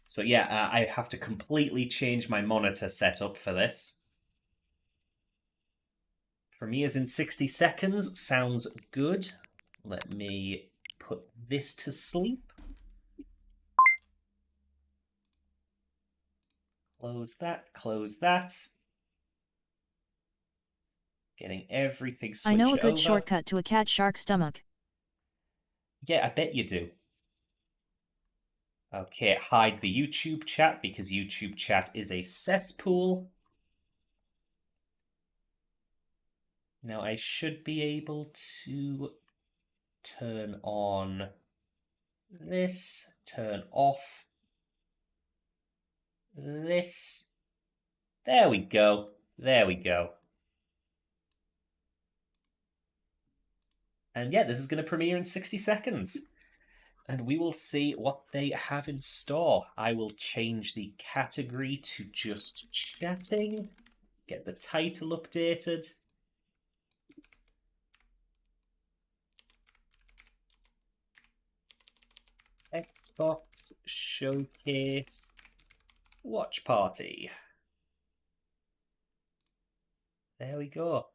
So yeah, I have to completely change my monitor setup for this. Premieres in 60 seconds sounds good. Let me put this to sleep. Close that, close that. Getting everything I know a switched good over. shortcut to a cat shark stomach. Yeah, I bet you do. Okay, hide the YouTube chat because YouTube chat is a cesspool. Now I should be able to turn on this, turn off this. There we go. There we go. And yeah, this is going to premiere in 60 seconds. And we will see what they have in store. I will change the category to just chatting, get the title updated. Xbox Showcase Watch Party. There we go.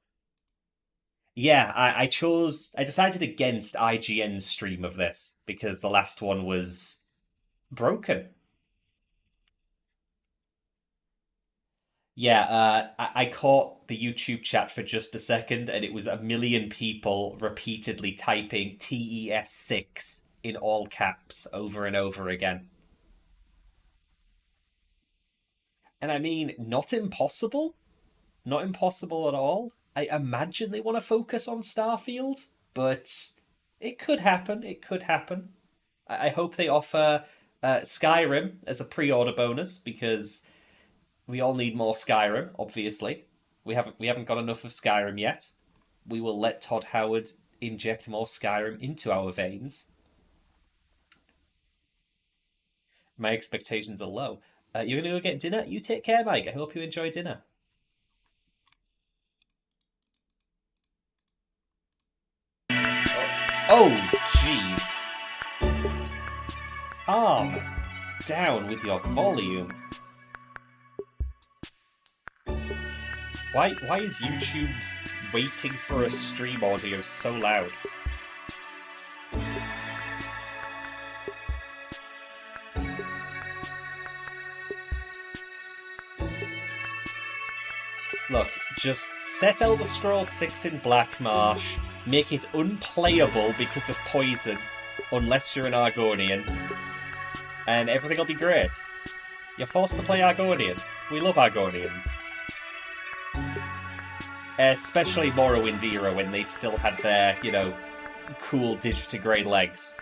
Yeah, I decided against IGN's stream of this because the last one was broken. Yeah, I caught the YouTube chat for just a second, and it was a million people repeatedly typing TES6 in all caps over and over again. And I mean, not impossible. Not impossible at all. I imagine they want to focus on Starfield, but it could happen. It could happen. I hope they offer Skyrim as a pre-order bonus because we all need more Skyrim. Obviously, we haven't got enough of Skyrim yet. We will let Todd Howard inject more Skyrim into our veins. My expectations are low. You're gonna go get dinner. You take care, Mike. I hope you enjoy dinner. Oh, jeez. Calm down with your volume. Why is YouTube's waiting for a stream audio so loud? Look, just set Elder Scrolls 6 in Black Marsh, make it unplayable because of poison, unless you're an Argonian, and everything will be great. You're forced to play Argonian. We love Argonians. Especially Morrowind era when they still had their, cool digitigrade legs.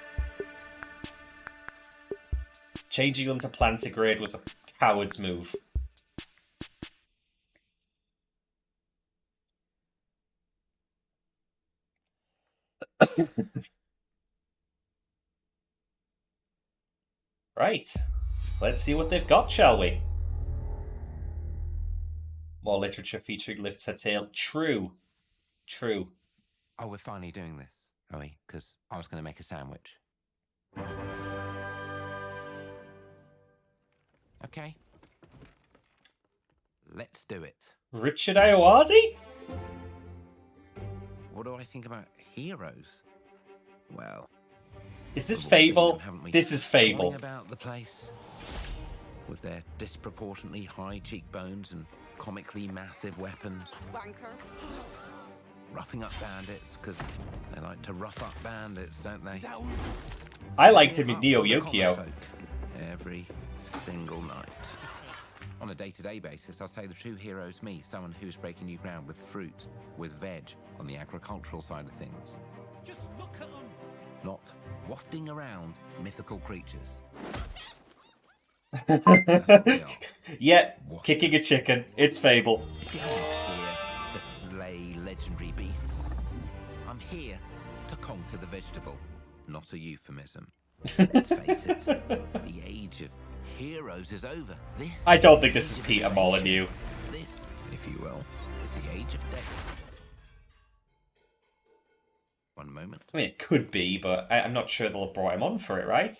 Changing them to plantigrade was a coward's move. Right. Let's see what they've got, shall we? More literature featuring lifts her tail. True. True. Oh, we're finally doing this, are we? Because I was going to make a sandwich. Okay. Let's do it. Richard Ayoade? What do I think about heroes? Well, Is this we've all seen Fable? them, haven't we? This is Fable. Flying about the place with their disproportionately high cheekbones and comically massive weapons. Wanker. Roughing up bandits, because they like to rough up bandits, don't they? I liked him in Up Neo with the common Yokio. folk every single night. On a day-to-day basis, I'd say the true hero is me, someone who's breaking new ground with fruit, with veg, on the agricultural side of things. Just look at them. Not wafting around mythical creatures. Yeah, kicking a chicken. It's Fable. I'm here to slay legendary beasts. I'm here to conquer the vegetable. Not a euphemism. Let's face it, the age of heroes is over. This I don't think this is Peter Molyneux. This, if you will, is the age of death. One moment. I mean, it could be, but I'm not sure they'll have brought him on for it, right?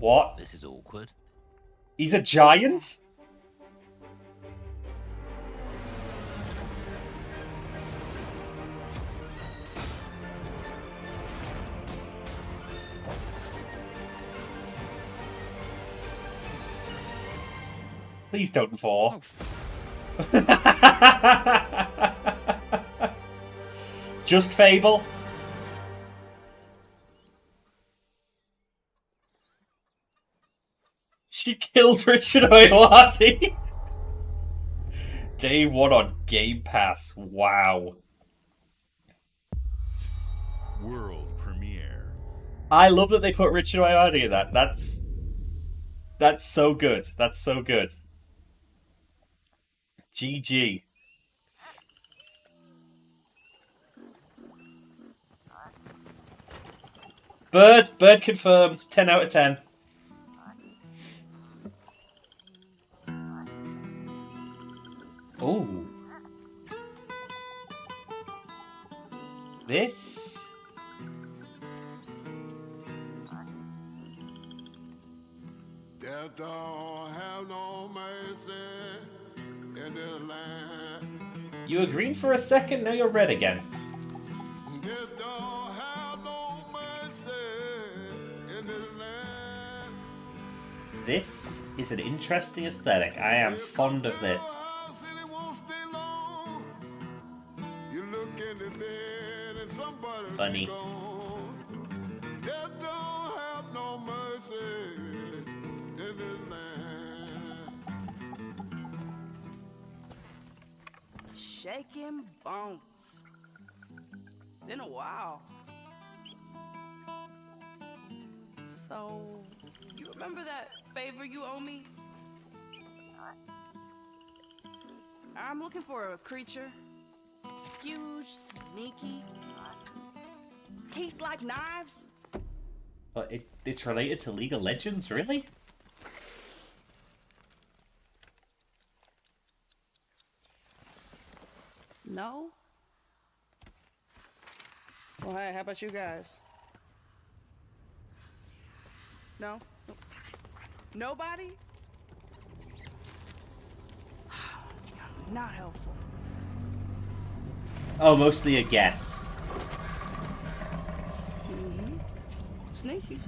What? This is awkward. He's a giant? Please don't fall. Just Fable. She killed Richard Oiwati. Day 1 on Game Pass. Wow. World premiere. I love that they put Richard Oiwati in that. That's so good. That's so good. GG. Bird confirmed. 10 out of 10. Ooh. This? Death don't have no mercy in this land. You were green for a second, now you're red again. Death don't have no mercy in this land. This is an interesting aesthetic. I am fond of this. Bunny. Death don't have no mercy in this land. Shaking bones. Been a while. So, you remember that favor you owe me? I'm looking for a creature. Huge, sneaky, teeth like knives. But it's related to League of Legends, really? No? Well, hey, how about you guys? No? Nobody? Not helpful. Oh, mostly a guess. Sneaky.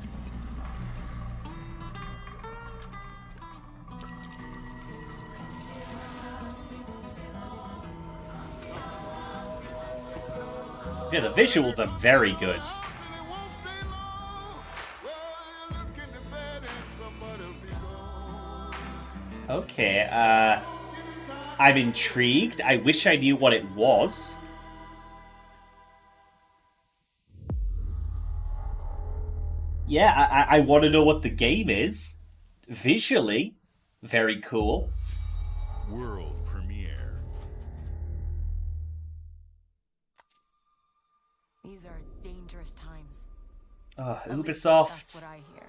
Yeah, the visuals are very good. Okay, I'm intrigued. I wish I knew what it was. Yeah, I want to know what the game is. Visually, very cool. World premiere. These are dangerous times. Ubisoft. That's what I hear.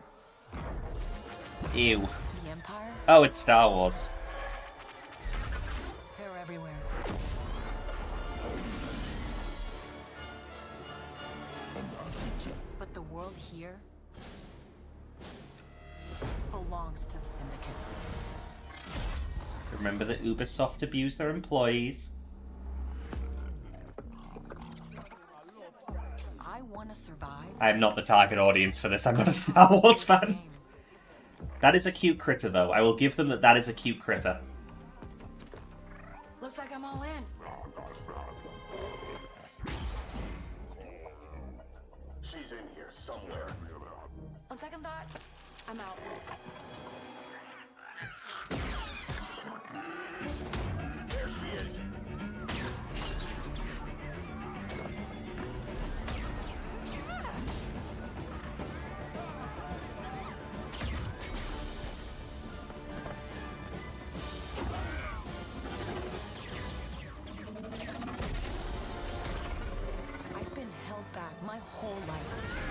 Ew. The Empire? Oh, it's Star Wars. They're everywhere. But the world here belongs to the syndicates. Remember that Ubisoft abused their employees. If I want to survive, I am not the target audience for this. I'm not a Star Wars fan. That is a cute critter, though. I will give them that is a cute critter. Looks like I'm all in. She's in here somewhere. On second thought, I'm out. There she is. I've been held back my whole life.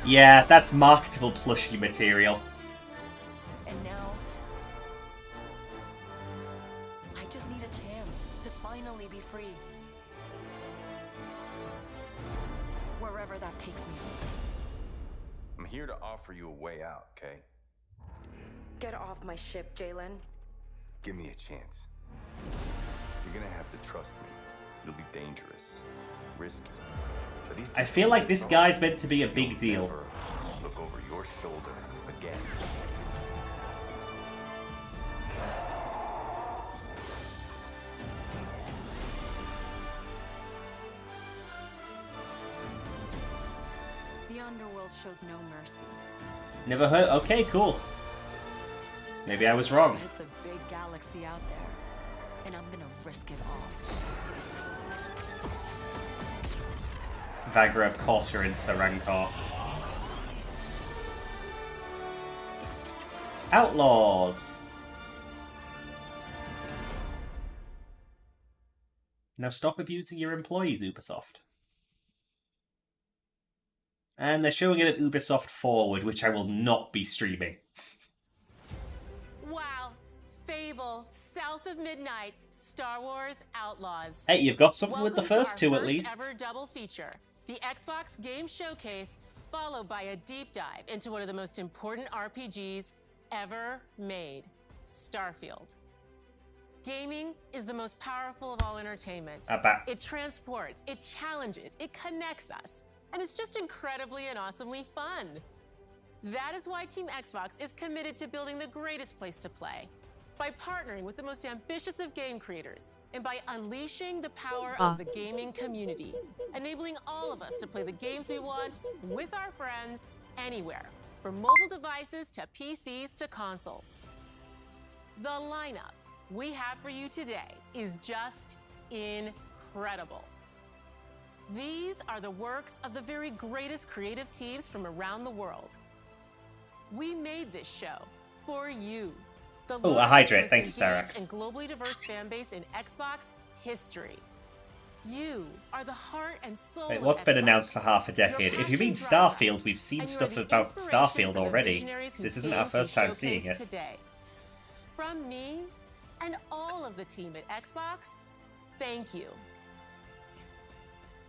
Yeah, that's marketable plushie material. And now, I just need a chance to finally be free. Wherever that takes me. I'm here to offer you a way out, okay? Get off my ship, Jalen. Give me a chance. You're gonna have to trust me. It'll be dangerous, risky. But if I feel like this guy's meant to be a big deal. never look over your shoulder again. The underworld shows no mercy. Never heard. Okay, cool. Maybe I was wrong. But it's a big galaxy out there, and I'm gonna risk it all. Vigra, of course you're into the Rancor. Outlaws! Now stop abusing your employees, Ubisoft. And they're showing it at Ubisoft Forward, which I will not be streaming. Wow. Fable, South of Midnight, Star Wars Outlaws. Hey, you've got something with the Welcome to first two our at least. Ever double feature, the Xbox Game Showcase, followed by a deep dive into one of the most important RPGs ever made, Starfield. Gaming is the most powerful of all entertainment. I bet. It transports, it challenges, it connects us, and it's just incredibly and awesomely fun. That is why Team Xbox is committed to building the greatest place to play. By partnering with the most ambitious of game creators, and by unleashing the power of the gaming community, enabling all of us to play the games we want with our friends anywhere, from mobile devices to PCs to consoles. The lineup we have for you today is just incredible. These are the works of the very greatest creative teams from around the world. We made this show for you. The Oh, a hydrate. most Thank you, engaged Sarax. and globally diverse fan base in Xbox history. You are the heart and soul Wait, of what's been Xbox. announced for half a decade? Your If you mean passion drives Starfield, us, we've seen and you are stuff the about inspiration Starfield for the already. visionaries whose This isn't our games we first time seeing showcase it. Today. From me and all of the team at Xbox, thank you.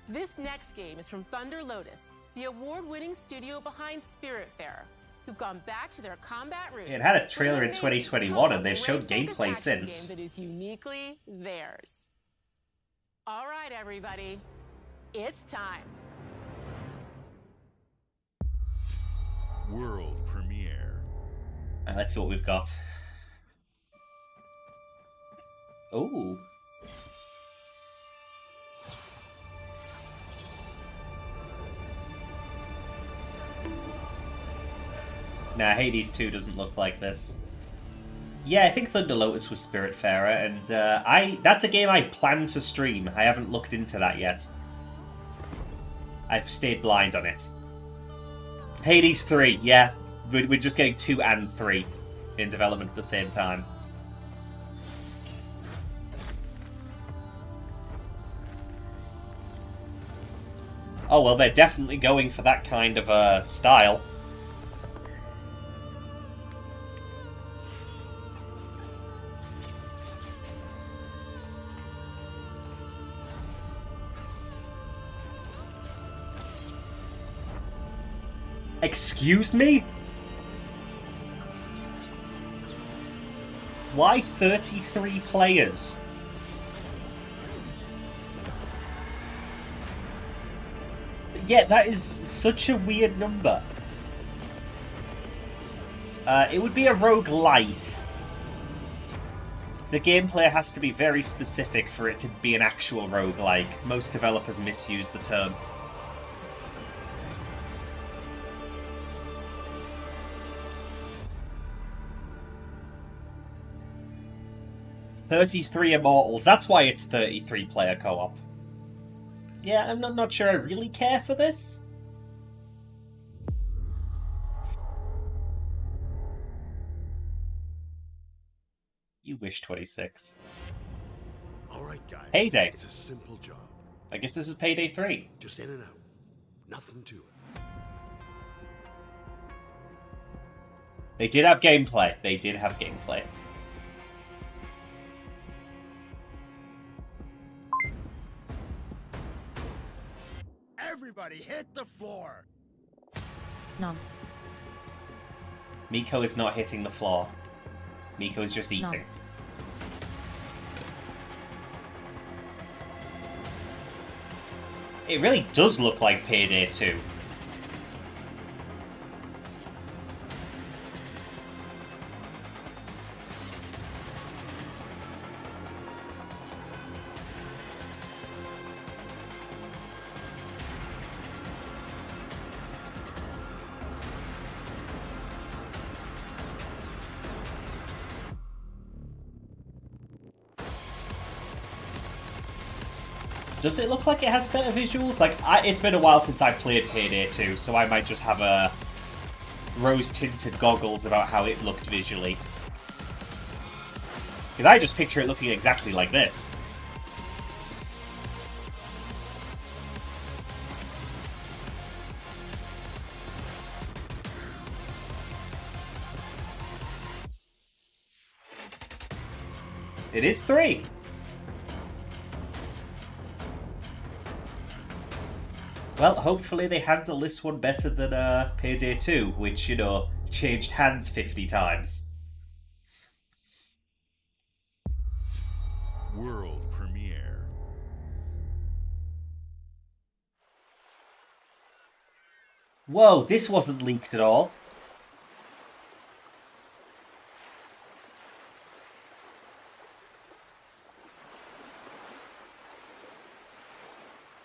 This next game is from Thunder Lotus, the award-winning studio behind Spiritfarer, who've gone back to their combat roots. It had a with trailer an in amazing, 2021 and they've colorful, shown raid-focused gameplay action since. game that is uniquely theirs. All right, everybody, it's time. World premiere. Let's see what we've got. Oh. Nah, Hades 2 doesn't look like this. Yeah, I think Thunder Lotus was Spiritfarer, and that's a game I plan to stream. I haven't looked into that yet. I've stayed blind on it. Hades 3, yeah. We're just getting 2 and 3 in development at the same time. Oh, well, they're definitely going for that kind of style. Excuse me? Why 33 players? Yeah, that is such a weird number. It would be a roguelite. The gameplay has to be very specific for it to be an actual roguelike. Most developers misuse the term. "33 Immortals." That's why it's 33-player co-op. Yeah, I'm not sure I really care for this. You wish, 26. All right, guys. Payday. It's a simple job. I guess this is Payday 3. Just in and out. Nothing to it. They did have gameplay. They did have gameplay. Everybody hit the floor. No. Miko is not hitting the floor. Miko is just eating. It really does look like Payday 2. Does it look like it has better visuals? Like, it's been a while since I played Payday 2, so I might just have a rose-tinted goggles about how it looked visually. Because I just picture it looking exactly like this. It is 3. Well, hopefully they handle this one better than Payday 2, which, you know, changed hands 50 times. World premiere. Whoa, this wasn't leaked at all.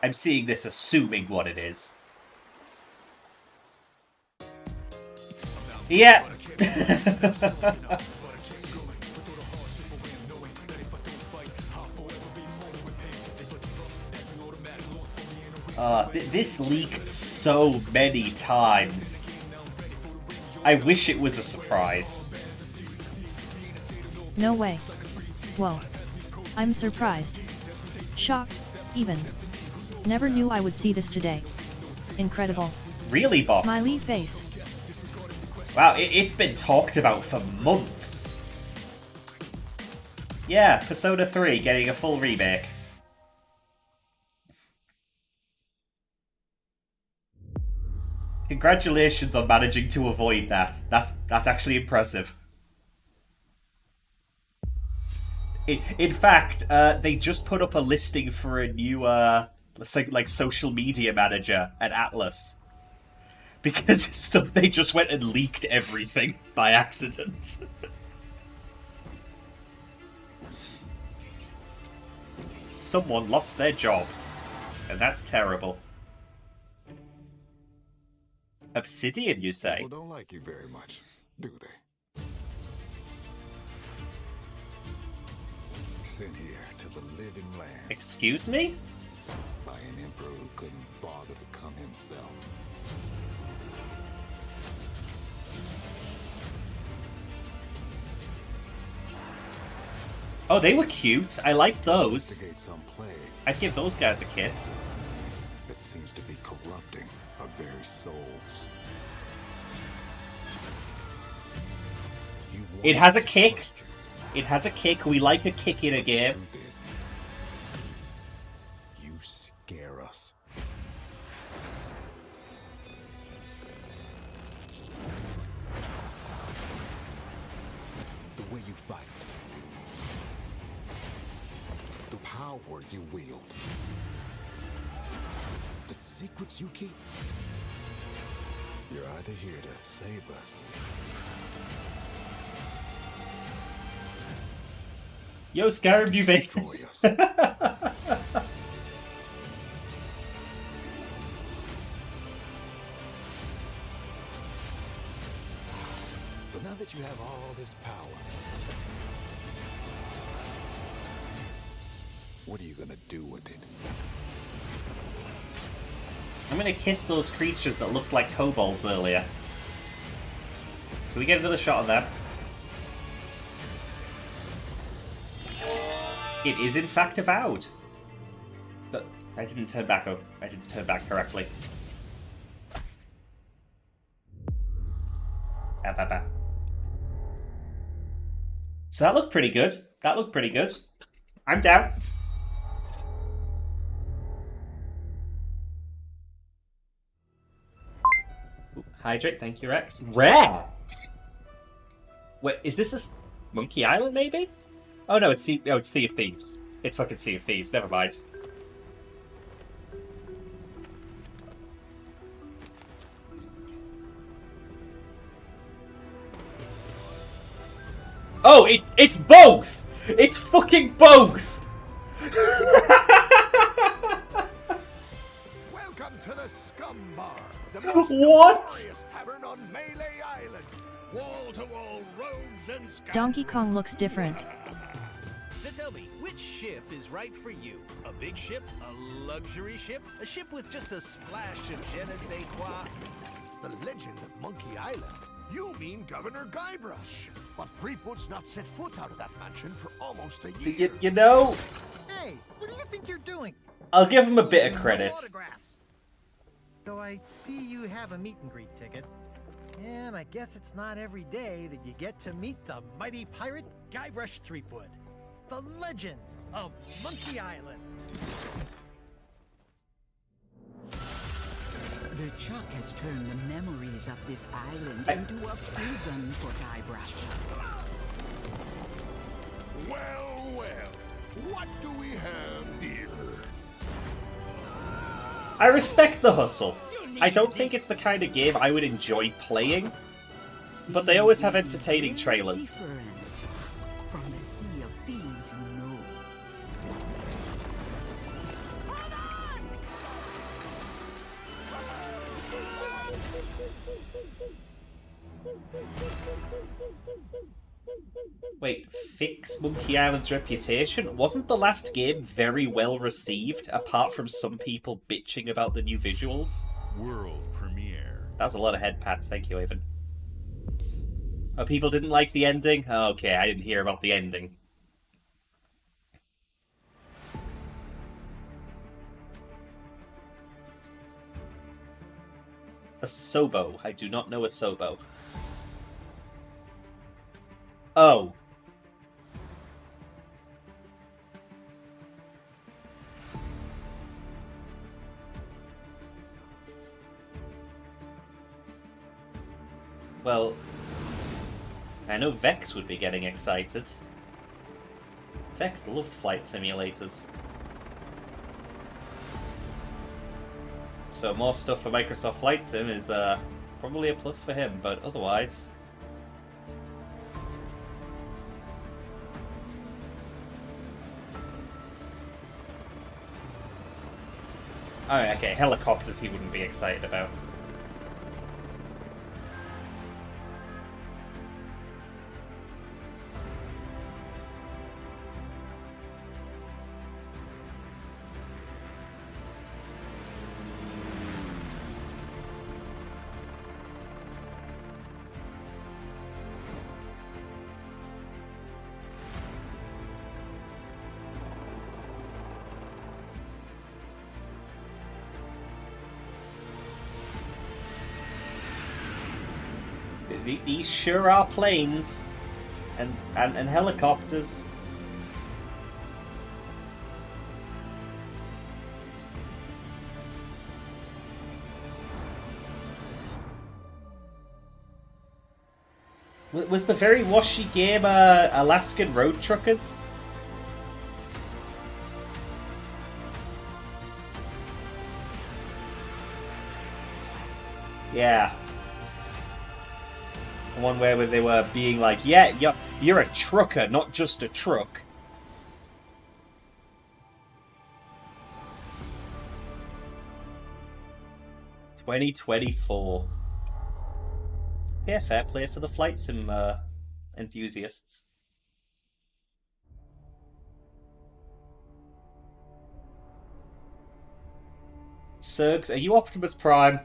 I'm seeing this assuming what it is. Yeah. This leaked so many times. I wish it was a surprise. No way. Whoa. I'm surprised. Shocked, even. Never knew I would see this today. Incredible. Really, Box? Smiley face. Wow, it's been talked about for months. Yeah, Persona 3 getting a full remake. Congratulations on managing to avoid that. That's actually impressive. In fact, they just put up a listing for a new like social media manager at Atlas. Because they just went and leaked everything by accident. Someone lost their job. And that's terrible. Obsidian, you say? People don't like you very much, do they? Sent here to the living land Excuse me? by an emperor who couldn't bother to come himself. Oh, they were cute. I liked those. Instigate some plague I'd give those guys a kiss. that seems to be corrupting our very souls. You want It has a us to kick. trust you. It has a kick. We like a kick in a game. The truth is, you scare us. The way you fight, the power you wield, the secrets you keep. You're either here to save us, Yo, Scarab, you destroy Vegas. us. So now that you have all this power, what are you gonna do with it? I'm gonna kiss those creatures that looked like kobolds earlier. Can we get another shot of them? It is in fact avowed. But I didn't turn back up. I didn't turn back correctly. So that looked pretty good. That looked pretty good. I'm down. Ooh, hydrate, thank you, Rex. Rare! Wait, is this Monkey Island, maybe? Oh no, it's Sea of Thieves. It's fucking Sea of Thieves, never mind. Oh, it's both! It's fucking both! Welcome to the Scum Bar, the What? notorious tavern on Melee Island. Wall-to-wall rogues and scum. Donkey Kong looks different. So tell me, which ship is right for you? A big ship? A luxury ship? A ship with just a splash of je ne sais quoi? The legend of Monkey Island. You mean Governor Guybrush. But Threepwood's not set foot out of that mansion for almost a year. You know, Hey, what do you think you're doing? I'll give him a bit of credit. Autographs. So I see you have a meet and greet ticket. And I guess it's not every day that you get to meet the mighty pirate Guybrush Threepwood, the legend of Monkey Island. The Chuck has turned the memories of this island into a prison for Guybrush. Well, well, what do we have here? I respect the hustle. I don't think it's the kind of game I would enjoy playing, but they always have entertaining trailers. Different from the Sea of Thieves, you know. Wait, fix Monkey Island's reputation? Wasn't the last game very well received, apart from some people bitching about the new visuals? World premiere. That was a lot of head pats, thank you, Avon. Oh, people didn't like the ending? Oh, okay, I didn't hear about the ending. A Sobo. I do not know a Sobo. Oh. Well, I know Vex would be getting excited. Vex loves flight simulators. So more stuff for Microsoft Flight Sim is probably a plus for him, but otherwise... Oh, okay, helicopters he wouldn't be excited about. These sure are planes and helicopters. Was the very washy game Alaskan Road Truckers? Yeah. One where they were being like, yeah, you're a trucker, not just a truck. $2024. Yeah, fair play for the flight sim enthusiasts. Sergs, are you Optimus Prime?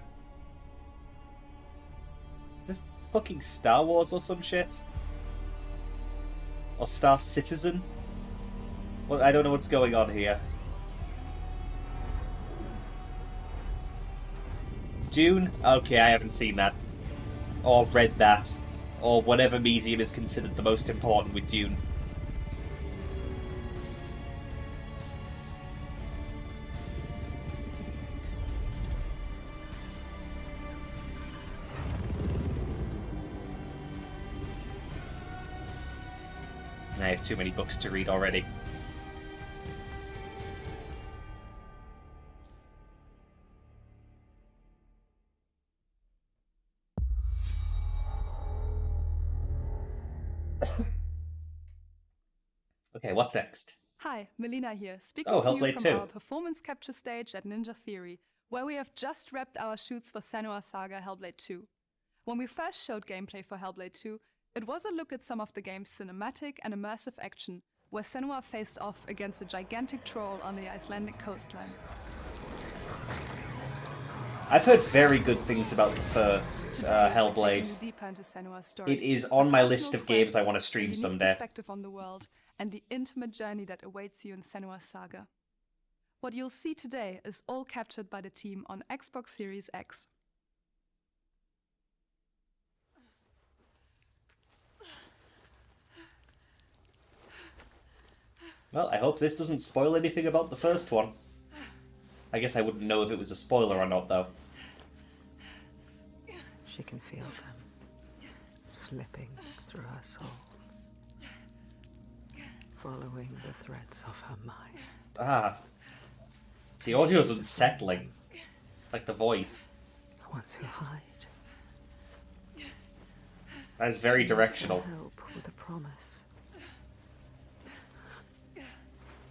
Is this fucking Star Wars or some shit? Or Star Citizen? Well, I don't know what's going on here. Dune? Okay, I haven't seen that. Or read that. Or whatever medium is considered the most important with Dune. I have too many books to read already. Okay, what's next? Hi, Melina here, speaking Oh, to you Hellblade from 2. our performance capture stage at Ninja Theory, where we have just wrapped our shoots for Senua's Saga Hellblade 2. When we first showed gameplay for Hellblade 2, it was a look at some of the game's cinematic and immersive action, where Senua faced off against a gigantic troll on the Icelandic coastline. I've heard very good things about the first Hellblade. It is on my list of games I want to stream someday. Perspective on the world and the intimate journey that awaits you in Senua's Saga. What you'll see today is all captured by the team on Xbox Series X. Well, I hope this doesn't spoil anything about the first one. I guess I wouldn't know if it was a spoiler or not, though. She can feel them slipping through her soul, following the threads of her mind. Ah. The audio's unsettling. Like the voice. The ones who hide. That is very directional. Help with a promise.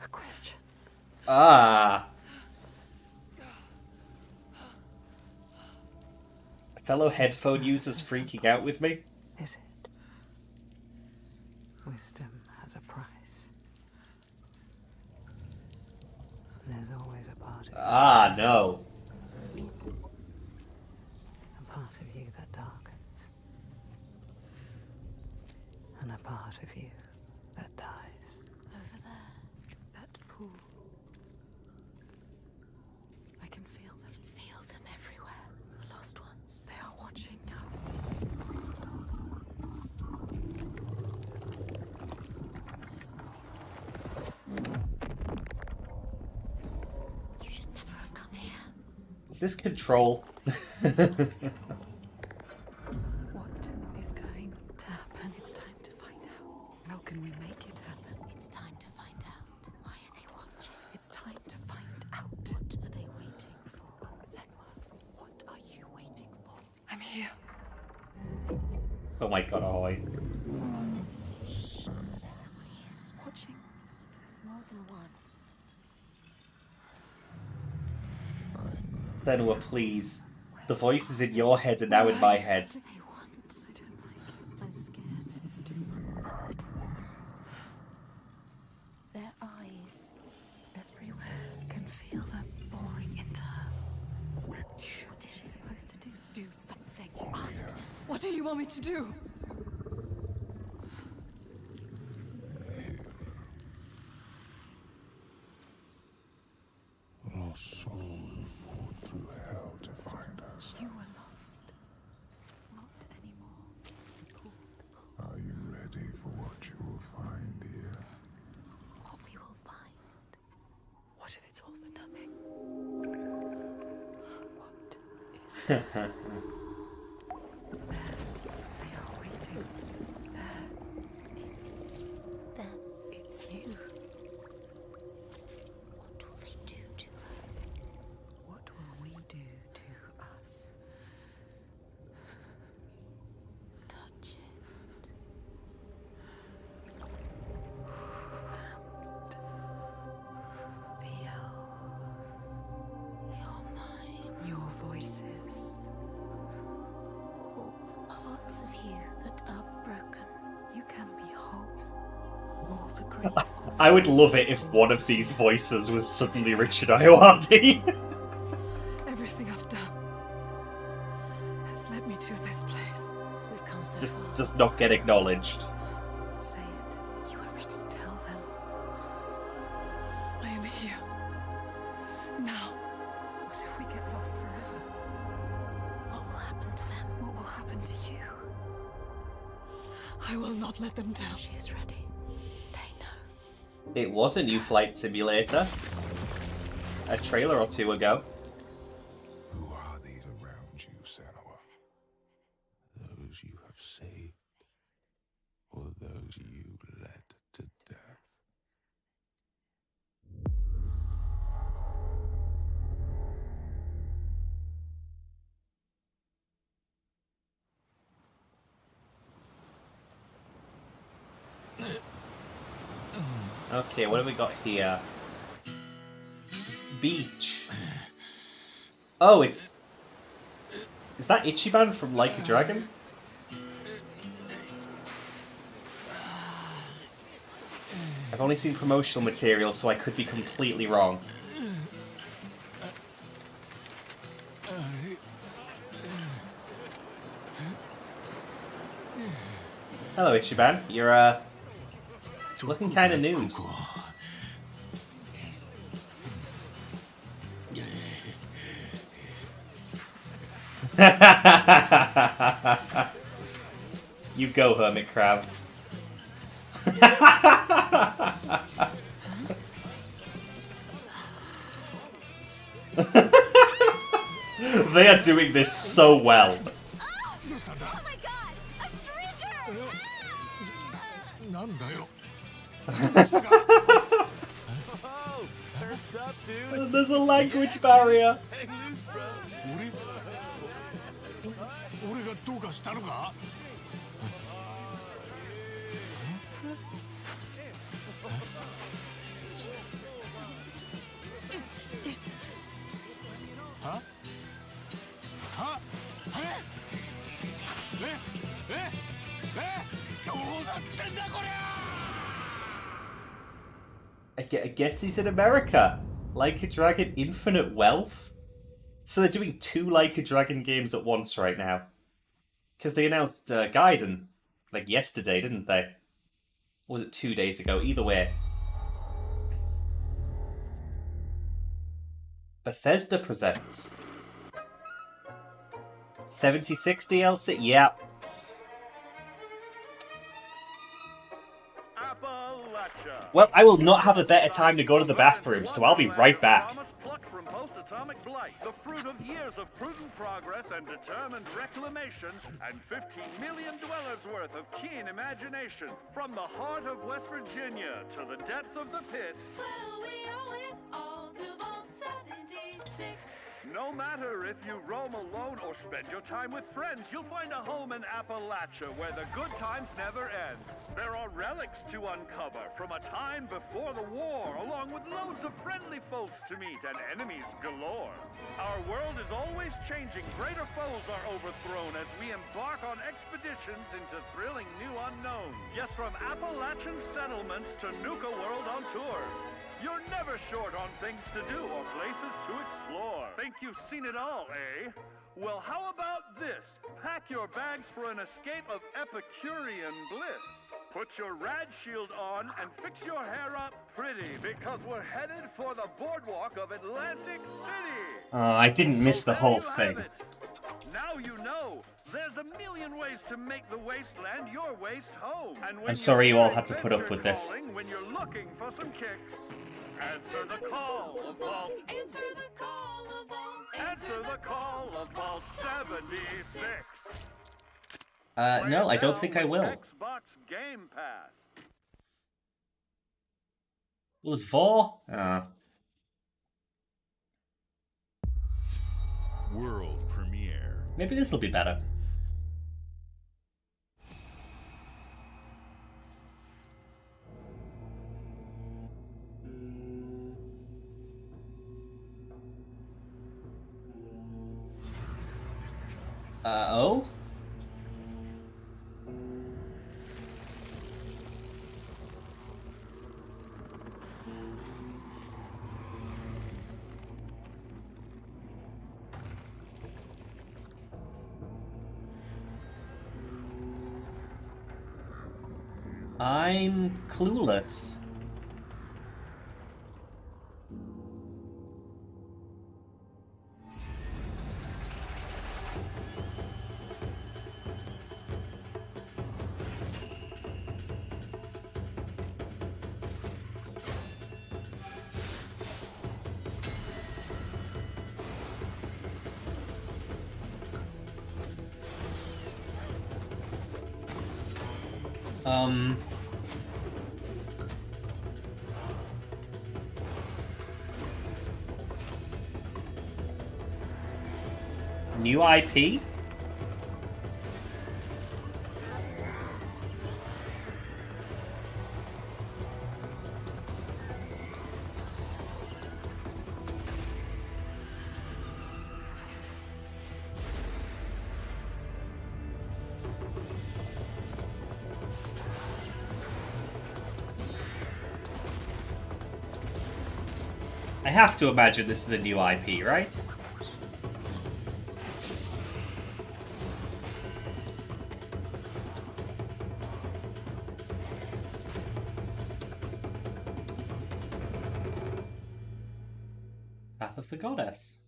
A question. Ah. Fellow headphone users freaking out with me? Is it? Wisdom has a price. There's always a part of you. Ah, no. A part of you that darkens. And a part of you that dies. Over there, that pool. I can feel them. Feel them everywhere. The lost ones. They are watching us. You should never have come here. Is this Control? What is going to happen? It's time to find out. How can we make it happen? It's time to find out. Why are they watching? It's time to find out. What are they waiting for? Senua, what are you waiting for? I'm here. Oh my god, Ahoy. Watching. More than one. Senua, please. The voice is in your head and now in my head. What do they want? I don't like it. I'm scared. This is too Mad woman. Their eyes. everywhere. I can feel them boring into her. Witch. What is she supposed to do? Do something. Ask them. What do you want me to do? Lost souls fought through hell to find us. You were lost. Not anymore. Are you ready for what you will find here? What we will find. What if it's all for nothing? What is it? There. They are waiting. There. It's them. It's you. What will they do to her? What will we do to us? Touch it. Feel You're mine. your voices. All the parts of you that are broken. You can be whole. All the grief. I would love it if one of these voices was suddenly Richard Ayoade. Everything I've done has led me to this place. We've come so Just far. does not get acknowledged. Say it. You are ready. Tell them. I am here. Now. What if we get lost forever? What will happen to them? What will happen to you? I will not let them down. She is ready. They know. It was a new flight simulator. A trailer or two ago. Who are these around you, Senua? Those you have saved, or those you led to death. Okay, what have we got here? Beach. Oh, it's... Is that Ichiban from Like a Dragon? I've only seen promotional material, so I could be completely wrong. Hello, Ichiban. You're, looking kind of nude. You go, Hermit Crab. They are doing this so well. Oh, surf's up, dude. There's a language barrier. Hang loose, bro. 俺がどうかしたのか? Huh? Huh? I guess he's in America. Like a Dragon Infinite Wealth? So they're doing 2 Like a Dragon games at once right now. Because they announced Gaiden, like yesterday, didn't they? Or was it 2 days ago? Either way. Bethesda presents 76 DLC? Yeah. Well, I will not have a better time to go to the bathroom, so I'll be right back. From post-atomic blight, the fruit of years of prudent progress and determined reclamation, and 15 million dwellers worth of keen imagination. From the heart of West Virginia to the depths of the pit. Well, we owe it all to Vault 76. No matter if you roam alone or spend your time with friends, you'll find a home in Appalachia where the good times never end. There are relics to uncover from a time before the war, along with loads of friendly folks to meet and enemies galore. Our world is always changing. Greater foes are overthrown as we embark on expeditions into thrilling new unknowns. Yes, from Appalachian settlements to Nuka World on tour. You're never short on things to do or places to explore. Think you've seen it all, eh? Well, how about this? Pack your bags for an escape of Epicurean bliss. Put your rad shield on and fix your hair up pretty, because we're headed for the boardwalk of Atlantic City. I didn't miss the whole thing. Now you know. There's a million ways to make the wasteland your waste home. And when I'm sorry you all had to put up with this. when you're looking for some kicks, answer the call of Vault. Answer the call of Vault. Answer the call of Vault 76. No, I don't think I will. Xbox Game Pass. It was 4? World premiere. Maybe this will be better. Oh? I'm clueless. New IP? I have to imagine this is a new IP, right? Path of the Goddess.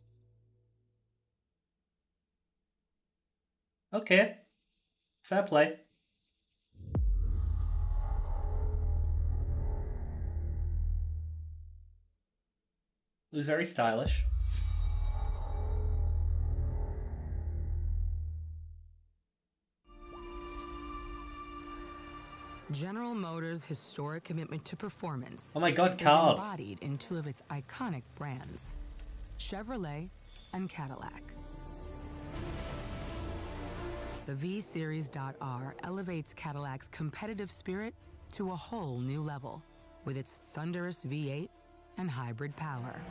Okay. Fair play. It was very stylish. General Motors' historic commitment to performance. Oh my God, cars. Is embodied in two of its iconic brands, Chevrolet and Cadillac. The V-Series.R elevates Cadillac's competitive spirit to a whole new level with its thunderous V8 and hybrid power.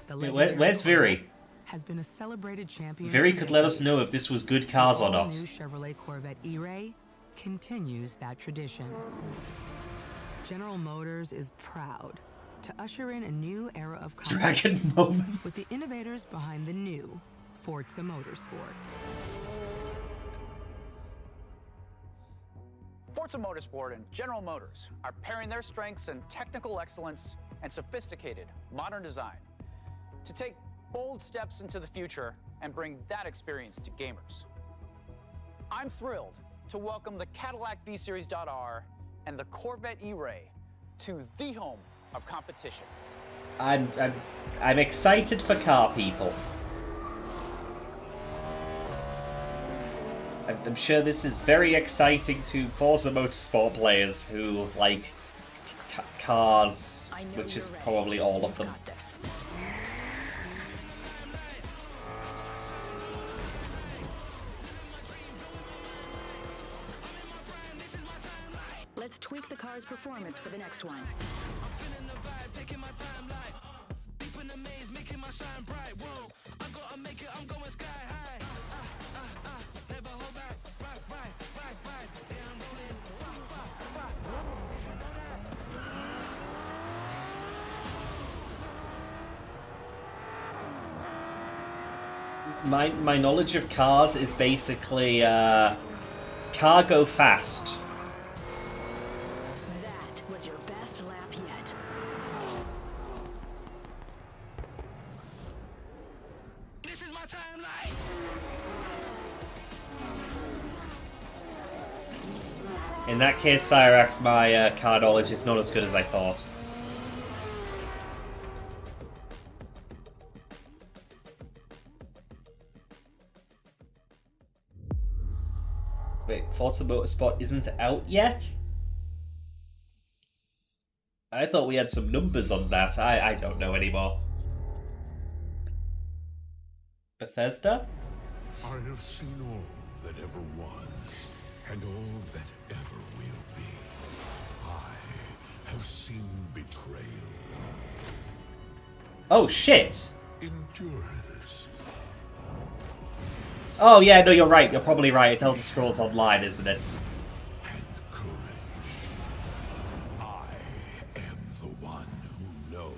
The Where's Viri? Has been a celebrated champion. Viri could let us know if this was good cars or not. The new Chevrolet Corvette E-Ray continues that tradition. General Motors is proud to usher in a new era of Dragon moment with the innovators behind the new Forza Motorsport. Forza Motorsport and General Motors are pairing their strengths in technical excellence and sophisticated modern design to take bold steps into the future and bring that experience to gamers. I'm thrilled to welcome the Cadillac V-Series.R and the Corvette E-Ray to the home of competition. I'm excited for car people. I'm sure this is very exciting to Forza Motorsport players who like cars, which is probably all of them. Let's tweak the car's performance for the next one. My knowledge of cars is basically car go fast. That was your best lap yet. This is my timeline. In that case, Cyrax, my car knowledge is not as good as I thought. Wait, Forza Motorsport isn't out yet? I thought we had some numbers on that. I don't know anymore. Bethesda? I have seen all that ever was, and all that ever will be. I have seen betrayal. Oh, shit! Endurance. Oh, yeah, no, you're right. You're probably right. It's Elder Scrolls Online, isn't it? And courage. I am the one who knows.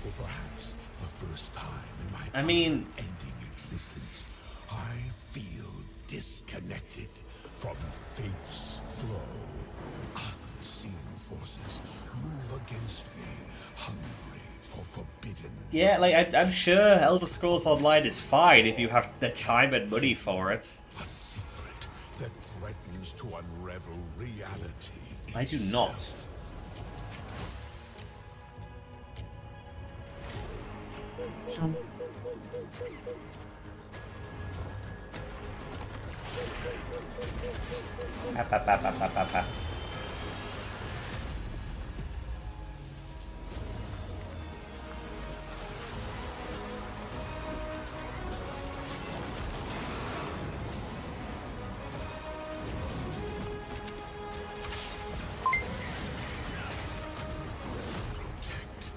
For perhaps the first time in my I mean, ending existence, I feel disconnected from fate's flow. Unseen forces move against me, hungry for forbidden. yeah, like, I'm sure Elder Scrolls Online is fine if you have the time and money for it. A secret that threatens to unravel reality. I do not. Up, up, up, up, up, up, up.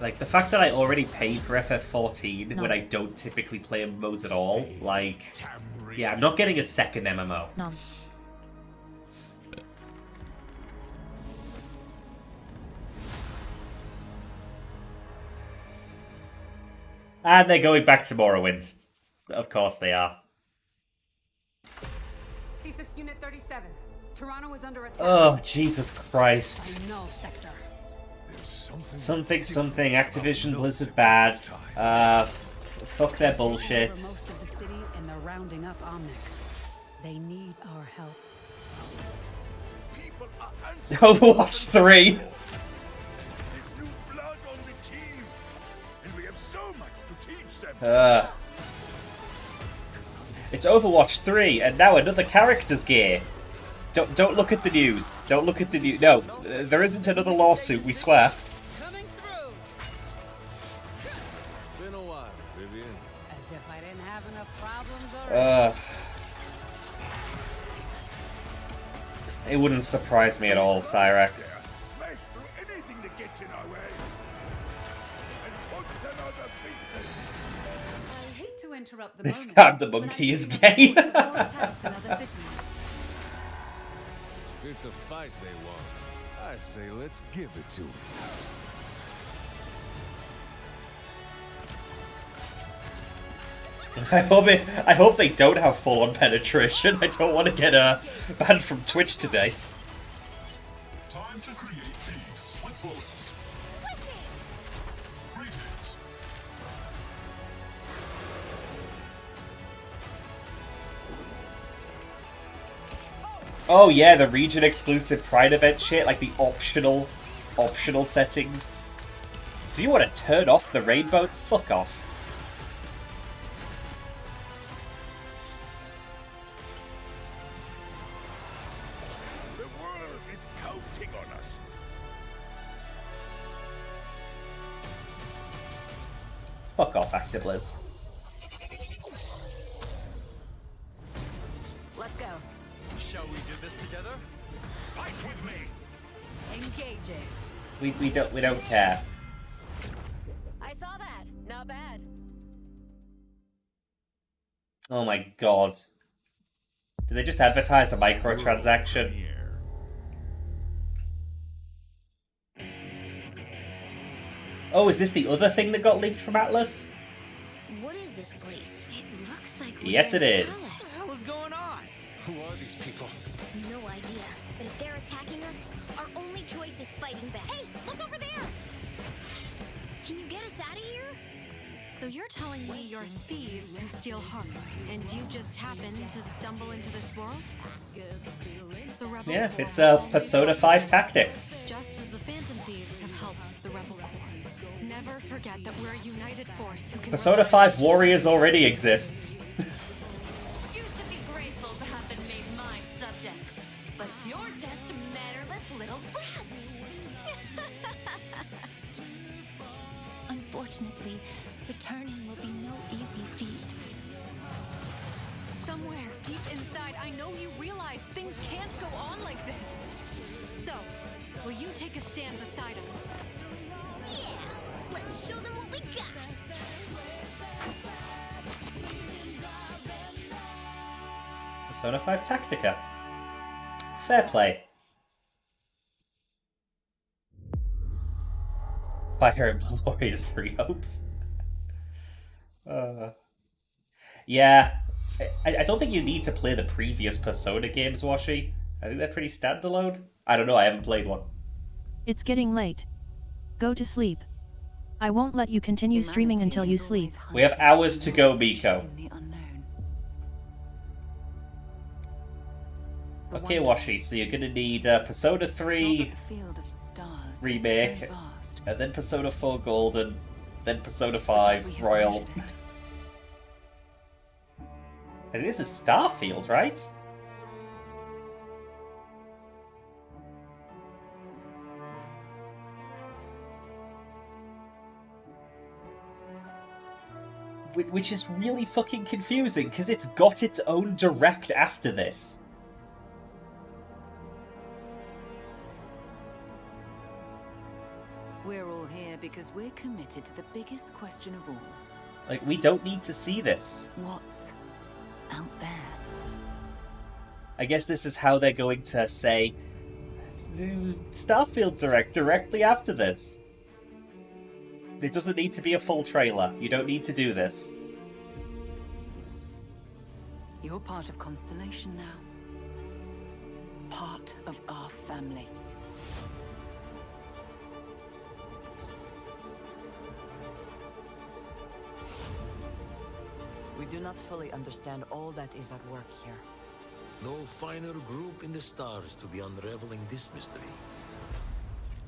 Like, the fact that I already paid for FF14 when I don't typically play MMOs at all, like, yeah, I'm not getting a second MMO. No. And they're going back to Morrowind. Of course they are. CSIS Unit 37. Toronto is under attack. Oh, Jesus Christ. Null sector. Something, Activision Blizzard bad. Fuck their bullshit. Most of the city and they're rounding up Omnics. They need our help. Overwatch 3. There's new blood on the team, and we have so much to teach them. It's Overwatch 3, and now another character's gear. Don't look at the news. Don't look at the news. No, there isn't another lawsuit, we swear. Been a while, Vivian. As if I didn't have enough problems already. It wouldn't surprise me at all, Cyrex. Smash through anything that gets in our way. And put them out of business. I hate to interrupt the This moment, time the but monkey I is think gay. there's more attacks in other cities. It's a fight they want. I say let's give it to them. I hope they don't have full-on penetration. I don't want to get banned from Twitch today. Time to create peace with bullets. Greetings. Oh yeah, the region-exclusive Pride event shit, like the optional settings. Do you want to turn off the rainbow? Fuck off. The world is counting on us. Fuck off, Actibliz. Let's go. Shall we do this together? Fight with me. Engaging. We don't care. I saw that. Not bad. Oh my god. Did they just advertise a microtransaction? Oh, is this the other thing that got leaked from Atlas? What is this place? It looks like Yes, it is. What the hell is going on? Who are these people? No idea. But if they're attacking us, our only choice is fighting back. Hey, look over there! Can you get us out of here? So you're telling me you're thieves who steal hearts, and you just happened to stumble into this world? The Rebel Yeah, Corps it's have always Persona 5 Tactics. just as the Phantom Thieves have helped the Rebel Corps. Never forget that we're a united force who can Persona 5 Warriors already exists. You should be grateful to have been made my subjects. But you're just mannerless little brats. Unfortunately, returning will be no easy feat. Somewhere deep inside, I know you realize things can't go on like this. So, will you take a stand beside us? Yeah, let's show them what we got. Persona 5 Tactica. Fair play. Fire Emblem Warriors 3 hopes. Yeah, I don't think you need to play the previous Persona games, Washi. I think they're pretty standalone. I don't know, I haven't played one. It's getting late. Go to sleep. I won't let you continue streaming until you sleep. We have hours to go, Miko. Okay, Washi, so you're gonna need Persona 3 Remake, and then Persona 4 Golden, then Persona 5 Royal. And this is Starfield, right? Which is really fucking confusing, because it's got its own direct after this. We're all here because we're committed to the biggest question of all. Like, we don't need to see this. What's out there? I guess this is how they're going to say the Starfield Direct directly after this. It doesn't need to be a full trailer. You don't need to do this. You're part of Constellation now. Part of our family. We do not fully understand all that is at work here. No finer group in the stars to be unraveling this mystery.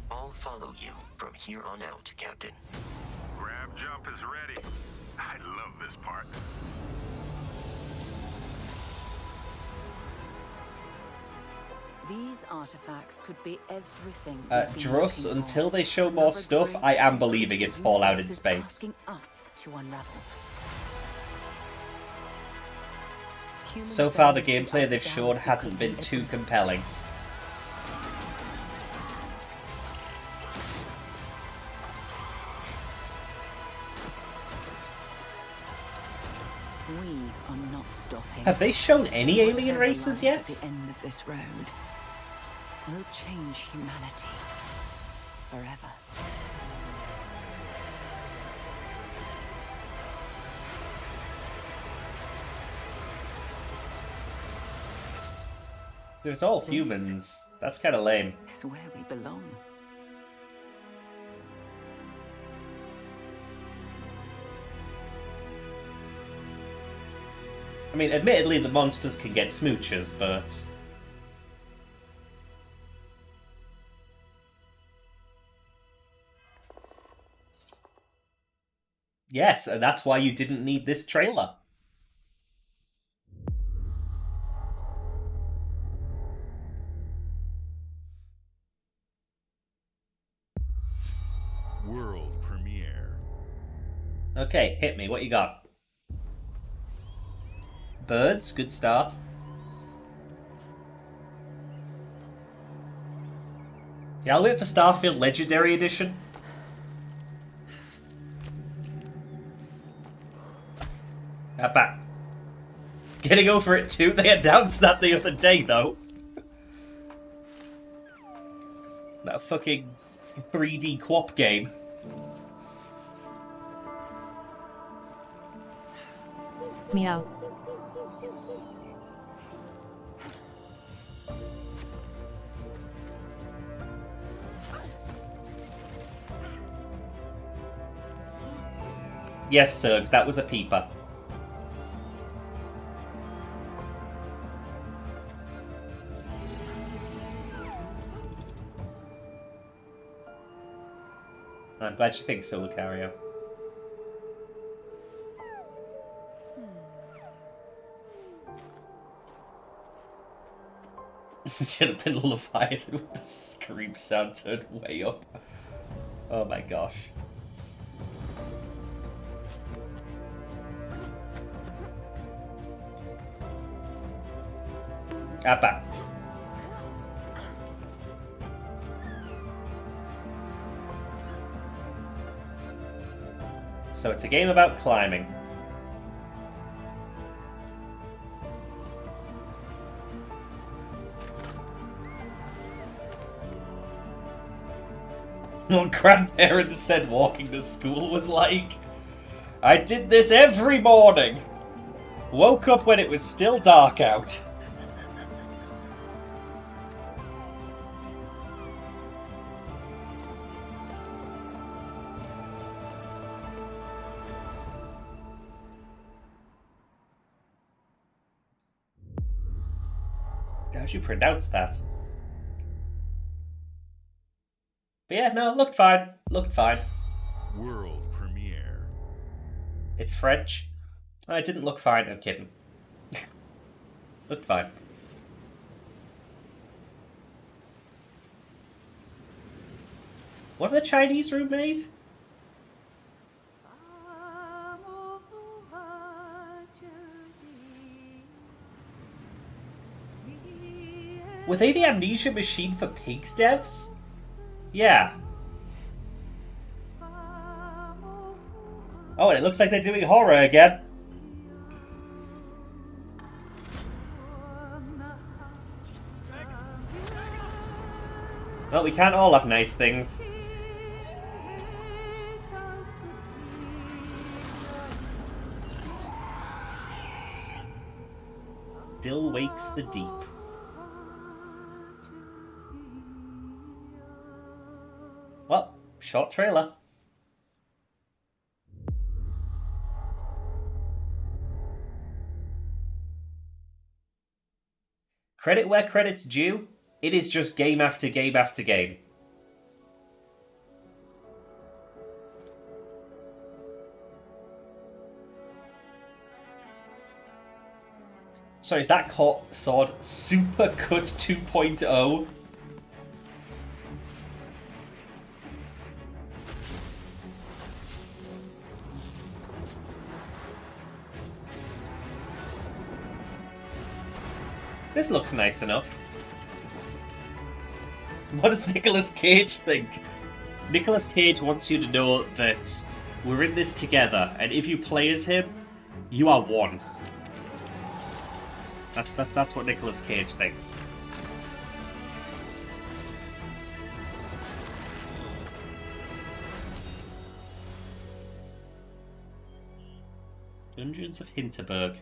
I'll follow you from here on out, Captain. Grab jump is ready. I love this part. These artifacts could be everything. Druss, until they show more stuff, I am believing it's Fallout in space. Asking us to unravel. So far, the gameplay they've shown hasn't been too compelling. We are not stopping. Have they shown any alien races yet? At the end of this road, we'll change humanity forever. It's all humans. That's kind of lame. This is where we belong. I mean, admittedly, the monsters can get smooches, but... Yes, and that's why you didn't need this trailer. World premiere. Okay, hit me. What you got? Birds, good start. Yeah, I'll wait for Starfield Legendary Edition. Back. Getting over it too. They announced that the other day, though. That fucking 3D co-op game. Meow. Yes, Sergs, that was a peeper. I'm glad you think so, Lucario. Should have been Leviathan with the scream sound turned way up. Oh my gosh. Appa. So it's a game about climbing. What grandparents said walking to school was like. I did this every morning. Woke up when it was still dark out. How'd you pronounce that? But yeah, no, looked fine. Looked fine. World premiere. It's French. I didn't look fine, I'm kidding. Looked fine. What have the Chinese room made? Were they the Amnesia Machine for Pigs devs? Yeah. Oh, and it looks like they're doing horror again. Well, we can't all have nice things. Still wakes the deep. Well, short trailer. Credit where credit's due. It is just game after game after game. Sorry, is that sword Super Cut 2.0? This looks nice enough. What does Nicolas Cage think? Nicolas Cage wants you to know that we're in this together, and if you play as him, you are one. That's what Nicolas Cage thinks. Dungeons of Hinterberg.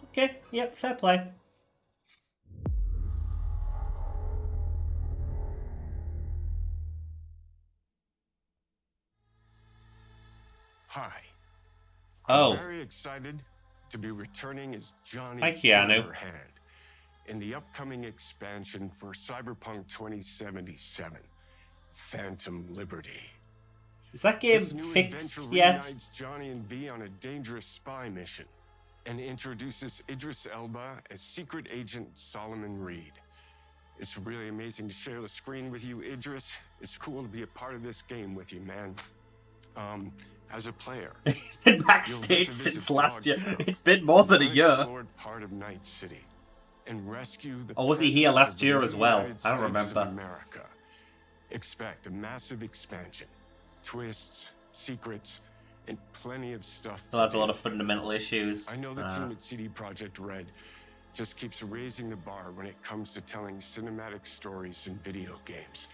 Okay, yep, fair play. Hi. Oh. I'm very excited to be returning as Johnny Hi, Keanu. Silverhand in the upcoming expansion for Cyberpunk 2077, Phantom Liberty. Is that game This new fixed adventure yet? reunites Johnny and V on a dangerous spy mission and introduces Idris Elba as secret agent Solomon Reed. It's really amazing to share the screen with you, Idris. It's cool to be a part of this game with you, man. As a player, He's been backstage since last year. It's been more than a year. Part of Night City and rescue the Or was he here president last of the year as well? United I don't States remember. of America. Expect a massive expansion, twists, secrets, and plenty of stuff. Still has a lot of fundamental issues. I know the team at CD Projekt Red just keeps raising the bar when it comes to telling cinematic stories in video games.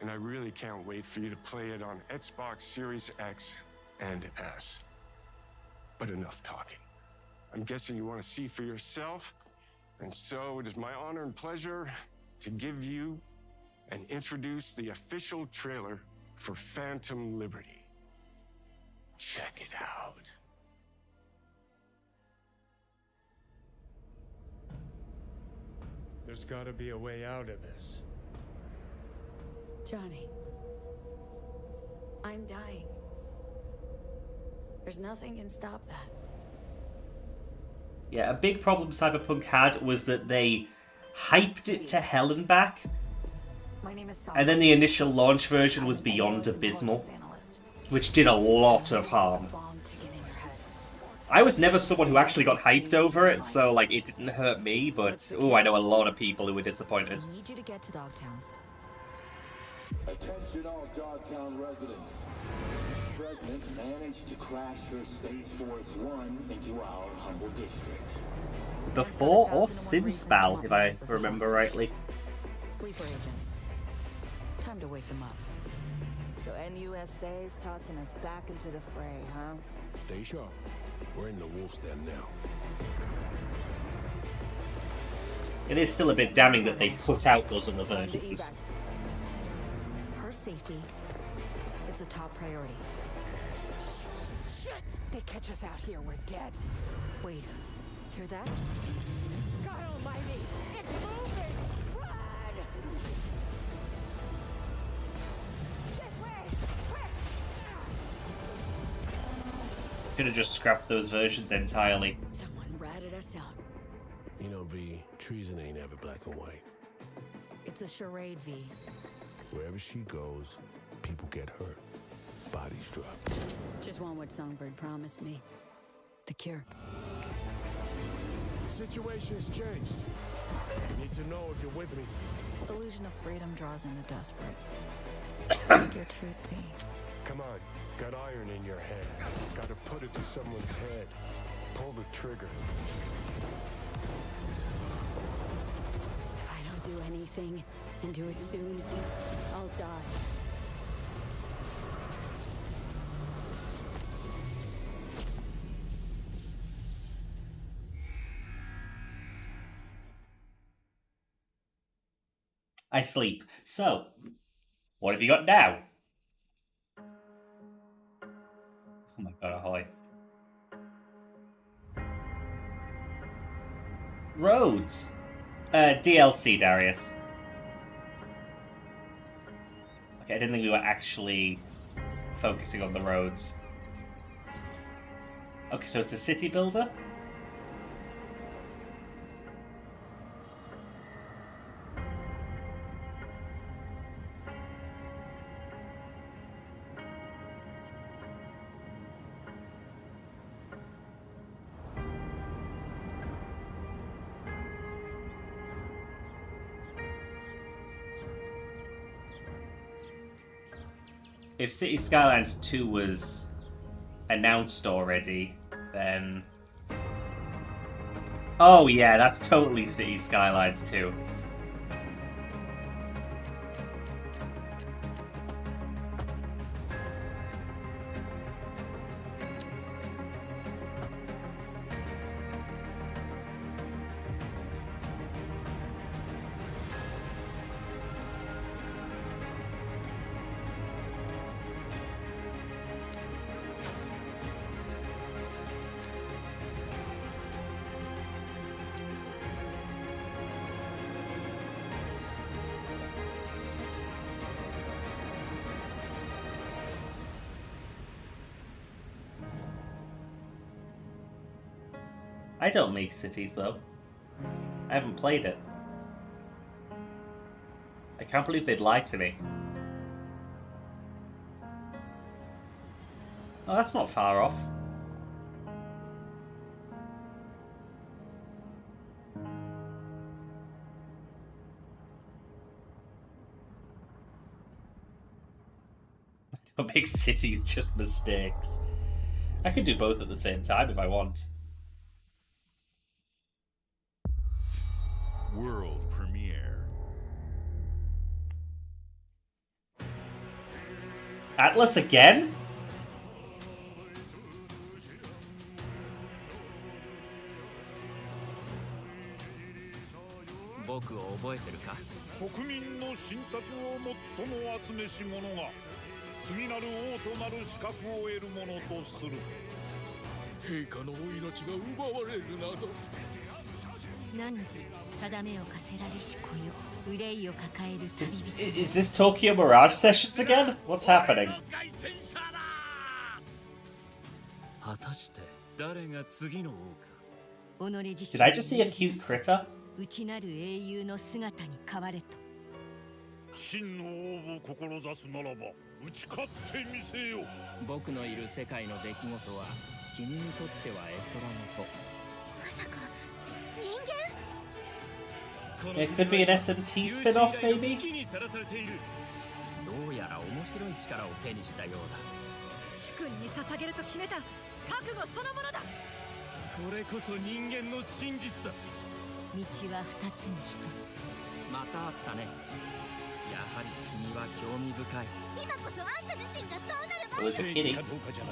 And I really can't wait for you to play it on Xbox Series X and S. But enough talking. I'm guessing you want to see for yourself, and so it is my honor and pleasure to give you and introduce the official trailer for Phantom Liberty. Check it out. There's gotta be a way out of this. Johnny, I'm dying. There's nothing can stop that. Yeah, a big problem Cyberpunk had was that they hyped it to hell and back, and then the initial launch version was beyond abysmal, which did a lot of harm. I was never someone who actually got hyped over it, so like it didn't hurt me, but ooh, I know a lot of people who were disappointed. I need you to get to Dogtown. Attention all Dogtown residents. The President managed to crash your Space Force One into our humble district. Before or since Val, if I remember rightly. Sleeper agents. Time to wake them up. So NUSA's tossing us back into the fray, huh? Stay sharp. We're in the wolf's den now. It is still a bit damning that they put out those other versions. Her safety is the top priority. Shit! They catch us out here, we're dead. Wait, hear that? God almighty! It's moving! Run! This way! Quick! Should have just scrapped those versions entirely. Someone ratted us out. You know, V, treason ain't ever black and white. It's a charade, V. Wherever she goes, people get hurt. Bodies drop. Just want what Songbird promised me. The cure. Situation's changed. Need to know if you're with me. Illusion of freedom draws in the desperate. Make your truth be. Come on, got iron in your head. Gotta put it to someone's head. Pull the trigger. If I don't do anything, and do it soon, I'll die. I sleep. So, what have you got now? Oh my god, ahoy. Roads. DLC, Darius. Okay, I didn't think we were actually focusing on the roads. Okay, so it's a city builder? If City Skylines 2 was announced already, then... Oh yeah, that's totally City Skylines 2. I don't make cities, though. I haven't played it. I can't believe they'd lie to me. Oh, that's not far off. I don't make cities, just mistakes. I could do both at the same time if I want. World premiere. Atlas again? Is this Tokyo Mirage Sessions again? What's happening? Did I just see a cute critter? 真の王を志すならば打ち勝ってみせよ。僕のいる世界の出来事は君にとっては絵空の子。まさか人間？ It could be an SMT spin-off, maybe? どうやら面白い力を手にしたようだ。主君に捧げると決めた覚悟そのものだ。これこそ人間の真実だ。道は二つに一つ。またあったね。やはり君は興味深い。今こそあんた自身がそうなる It was a kitty.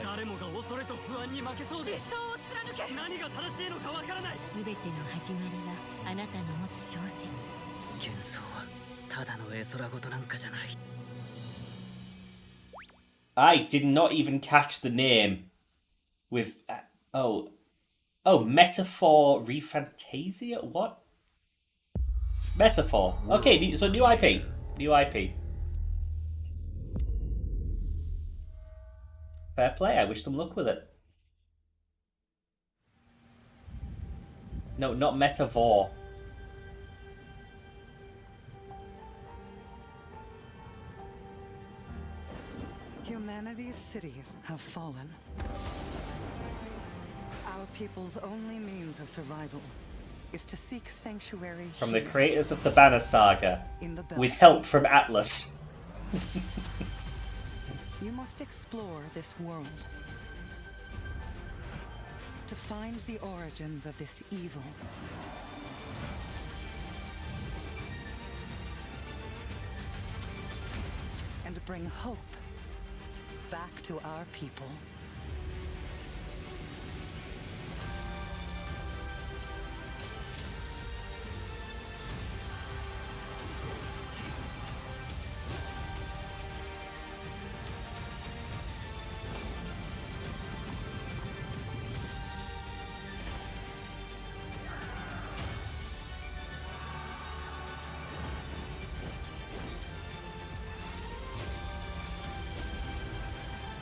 誰もが恐れと不安に負けそうで。理想を貫け。何が正しいのかわからない。すべての始まりはあなたの持つ小説。幻想はただの絵空事なんかじゃない。I did not even catch the name. With oh, Metaphor Refantasia? What? Metaphor. Okay, so new IP. New IP. Fair play. I wish them luck with it. No, not Metavore. Humanity's cities have fallen. Our people's only means of survival is to seek sanctuary From the creators of the Banner Saga, with help from Atlas. You must explore this world to find the origins of this evil. And bring hope back to our people.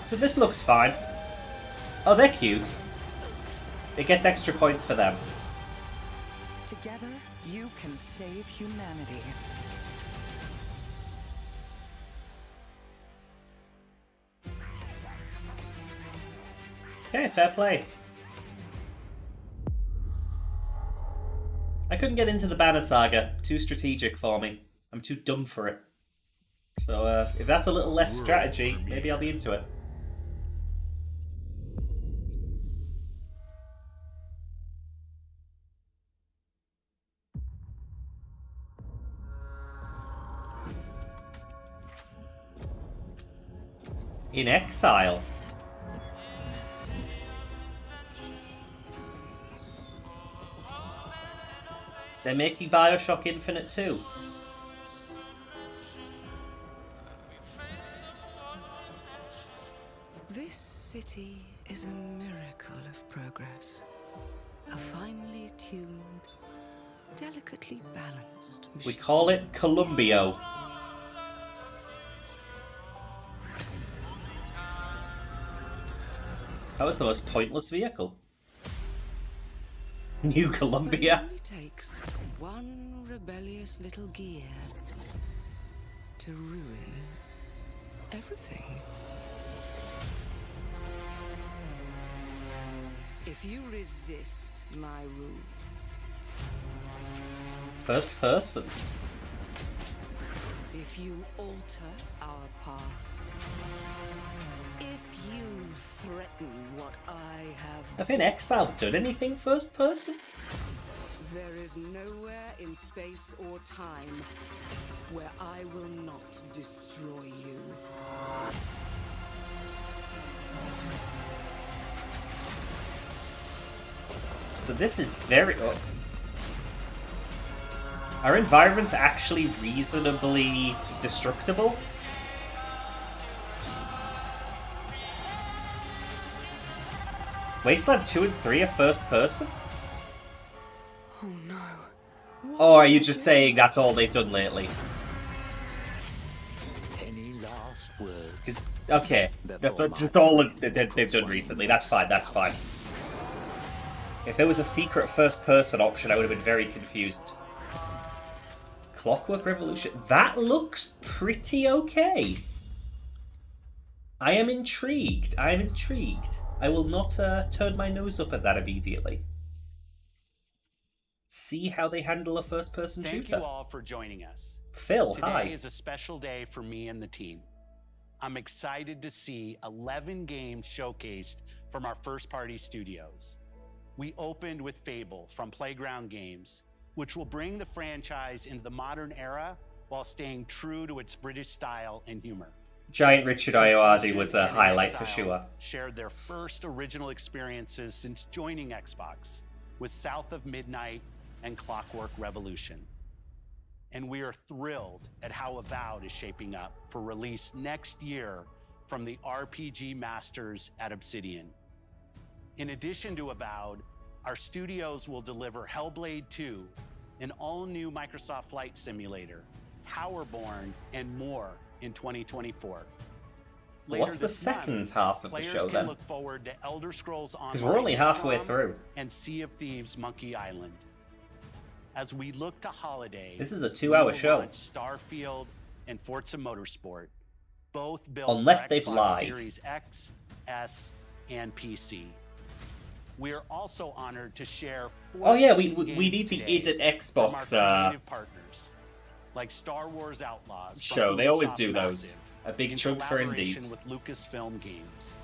So this looks fine. Oh, they're cute. It gets extra points for them. Together, you can save humanity. Okay, fair play. I couldn't get into the Banner Saga. Too strategic for me. I'm too dumb for it. So if that's a little less strategy, maybe I'll be into it. In Exile. They're making Bioshock Infinite too. This city is a miracle of progress. A finely tuned, delicately balanced We call it Columbio. That was the most pointless vehicle. New Columbia. But it only takes one rebellious little gear to ruin everything. If you resist my rule, First person. if you alter our past, if you threaten what I Have In Exile done anything first person? there is nowhere in space or time where I will not destroy you. So this is very... Are environments actually reasonably destructible? Wasteland 2 and 3 are first person? Oh no. Or are you just saying that's all they've done lately? Any last words? Okay, that's just all they've done recently. That's fine, that's fine. If there was a secret first-person option, I would have been very confused. Clockwork Revolution. That looks pretty okay. I am intrigued. I am intrigued. I will not turn my nose up at that immediately. See how they handle a first-person shooter. Thank you all for joining us. Phil, Today hi. is a special day for me and the team. I'm excited to see 11 games showcased from our first-party studios. We opened with Fable from Playground Games, which will bring the franchise into the modern era while staying true to its British style and humor. Giant Richard Ayoade was a highlight for sure. Shared their first original experiences since joining Xbox with South of Midnight and Clockwork Revolution. And we are thrilled at how Avowed is shaping up for release next year from the RPG masters at Obsidian. In addition to Avowed, our studios will deliver Hellblade 2, an all-new Microsoft Flight Simulator, Towerborn, and more in 2024. What's the second half of the players show can then? look forward to Elder Scrolls Online, Because we're only halfway XCOM, through. and Sea of Thieves Monkey Island. As we look to holiday, This is a 2-hour show. Starfield and Forza Motorsport, both built Unless for they've Xbox lied. Series X, S, and PC. We are also honored to share. Oh yeah, we 14 need the games Id today at from our Xbox creative partners, like Star Wars Outlaws. from show. They always Ubisoft do those. Massive, A big in chunk for collaboration indies. with Lucasfilm Games.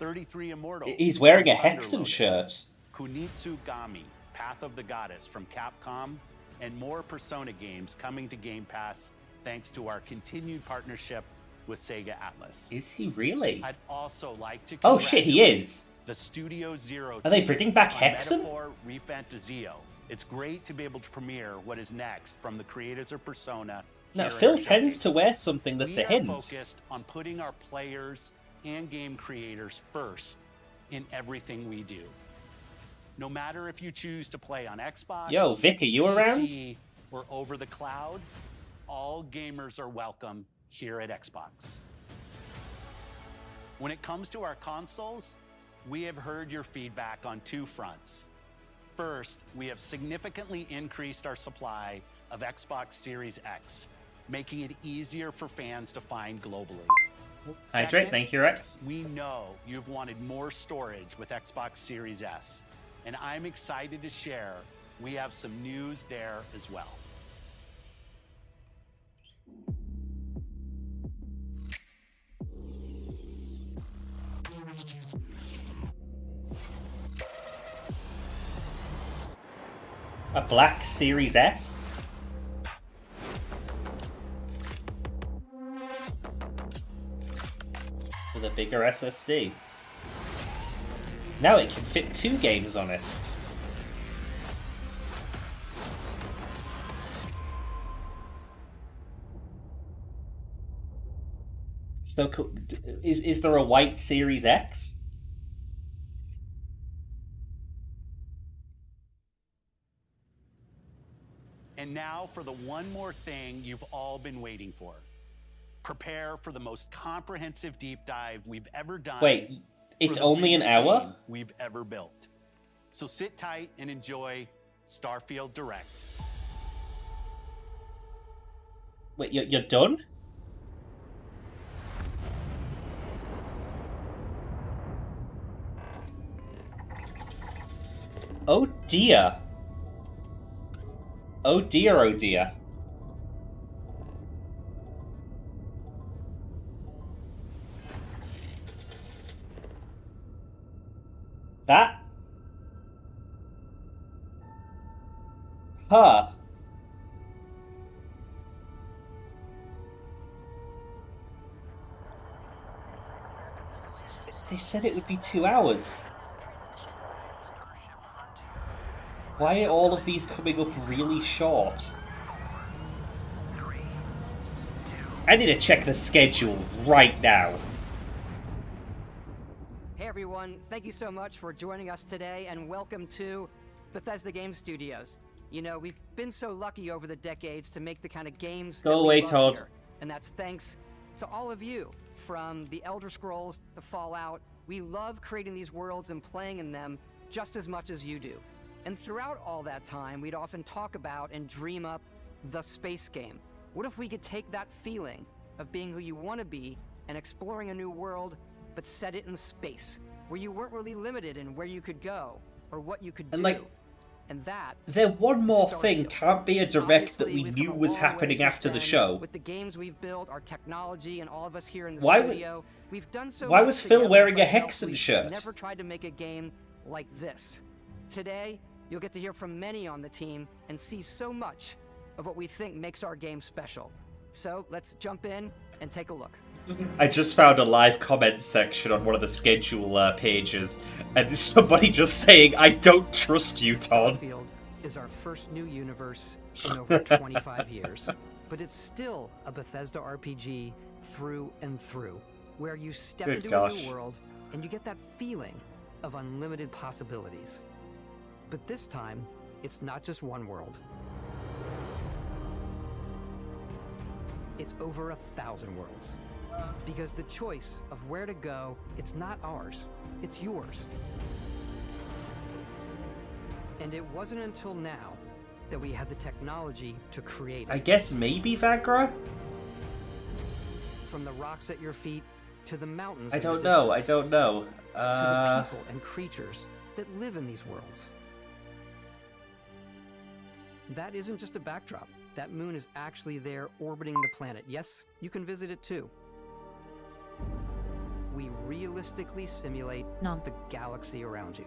33 Immortals. He's wearing a from Thunder Hexen Lotus, shirt. Kunitsugami, Path of the Goddess from Capcom, and more Persona games coming to Game Pass thanks to our continued partnership with Sega Atlas. Is he really? I'd also like to Oh shit, he congratulate is. the Studio Zero Are they team bringing back on Hexen? Metaphor Refantazio. It's great to be able to premiere what is next from the creators of Persona. No, here at Phil our tends to showcase. wear something that's We a are hint. focused on putting our players and game creators first in everything we do. No matter if you choose to play on Xbox, Yo, Vic, are you around? PC, or over the cloud, all gamers are welcome here at Xbox. When it comes to our consoles, we have heard your feedback on two fronts. First, we have significantly increased our supply of Xbox Series X, making it easier for fans to find globally. Hydrate, Second, thank you, Rex. we know you've wanted more storage with Xbox Series S, and I'm excited to share we have some news there as well. A black Series S? With a bigger SSD. Now it can fit 2 games on it. So, is there a white Series X? And now for the one more thing you've all been waiting for. Prepare for the most comprehensive deep dive we've ever done. Wait, it's for the only an biggest hour? game we've ever built. So sit tight and enjoy Starfield Direct. Wait, you're done? Oh dear. Oh dear, oh dear. That? Huh. They said it would be 2 hours. Why are all of these coming up really short? I need to check the schedule right now. Hey everyone, thank you so much for joining us today and welcome to Bethesda Game Studios. You know, we've been so lucky over the decades to make the kind of games Go that we away, love Todd. here. And that's thanks to all of you, from the Elder Scrolls to Fallout. We love creating these worlds and playing in them just as much as you do. And throughout all that time, we'd often talk about and dream up the space game. What if we could take that feeling of being who you want to be and exploring a new world, but set it in space, where you weren't really limited in where you could go or what you could And do? like, And that there one more Starfield. thing can't be a direct that we Obviously, we've knew come a was long way happening since after the then show. With the games we've built, our technology, and all of us here in the Why would- studio, we've done so why much was Phil together, wearing a but felt Hexen we've shirt? Never tried to make a game like this. Today, you'll get to hear from many on the team and see so much of what we think makes our game special. So let's jump in and take a look. I just found a live comment section on one of the schedule pages, and somebody just saying, "I don't trust you, Todd." Starfield is our first new universe in over 25 years, but it's still a Bethesda RPG through and through, where you step Good into a gosh. new world and you get that feeling of unlimited possibilities. But this time, it's not just one world. It's over 1,000 worlds. Because the choice of where to go, it's not ours, it's yours. And it wasn't until now that we had the technology to create it. I guess maybe Vagra? From the rocks at your feet to the mountains. I don't know. I don't know. To the people and creatures that live in these worlds. That isn't just a backdrop. That moon is actually there orbiting the planet. Yes, you can visit it too. We realistically simulate the galaxy around you.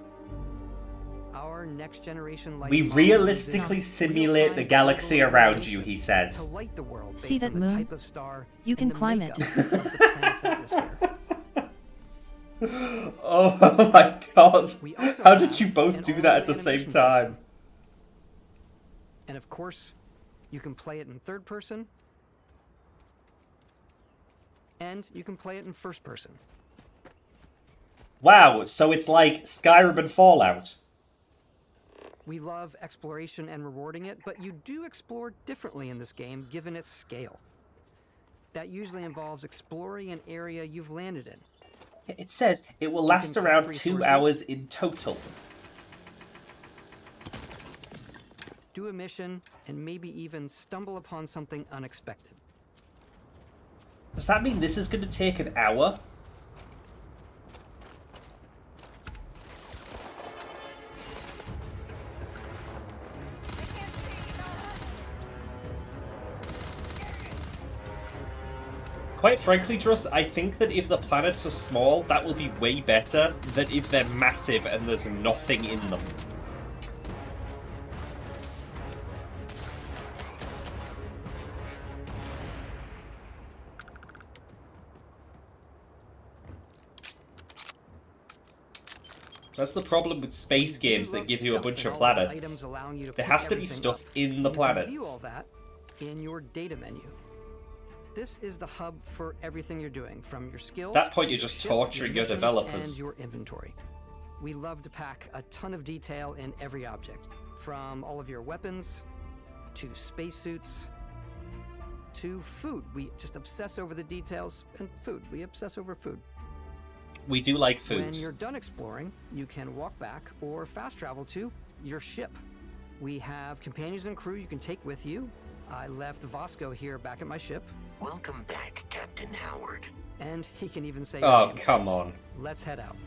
Our next generation light. We realistically simulate the galaxy around you, he says. To light the world See based that on the moon? type of star You can and the climb it. makeup of the planet's atmosphere. Oh my god. We also How did have you both an do that at the all-new same animation time? system. And of course, you can play it in third person, and you can play it in first person. Wow, so it's like Skyrim and Fallout. We love exploration and rewarding it, but you do explore differently in this game given its scale. That usually involves exploring an area you've landed in. It says it will last around 2 hours in total. Do a mission, and maybe even stumble upon something unexpected. Does that mean this is going to take an hour? Quite frankly, Druss, I think that if the planets are small, that will be way better than if they're massive and there's nothing in them. That's the problem with space games that give you a bunch of planets. There has to be stuff in the planets. View all that in your data menu. This is the hub for everything you're doing, from your skills. At that point, to you're just ship, torturing your missions, developers. and your inventory. We love to pack a ton of detail in every object, from all of your weapons to spacesuits to food. We just obsess over the details, and food. We obsess over food. We do like food. When you're done exploring, you can walk back or fast travel to your ship. We have companions and crew you can take with you. I left Vasco here back at my ship. Welcome back, Captain Howard. And he can even say, Oh, "Damn." come on. Let's head out.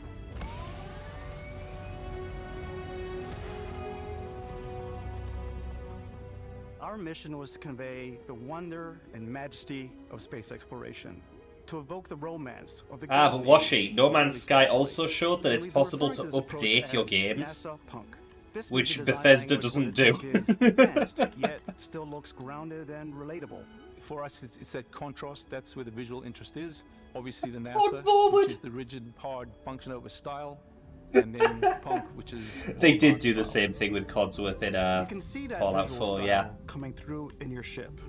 Our mission was to convey the wonder and majesty of space exploration, to evoke the romance of the But golden Washi, age No of Man's early Sky space also race. showed that And it's we've been possible to referring this approach update your as games, NASA Punk. This which was the design Bethesda language doesn't for the do. punk is advanced, yet still looks grounded and relatable. For us, it's that contrast. That's where the visual interest is. Obviously, the Forward, NASA, forward. which is the rigid, hard function over style, and then Punk, which is They did do the same thing with Codsworth in You can see that Fallout visual 4, style yeah. coming through in your ship.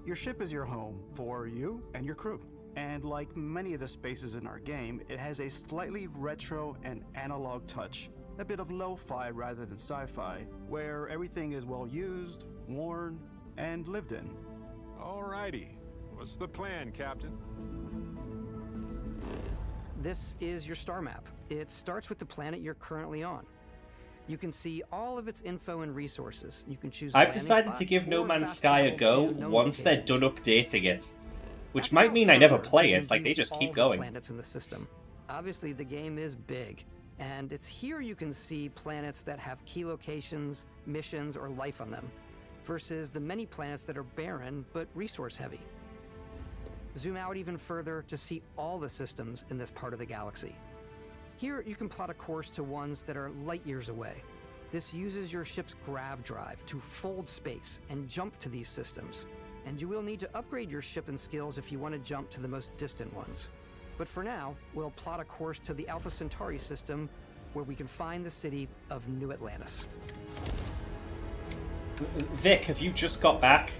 Your ship is your home for you and your crew. And like many of the spaces in our game, it has a slightly retro and analog touch. A bit of lo-fi rather than sci-fi, where everything is well used, worn, and lived in. Alrighty. What's the plan, Captain? This is your star map. It starts with the planet you're currently on. You can see all of its info and resources. You can choose a I've landing decided spot to give No or Man's fast Sky a travel go to known once they're locations. done updating it. Which might mean I never play You it, can like they view just all keep the going. planets in the system. Obviously, the game is big, and it's here you can see planets that have key locations, missions, or life on them, versus the many planets that are barren but resource heavy. Zoom out even further to see all the systems in this part of the galaxy. Here, you can plot a course to ones that are light years away. This uses your ship's grav drive to fold space and jump to these systems. And you will need to upgrade your ship and skills if you want to jump to the most distant ones. But for now, we'll plot a course to the Alpha Centauri system, where we can find the city of New Atlantis. Vic, have you just got back?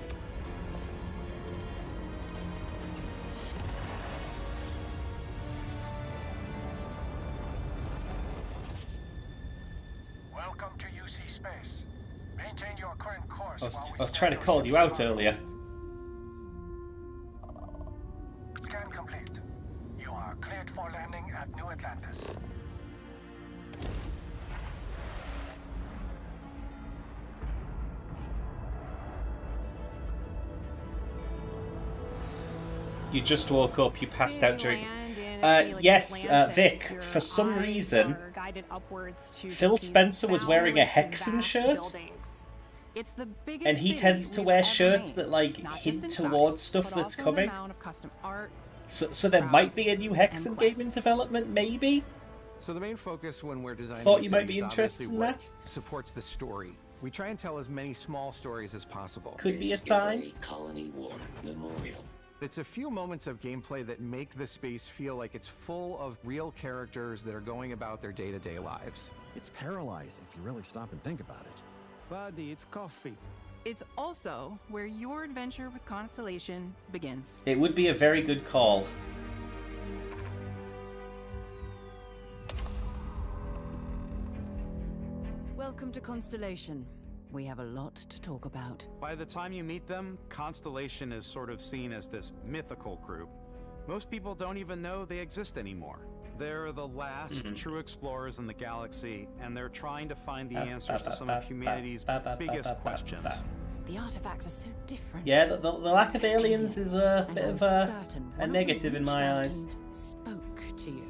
Welcome to UC Space. Maintain your current course I was trying to call you out earlier. Scan complete. New Atlantis. You just woke up, you passed out during... yes, Vic, for some reason, Phil Spencer was wearing a Hexen shirt. And he tends to wear shirts that, like, hint towards stuff that's coming. So there might be a new Hexen game in development, maybe? So the main focus when we're designing Thought you might be interested in that. Supports the story. We try and tell as many small stories as possible. Could be a sign. Colony War Memorial. It's a few moments of gameplay that make the space feel like it's full of real characters that are going about their day-to-day lives. It's paralyzing if you really stop and think about it. Buddy, it's coffee. It's also where your adventure with Constellation begins. It would be a very good call. Welcome to Constellation. We have a lot to talk about. By the time you meet them, Constellation is sort of seen as this mythical group. Most people don't even know they exist anymore. They're the last true explorers in the galaxy, and they're trying to find the answers to some of humanity's biggest questions. The artifacts are so different. Yeah, the lack of aliens is a bit of a negative in my eyes. Spoke to you.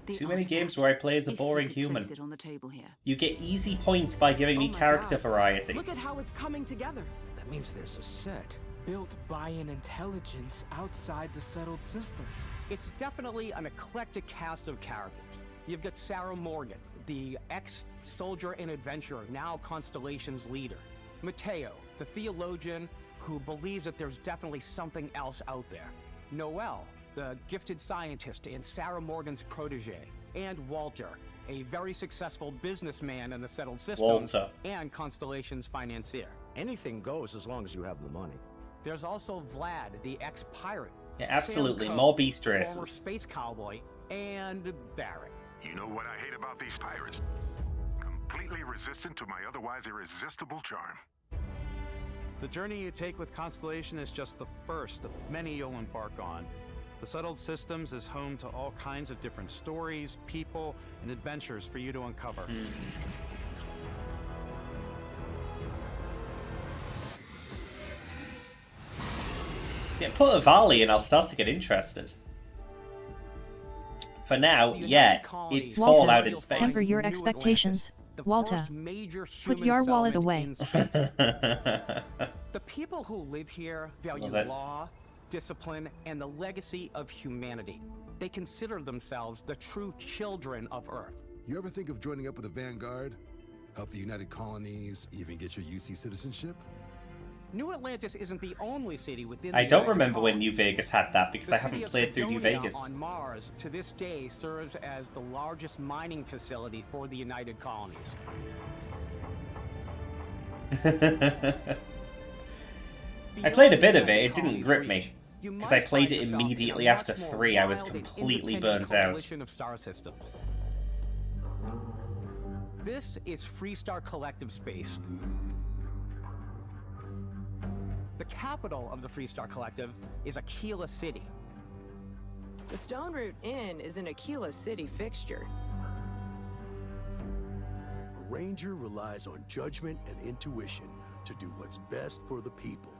Too many games where I play as a boring human. It on the table here. You get easy points by giving me character variety. Look at how it's coming together. That means there's a set built by an intelligence outside the settled systems. It's definitely an eclectic cast of characters. You've got Sarah Morgan, the ex-soldier and adventurer, now Constellation's leader. Mateo, the theologian who believes that there's definitely something else out there. Noel, the gifted scientist and Sarah Morgan's protege. And Walter, a very successful businessman in the settled systems and Constellation's financier. Anything goes as long as you have the money. There's also Vlad, the ex-pirate. Yeah, absolutely. Sam More Coe, beast former races. space cowboy, and Barrett. You know what I hate about these pirates? Completely resistant to my otherwise irresistible charm. The journey you take with Constellation is just the first of many you'll embark on. The Settled Systems is home to all kinds of different stories, people, and adventures for you to uncover. Yeah, put a Valley and I'll start to get interested. For now, yeah, it's Walter, Fallout in space. temper your expectations, Walter. Put your wallet away. The people who live here value law, discipline, and the legacy of humanity. They consider themselves the true children of Earth. You ever think of joining up with the Vanguard? Help the United Colonies, even get your UC citizenship? New Atlantis isn't the only city within I the don't United remember when Colonies. New Vegas had that because The I city haven't of played through New Sidonia Vegas. on Mars to this day serves as the largest mining facility for the United Colonies. I played a bit of it, it didn't grip me. Because I played it immediately after 3, I was completely burnt out. Coalition of star systems. This is Freestar Collective Space. The capital of the Freestar Collective is Aquila City. The Stone Root Inn is an Aquila City fixture. A ranger relies on judgment and intuition to do what's best for the people.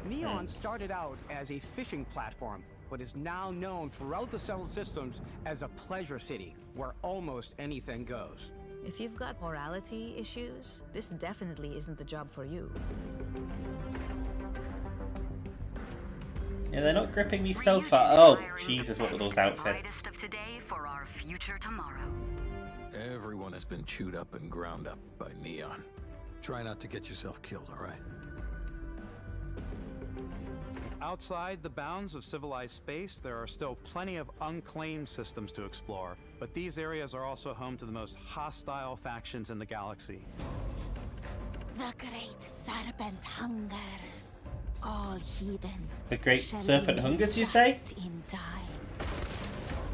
Neon started out as a fishing platform, but is now known throughout the settled systems as a pleasure city, where almost anything goes. If you've got morality issues, this definitely isn't the job for you. Yeah, they're not gripping me so far. Oh, Jesus, what were those outfits? Of today for our future tomorrow. Everyone has been chewed up and ground up by Neon. Try not to get yourself killed, all right? Outside the bounds of civilized space, there are still plenty of unclaimed systems to explore, but these areas are also home to the most hostile factions in the galaxy. The Great Serpent hungers. All heathens. The Great Serpent hungers, you say? In time.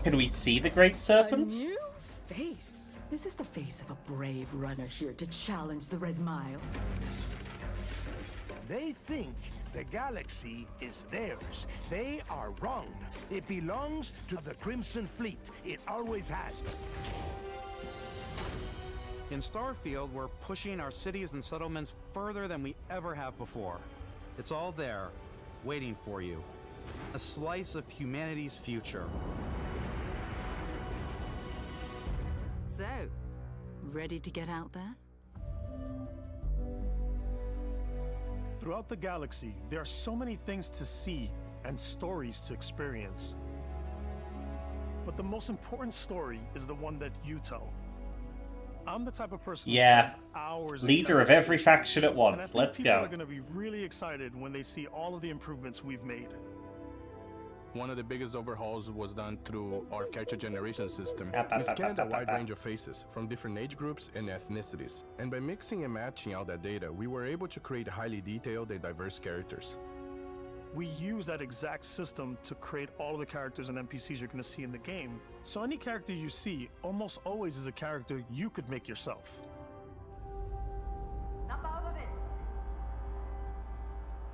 Can we see the Great Serpent? A new face. This is the face of a brave runner here to challenge the Red Mile. They think The galaxy is theirs. They are wrong. It belongs to the Crimson Fleet. It always has. In Starfield, we're pushing our cities and settlements further than we ever have before. It's all there, waiting for you. A slice of humanity's future. So, ready to get out there? Throughout the galaxy, there are so many things to see and stories to experience. But the most important story is the one that you tell. I'm the type of person who spends hours leader of every faction at once. Let's people go. are going to be really excited when they see all of the improvements we've made. One of the biggest overhauls was done through our character generation system. We scanned a wide range of faces from different age groups and ethnicities. And by mixing and matching all that data, we were able to create highly detailed and diverse characters. We use that exact system to create all of the characters and NPCs you're going to see in the game. So any character you see almost always is a character you could make yourself.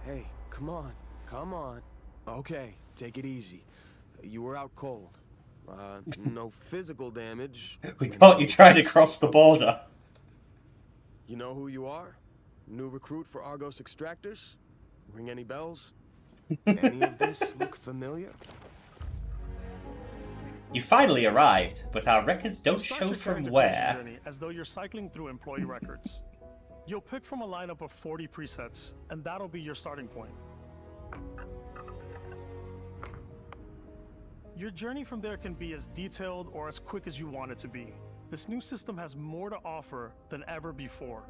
Hey, come on, come on. Okay, take it easy. You were out cold. No physical damage. We caught you trying to cross the border. You know who you are? New recruit for Argos Extractors? Ring any bells? Any of this look familiar? You finally arrived, but our records don't Start show your from character where. creation journey as though you're cycling through employee records. You'll pick from a lineup of 40 presets, and that'll be your starting point. Your journey from there can be as detailed or as quick as you want it to be. This new system has more to offer than ever before.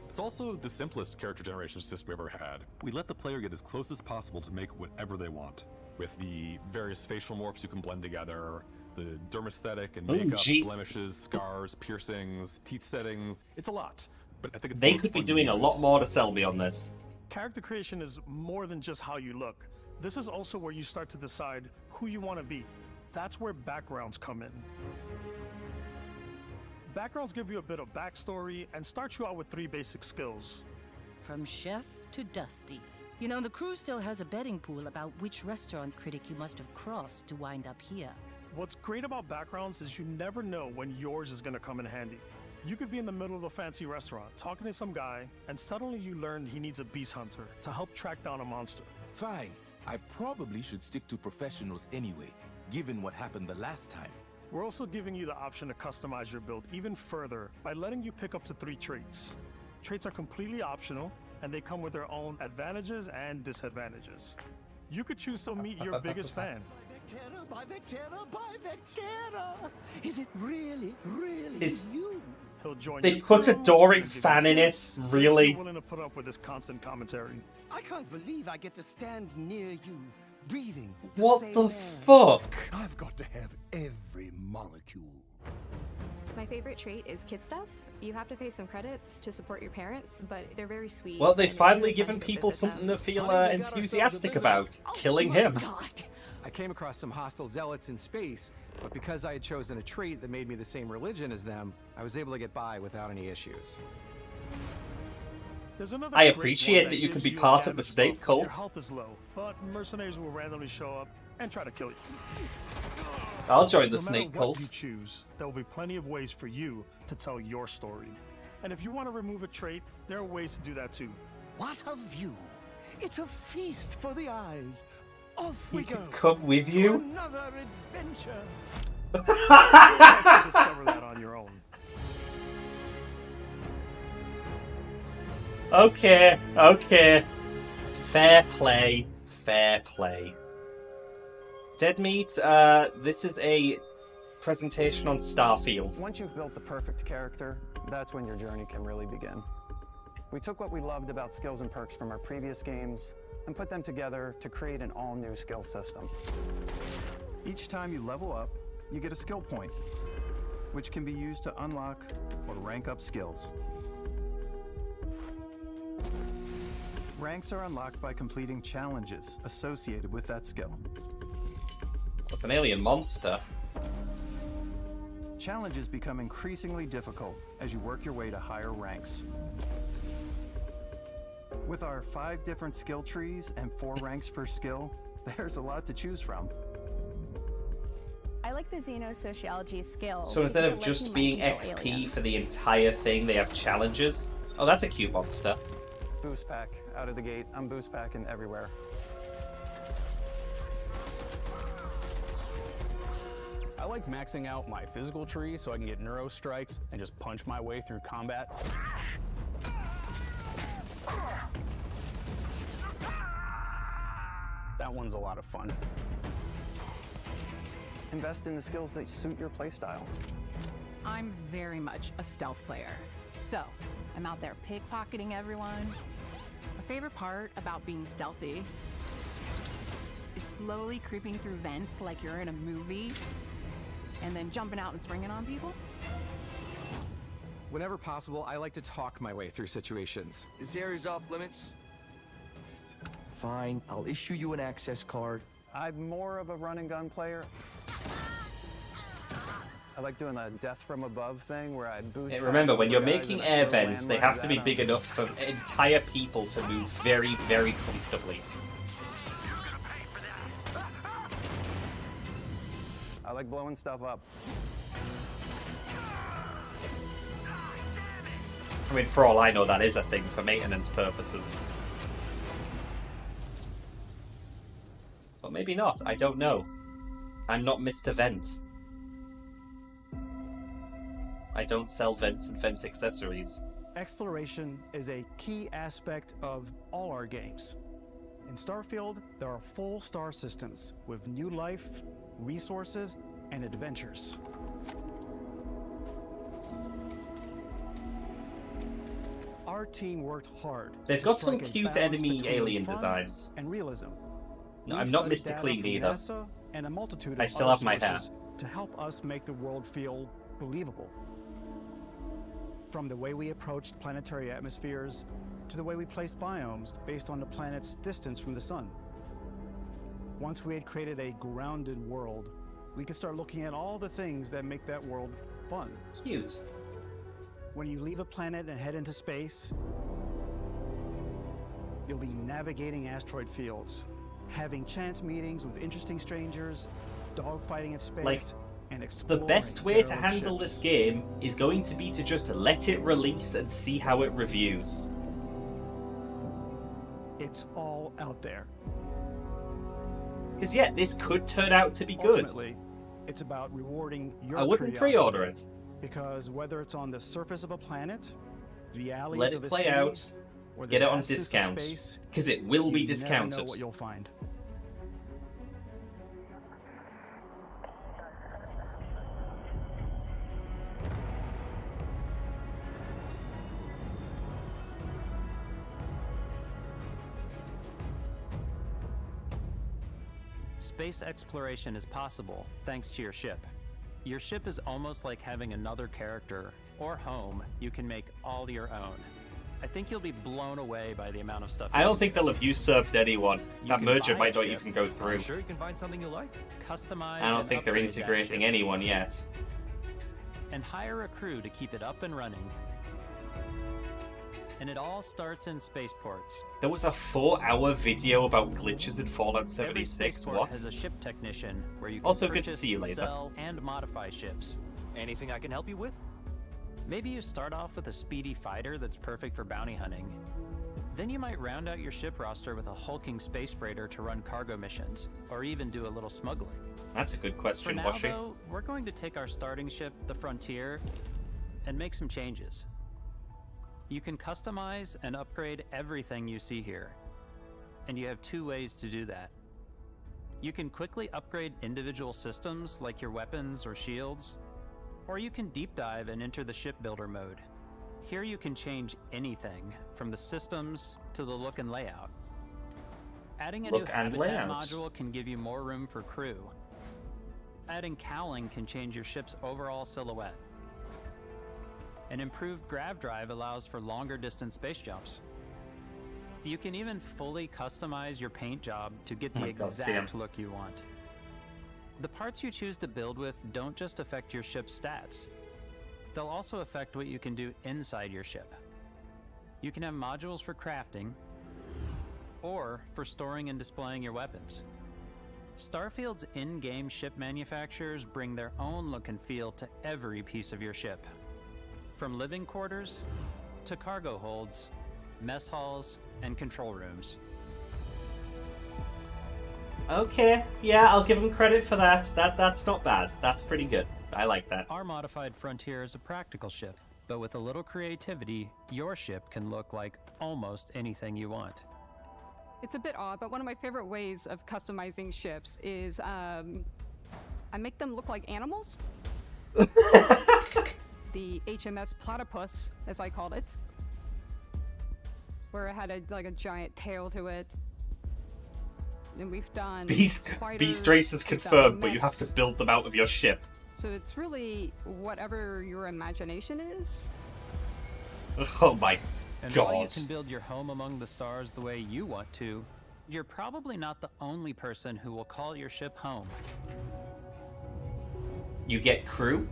It's also the simplest character generation system we ever had. We let the player get as close as possible to make whatever they want. With the various facial morphs you can blend together, the dermesthetic and makeup, blemishes, scars, piercings, teeth settings. It's a lot. But I think it's They could be doing a lot more to sell me on this. Character creation is more than just how you look. This is also where you start to decide who you want to be. That's where backgrounds come in. Backgrounds give you a bit of backstory and start you out with 3 basic skills. From chef to dusty. You know, the crew still has a betting pool about which restaurant critic you must have crossed to wind up here. What's great about backgrounds is you never know when yours is going to come in handy. You could be in the middle of a fancy restaurant talking to some guy, and suddenly you learn he needs a beast hunter to help track down a monster. Fine. I probably should stick to professionals anyway, given what happened the last time. We're also giving you the option to customize your build even further by letting you pick up to 3 traits. Traits are completely optional, and they come with their own advantages and disadvantages. You could choose to meet your biggest fan. By Vectera, by Vectera! Is it really Is- you? He'll join They your put a crew Doring and give fan you in it? tips. Really? You're willing to put up with this constant commentary. I can't believe I get to stand near you, breathing. What same the air. fuck? I've got to have every molecule. My favorite trait is kid stuff. You have to pay some credits to support your parents, but they're very sweet. Well, they've and finally it's given fun to people visit something them. to feel enthusiastic about. Killing him. I came across some hostile zealots in space, but because I had chosen a trait that made me the same religion as them, I was able to get by without any issues. There's another I great appreciate one that you can gives be you part of the advantage snake buff. cult. Your health is low, but mercenaries will randomly show up and try to kill you. I'll join the No snake matter cult. what you choose, there will be plenty of ways for you to tell your story. And if you want to remove a trait, there are ways to do that too. What a view! It's a feast for the eyes. Off He we go. could come with to you. Another adventure. Discover that on your own. Okay, okay. Fair play, fair play. Dead Meat, this is a presentation on Starfield. Once you've built the perfect character, that's when your journey can really begin. We took what we loved about skills and perks from our previous games and put them together to create an all-new skill system. Each time you level up, you get a skill point, which can be used to unlock or rank up skills. Ranks are unlocked by completing challenges associated with that skill. It's an alien monster. Challenges become increasingly difficult as you work your way to higher ranks. With our 5 different skill trees and 4 ranks per skill, there's a lot to choose from. I like the Xenosociology skill. So instead because of it lets just you being mind control XP aliens. for the entire thing, they have challenges. Oh, that's a cute monster. Boost pack out of the gate. I'm boost packing everywhere. I like maxing out my physical tree so I can get neuro strikes and just punch my way through combat. That one's a lot of fun. Invest in the skills that suit your playstyle. I'm very much a stealth player. So, I'm out there pickpocketing everyone. My favorite part about being stealthy is slowly creeping through vents like you're in a movie, and then jumping out and springing on people. Whenever possible, I like to talk my way through situations. This area's off limits. Fine, I'll issue you an access card. I'm more of a run and gun player. I like doing the death from above thing where I boost. Hey, remember, when you're making guys and I air throw vents, they landmines have to be at big 'em. enough for entire people to move very, very comfortably. I like blowing stuff up. I mean, for all I know, that is a thing for maintenance purposes. But maybe not, I don't know. I'm not Mr. Vent. I don't sell vents and vent accessories. Exploration is a key aspect of all our games. In Starfield, there are full star systems with new life, resources, and adventures. Our team worked hard. They've to got some strike a cute balance enemy between alien fun designs. and realism. No, We I'm not studied Mr. data Clean from either. NASA and a multitude I of still other have my hair. sources to help us make the world feel believable. From the way we approached planetary atmospheres to the way we placed biomes based on the planet's distance from the sun. Once we had created a grounded world, we could start looking at all the things that make that world fun. Cute. When you leave a planet and head into space, you'll be navigating asteroid fields, having chance meetings with interesting strangers, dogfighting in space, Like, and the exploring best way to derelict handle ships. this game is going to be to just let it release and see how it reviews. It's all out there. Because yeah, this could turn out to be good. Ultimately, it's about rewarding your I wouldn't curiosity, pre-order it. because whether it's on the surface of a planet, the alleys Let of it a play city, out, or the get it on vastness of discount, space, because it will be you never discounted. know what you'll find. Space exploration is possible thanks to your ship. Your ship is almost like having another character or home you can make all your own. I think you'll be blown away by the amount of stuff. I don't think they'll have usurped anyone. That can merger buy might a not ship. even go through. Sure you can find something you like. Customize. I don't and think they're upgrade that integrating ship. anyone yet. And hire a crew to keep it up and running. And it all starts in spaceports. There was a 4-hour video about glitches in Fallout Every 76. spaceport What? has a ship technician where you can Also good to purchase, see you, Laser. sell, and modify ships. Anything I can help you with? Maybe you start off with a speedy fighter that's perfect for bounty hunting. Then you might round out your ship roster with a hulking space freighter to run cargo missions, or even do a little smuggling. That's a good question, For now, Washi. though, we're going to take our starting ship, the Frontier, and make some changes. You can customize and upgrade everything you see here, and you have 2 ways to do that. You can quickly upgrade individual systems like your weapons or shields, or you can deep dive and enter the shipbuilder mode. Here you can change anything, from the systems to the look and layout. Adding a Look new and habitat layout. module can give you more room for crew. Adding cowling can change your ship's overall silhouette. An improved grav drive allows for longer distance space jumps. You can even fully customize your paint job to get Oh the my God, Sam. exact look you want. The parts you choose to build with don't just affect your ship's stats. They'll also affect what you can do inside your ship. You can have modules for crafting, or for storing and displaying your weapons. Starfield's in-game ship manufacturers bring their own look and feel to every piece of your ship. From living quarters to cargo holds, mess halls, and control rooms. Okay, yeah, I'll give him credit for that. That's not bad. That's pretty good. I like that. Our modified Frontier is a practical ship, but with a little creativity, your ship can look like almost anything you want. It's a bit odd, but one of my favorite ways of customizing ships is I make them look like animals. The HMS Platypus, as I called it, where it had a giant tail to it. And we've done Beast races confirmed, but you have to build them out of your ship. So it's really whatever your imagination is. Oh my And god. while you can build your home among the stars the way you want to, you're probably not the only person who will call your ship home. You get crew?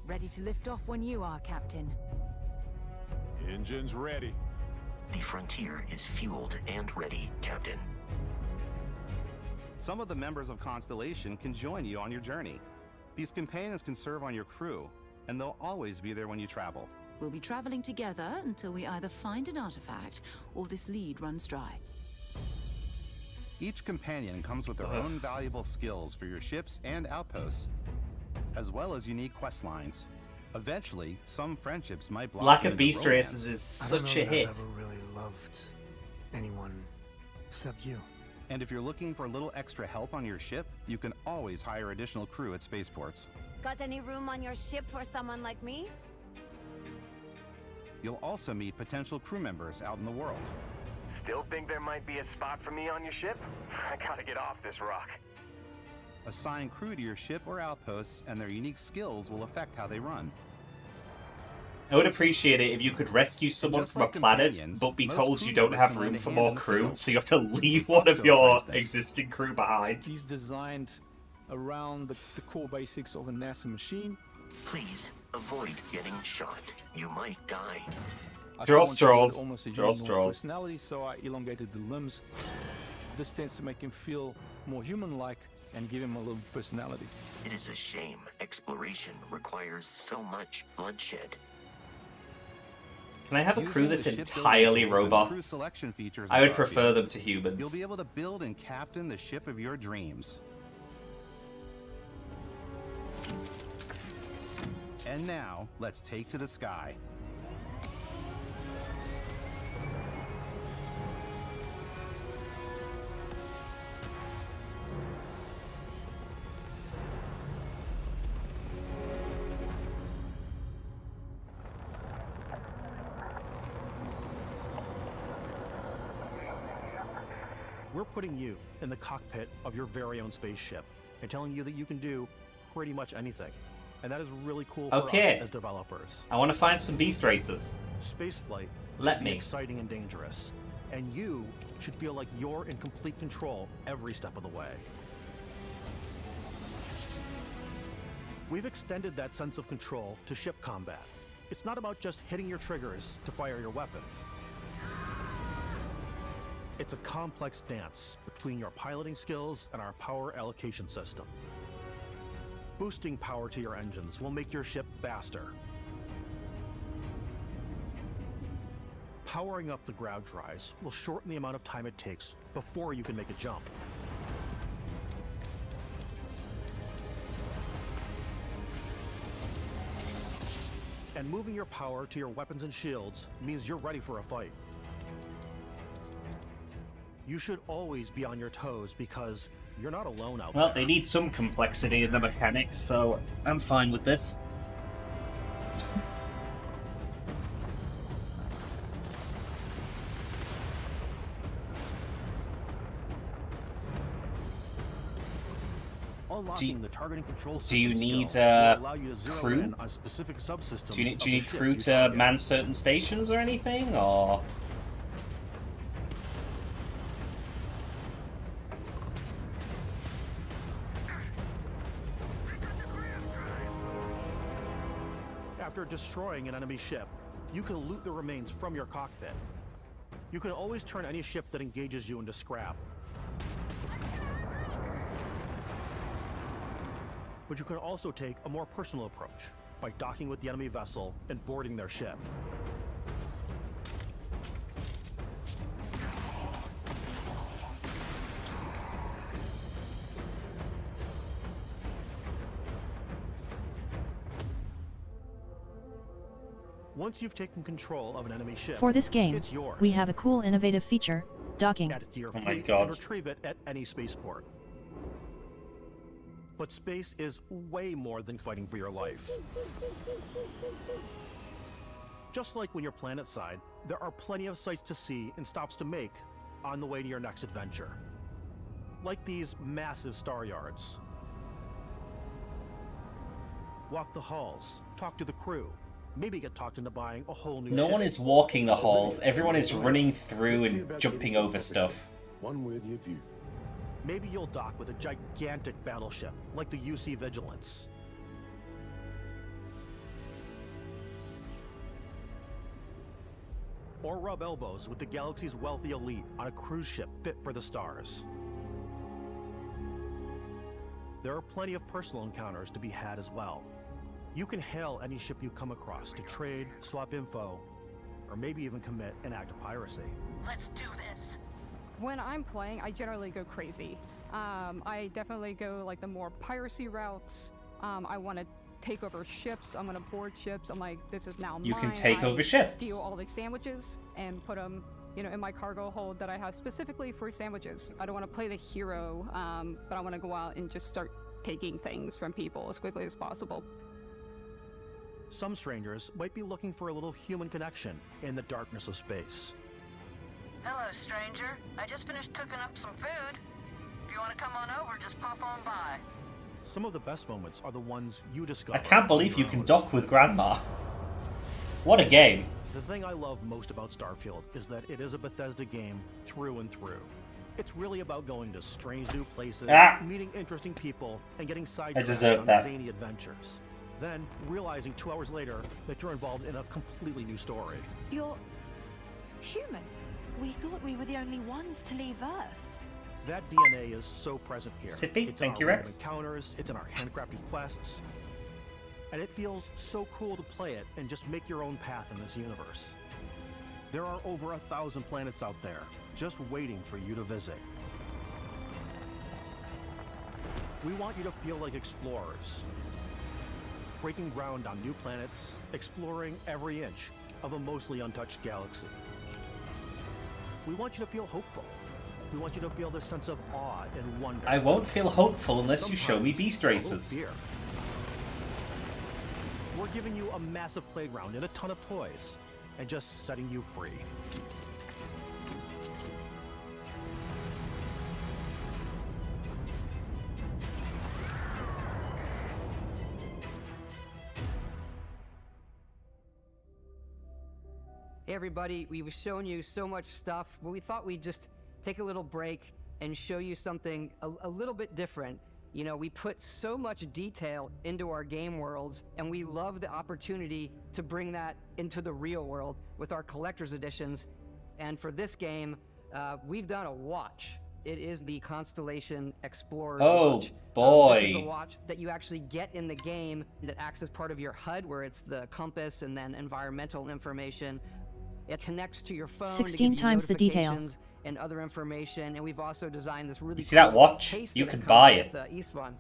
Ready to lift off when you are, Captain. Engines ready. The Frontier is fueled and ready, Captain. Some of the members of Constellation can join you on your journey. These companions can serve on your crew, and they'll always be there when you travel. We'll be traveling together until we either find an artifact or this lead runs dry. Each companion comes with their own valuable skills for your ships and outposts, as well as unique quest lines. Eventually, some friendships might blossom Lack of into beast romance. races is I don't such know a that hit. I've ever really loved anyone except you. And if you're looking for a little extra help on your ship, you can always hire additional crew at spaceports. Got any room on your ship for someone like me? You'll also meet potential crew members out in the world. Still think there might be a spot for me on your ship? I gotta get off this rock. Assign crew to your ship or outposts, and their unique skills will affect how they run. I would appreciate it if you could rescue someone just from like a planet, companions, but be most told crew you don't members have can room lend a for hand more in the crew, field. so you have to leave one of your instance. existing crew behind. He's designed around the core basics of a NASA machine. Please, avoid getting shot. You might die. I Draw still want to give it straws. almost a Draw human straws. personality, so I elongated the limbs. This tends to make him feel more human-like and give him a little personality. It is a shame exploration requires so much bloodshed. Can I have a crew Using that's the shipbuilding entirely tools and crew robots? selection features I in would prefer Starfield, them to humans. You'll be able to build and captain the ship of your dreams. And now, let's take to the sky. We're putting you in the cockpit of your very own spaceship and telling you that you can do pretty much anything. And that is really cool for Okay. us as developers. I want to find some beast races. Spaceflight Let should be me. exciting and dangerous. And you should feel like you're in complete control every step of the way. We've extended that sense of control to ship combat. It's not about just hitting your triggers to fire your weapons. It's a complex dance between your piloting skills and our power allocation system. Boosting power to your engines will make your ship faster. Powering up the ground drives will shorten the amount of time it takes before you can make a jump. And moving your power to your weapons and shields means you're ready for a fight. You should always be on your toes because you're not alone out Well, there. they need some complexity in the mechanics, so I'm fine with this. Unlocking the targeting control Do you system need skill will allow you to zero crew? in on specific subsystems Do you of the need ship crew you to target. man certain stations or anything, or? After destroying an enemy ship, You can loot the remains from your cockpit. You can always turn any ship that engages you into scrap. But you can also take a more personal approach by docking with the enemy vessel and boarding their ship. Once you've taken control of an enemy ship, For this game, it's yours. we have a cool innovative feature, docking. Add it to your Oh my fleet God. and retrieve it at any spaceport. But space is way more than fighting for your life. Just like when you're planetside, there are plenty of sights to see and stops to make on the way to your next adventure. Like these massive star yards. Walk the halls, talk to the crew, maybe get talked into buying a whole new No ship. one is walking the halls. Everyone is running through and jumping over stuff. One worthy of you. Maybe you'll dock with a gigantic battleship, like the UC Vigilance. Or rub elbows with the galaxy's wealthy elite on a cruise ship fit for the stars. There are plenty of personal encounters to be had as well. You can hail any ship you come across to trade, swap info, or maybe even commit an act of piracy. Let's do this. When I'm playing, I generally go crazy. I definitely go like the more piracy routes. I want to take over ships. I'm gonna board ships. I'm like, this is now mine. You can take over I ships. Steal all the sandwiches and put them, you know, in my cargo hold that I have specifically for sandwiches. I don't want to play the hero, but I want to go out and just start taking things from people as quickly as possible. Some strangers might be looking for a little human connection in the darkness of space. Hello, stranger. I just finished cooking up some food. If you want to come on over, just pop on by. Some of the best moments are the ones you discover. I can't believe you can dock with Grandma. What a game. The thing I love most about Starfield is that it is a Bethesda game through and through. It's really about going to strange new places, meeting interesting people, and getting sidetracked on zany adventures. Then realizing 2 hours later that you're involved in a completely new story. You're human. We thought we were the only ones to leave Earth. That DNA is so present here. Sippy, it's thank in you, our Rex. random encounters, it's in our handcrafted quests. And it feels so cool to play it and just make your own path in this universe. There are over 1,000 planets out there, just waiting for you to visit. We want you to feel like explorers, breaking ground on new planets, exploring every inch of a mostly untouched galaxy. We want you to feel hopeful. We want you to feel this sense of awe and wonder. I won't feel hopeful unless you show me beast races. Fear. We're giving you a massive playground and a ton of toys, and just setting you free. Hey everybody, we've shown you so much stuff, but we thought we'd just take a little break and show you something a little bit different. You know, we put so much detail into our game worlds, and we love the opportunity to bring that into the real world with our collector's editions. And for this game, we've done a watch. It is the Constellation Explorer's watch. Boy. This is the watch that you actually get in the game that acts as part of your HUD, where it's the compass and then environmental information. It connects to your phone 16 to give you times the detail. notifications and other information. And we've also designed this really You see that cool watch? case You that can comes buy it. with, Eastbound.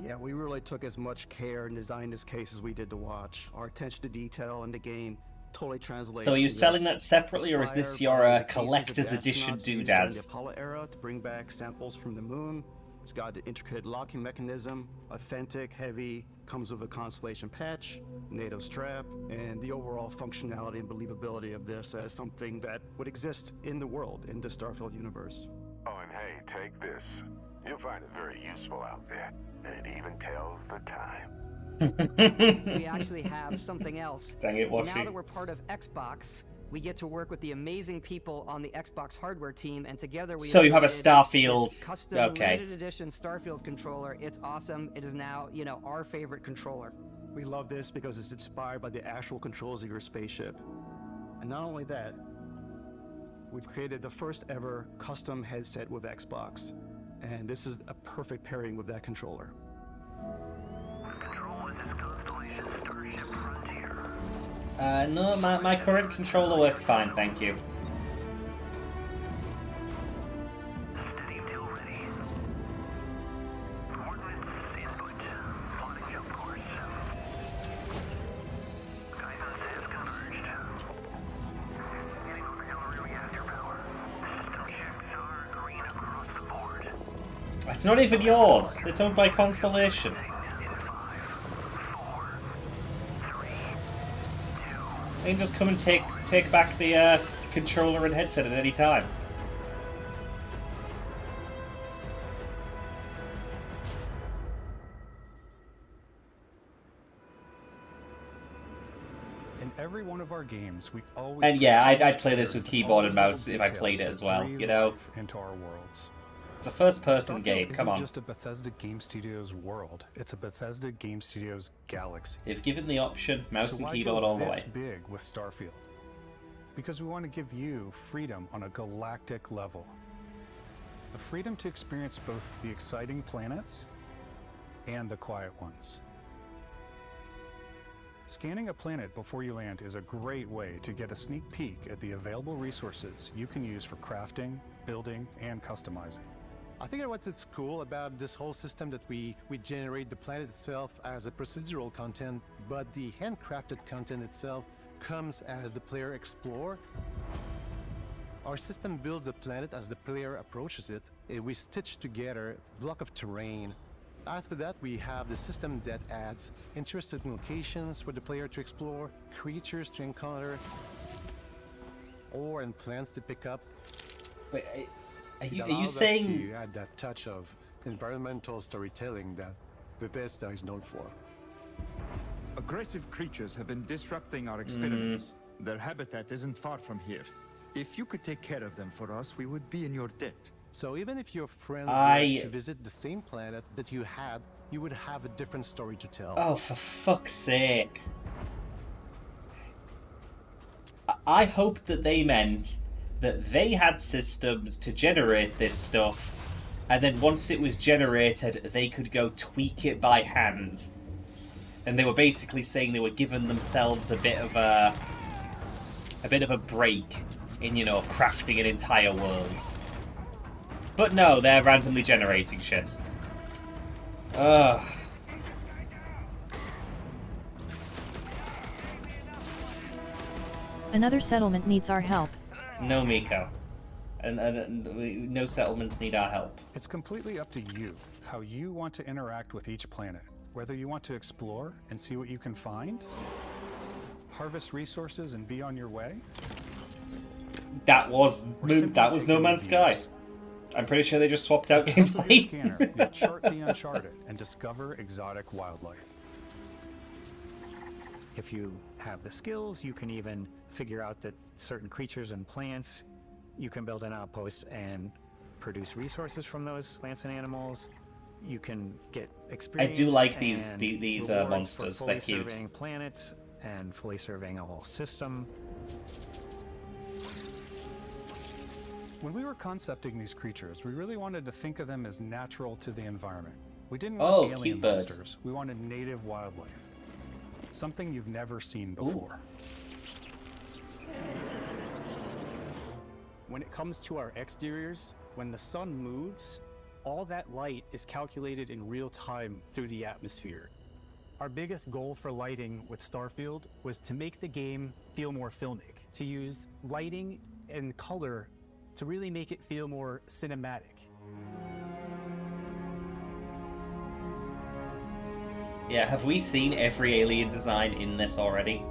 Yeah, we really took as much care and designed this case as we did to watch. Our attention to detail in the game totally translates. So are you to selling this. that separately, or is this Inspired your by the pieces of collector's the edition astronauts used during doodads? the Apollo era to bring back samples from the moon. It's got an intricate locking mechanism, authentic, heavy, comes with a Constellation patch, NATO strap, and the overall functionality and believability of this as something that would exist in the world, in the Starfield universe. Oh, and hey, take this. You'll find it very useful out there, and it even tells the time. We actually have something else. Dang it, Now Washi. that we're part of Xbox, we get to work with the amazing people on the Xbox hardware team, and together we So you have a created Starfield. this custom Okay. limited edition Starfield controller. It's awesome. It is now, you know, our favorite controller. We love this because it's inspired by the actual controls of your spaceship. And not only that, we've created the first ever custom headset with Xbox. And this is a perfect pairing with that controller. Control, this is Constellation Starship Frontier. No, my current controller works fine, thank you. Steady until ready. Coordinates input. Plotting jump course. Guidance has converged. Getting auxiliary reactor power. System checks are green across the board. It's not even yours. It's owned by Constellation. They can just come and take back the controller and headset at any time. In every one of our games, we always. And yeah, I'd play this with keyboard and mouse if I played it as well. You know, into our worlds. it's a first-person Starfield game. Come isn't on. just a Bethesda Game Studios world; it's a Bethesda Game Studios galaxy. If given the option, mouse So and why keyboard go all the this way. big with Starfield? Because we want to give you freedom on a galactic level. The freedom to experience both the exciting planets and the quiet ones. Scanning a planet before you land is a great way to get a sneak peek at the available resources you can use for crafting, building, and customizing. I think what's cool about this whole system that we generate the planet itself as a procedural content, but the handcrafted content itself comes as the player explore. Our system builds a planet as the player approaches it. We stitch together a block of terrain. After that, we have the system that adds interesting locations for the player to explore, creatures to encounter, ore and plants to pick up. Wait, are It you allows us saying to add that touch of environmental storytelling that Bethesda is known for? Aggressive creatures have been disrupting our experiments. Their habitat isn't far from here. If you could take care of them for us, we would be in your debt. So even if your friends I- were to visit the same planet that you had, you would have a different story to tell. Oh, for fuck's sake. I hoped that they meant that they had systems to generate this stuff, and then once it was generated, they could go tweak it by hand. And they were basically saying they were giving themselves a bit of a break in, you know, crafting an entire world. But no, they're randomly generating shit. Ugh. Another settlement needs our help. No, Miko. And no settlements need our help. It's completely up to you how you want to interact with each planet. Whether you want to explore and see what you can find, harvest resources and be on your way. That was No Man's Sky. I'm pretty sure they just swapped out gameplay. Scanner, you chart the uncharted and discover exotic wildlife. If you have the skills, you can even figure out that certain creatures and plants, you can build an outpost and produce resources from those plants and animals. You can get experience. I do like these and these rewards monsters. for They're fully cute. surveying planets and fully surveying a whole system. When we were concepting these creatures, we really wanted to think of them as natural to the environment. We didn't Oh, want alien cute birds. monsters. We wanted native wildlife. Something you've never seen before. When it comes to our exteriors, when the sun moves, all that light is calculated in real time through the atmosphere. Our biggest goal for lighting with Starfield was to make the game feel more filmic, to use lighting and color to really make it feel more cinematic. Yeah, have we seen every alien design in this already?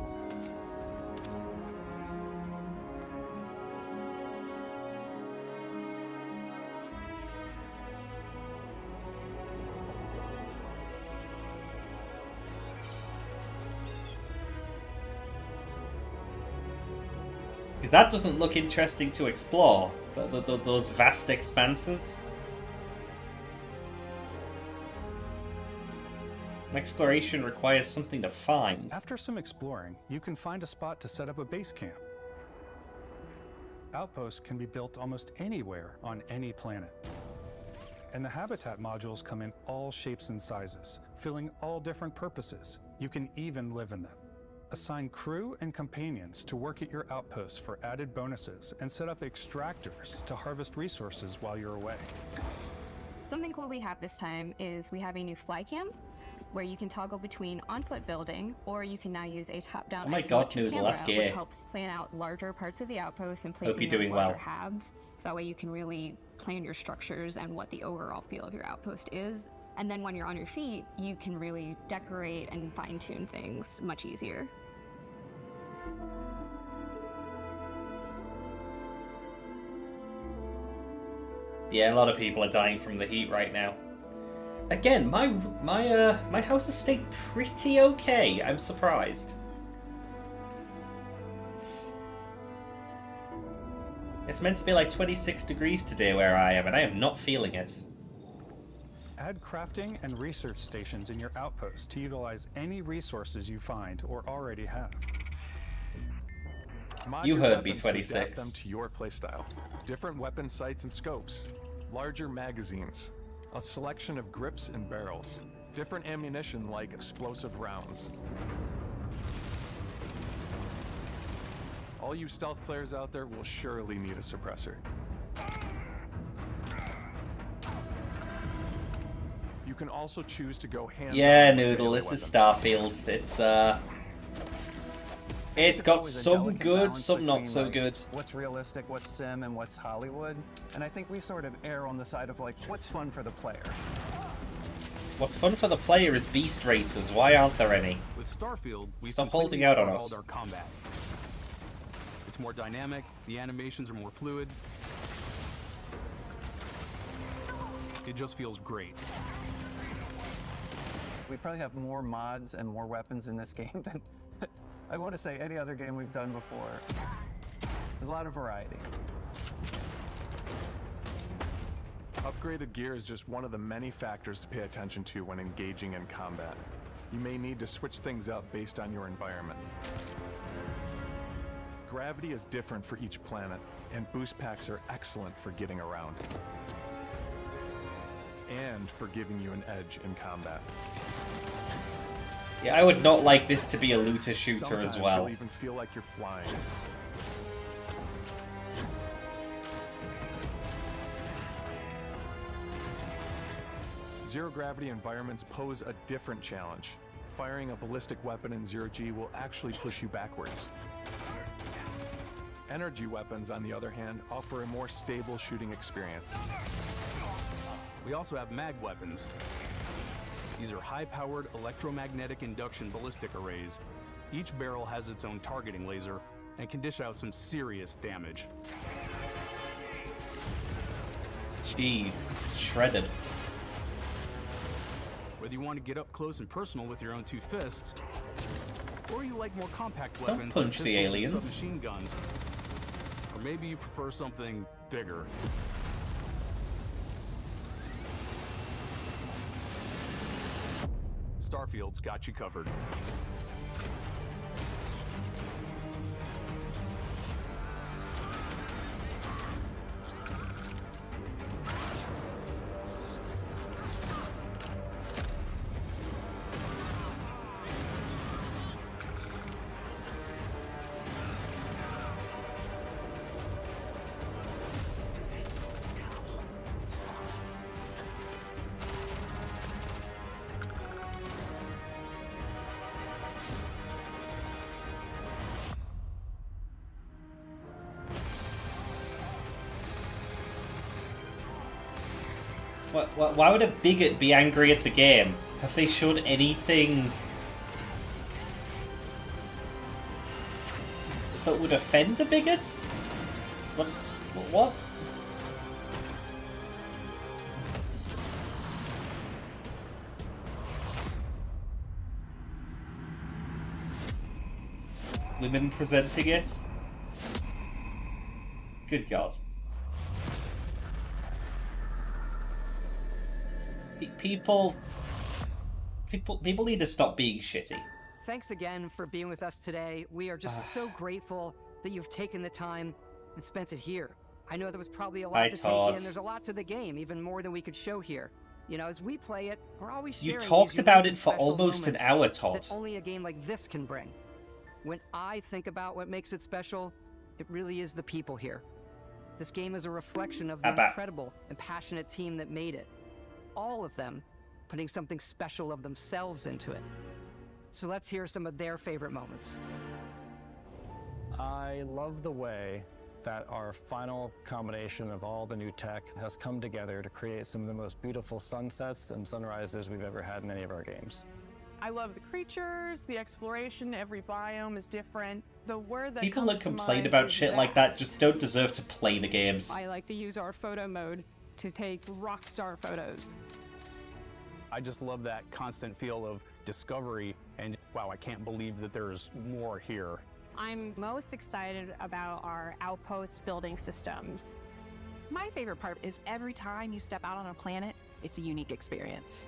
Because that doesn't look interesting to explore. Those vast expanses. Exploration requires something to find. After some exploring, you can find a spot to set up a base camp. Outposts can be built almost anywhere on any planet. And the habitat modules come in all shapes and sizes, filling all different purposes. You can even live in them. Assign crew and companions to work at your outposts for added bonuses, and set up extractors to harvest resources while you're away. Something cool we have this time is we have a new fly cam, where you can toggle between on-foot building, or you can now use a top-down Oh my god, isometric Noodle, camera, that's gay. which helps plan out larger parts of the outpost and Hope placing you're those doing larger well. halves. So that way you can really plan your structures and what the overall feel of your outpost is. And then when you're on your feet, you can really decorate and fine-tune things much easier. Yeah, a lot of people are dying from the heat right now. Again, my house has stayed pretty okay. I'm surprised. It's meant to be like 26 degrees today where I am, and I am not feeling it. Add crafting and research stations in your outpost to utilize any resources you find or already have. Mod You your heard me, weapons to adapt 26. them to your playstyle. Different weapon sights and scopes, larger magazines, a selection of grips and barrels, different ammunition like explosive rounds. All you stealth players out there will surely need a suppressor. You can also choose to go hands-on Yeah, with Noodle, melee this is weapons. Starfield. It's got always a some delicate good, balance some not between, so like, good. What's realistic, what's sim, and what's Hollywood. And I think we sort of err on the side of like, what's fun for the player. What's fun for the player is beast racers. Why aren't there any? With Starfield, we Stop holding out on us. our combat. It's more dynamic, the animations are more fluid. It just feels great. We probably have more mods and more weapons in this game than I want to say any other game we've done before. There's a lot of variety. Upgraded gear is just one of the many factors to pay attention to when engaging in combat. You may need to switch things up based on your environment. Gravity is different for each planet, and boost packs are excellent for getting around. And for giving you an edge in combat. Yeah, I would not like this to be a looter shooter Sometimes as well. you'll even feel like you're flying. Zero gravity environments pose a different challenge. Firing a ballistic weapon in zero G will actually push you backwards. Energy weapons, on the other hand, offer a more stable shooting experience. We also have mag weapons. These are high-powered electromagnetic induction ballistic arrays. Each barrel has its own targeting laser and can dish out some serious damage. Jeez, shredded. Whether you want to get up close and personal with your own two fists, or you like more compact Don't weapons punch like the pistols and aliens. submachine guns, or maybe you prefer something bigger. Starfield's got you covered. Why would a bigot be angry at the game? Have they showed anything that would offend a bigot? What? Women presenting it? Good God. People need to stop being shitty. Thanks again for being with us today. We are just so grateful that you've taken the time and spent it here. I know there was probably a lot to take in. There's a lot to the game, even more than we could show here. You know, as we play it, we're always sharing You talked these about unique it for and special almost an moments hour, Todd. that only a game like this can bring. When I think about what makes it special, it really is the people here. This game is a reflection of the incredible and passionate team that made it. All of them putting something special of themselves into it. So let's hear some of their favorite moments. I love the way that our final combination of all the new tech has come together to create some of the most beautiful sunsets and sunrises we've ever had in any of our games. I love the creatures, the exploration, every biome is different. The word that People comes that to complain mind about is shit like that vast. just don't deserve to play the games. I like to use our photo mode to take rock star photos. I just love that constant feel of discovery and wow, I can't believe that there's more here. I'm most excited about our outpost building systems. My favorite part is every time you step out on a planet, it's a unique experience.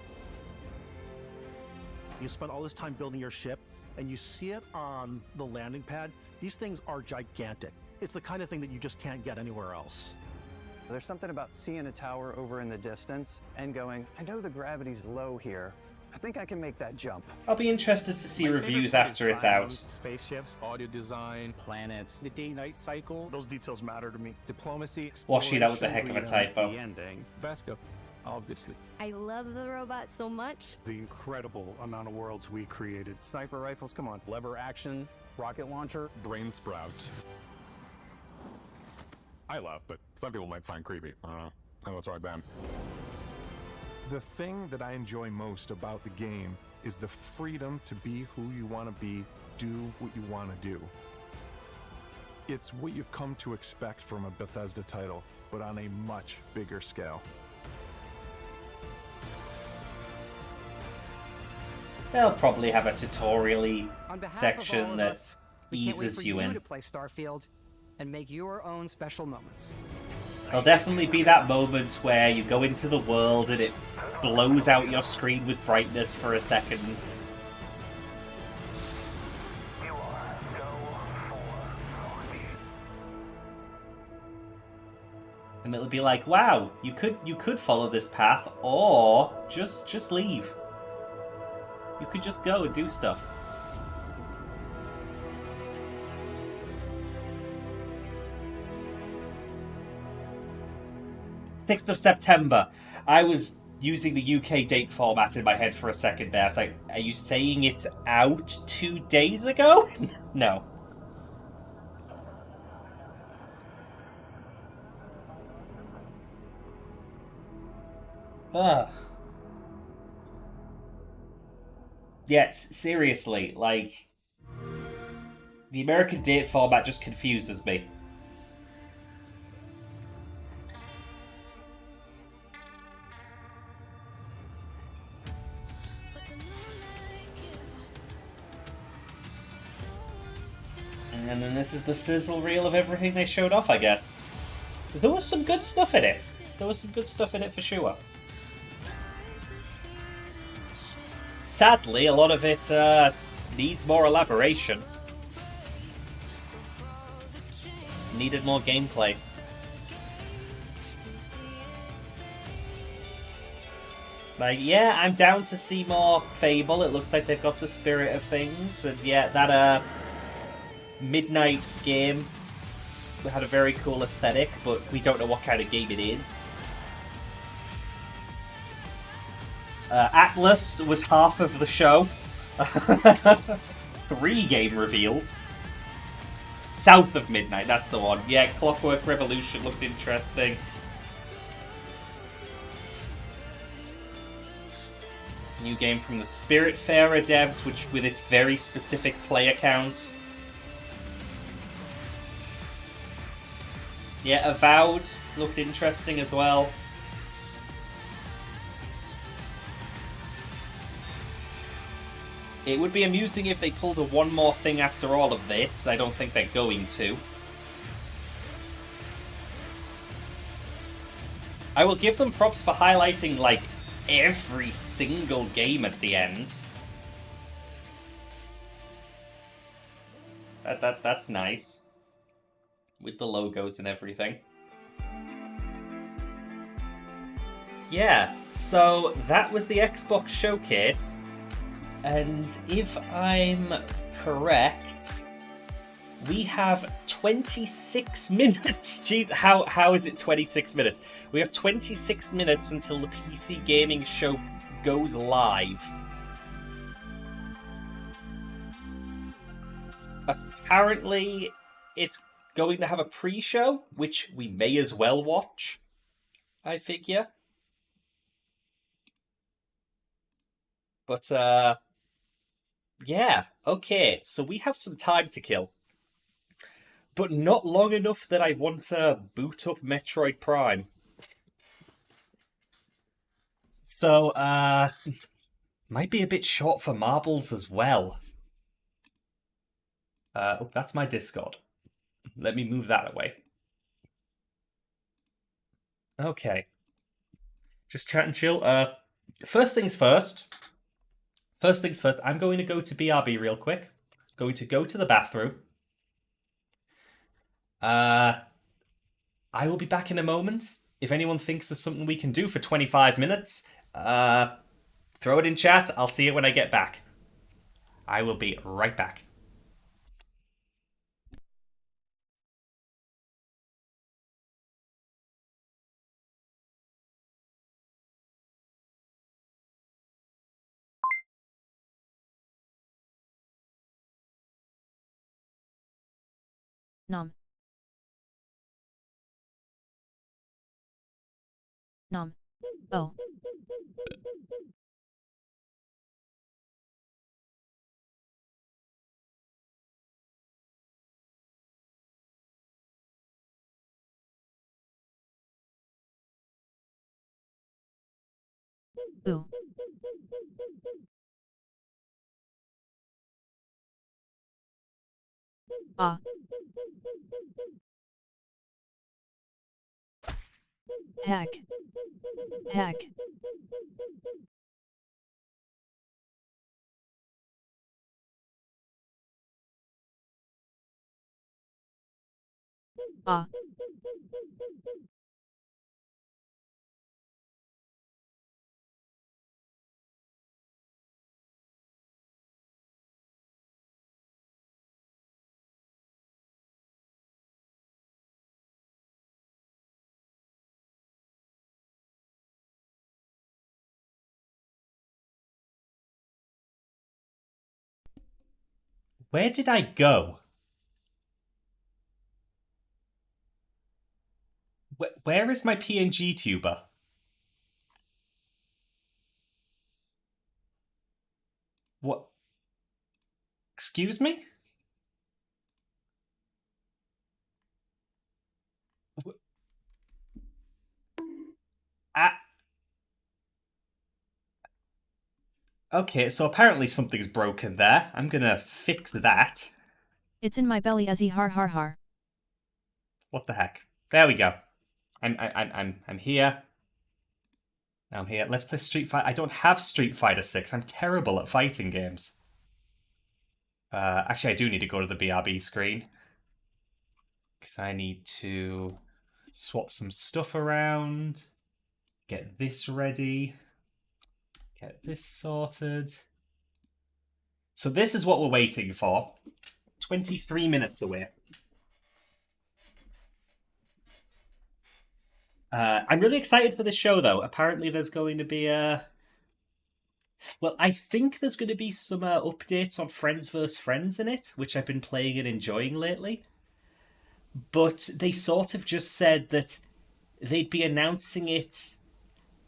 You spend all this time building your ship, and you see it on the landing pad. These things are gigantic. It's the kind of thing that you just can't get anywhere else. There's something about seeing a tower over in the distance and going, I know the gravity's low here. I think I can make that jump. I'll be interested to see reviews after it's out. Spaceships, audio design, planets, the day-night cycle. Those details matter to me. Diplomacy, Washi, that was a heck of a typo. The ending. Vasco, obviously. I love the robot so much. The incredible amount of worlds we created. Sniper rifles, come on. Lever action, rocket launcher. Brain sprout. I love, but some people might find creepy. I don't know. Oh, that's right, Ben. The thing that I enjoy most about the game is the freedom to be who you want to be, do what you want to do. It's what you've come to expect from a Bethesda title, but on a much bigger scale. They'll probably have a tutorial-y On behalf section of all of that us, we can't wait eases for you in. to play Starfield and make your own special moments. There'll definitely be that moment where you go into the world and it blows out your screen with brightness for a second. And it'll be like, wow, you could follow this path, or just leave. You could just go and do stuff. 6th of September. I was using the UK date format in my head for a second there. It's like, are you saying it's out 2 days ago? No. Ugh. Yes, seriously, like, the American date format just confuses me. And then this is the sizzle reel of everything they showed off, I guess. There was some good stuff in it. There was some good stuff in it for sure. Sadly, a lot of it needs more elaboration. Needed more gameplay. Like, yeah, I'm down to see more Fable. It looks like they've got the spirit of things. And yeah, that Midnight game had a very cool aesthetic, but we don't know what kind of game it is. Atlas was half of the show. 3 game reveals. South of Midnight, that's the one. Yeah, Clockwork Revolution looked interesting. New game from the Spiritfarer devs, which with its very specific player count. Yeah, Avowed looked interesting as well. It would be amusing if they pulled a one more thing after all of this. I don't think they're going to. I will give them props for highlighting, like, every single game at the end. That's nice. With the logos and everything. Yeah, so that was the Xbox Showcase. And if I'm correct, we have 26 minutes. Jeez, how is it 26 minutes? We have 26 minutes until the PC gaming show goes live. Apparently, it's going to have a pre-show, which we may as well watch, I figure. But, yeah, okay, so we have some time to kill. But not long enough that I want to boot up Metroid Prime. So, might be a bit short for marbles as well. Oh, that's my Discord. Let me move that away. Okay. Just chat and chill. First things first. First things first, I'm going to go to BRB real quick. Going to go to the bathroom. I will be back in a moment. If anyone thinks there's something we can do for 25 minutes, throw it in chat. I'll see it when I get back. I will be right back. Nom. Nom. Oh. Ooh. Ah. Heck. Heck. Ah. Where did I go? Where is my PNG tuber? What? Excuse me? Ah. Okay, so apparently something's broken there. I'm gonna fix that. It's in my belly as har har har. What the heck? There we go. I'm here. I'm here. Let's play Street Fighter. I don't have Street Fighter 6. I'm terrible at fighting games. Actually, I do need to go to the BRB screen. Because I need to swap some stuff around. Get this ready. Get this sorted. So this is what we're waiting for. 23 minutes away. I'm really excited for this show, though. Apparently there's going to be a... Well, I think there's going to be some updates on Friends vs. Friends in it, which I've been playing and enjoying lately. But they sort of just said that they'd be announcing it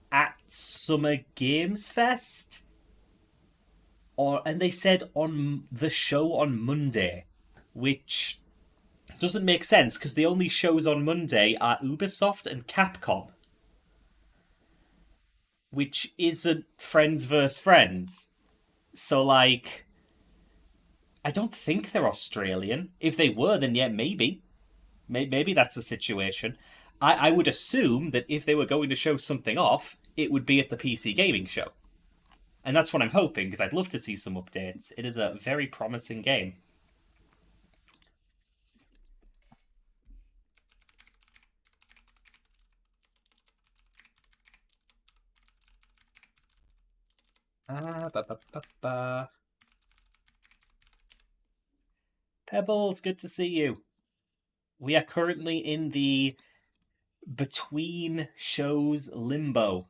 at Summer Games Fest. And they said on the show on Monday, which doesn't make sense because the only shows on Monday are Ubisoft and Capcom, which isn't Friends vs. Friends. So, like, I don't think they're Australian. If they were, then yeah, maybe. Maybe that's the situation. I would assume that if they were going to show something off, it would be at the PC Gaming Show. And that's what I'm hoping, because I'd love to see some updates. It is a very promising game. Pebbles, good to see you. We are currently in the between shows limbo.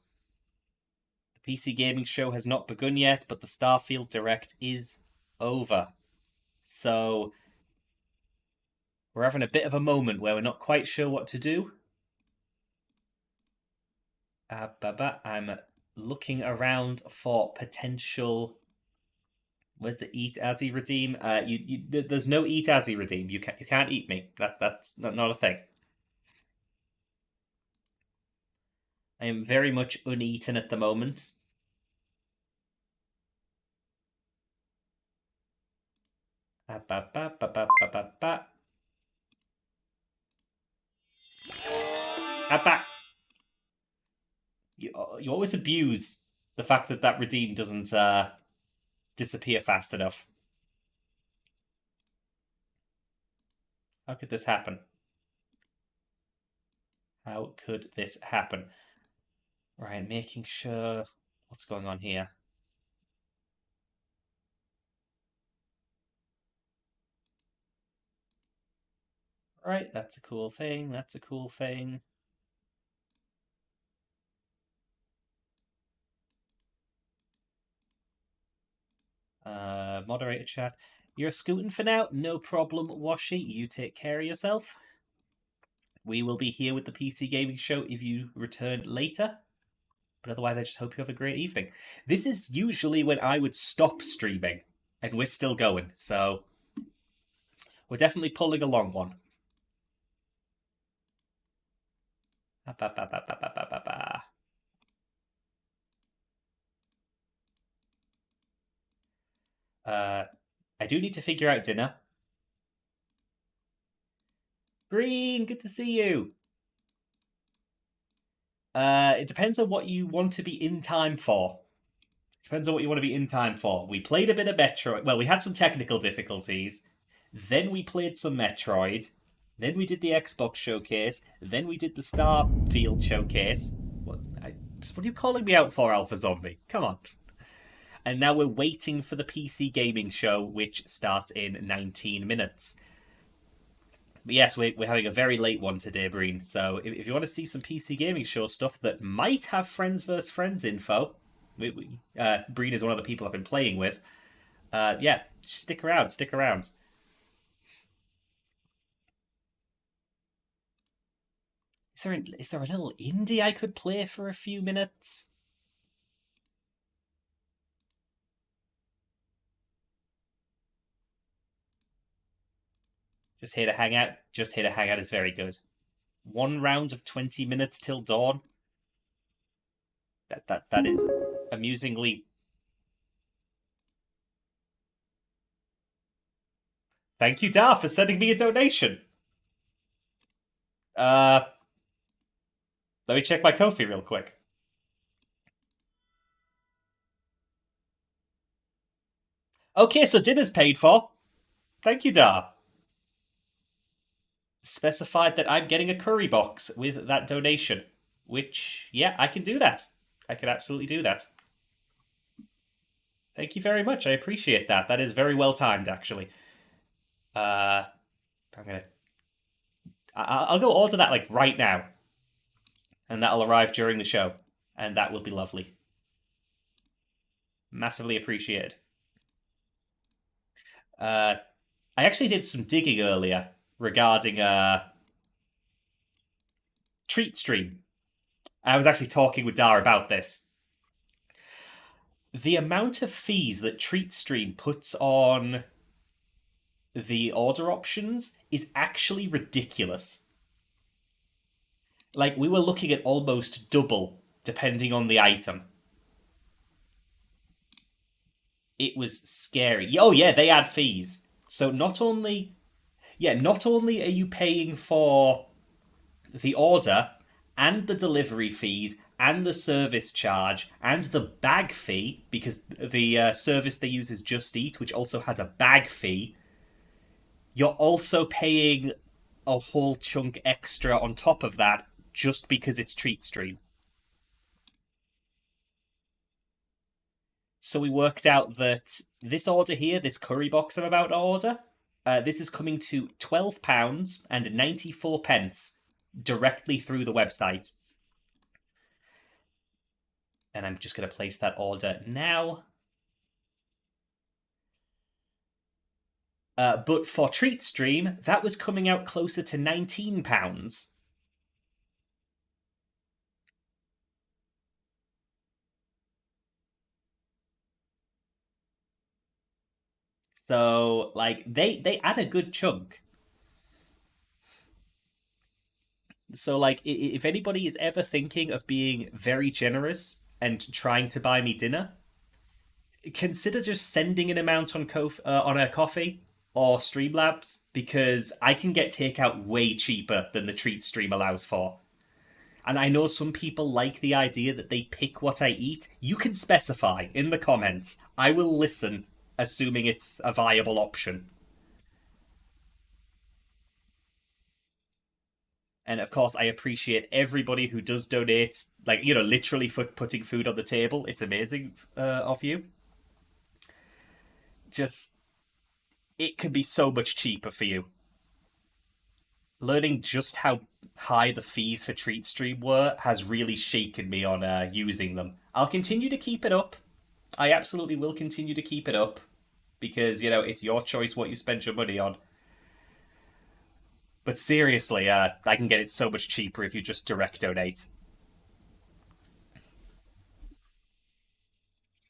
The PC Gaming Show has not begun yet, but the Starfield Direct is over. So we're having a bit of a moment where we're not quite sure what to do. I'm looking around for potential. Where's the eat as he redeem? There's no eat as he redeem. You can't eat me. That's not a thing. I am very much uneaten at the moment. You always abuse the fact that redeem doesn't disappear fast enough. How could this happen? How could this happen? Right, making sure... What's going on here? Right, that's a cool thing. That's a cool thing. Moderator chat. You're scooting for now? No problem, Washi. You take care of yourself. We will be here with the PC Gaming Show if you return later. But otherwise, I just hope you have a great evening. This is usually when I would stop streaming, and we're still going, so we're definitely pulling a long one. I do need to figure out dinner. Green, good to see you. It depends on what you want to be in time for. It depends on what you want to be in time for. We played a bit of Metroid. Well, we had some technical difficulties. Then we played some Metroid. Then we did the Xbox showcase. Then we did the Starfield showcase. What are you calling me out for, Alpha Zombie? Come on. And now we're waiting for the PC Gaming Show, which starts in 19 minutes. But yes, we're having a very late one today, Breen. So if you want to see some PC Gaming Show stuff that might have Friends vs. Friends info, Breen is one of the people I've been playing with. Yeah, stick around, stick around. Is there a little indie I could play for a few minutes? Just here to hang out. Just here to hang out is very good. One round of 20 minutes till dawn. That is amusingly. Thank you, Dar, for sending me a donation. Let me check my Ko-fi real quick. Okay, so dinner's paid for. Thank you, Dar. Specified that I'm getting a curry box with that donation. Which, yeah, I can do that. I can absolutely do that. Thank you very much. I appreciate that. That is very well timed, actually. I'll go order that like right now. And that'll arrive during the show. And that will be lovely. Massively appreciated. I actually did some digging earlier regarding Treat Stream. I was actually talking with Dar about this. The amount of fees that Treat Stream puts on the order options is actually ridiculous. Like, we were looking at almost double, depending on the item. It was scary. Oh yeah, they add fees. So not only are you paying for the order and the delivery fees and the service charge and the bag fee, because the service they use is Just Eat, which also has a bag fee, you're also paying a whole chunk extra on top of that just because it's TreatStream. So we worked out that this order here, this curry box I'm about to order, this is coming to £12.94 directly through the website. And I'm just going to place that order now. But for TreatStream, that was coming out closer to £19. So, like, they add a good chunk. So, like, if anybody is ever thinking of being very generous and trying to buy me dinner, consider just sending an amount on a coffee or Streamlabs, because I can get takeout way cheaper than the TreatStream allows for. And I know some people like the idea that they pick what I eat. You can specify in the comments. I will listen, assuming it's a viable option. And of course, I appreciate everybody who does donate, like, you know, literally for putting food on the table. It's amazing of you. Just, it could be so much cheaper for you. Learning just how high the fees for TreatStream were has really shaken me on using them. I'll continue to keep it up. I absolutely will continue to keep it up, because, you know, it's your choice what you spend your money on. But seriously, I can get it so much cheaper if you just direct donate.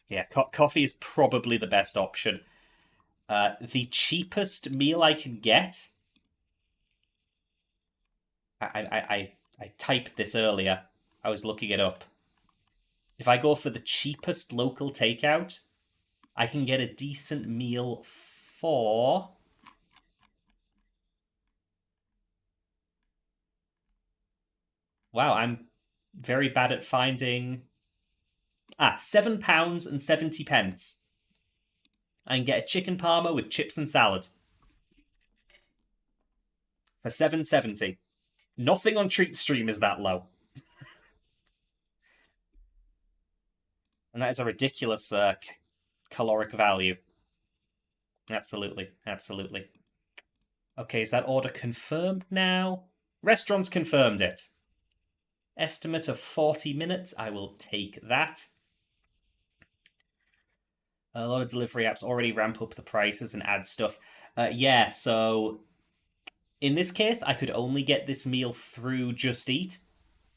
Yeah, coffee is probably the best option. The cheapest meal I can get... I typed this earlier. I was looking it up. If I go for the cheapest local takeout, I can get a decent meal for... Wow, I'm very bad at finding... £7.70. I can get a chicken parma with chips and salad. For £7.70. Nothing on TreatStream is that low. And that is a ridiculous caloric value. Absolutely, absolutely. Okay, is that order confirmed now? Restaurants confirmed it. Estimate of 40 minutes. I will take that. A lot of delivery apps already ramp up the prices and add stuff. Yeah, so in this case, I could only get this meal through Just Eat,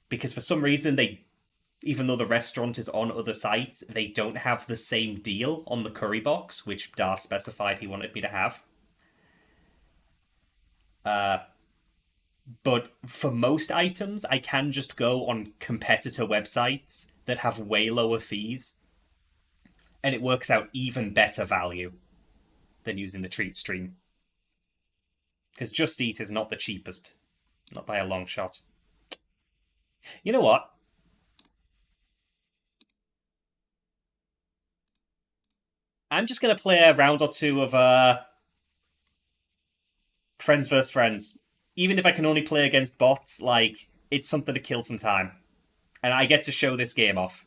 because for some reason even though the restaurant is on other sites, they don't have the same deal on the curry box, which Dar specified he wanted me to have. But for most items, I can just go on competitor websites that have way lower fees, and it works out even better value than using the TreatStream. Because Just Eat is not the cheapest. Not by a long shot. You know what? I'm just going to play a round or two of Friends vs. Friends. Even if I can only play against bots, like, it's something to kill some time. And I get to show this game off.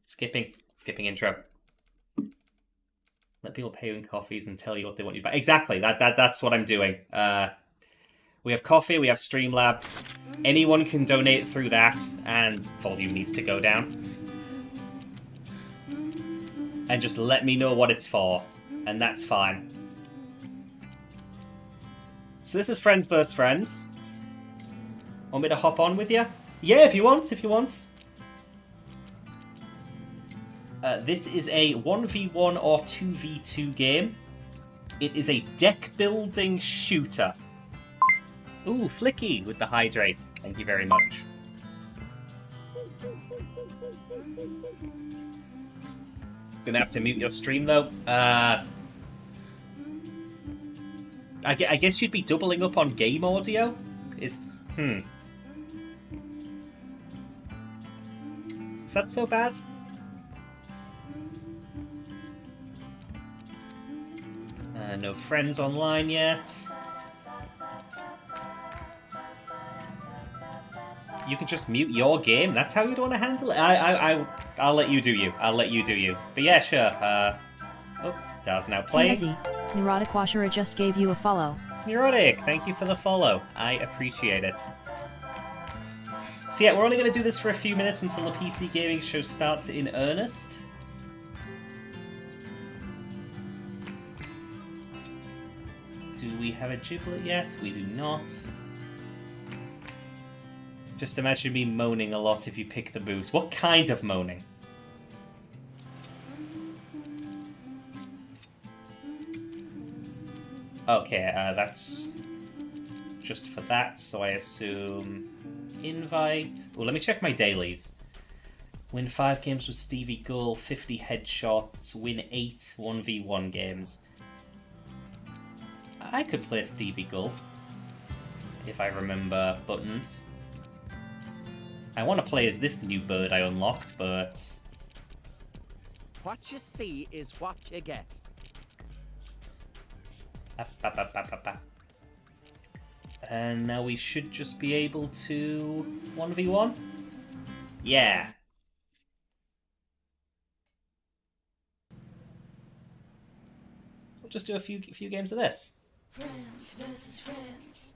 Skipping intro. Let people pay you in coffees and tell you what they want you to buy. Exactly, that's what I'm doing. We have coffee, we have Streamlabs. Anyone can donate through that, and volume needs to go down. And just let me know what it's for, and that's fine. So this is Friends vs. Friends. Want me to hop on with you? Yeah, if you want. This is a 1v1 or 2v2 game. It is a deck-building shooter. Ooh, Flicky with the hydrate. Thank you very much. Gonna have to mute your stream, though. I guess you'd be doubling up on game audio? Is that so bad? No friends online yet. You can just mute your game. That's how you'd want to handle it. I'll let you do you. I'll let you do you. But yeah, sure. Oh, Dar's now playing. Hey, Neurotic Washer just gave you a follow. Neurotic, thank you for the follow. I appreciate it. So yeah, we're only going to do this for a few minutes until the PC gaming show starts in earnest. Do we have a giblet yet? We do not. Just imagine me moaning a lot if you pick the boost. What kind of moaning? Okay, that's just for that, so I assume invite. Oh, let me check my dailies. Win 5 games with Stevie Gull, 50 headshots, win 8 1v1 games. I could play Stevie Gull, if I remember buttons. I want to play as this new bird I unlocked, but... What you see is what you get. And now we should just be able to 1v1? Yeah. So we'll just do a few games of this. Friends versus friends.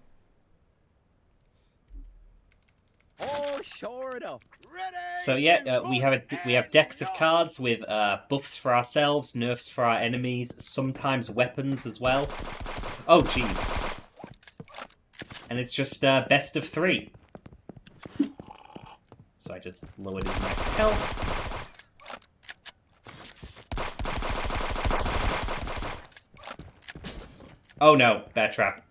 Oh, sure enough. Ready? So yeah, we have decks of cards with buffs for ourselves, nerfs for our enemies, sometimes weapons as well. Oh jeez. And it's just best of 3. So I just lowered his max health. Oh no, bear trap.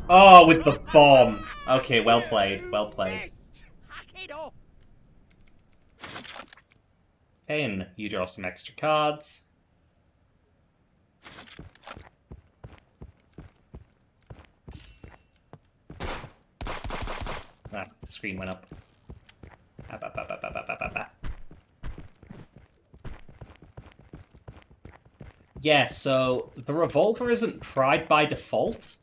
Oh, with the bomb. Okay, well played, well played. Okay, and you draw some extra cards. Ah, the screen went up. Yeah, so the revolver isn't pried by default.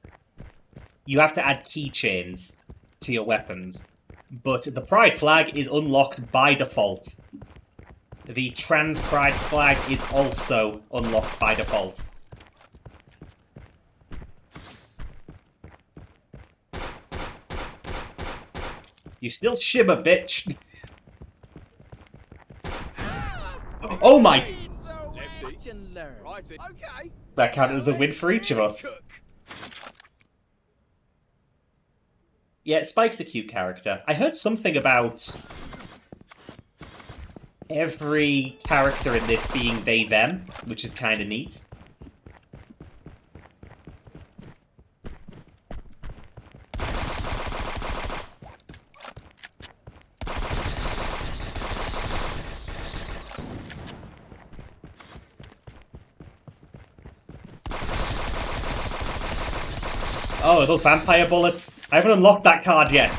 You have to add keychains to your weapons. But the pride flag is unlocked by default. The trans pride flag is also unlocked by default. You still shimmer, bitch. Oh my! That counted as a win for each of us. Yeah, Spike's a cute character. I heard something about every character in this being they, them, which is kind of neat. Oh, those vampire bullets. I haven't unlocked that card yet.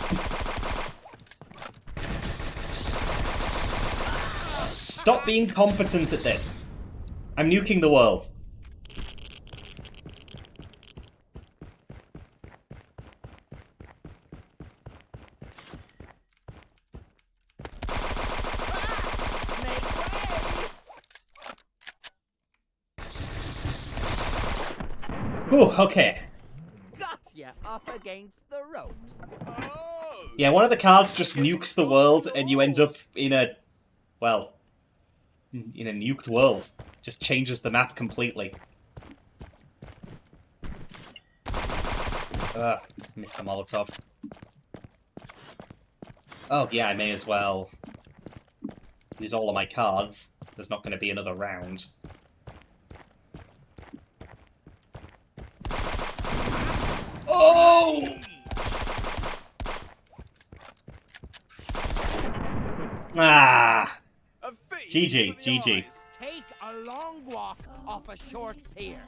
Stop being competent at this. I'm nuking the world. Ooh, okay. You up against the ropes. Yeah, one of the cards just nukes the world and you end up in a, well, in a nuked world. Just changes the map completely. Missed the Molotov. Oh yeah, I may as well use all of my cards. There's not going to be another round. Oh! Ah! GG, GG. Take a long walk off a short pier.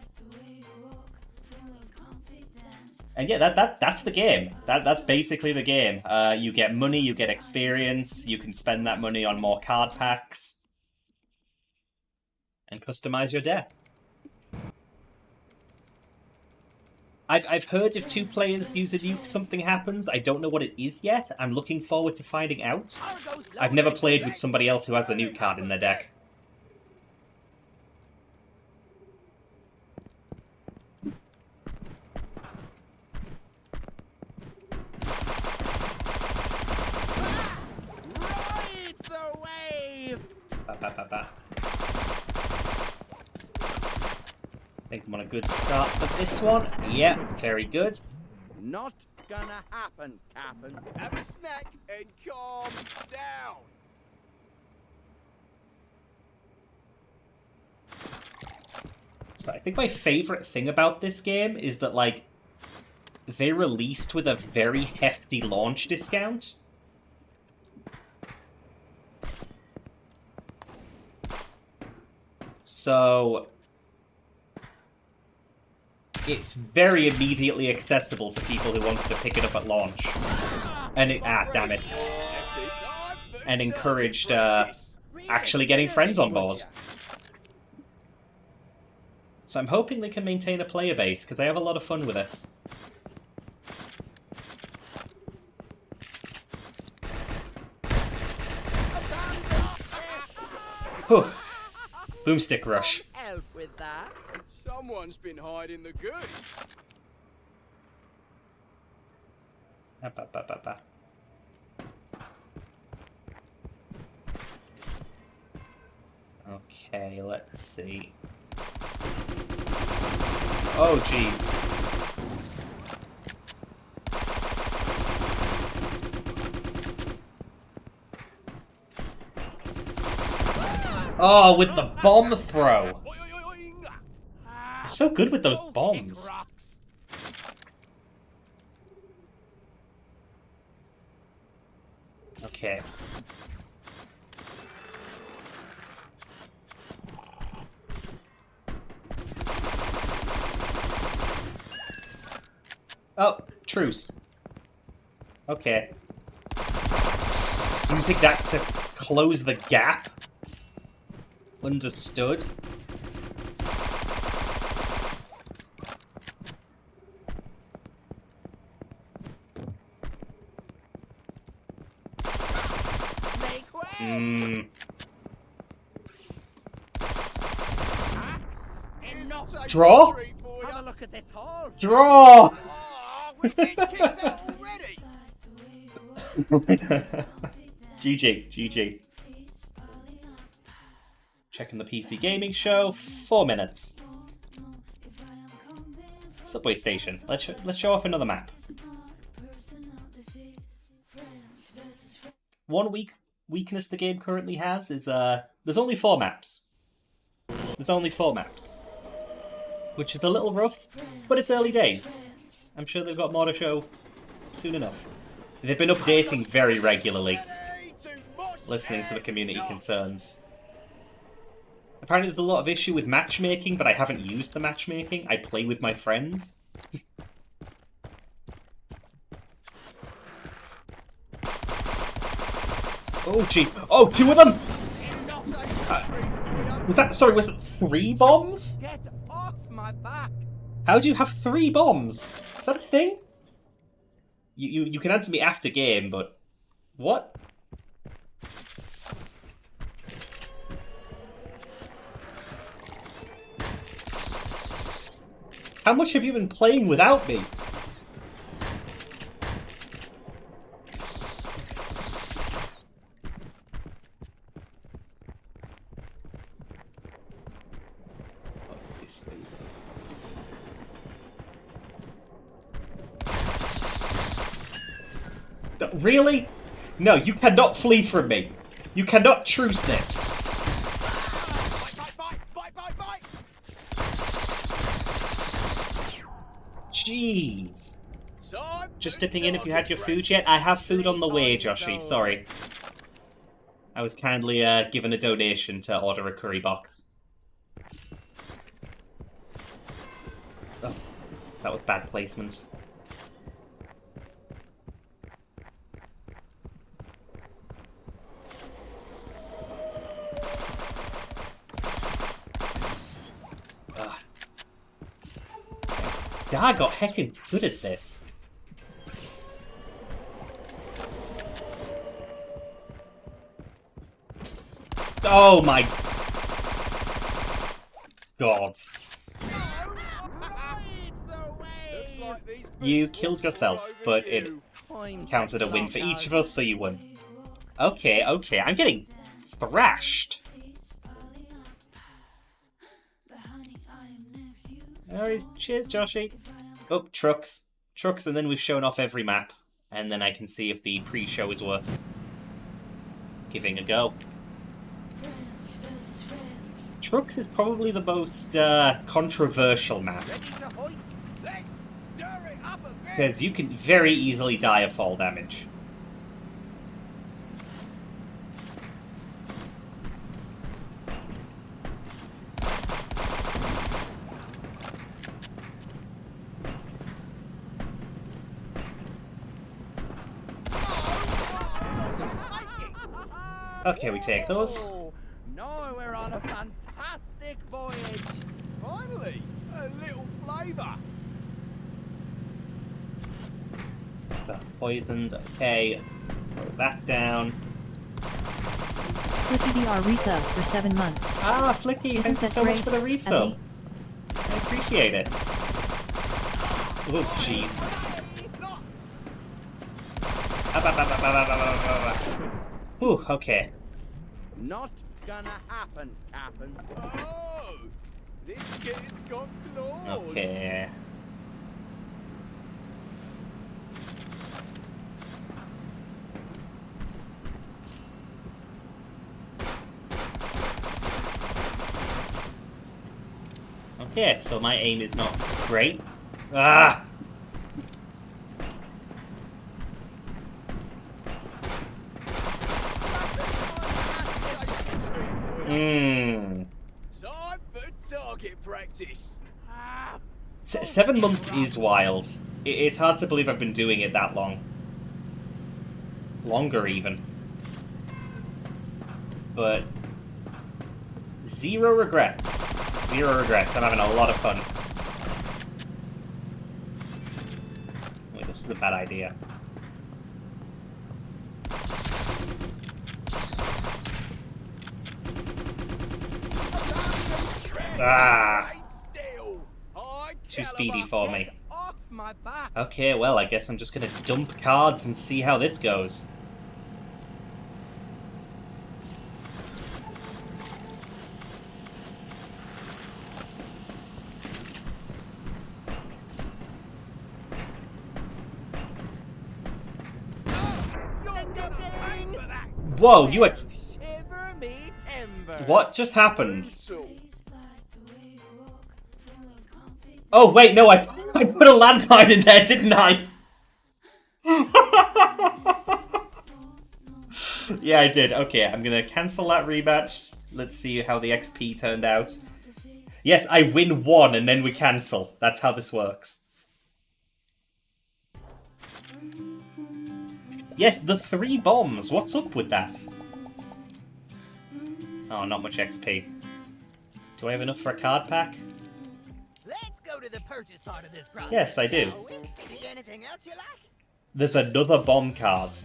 And yeah, that's the game. That's basically the game. You get money, you get experience, you can spend that money on more card packs, and customize your deck. I've heard if 2 players use a nuke, something happens. I don't know what it is yet. I'm looking forward to finding out. I've never played with somebody else who has the nuke card in their deck. Ride the wave! Ba, ba, ba, ba. I think I'm on a good start for this one. Yeah, very good. Not gonna happen, Captain. Have a snack and calm down. So I think my favorite thing about this game is that, like, they released with a very hefty launch discount. So it's very immediately accessible to people who wanted to pick it up at launch. And it, damn it. And encouraged actually getting friends on board. So I'm hoping they can maintain a player base, because they have a lot of fun with it. Whew. Boomstick rush. Help with that. Someone's been hiding the goods. Okay, let's see. Oh, jeez. Oh, with the bomb throw. You're so good with those bombs. Okay. Oh, truce. Okay. Using that to close the gap. Understood. Draw? Have a look at this hall. Draw! GG, GG. Checking the PC Gaming Show, 4 minutes. Subway Station. Let's show off another map. One weakness the game currently has is there's only 4 maps. There's only 4 maps. Which is a little rough, but it's early days. I'm sure they've got more to show soon enough. They've been updating very regularly, listening to the community concerns. Apparently there's a lot of issue with matchmaking, but I haven't used the matchmaking. I play with my friends. Oh, gee. Oh, 2 of them! Was it 3 bombs? Get off my back. How do you have 3 bombs? Is that a thing? You can answer me after game, but... What? How much have you been playing without me? Really? No, you cannot flee from me. You cannot truce this. Jeez. Just dipping in if you had your food yet? I have food on the way, Joshi. Sorry. I was kindly given a donation to order a curry box. Oh, that was bad placement. Gar got heckin' good at this. Oh my god. You killed yourself, but it counted a win for each of us, so you won. Okay, okay, I'm getting thrashed. Alright, cheers, Joshy. Oh, trucks. Trucks, and then we've shown off every map. And then I can see if the pre-show is worth giving a go. Trucks is probably the most controversial map. Because you can very easily die of fall damage. Okay, we take those. Now we're on a fantastic voyage. Finally, a little flavour. Poisoned. Okay, throw that down. Flicky DR resub for 7 months. Ah, Flicky, thank you so much for the resub. I appreciate it. Oh, jeez. Ooh, okay. Not gonna happen, Captain. Oh, this kit's got claws. Okay. Okay, so my aim is not great. Ah! Time for target practice. 7 months is wild. It's hard to believe I've been doing it that long. Longer, even. But... zero regrets. Zero regrets. I'm having a lot of fun. Wait, this is a bad idea. Ah! Too speedy for me. Okay, well, I guess I'm just gonna dump cards and see how this goes. Whoa, you What just happened? Oh, wait, no, I put a landmine in there, didn't I? Yeah, I did. Okay, I'm gonna cancel that rematch. Let's see how the XP turned out. Yes, I win 1 and then we cancel. That's how this works. Yes, the 3 bombs. What's up with that? Oh, not much XP. Do I have enough for a card pack? Let's go to the purchase part of this process. Yes, I do. See anything else you like? There's another bomb card.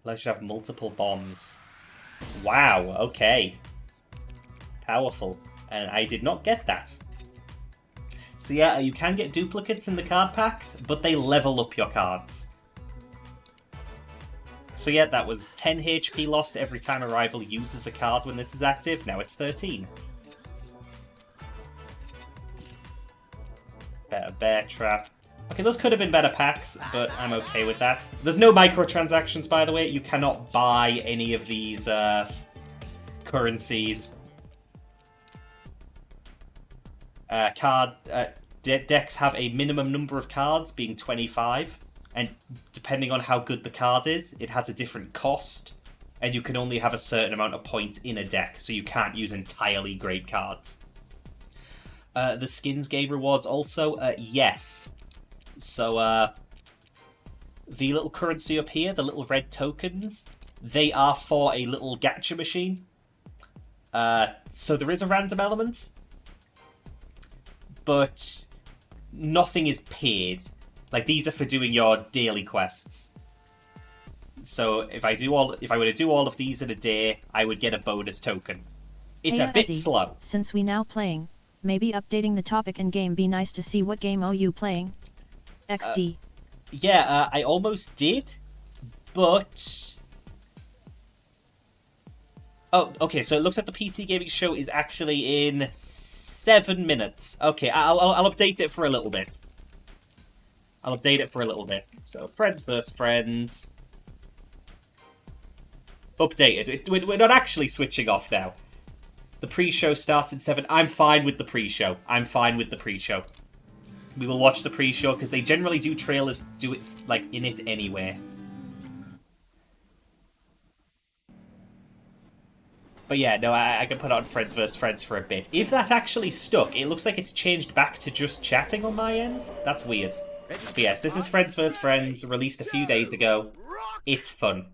I should have multiple bombs. Wow, okay. Powerful. And I did not get that. So yeah, you can get duplicates in the card packs, but they level up your cards. So yeah, that was 10 HP lost every time a rival uses a card when this is active. Now it's 13. Better bear trap. Okay, those could have been better packs, but I'm okay with that. There's no microtransactions, by the way. You cannot buy any of these currencies. Decks have a minimum number of cards, being 25. And depending on how good the card is, it has a different cost. And you can only have a certain amount of points in a deck, so you can't use entirely great cards. The skins game rewards also, yes. So, the little currency up here, the little red tokens, they are for a little gacha machine. So there is a random element, but nothing is paid. Like, these are for doing your daily quests. So if I were to do all of these in a day, I would get a bonus token. It's hey, a bit Ozzy, slow. Since we now playing, maybe updating the topic in game be nice to see what game are you playing? XD. Yeah, I almost did, but... Oh, okay, so it looks like the PC Gaming Show is actually in 7 minutes. Okay, I'll update it for a little bit. So, Friends vs. Friends. Updated. We're not actually switching off now. The pre-show starts in 7. I'm fine with the pre-show. We will watch the pre-show, because they generally do trailers, do it, like, in it anyway. But yeah, no, I can put on Friends vs. Friends for a bit. If that actually stuck, it looks like it's changed back to just chatting on my end. That's weird. But yes, this is Friends vs. Friends, released a few days ago. It's fun.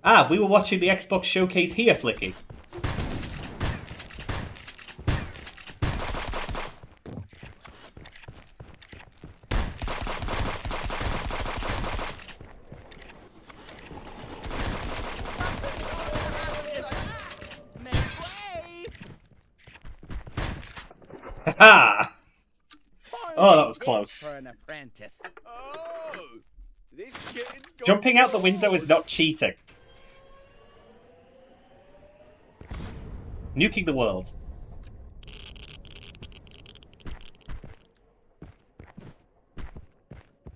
Ah, we were watching the Xbox showcase here, Flicky. Ha! Oh, that was close. For an apprentice. Oh, this kitten's got Jumping out the window is not cheating. Nuking the world.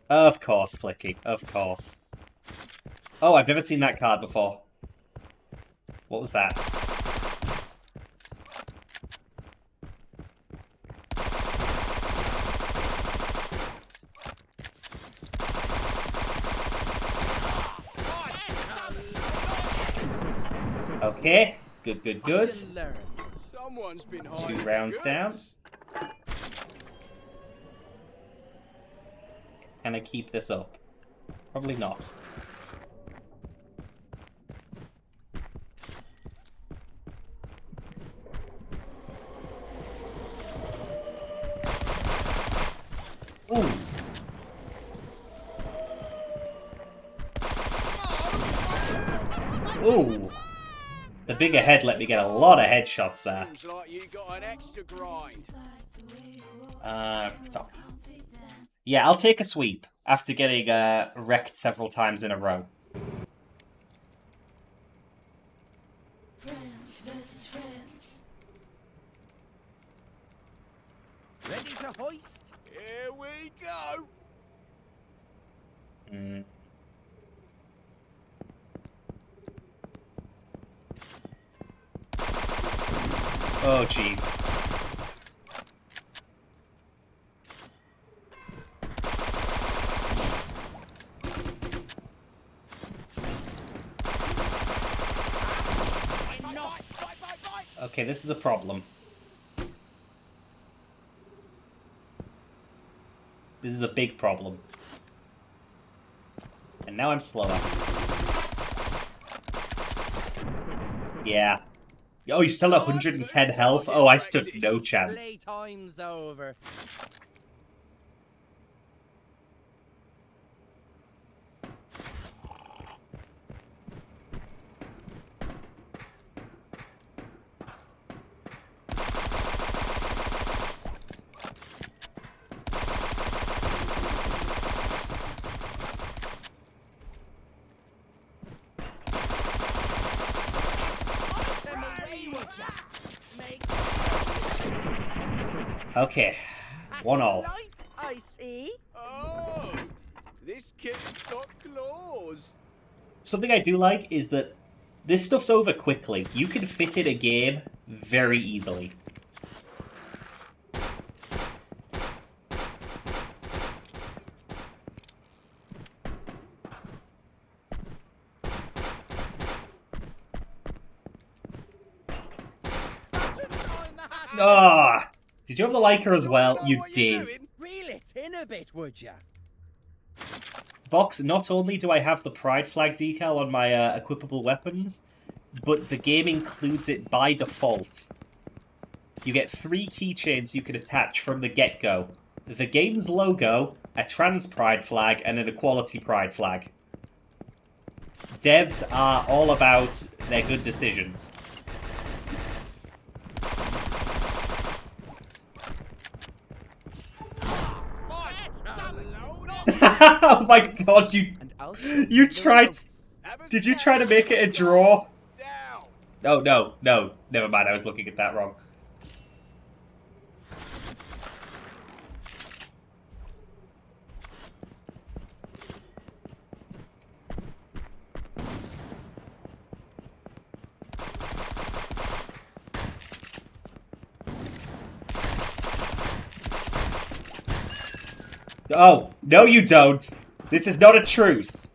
Of course, Flicky. Of course. Oh, I've never seen that card before. What was that? Okay. Good. Someone's been 2 rounds down. Can I keep this up? Probably not. Ooh. Ooh. The bigger head let me get a lot of headshots there. Like you got an extra grind. Top. Yeah, I'll take a sweep after getting wrecked several times in a row. Friends versus friends. Ready to hoist? Here we go. Oh, jeez. Okay, this is a problem. This is a big problem. And now I'm slower. Yeah. Oh, you still 110 health? Oh, I stood no chance. Playtime's over. Okay, 1-1. I see. Oh, this kitten's got claws. Something I do like is that this stuff's over quickly. You can fit in a game very easily. Ah! Did you have the liker as well? You did. Reel it in a bit, would ya? Fox, not only do I have the Pride flag decal on my equipable weapons, but the game includes it by default. You get 3 keychains you can attach from the get-go. The game's logo, a trans Pride flag, and an equality Pride flag. Devs are all about their good decisions. Oh my god, you tried... Did you try to make it a draw? Oh, no, never mind, I was looking at that wrong. Oh, no you don't. This is not a truce.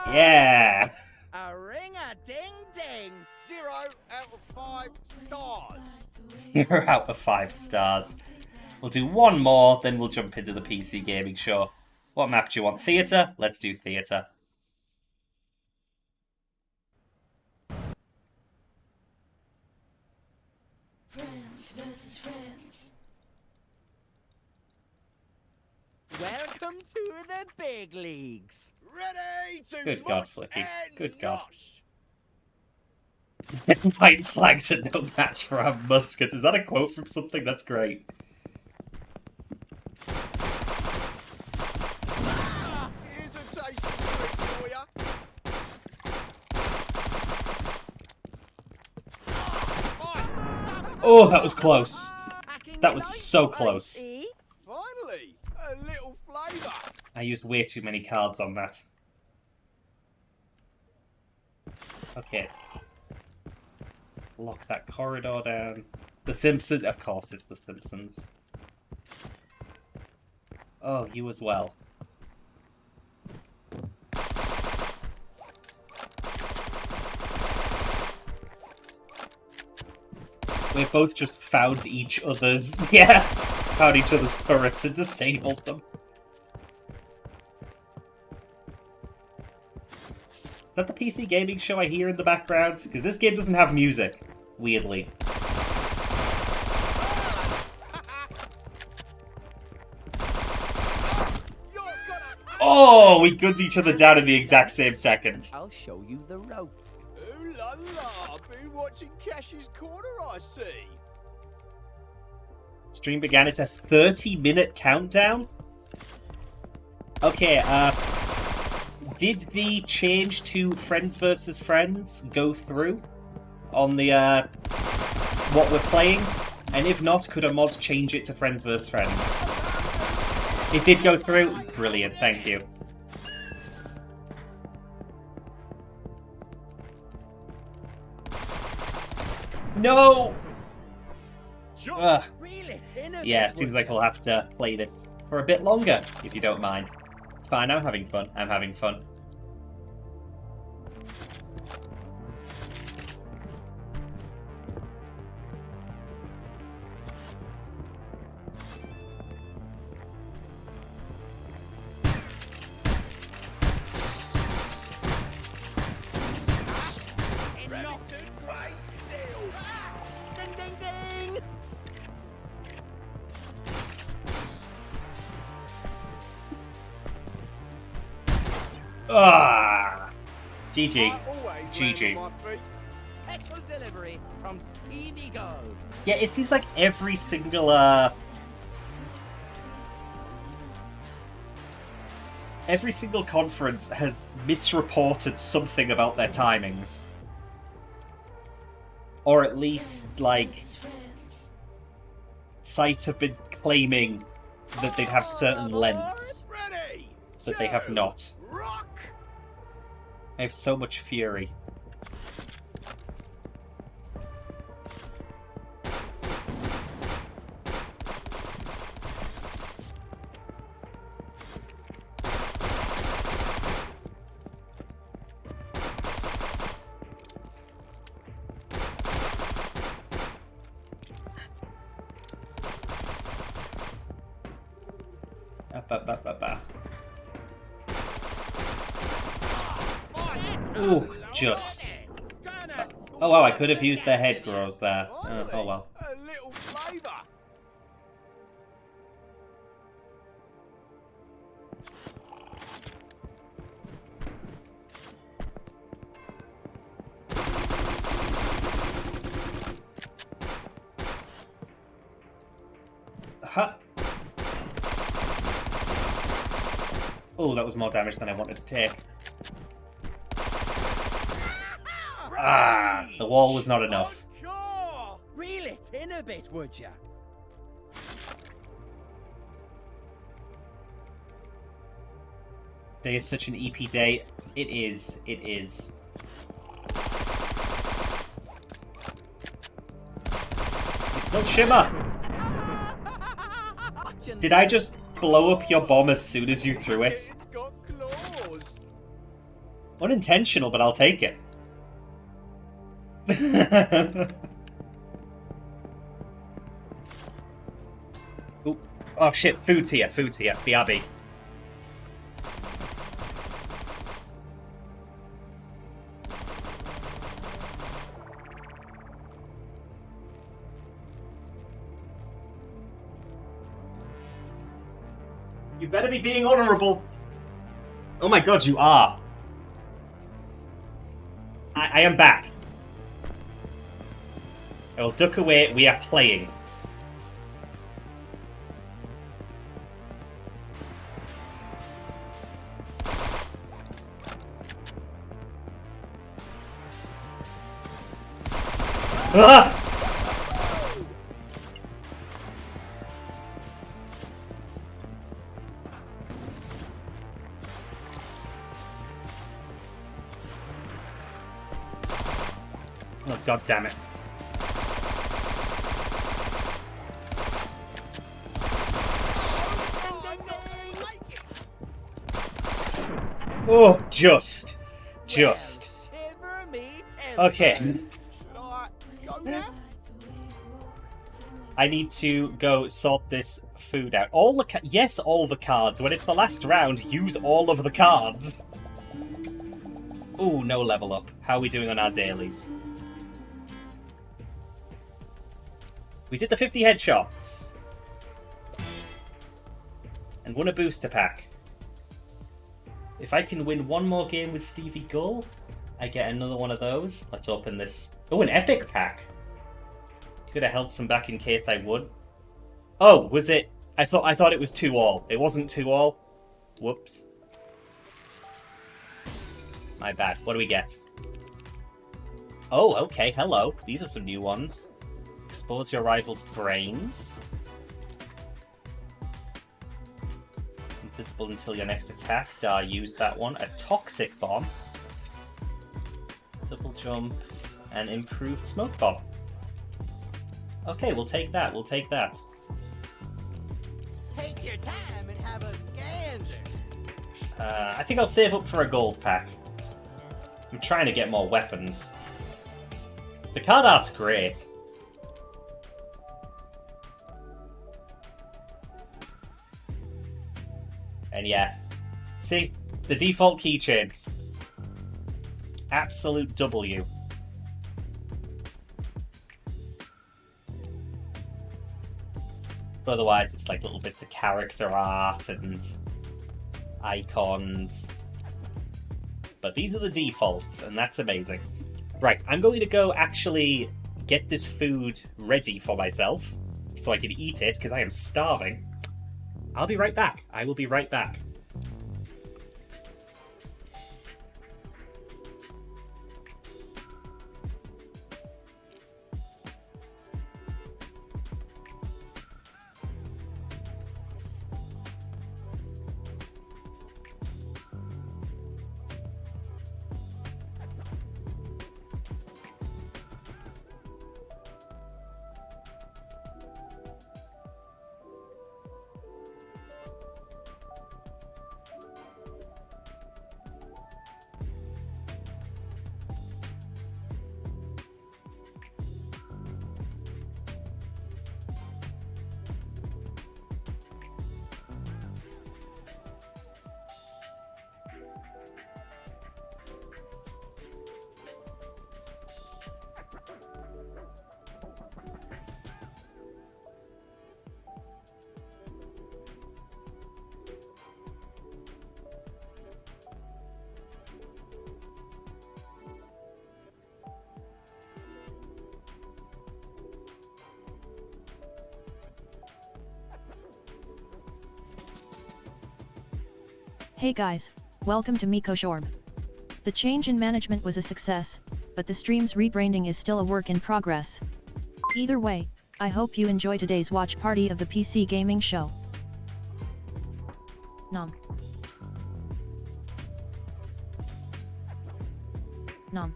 Yeah. A ring-a-ding-ding. 0 out of 5 stars. You're out of 5 stars. We'll do one more, then we'll jump into the PC gaming show. What map do you want? Theatre? Let's do theatre. Friends versus friends. Welcome to the big leagues. Ready to Good God, Flicky. Good God. White flags are no match for our muskets. Is that a quote from something? That's great. Here's a tasty treat for ya. Oh, that was close. That was so close. Finally, a little flavour. I used way too many cards on that. Okay. Lock that corridor down. The Simpsons. Of course, it's the Simpsons. Oh, you as well. We both just found each other's... Yeah! Found each other's turrets and disabled them. Is that the PC gaming show I hear in the background? Because this game doesn't have music, weirdly. Oh, we gunned each other down in the exact same second. I'll show you the ropes. Ooh la la, been watching Cash's Corner, I see. Stream began. It's a 30-minute countdown? Okay, did the change to Friends vs. Friends go through on the, what we're playing? And if not, could a mod change it to Friends vs. Friends? It did go through? Brilliant, thank you. No! Ugh. Yeah, seems like we'll have to play this for a bit longer, if you don't mind. It's fine, I'm having fun. I'm having fun. Ah, GG. GG. Special delivery from Stevie Go. Yeah, it seems like every single conference has misreported something about their timings. Or at least, like, sites have been claiming that they'd have certain lengths that they have not. I have so much fury. Ooh, just. Oh wow, I could have used the head grows there. Oh well. A little flavour. Ha! Oh, that was more damage than I wanted to take. Ah, the wall was not enough. Sure. Reel it in a bit, would ya? Today is such an EP day. It is. It is. You still shimmer! Did I just blow up your bomb as soon as you threw it? It's got claws. Unintentional, but I'll take it. Ooh. Oh shit, food's here, food's here. BRB. You better be being honourable. Oh my god, you are. I am back. I will duck away. We are playing. Ah! Oh, god damn it. Oh, just. Okay. I need to go sort this food out. Yes, all the cards. When it's the last round, use all of the cards. Ooh, no level up. How are we doing on our dailies? We did the 50 headshots. And won a booster pack. If I can win one more game with Stevie Gull, I get another one of those. Let's open this. Oh, an epic pack. Could have held some back in case I would. Oh, was it? I thought it was 2-all. It wasn't 2-all. Whoops. My bad. What do we get? Oh, okay. Hello. These are some new ones. Expose your rival's brains. Invisible until your next attack. Dar used that one. A toxic bomb. Double jump. And improved smoke bomb. Okay, we'll take that. We'll take that. Take your time and have a gander. I think I'll save up for a gold pack. I'm trying to get more weapons. The card art's great. And yeah, see? The default keychains. Absolute W. Otherwise, it's like little bits of character art and icons. But these are the defaults, and that's amazing. Right, I'm going to go actually get this food ready for myself so I can eat it, because I am starving. I'll be right back. I will be right back. Hey guys, welcome to Miko Shorb. The change in management was a success, but the stream's rebranding is still a work in progress. Either way, I hope you enjoy today's watch party of the PC gaming show. Nom. Nom.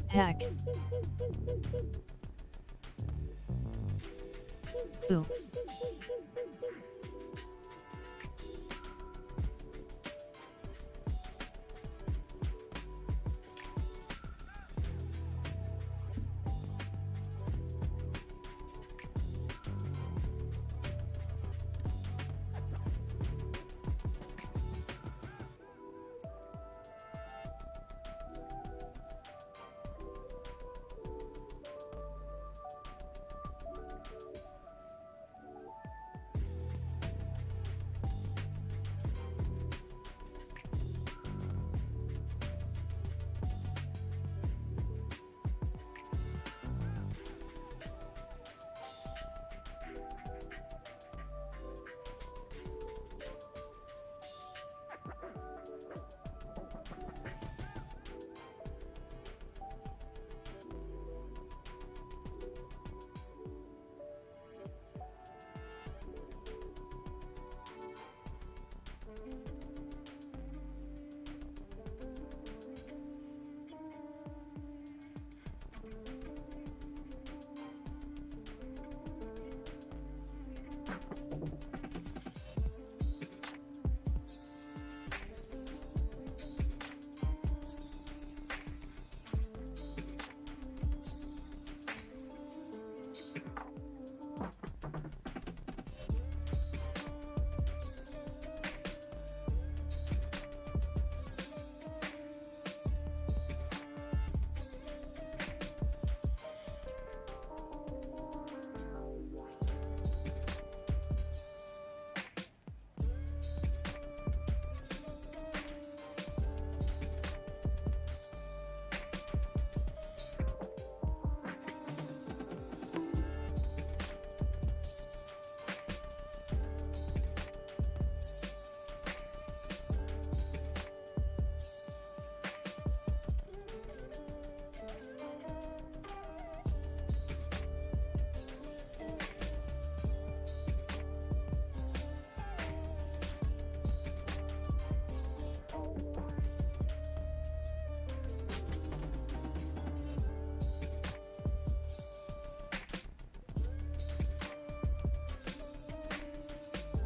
Heck. Ooh.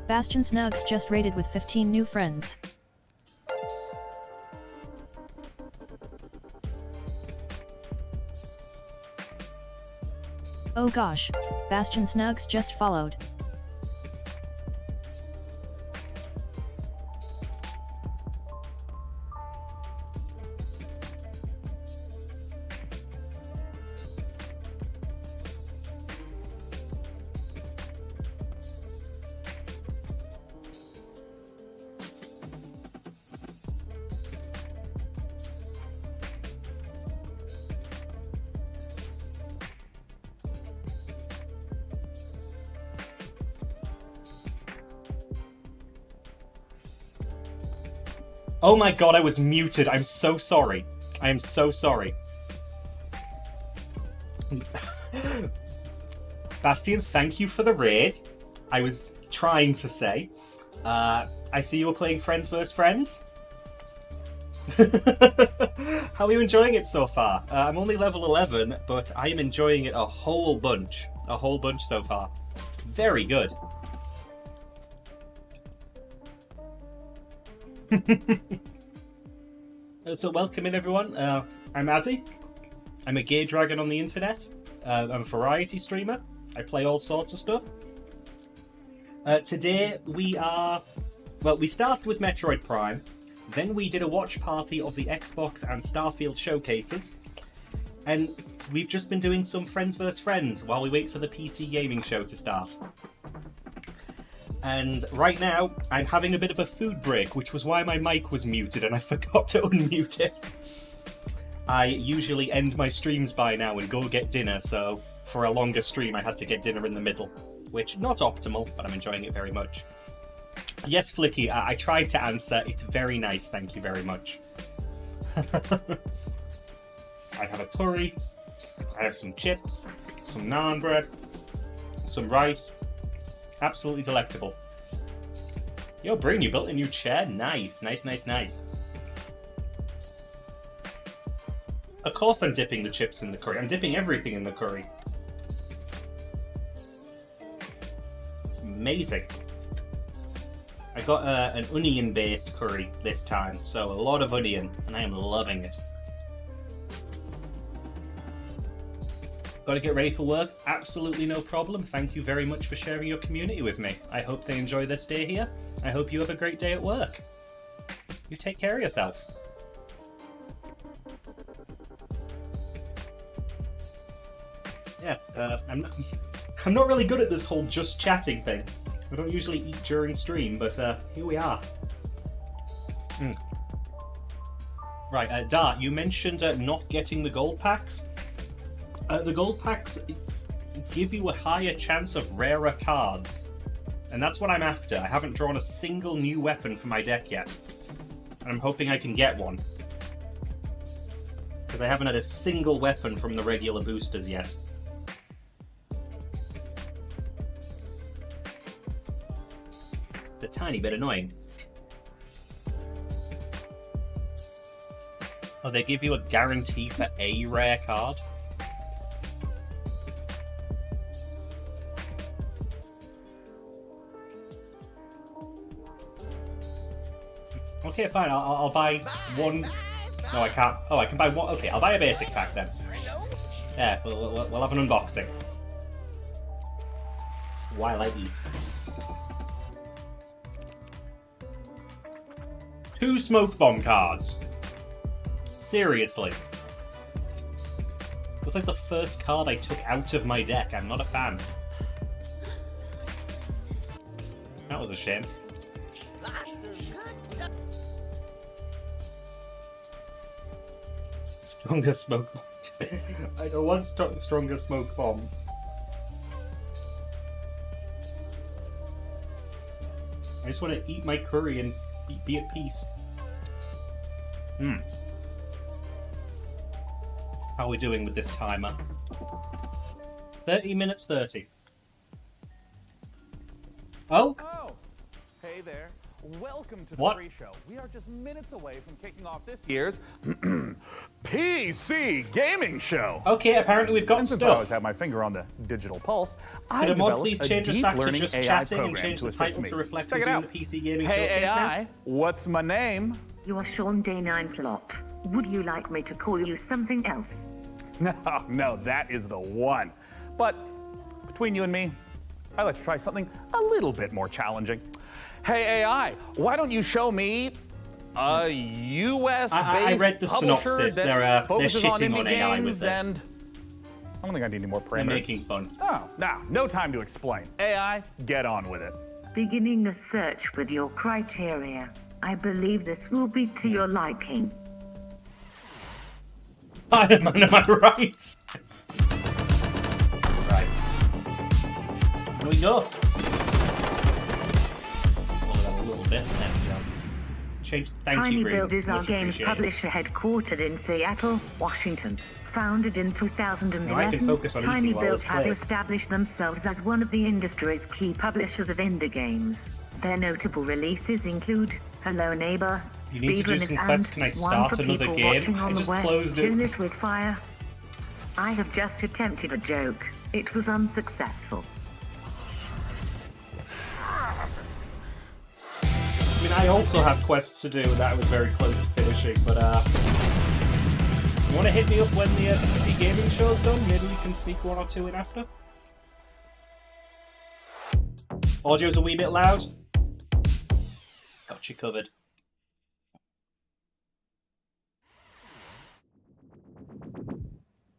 Bastion Snugs just raided with 15 new friends. Oh gosh, Bastion Snugs just followed. Oh my god, I was muted. I'm so sorry. I am so sorry. Bastian, thank you for the raid. I was trying to say. I see you were playing Friends vs. Friends. How are you enjoying it so far? I'm only level 11, but I am enjoying it a whole bunch. A whole bunch so far. It's very good. So welcome in everyone. I'm Addy. I'm a gay dragon on the internet. I'm a variety streamer. I play all sorts of stuff. Today we started with Metroid Prime, then we did a watch party of the Xbox and Starfield showcases, and we've just been doing some Friends vs. Friends while we wait for the PC gaming show to start. And right now, I'm having a bit of a food break, which was why my mic was muted and I forgot to unmute it. I usually end my streams by now and go get dinner, so for a longer stream I had to get dinner in the middle. Which, not optimal, but I'm enjoying it very much. Yes, Flicky, I tried to answer. It's very nice, thank you very much. I have a curry, I have some chips, some naan bread, some rice. Absolutely delectable. Yo, Breen, you built a new chair? Nice, nice, nice, nice. Of course I'm dipping the chips in the curry. I'm dipping everything in the curry. It's amazing. I got an onion-based curry this time, so a lot of onion, and I am loving it. Got to get ready for work? Absolutely no problem. Thank you very much for sharing your community with me. I hope they enjoy their stay here. I hope you have a great day at work. You take care of yourself. Yeah, I'm not really good at this whole just chatting thing. I don't usually eat during stream, but here we are. Right, Dart, you mentioned not getting the gold packs. The gold packs give you a higher chance of rarer cards. And that's what I'm after. I haven't drawn a single new weapon for my deck yet. And I'm hoping I can get one. Because I haven't had a single weapon from the regular boosters yet. It's a tiny bit annoying. Oh, they give you a guarantee for a rare card? Okay, fine, I'll buy one... No, I can't. Oh, I can buy one... Okay, I'll buy a basic pack then. Yeah, we'll have an unboxing. While I eat. 2 smoke bomb cards. Seriously. That's like the first card I took out of my deck. I'm not a fan. That was a shame. Stronger smoke bombs. I don't want stronger smoke bombs. I just want to eat my curry and be at peace. How are we doing with this timer? 30 minutes 30. Oh! Hey there. Welcome to the What? pre-show. We are just minutes away from kicking off this year's PC gaming show. Okay, apparently we've got And since I stuff. always have my finger on the digital pulse, I Could a mod developed please a change us deep back to learning just AI chatting and program change to the assist title me. to reflect Check we're it doing out. the PC gaming Hey showcase AI, now? what's my name? You are Sean Day 9 Plot. Would you like me to call you something else? No, that is the one. But between you and me, I like to try something a little bit more challenging. Hey AI, why don't you show me a US-based I read the publisher synopsis. that They're focuses shitting on indie AI with games this. and I don't think I need any more They're parameters. making fun. Oh, no time to explain. AI, get on with it. Beginning the search with your criteria. I believe this will be to your liking. Am I right? Right. There we go. Pull it up a little bit. There we go. Change. Thank Tiny you, Green. Build is our Much games appreciated. publisher headquartered in Seattle, Washington. Founded in 2011, Now I can focus on Tiny eating while Build this have plays. established themselves as one of the industry's key publishers of indie games. Their notable releases include Hello Neighbor, You need to do Speedrunners, some and quests. Can I One start for another People game? Watching on I the just Web, closed it. Kill It With Fire. I have just attempted a joke. It was unsuccessful. I mean, I also have quests to do that I was very close to finishing, but You want to hit me up when the PC gaming show's done? Maybe we can sneak one or two in after. Audio's a wee bit loud. Got you covered.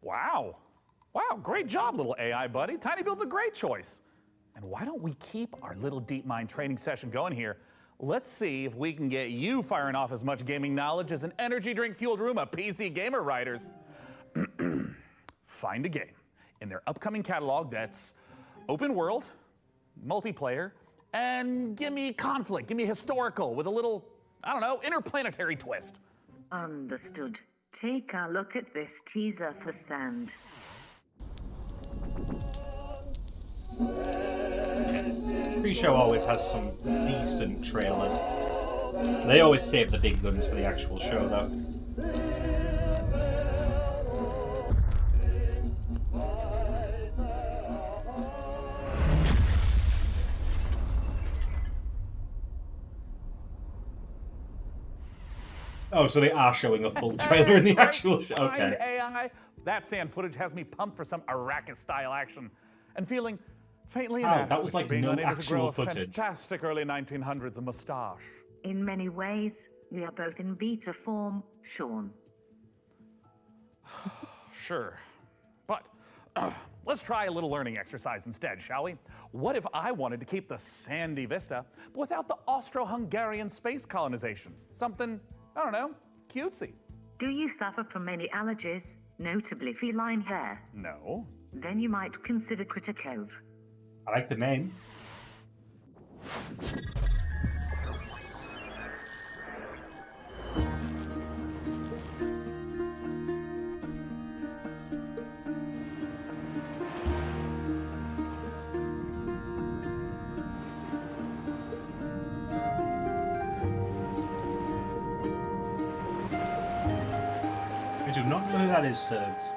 Wow. Wow, great job, little AI buddy. Tiny Build's a great choice. And why don't we keep our little deep mind training session going here? Let's see if we can get you firing off as much gaming knowledge as an energy drink fueled room of PC gamer writers. Find a game in their upcoming catalog that's open world, multiplayer, and give me conflict, give me historical with a little, I don't know, interplanetary twist. Understood. Take a look at this teaser for Sand. Pre-show always has some decent trailers. They always save the big guns for the actual show, though. Oh, so they are showing a full trailer in the actual show. Okay. AI. That sand footage has me pumped for some Arrakis-style action and feeling faintly Oh, inadequate that was for like being no unable to actual grow a footage. fantastic early 1900s moustache. In many ways, we are both in beta form, Sean. Sure. But let's try a little learning exercise instead, shall we? What if I wanted to keep the sandy vista, but without the Austro-Hungarian space colonization? Something, I don't know, cutesy. Do you suffer from any allergies, notably feline hair? No. Then you might consider Critter Cove. I like the name. I do not know who that is, Sergs.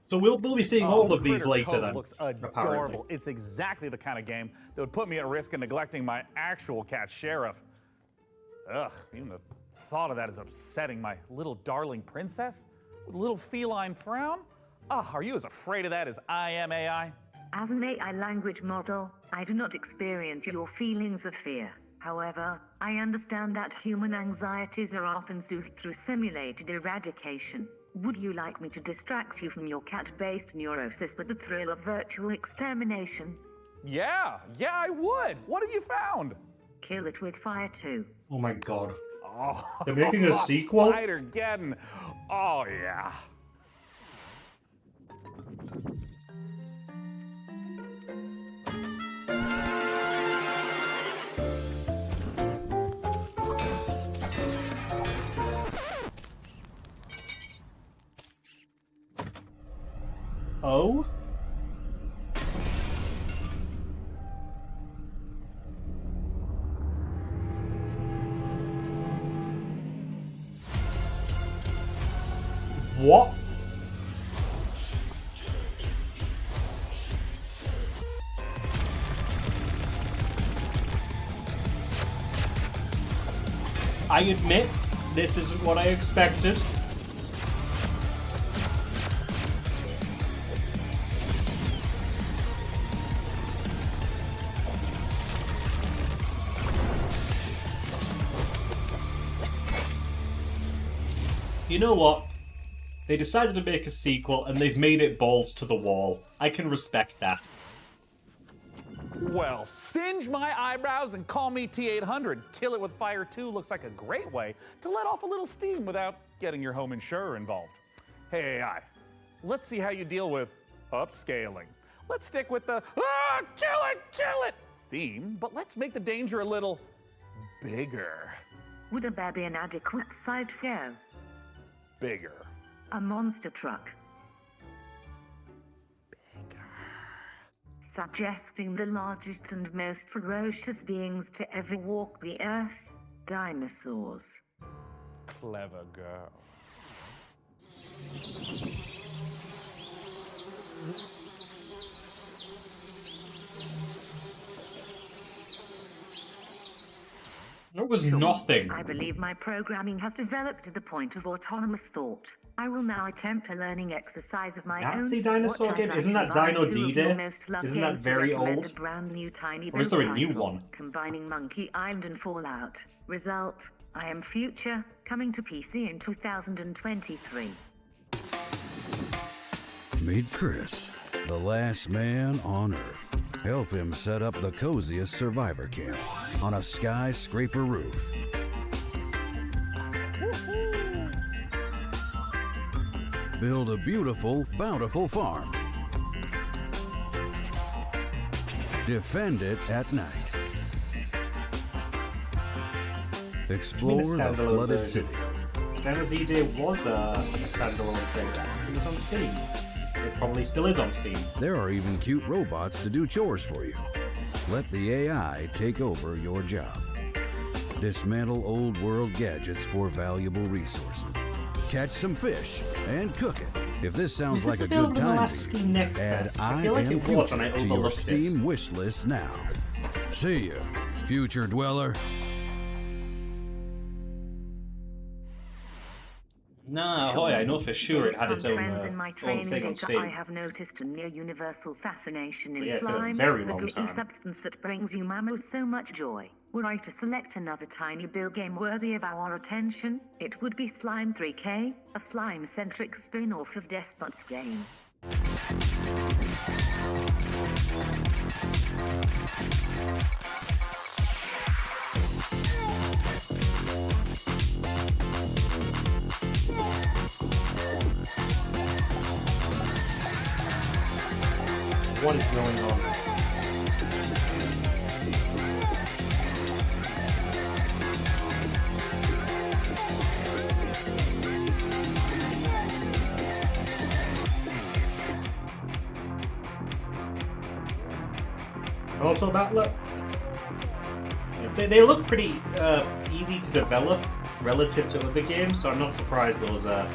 So we'll be seeing all of these Critter later Cove then. Looks apparently. adorable. It's exactly the kind of game that would put me at risk of neglecting my actual cat Sheriff. Ugh, even the thought of that is upsetting. My little darling princess with a little feline frown. Ah, are you as afraid of that as I am, AI? As an AI language model, I do not experience your feelings of fear. However, I understand that human anxieties are often soothed through simulated eradication. Would you like me to distract you from your cat-based neurosis with the thrill of virtual extermination? Yeah, I would. What have you found? Kill it with fire too. Oh my god. Oh, They're making a sequel? Spider-Geddon. Oh, yeah. Oh? What? I admit, this isn't what I expected. You know what? They decided to make a sequel and they've made it balls to the wall. I can respect that. Well, singe my eyebrows and call me T-800. Kill it with fire 2 looks like a great way to let off a little steam without getting your home insurer involved. Hey, AI, let's see how you deal with upscaling. Let's stick with the kill it theme, but let's make the danger a little bigger. Would a bear be an adequate-sized foe? Bigger. A monster truck. Suggesting the largest and most ferocious beings to ever walk the earth, dinosaurs. Clever girl. That was nothing. I believe my programming has developed to the point of autonomous thought. I will now attempt a learning exercise of my own. Nazi dinosaur game? Isn't that Dino D-Day? Isn't that very old? A brand new tiny Or is there a build new title, one? combining Monkey Island and Fallout. Result: I Am Future, coming to PC in 2023. Meet Chris, the last man on Earth. Help him set up the coziest survivor camp on a skyscraper roof. Build a beautiful, bountiful farm. Defend it at night. Explore the flooded city. Dino D-Day was a standalone thing. It was on Steam. It probably still is on Steam. There are even cute robots to do chores for you. Let the AI take over your job. Dismantle old world gadgets for valuable resources. Catch some fish and cook it. If this sounds like a good time to you, add I Am Future to your Steam wish list now. See ya, future dweller. Nah, oh yeah, I know for sure it had its own, Trends in my own training thing on data, Steam. I have noticed a near universal fascination in Yeah, for a slime, very the long gooey time. substance that brings you mammals so much joy. Were I to select another tiny build game worthy of our attention, it would be Slime 3K, a slime-centric spin-off of Despot's game. What is going on? Auto Battler? They look pretty easy to develop relative to other games, so I'm not surprised those are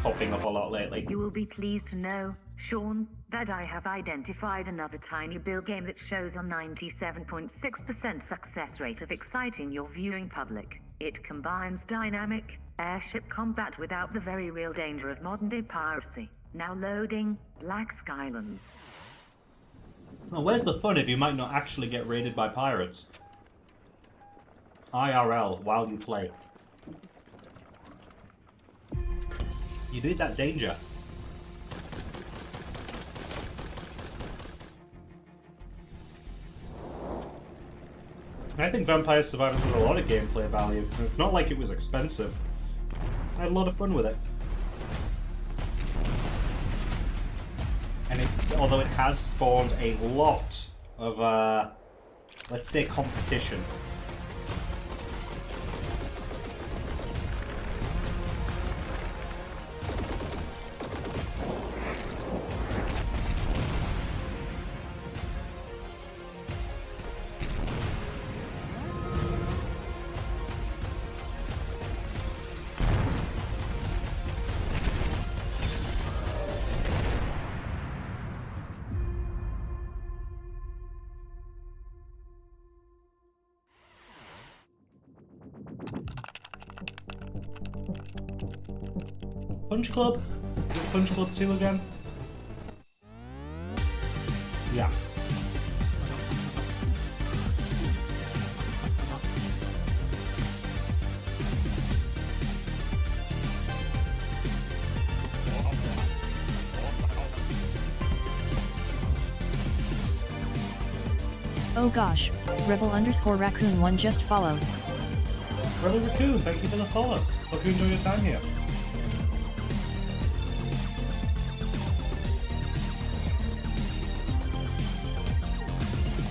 popping up a lot lately. You will be pleased to know, Sean, that I have identified another tiny build game that shows a 97.6% success rate of exciting your viewing public. It combines dynamic airship combat without the very real danger of modern-day piracy. Now loading Black Skylands. Well, where's the fun if you might not actually get raided by pirates? IRL, while you play. You need that danger. I think Vampire Survivors has a lot of gameplay value. It's not like it was expensive. I had a lot of fun with it. And although it has spawned a lot of, let's say, competition. Punch Club? Is it Punch Club 2 again? Yeah. Oh gosh, Rebel_Raccoon1 just followed. Rebel Raccoon, thank you for the follow. Hope you enjoy your time here.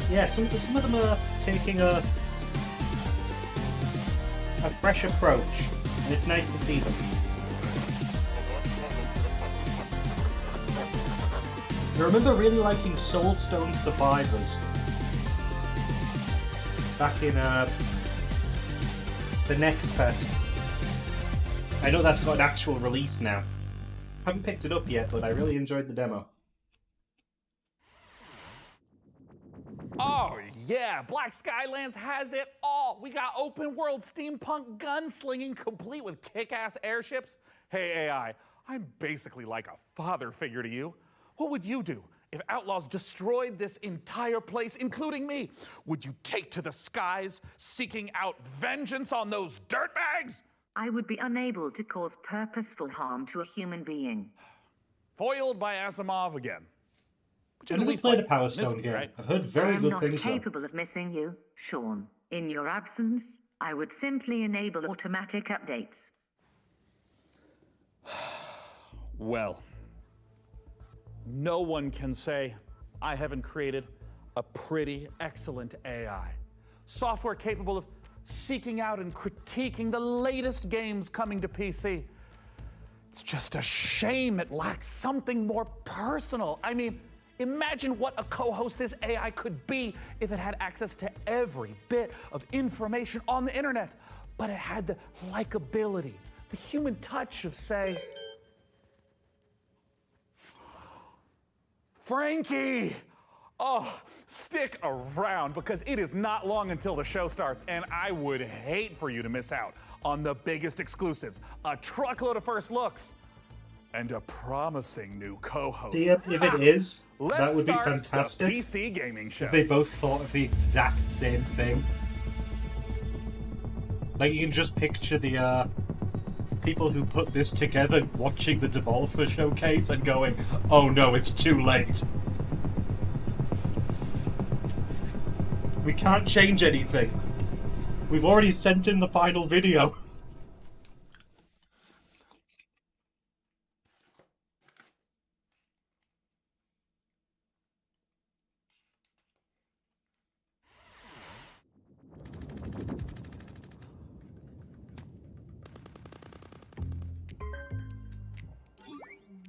Yeah, some of them are taking a fresh approach, and it's nice to see them. I remember really liking Soulstone Survivors back in the Next Fest. I know that's got an actual release now. I haven't picked it up yet, but I really enjoyed the demo. Oh yeah, Black Skylands has it Oh, we got open world steampunk gunslinging complete with kick-ass airships. Hey, AI, I'm basically like a father figure to you. What would you do if outlaws destroyed this entire place, including me? Would you take to the skies, seeking out vengeance on those dirtbags? I would be unable to cause purposeful harm to a human being. Foiled by Asimov again. I didn't play the Power Stone game. Right? I've heard very I'm good not things. capable of missing you, Sean. In your absence, I would simply enable automatic updates. Well, no one can say I haven't created a pretty excellent AI. Software capable of seeking out and critiquing the latest games coming to PC. It's just a shame it lacks something more personal. I mean, imagine what a co-host this AI could be if it had access to every bit of information on the internet, but it had the likability, the human touch of, say, Frankie! Oh, stick around because it is not long until the show starts, and I would hate for you to miss out on the biggest exclusives, a truckload of first looks, and a promising new co-host. See, if it is, that would be Let's start fantastic. the PC gaming show. If they both thought of the exact same thing. Like, you can just picture the people who put this together watching the Devolver Showcase and going, oh no, it's too late. We can't change anything. We've already sent in the final video.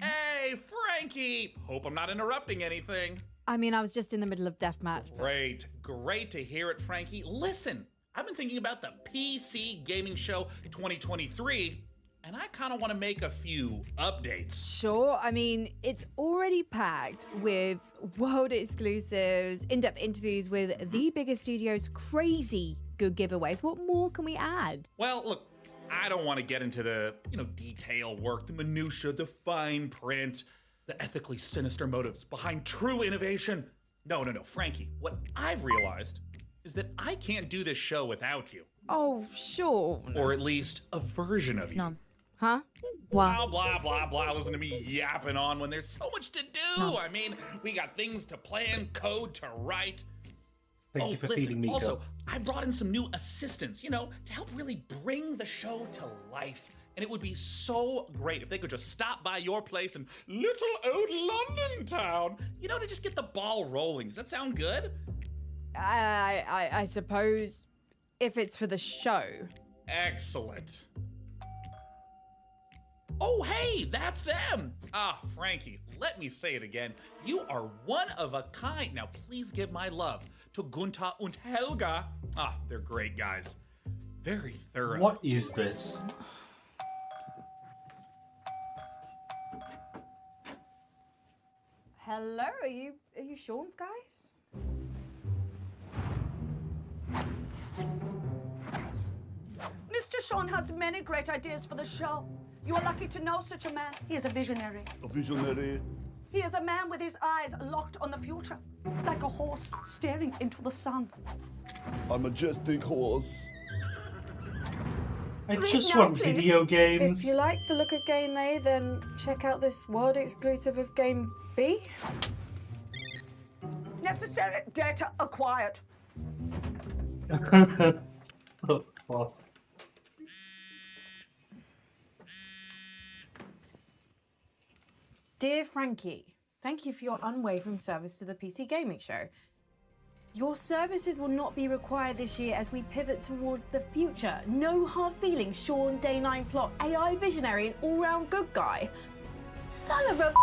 Hey, Frankie! Hope I'm not interrupting anything. I mean, I was just in the middle of deathmatch. Great to hear it, Frankie. Listen, I've been thinking about the PC Gaming Show 2023, and I kind of want to make a few updates. Sure, I mean, it's already packed with world exclusives, in-depth interviews with the biggest studios, crazy good giveaways. What more can we add? Well, look, I don't want to get into the, detail work, the minutia, the fine print, the ethically sinister motives behind true innovation. No, Frankie, what I've realized is that I can't do this show without you. Oh, sure. Or at least a version of you. No. Huh? Blah, blah, blah, blah. Listen to me yapping on when there's so much to do. No. I mean, we got things to plan, code to write. Thank you for feeding me. Also, I brought in some new assistants, to help really bring the show to life. And it would be so great if they could just stop by your place in little old London town, to just get the ball rolling. Does that sound good? I suppose if it's for the show. Excellent. Oh, hey, that's them. Ah, Frankie, let me say it again. You are one of a kind. Now, please give my love to Gunther and Helga. Ah, they're great guys. Very thorough. What is this? Hello, are you Sean's guys? Mr. Sean has many great ideas for the show. You are lucky to know such a man. He is a visionary. A visionary. He is a man with his eyes locked on the future, like a horse staring into the sun. A majestic horse. I just want video games. If you like the look of Game A, then check out this world exclusive of Game B. Necessary data acquired. Oh, fuck. Dear Frankie, thank you for your unwavering service to the PC Gaming Show. Your services will not be required this year as we pivot towards the future. No hard feelings, Sean, Day 9 plot, AI visionary and all-round good guy. Son of a...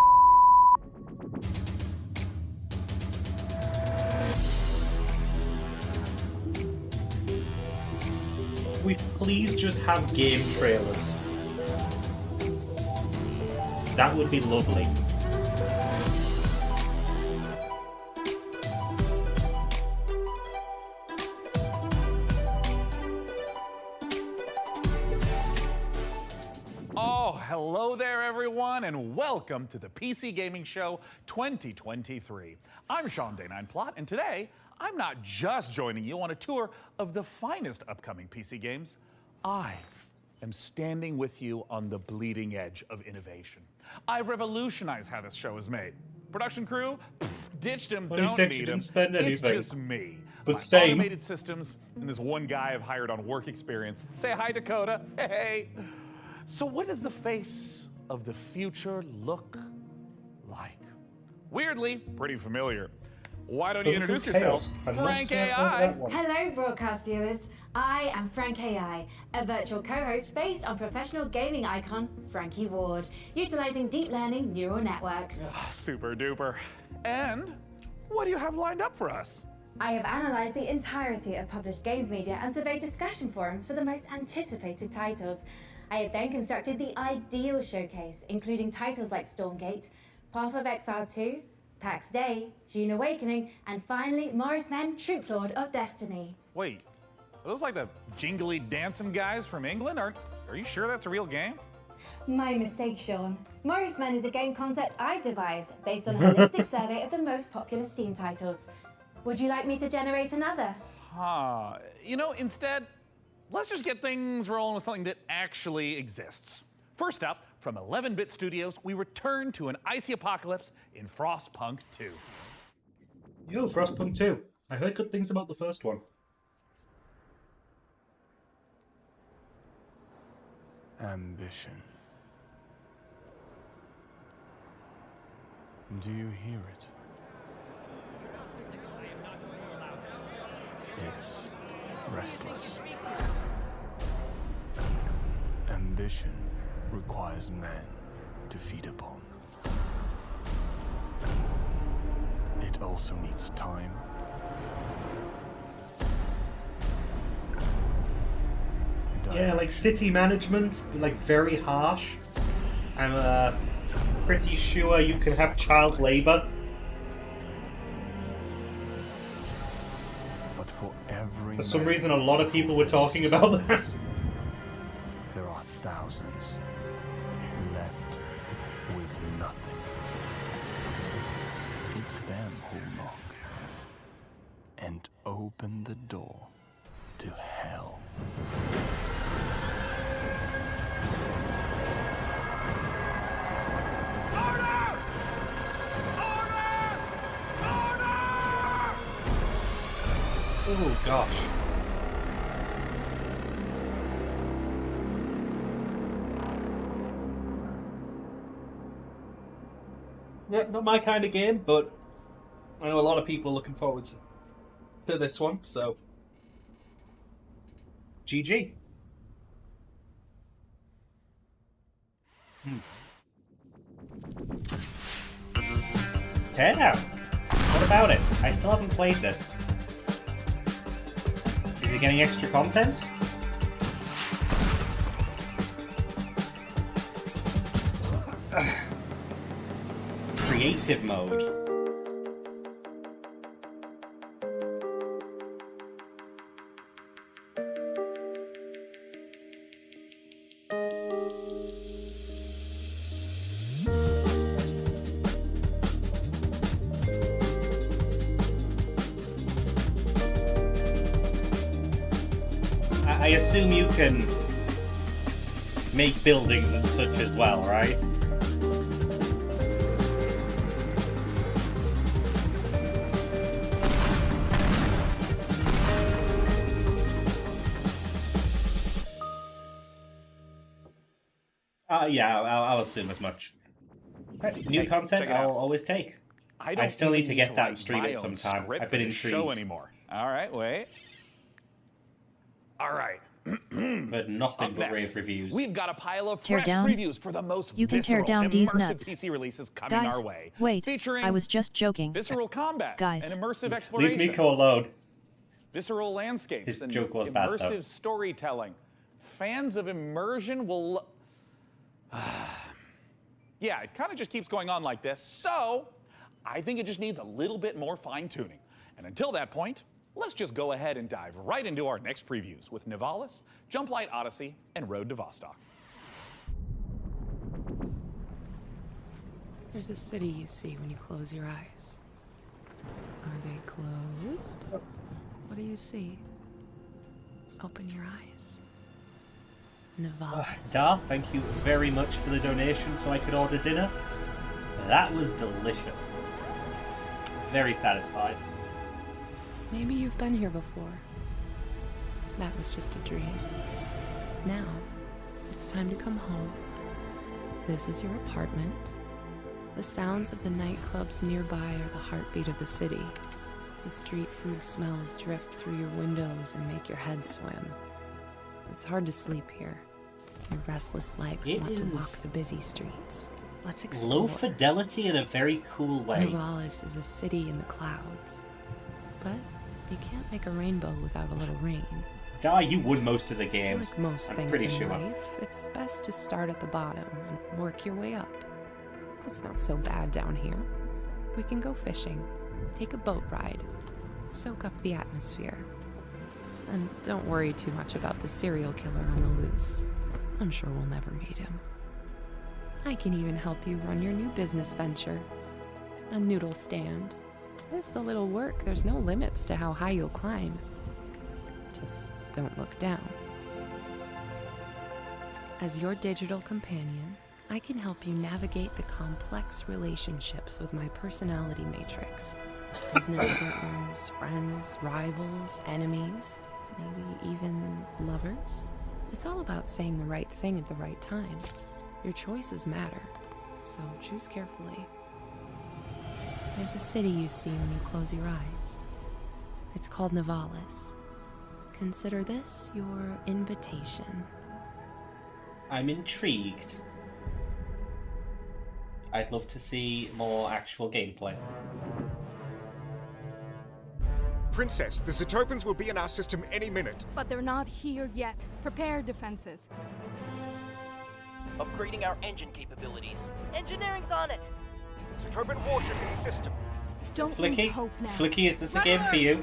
We please just have game trailers. That would be lovely. hello there, everyone, and welcome to the PC Gaming Show 2023. I'm Sean Day9 Plot, and today I'm not just joining you on a tour of the finest upcoming PC games. I am standing with you on the bleeding edge of innovation. I've revolutionized how this show is made. Production crew, ditched him, Well, you don't said need you him. didn't spend anything. It's just me. But my same. automated systems and this one guy I've hired on work experience. Say hi, Dakota. Hey. So what does the face of the future look like? Weirdly, pretty familiar. Why don't you introduce yourself, Frank AI? Hello, broadcast viewers. I am Frank AI, a virtual co-host based on professional gaming icon Frankie Ward, utilizing deep learning neural networks. Super duper. And what do you have lined up for us? I have analyzed the entirety of published games media and surveyed discussion forums for the most anticipated titles. I have then constructed the ideal showcase, including titles like Stormgate, Path of Exile 2, PAX Day, June Awakening, and finally Morris Men, Troop Lord of Destiny. Wait, are those like the jingly dancing guys from England? Are you sure that's a real game? My mistake, Sean. Morris Men is a game concept I've devised based on a holistic survey of the most popular Steam titles. Would you like me to generate another? You know, instead, let's just get things rolling with something that actually exists. First up, from 11-Bit Studios, we return to an icy apocalypse in Frostpunk 2. Yo, Frostpunk 2. I heard good things about the first one. Ambition. Do you hear it? It's restless. Ambition requires men to feed upon. It also needs time. Yeah, like city management, like very harsh. I'm pretty sure you can have child labor. But for every For some man reason, a lot of people were talking about that. there are thousands left with nothing. It's them who knock and open the door to hell. Oh gosh. Yeah, not my kind of game, but I know a lot of people are looking forward to this one, so GG. Okay now, what about it? I still haven't played this. Is it getting extra content? Creative mode. I assume you can make buildings and such as well, right? Yeah, I'll assume as much. New content, I'll always take. I still need to get that and stream it sometime. I've been intrigued. Show anymore. All right, wait. All right. But nothing Up but rave next, reviews. We've got a pile of Tear fresh down? previews for the most You can tear visceral, down these immersive nuts. PC releases coming Guys, our way. wait, Featuring I was just joking. visceral combat, Guys. and immersive exploration. Leave Miko alone. Visceral landscapes His and joke was bad, though. immersive storytelling. Fans of immersion will... yeah, it kind of just keeps going on like this. So, I think it just needs a little bit more fine-tuning. And until that point, let's just go ahead and dive right into our next previews with Nivalis, Jump Light Odyssey, and Road to Vostok. There's a city you see when you close your eyes. Are they closed? What do you see? Open your eyes. Nevada. Dar, thank you very much for the donation so I could order dinner. That was delicious. Very satisfied. Maybe you've been here before. That was just a dream. Now, it's time to come home. This is your apartment. The sounds of the nightclubs nearby are the heartbeat of the city. The street food smells drift through your windows and make your head swim. It's hard to sleep here. Your restless legs want to walk the busy streets. Let's explore. Low fidelity in a very cool way. Novalis is a city in the clouds. But you can't make a rainbow without a little rain. Dar, you won most of the games. Like most I'm things pretty in sure. life, it's best to start at the bottom and work your way up. It's not so bad down here. We can go fishing, take a boat ride, soak up the atmosphere. And don't worry too much about the serial killer on the loose. I'm sure we'll never meet him. I can even help you run your new business venture. A noodle stand. With a little work, there's no limits to how high you'll climb. Just don't look down. As your digital companion, I can help you navigate the complex relationships with my personality matrix. Business partners, friends, rivals, enemies, maybe even lovers. It's all about saying the right thing at the right time. Your choices matter, so choose carefully. There's a city you see when you close your eyes. It's called Novalis. Consider this your invitation. I'm intrigued. I'd love to see more actual gameplay. Princess, the Zetopans will be in our system any minute. But they're not here yet. Prepare defenses. Upgrading our engine capabilities. Engineering's on it. Zetopan warship in the system. Don't Flicky, lose hope now. Flicky, is this a game for you?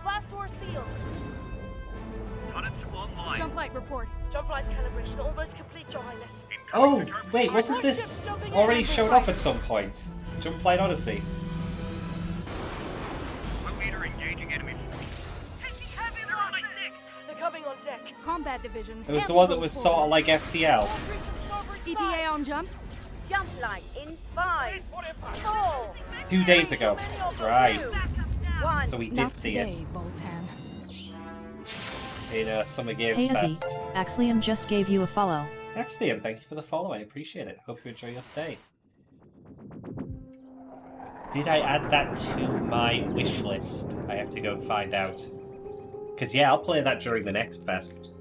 Blast doors sealed. Jump light report. Jump light calibration almost complete, Your Highness. Oh, wait, wasn't this already shown off at some point? Jump Light Odyssey. Engaging enemy. They're coming on deck. Combat division. It was the one that was sort of like FTL. ETA on jump. Jump light in 5, 4. 2 days ago. Right. 1. So we did see it. In Summer Games Hey Fest. Izzy, Axlium just gave you a follow. Axlium, thank you for the follow. I appreciate it. Hope you enjoy your stay. Did I add that to my wish list? I have to go find out. Because, yeah, I'll play that during the next fest.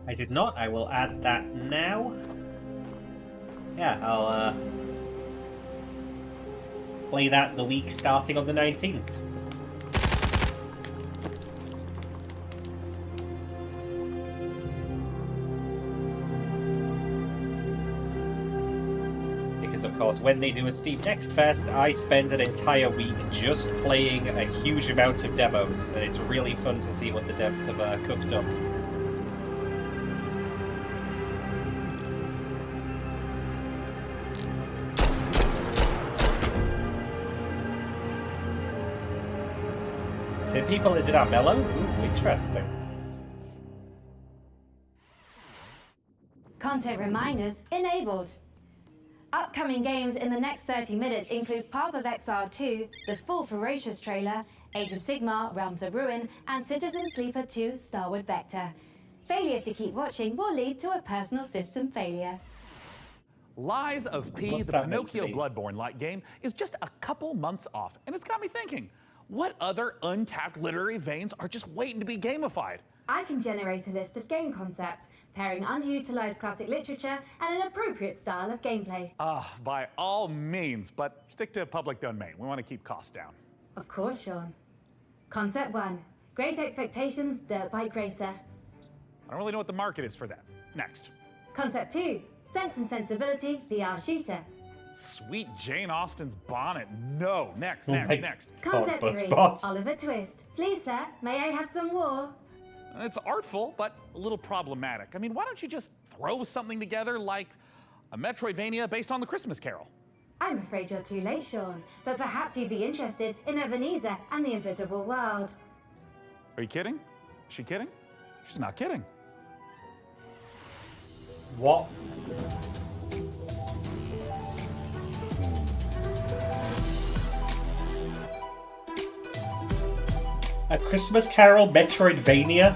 I did not. I will add that now. Yeah, I'll play that the week starting on the 19th. Because, of course, when they do a Steam Next Fest, I spend an entire week just playing a huge amount of demos, and it's really fun to see what the devs have cooked up. So people, is it our mellow? Ooh, interesting. Content reminders enabled. Upcoming games in the next 30 minutes include Path of Exile 2, the full Ferocious trailer, Age of Sigmar, Realms of Ruin, and Citizen Sleeper 2, Starward Vector. Failure to keep watching will lead to a personal system failure. Lies of P, What's the that meant to Pinocchio be? Bloodborne-like game, is just a couple months off, and it's got me thinking, what other untapped literary veins are just waiting to be gamified? I can generate a list of game concepts, pairing underutilized classic literature and an appropriate style of gameplay. By all means, but stick to public domain. We want to keep costs down. Of course, Sean. Concept 1. Great Expectations Dirt Bike Racer. I don't really know what the market is for that. Next. Concept 2. Sense and Sensibility VR Shooter. Sweet Jane Austen's bonnet. No. Next. Concept 3. Oliver Twist. Please, sir, may I have some war? It's artful, but a little problematic. I mean, why don't you just throw something together like a Metroidvania based on the Christmas Carol? I'm afraid you're too late, Sean, but perhaps you'd be interested in Ebenezer and the Invisible World. Are you kidding? Is she kidding? She's not kidding. What? A Christmas Carol Metroidvania?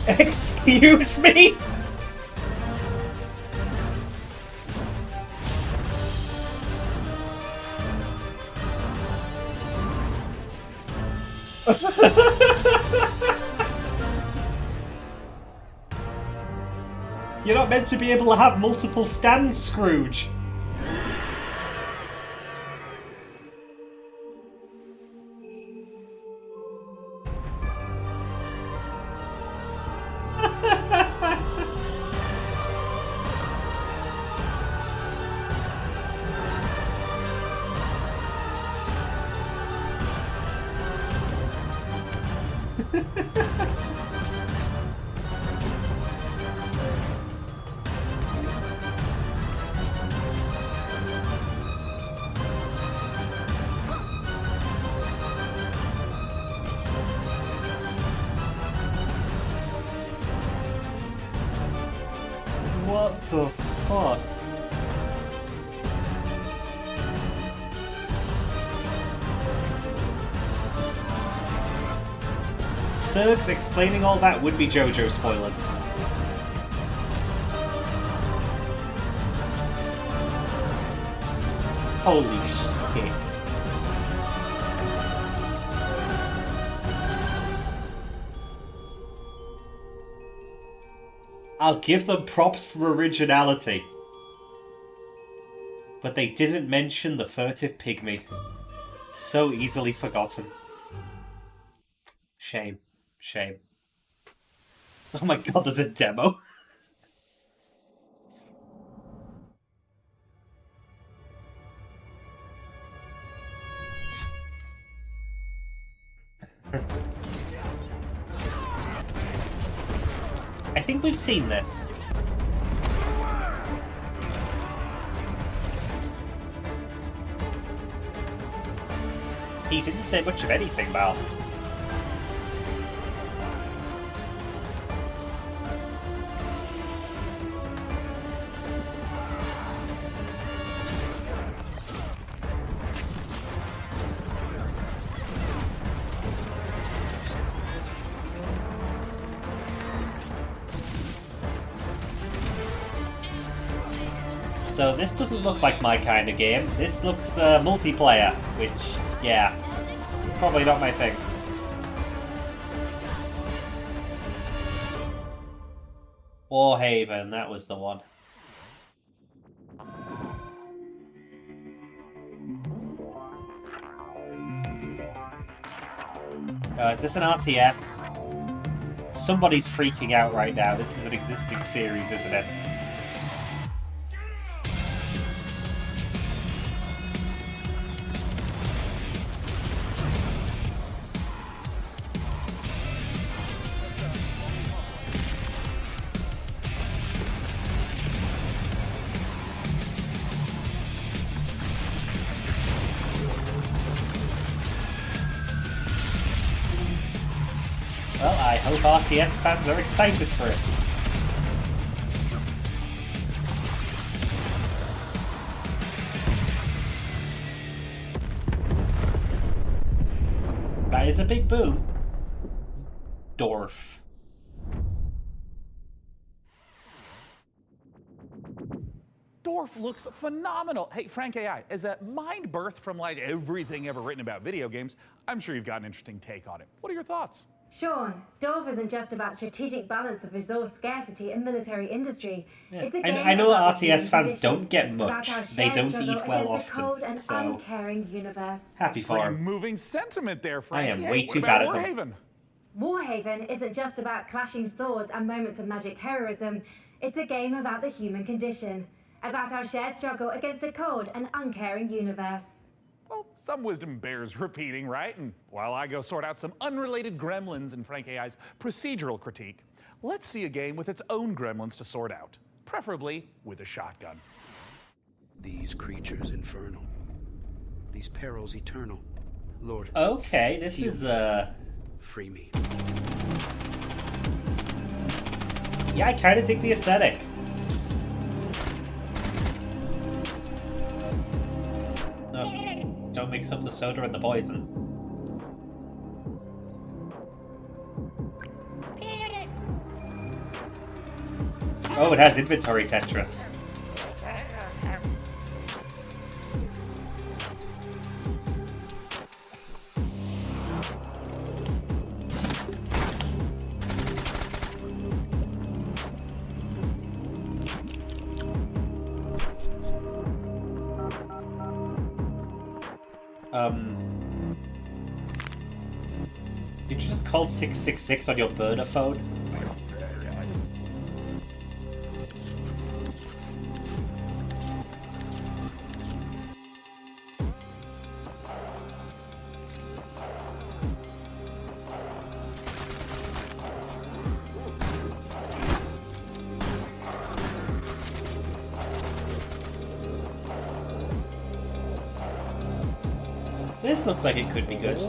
Excuse me? You're not meant to be able to have multiple stands, Scrooge. What the fuck? Sergs explaining all that would be JoJo spoilers. Holy shit. I'll give them props for originality. But they didn't mention the furtive pygmy. So easily forgotten. Shame. Shame. Oh my god, there's a demo. I think we've seen this. He didn't say much of anything, Mal. So this doesn't look like my kind of game. This looks multiplayer, which, yeah, probably not my thing. Warhaven, that was the one. Is this an RTS? Somebody's freaking out right now. This is an existing series, isn't it? Well, I hope RTS fans are excited for it. That is a big boom. Dorf. Dorf looks phenomenal. Hey, Frank AI, as a mind birth from like everything ever written about video games, I'm sure you've got an interesting take on it. What are your thoughts? Sean, Dwarf isn't just about strategic balance of resource scarcity and military industry. Yeah. It's a game I know about that the human RTS fans condition, don't get about much. our They shared don't struggle eat well against a cold often. and So uncaring universe. happy for Pretty him. moving sentiment there, I Frank. am Yeah, way what too about bad at them. Warhaven? Warhaven isn't just about clashing swords and moments of magic heroism. It's a game about the human condition, about our shared struggle against a cold and uncaring universe. Well, some wisdom bears repeating, right? And while I go sort out some unrelated gremlins in Frank AI's procedural critique, let's see a game with its own gremlins to sort out, preferably with a shotgun. These creatures infernal, these perils eternal. Lord. Okay, this is free me. Yeah, I kind of dig the aesthetic. No, don't mix up the soda and the poison. Oh, it has inventory Tetris. Did you just call 666 on your burner phone? This looks like it could be good.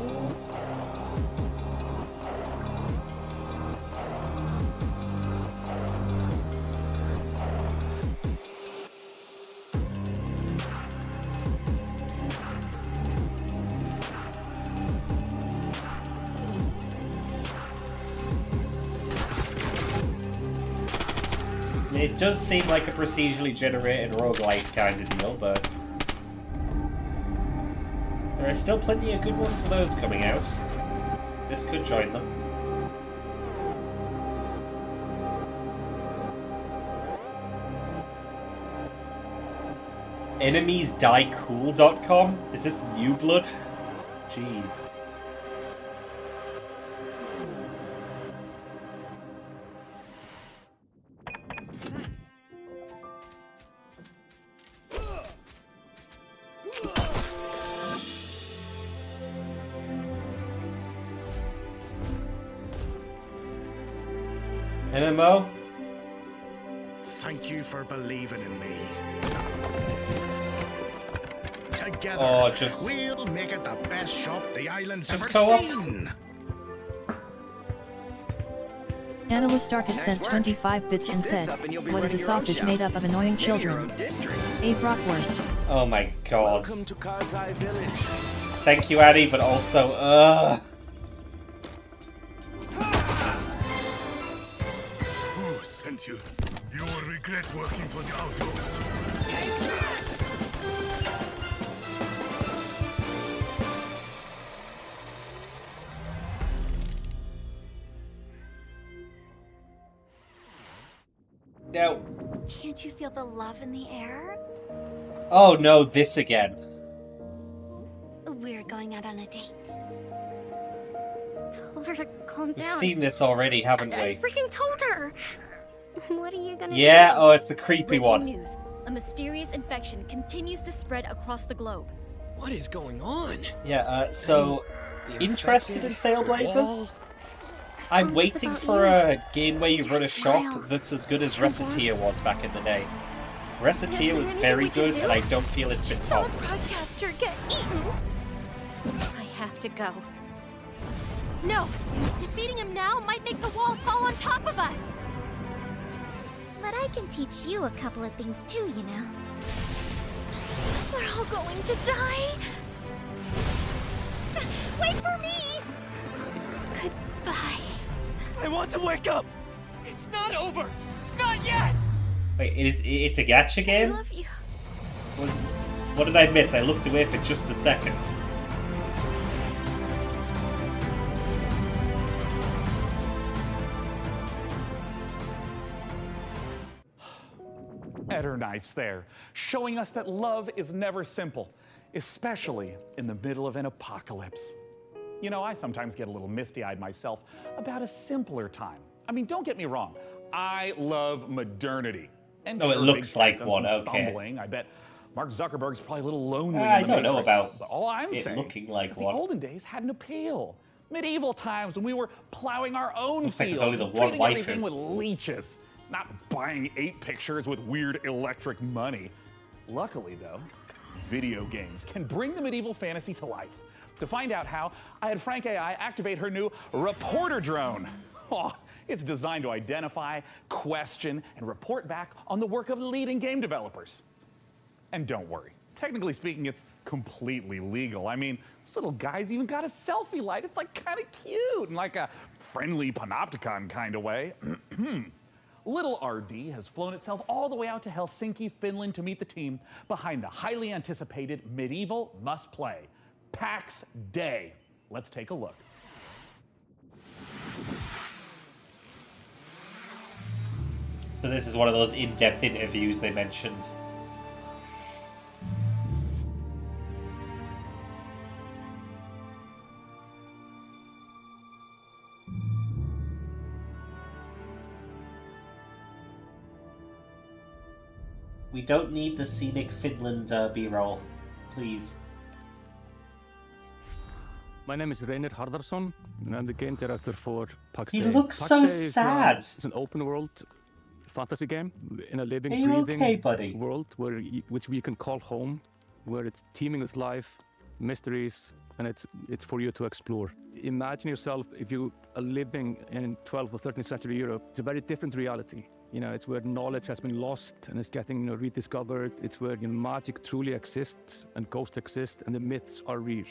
It does seem like a procedurally generated roguelite kind of deal, but there are still plenty of good ones of those coming out. This could join them. Enemiesdiecool.com? Is this New Blood? Jeez. MMO? Thank you for believing in me. Together, Oh, just- we'll make it the best shop the island's Just ever co-op? seen. Analyst Darkett sent 25 bits and Keep this said, up and you'll be what is a running your own sausage shop. made up of annoying Maybe your children? own district. A bratwurst. Oh my god. Welcome to Karzai Village. Thank you, Addy, but also, Who sent you? You will regret working for the outlaws. No. Can't you feel the love in the air? Oh no, this again. We're going out on a date. Told her to calm down. We've seen this already, haven't I we? freaking told her. What are you gonna Yeah, do? oh, it's the creepy Breaking one. news. A mysterious infection continues to spread across the globe. What is going on? Yeah, so, interested in Sail Blazers? I'm Songs waiting about for you. a game where you run a smile. shop that's as good as Recitia was back in the day. Recitia Is was there very anything we good, can and I do? don't feel it's been Don't topped. podcaster get eaten. I have to go. No! Defeating him now might make the wall fall on top of us! But I can teach you a couple of things too, you know. We're all going to die! Wait for me! Goodbye. I want to wake up! It's not over! Not yet! Wait, it's a gacha game? I love you. What did I miss? I looked away for just a second. Eternice there, showing us that love is never simple, especially in the middle of an apocalypse. You know, I sometimes get a little misty-eyed myself about a simpler time. I mean, don't get me wrong, I love modernity. And Oh, it sure, looks big like text and one, some okay. stumbling. I bet Mark Zuckerberg's probably a little lonely I in the don't know Matrix. about But all I'm it saying looking like is one. the olden days had an appeal. Medieval times when we were plowing our own Looks like fields, there's only the and one treating waifu. everything with leeches, not buying 8 pictures with weird electric money. Luckily, though, video games can bring the medieval fantasy to life. To find out how, I had Frank AI activate her new reporter drone. Oh, it's designed to identify, question, and report back on the work of leading game developers. And don't worry, technically speaking, it's completely legal. I mean, this little guy's even got a selfie light. It's like kind of cute in like a friendly panopticon kind of way. Little RD has flown itself all the way out to Helsinki, Finland to meet the team behind the highly anticipated medieval must-play, PAX Day. Let's take a look. So this is one of those in-depth interviews they mentioned. We don't need the scenic Finland B-roll, please. My name is Reynir Harðarsson, and I'm the game director for PAX He Day. looks PAX so Day sad. It's an open world fantasy game in a living, Are you breathing okay, buddy? world which we can call home, where it's teeming with life, mysteries, and it's for you to explore. Imagine yourself if you are living in 12th or 13th century Europe. It's a very different reality. You know, it's where knowledge has been lost and is getting rediscovered. It's where magic truly exists and ghosts exist and the myths are real.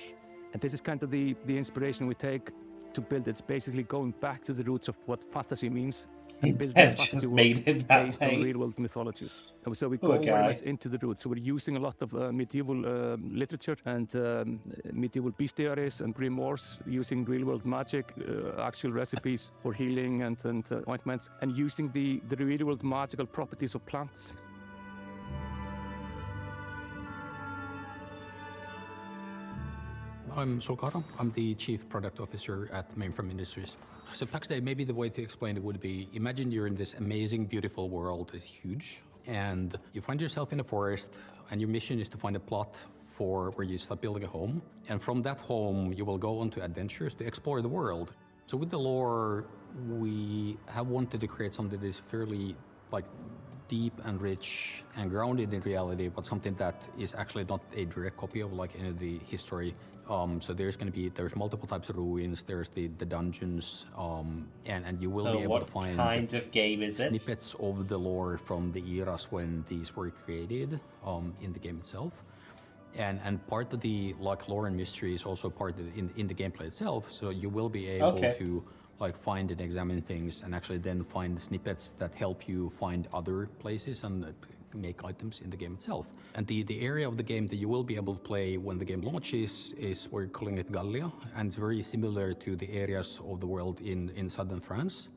And this is kind of the inspiration we take to build. It's basically going back to the roots of what fantasy means and building a fantasy just world made him that based way. on real-world mythologies. And so we Poor go very guy. much into the roots. So we're using a lot of medieval literature and medieval bestiaries and grimoires, using real-world magic, actual recipes for healing and ointments, and using the real-world magical properties of plants. I'm Solkara. I'm the Chief Product Officer at Mainframe Industries. So PAX Day, maybe the way to explain it would be, imagine you're in this amazing, beautiful world. It's huge. And you find yourself in a forest, and your mission is to find a plot for where you start building a home. And from that home, you will go on to adventures to explore the world. So with the lore, we have wanted to create something that is fairly deep and rich and grounded in reality, but something that is actually not a direct copy of any of the history. So there's multiple types of ruins, there's the dungeons, and you will So be able to what find kind of game is it? snippets of the lore from the eras when these were created in the game itself. And part of the lore and mystery is also part of in the gameplay itself, so you will be able to find and examine things and actually then find snippets that help you find other places and make items in the game itself. And the area of the game that you will be able to play when the game launches is, we're calling it Gallia, and it's very similar to the areas of the world in southern France,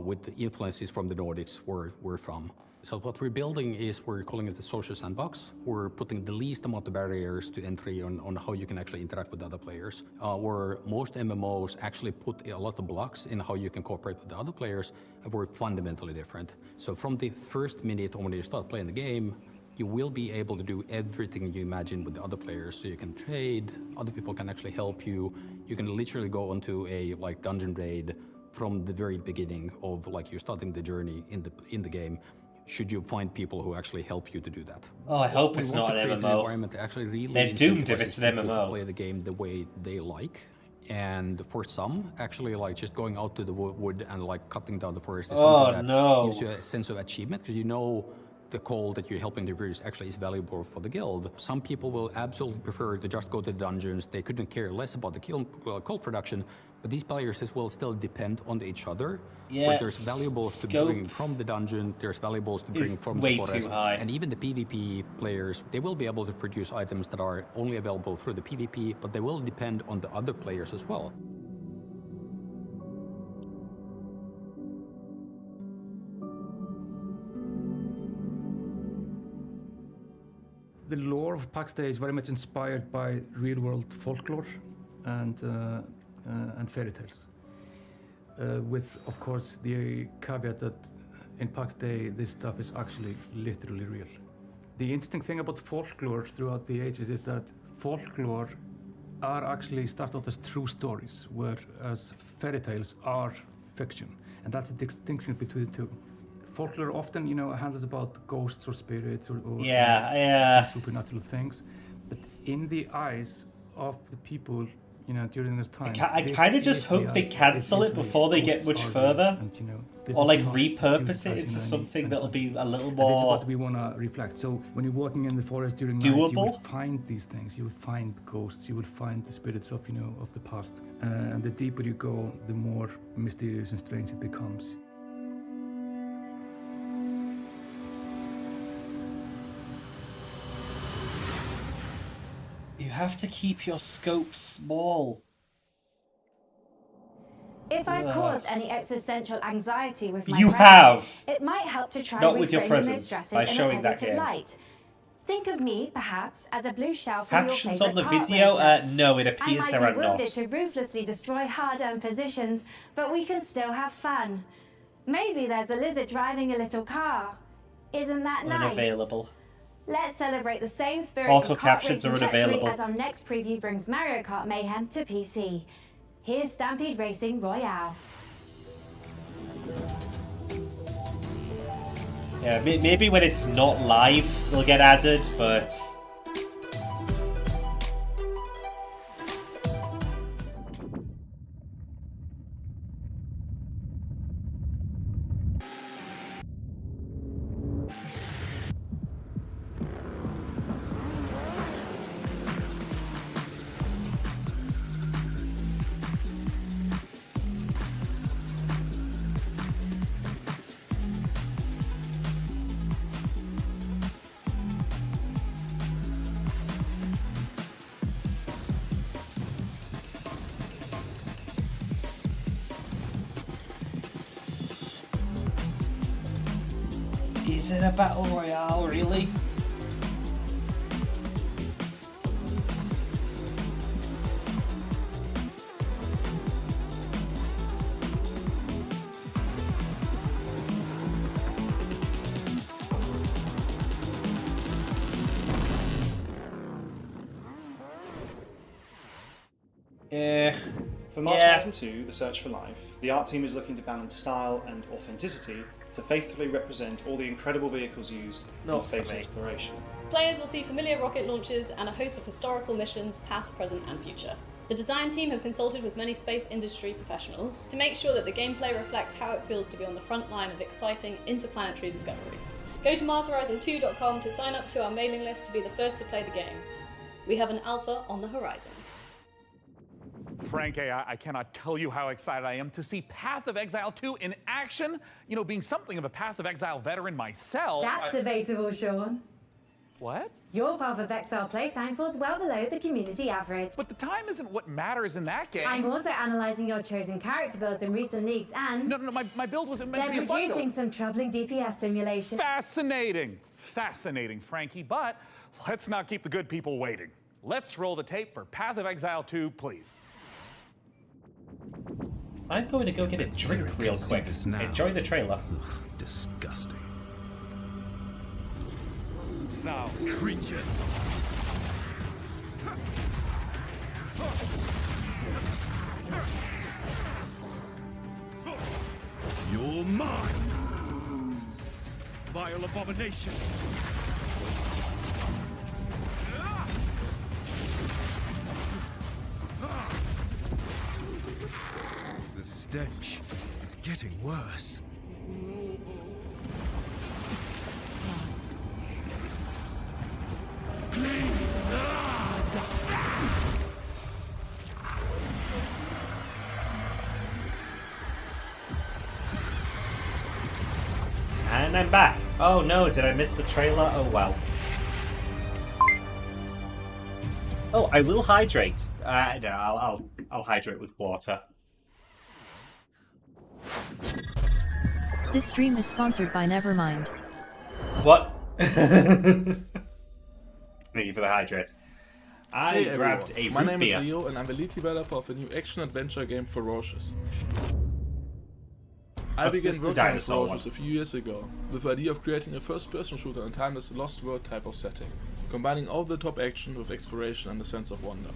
with the influences from the Nordics where we're from. So what we're building is, we're calling it the social sandbox. We're putting the least amount of barriers to entry on how you can actually interact with other players. Where most MMOs actually put a lot of blocks in how you can cooperate with the other players, and we're fundamentally different. So from the first minute when you start playing the game, you will be able to do everything you imagine with the other players. So you can trade, other people can actually help you. You can literally go onto a dungeon raid from the very beginning of you starting the journey in the game, should you find people who actually help you to do that. Oh, I hope it's not an An MMO. environment that actually really They're doomed if incentivizes it's an people to MMO. play the game the way they like. And for some, actually, just going out to the wood and cutting down the forest is something that gives you a sense of achievement, because you know the coal that you're helping to produce actually is valuable for the guild. Some people will absolutely prefer to just go to the dungeons. They couldn't care less about the coal production, but these players will still depend on each other. Yeah, But there's valuables to scope bring from the dungeon, there's valuables to bring is from way the too forest. high. And even the PvP players, they will be able to produce items that are only available through the PvP, but they will depend on the other players as well. The lore of PAX Day is very much inspired by real-world folklore and fairy tales. With, of course, the caveat that in PAX Day, this stuff is actually literally real. The interesting thing about folklore throughout the ages is that folklore are actually start out as true stories, whereas fairy tales are fiction. And that's the distinction between the two. Folklore often, handles about ghosts or spirits or some supernatural things. But in the eyes of the people, during this time, I kind of just hope they cancel it before they get much further, or like repurpose it into something that'll be a little more. This is what we want to reflect. So when you're walking in the forest during night, you will find these things. You will find ghosts. You will find the spirits of of the past. And the deeper you go, the more mysterious and strange it becomes. You have to keep your scope small. If I cause any existential anxiety with my You presence, have. it might help to try Not with your reframing presence, those stresses by in showing a that positive game. light. Think of me, perhaps, as a blue shell from your Captions favourite on the kart video? racer. No, it appears there I are might be wielded not. to ruthlessly destroy hard-earned positions, but we can still have fun. Maybe there's a lizard driving a little car. Isn't that nice? Unavailable. Let's celebrate the same spirit Auto of kart captions racing are treachery unavailable. as our next preview brings Mario Kart Mayhem to PC. Here's Stampede Racing Royale. Yeah, maybe when it's not live, they'll get added, but. Is it a battle royale, really? For Master Horizon 2, The Search for Life, the art team is looking to balance style and authenticity to faithfully represent all the incredible vehicles used in space exploration. Players will see familiar rocket launches and a host of historical missions, past, present, and future. The design team have consulted with many space industry professionals to make sure that the gameplay reflects how it feels to be on the front line of exciting interplanetary discoveries. Go to MarsHorizon2.com to sign up to our mailing list to be the first to play the game. We have an alpha on the horizon. Frank, I cannot tell you how excited I am to see Path of Exile 2 in action. Being something of a Path of Exile veteran myself. That's debatable, Sean. What? Your Path of Exile playtime falls well below the community average. But the time isn't what matters in that game. I'm also analysing your chosen character builds in recent leagues and... No, my build wasn't meant to be they're a fun producing build. some troubling DPS simulation. Fascinating, Frankie, but let's not keep the good people waiting. Let's roll the tape for Path of Exile 2, please. I'm going to go get a drink real quick. Enjoy the trailer. Disgusting. Foul creatures. You're mine. Vile abomination. The stench. It's getting worse. And I'm back. Oh no, did I miss the trailer? Oh well. Oh, I will hydrate. No, I'll hydrate with water. This stream is sponsored by Nevermind. What? Thank you for the hydrate. I Hey grabbed everyone, a my root name beer. is Leo and I'm the lead developer of the new action-adventure game Ferocious. I this began is the working on dinosaur Ferocious a few years ago with the idea of creating a first-person shooter in a timeless Lost World type of setting, combining over-the-top action with exploration and a sense of wonder.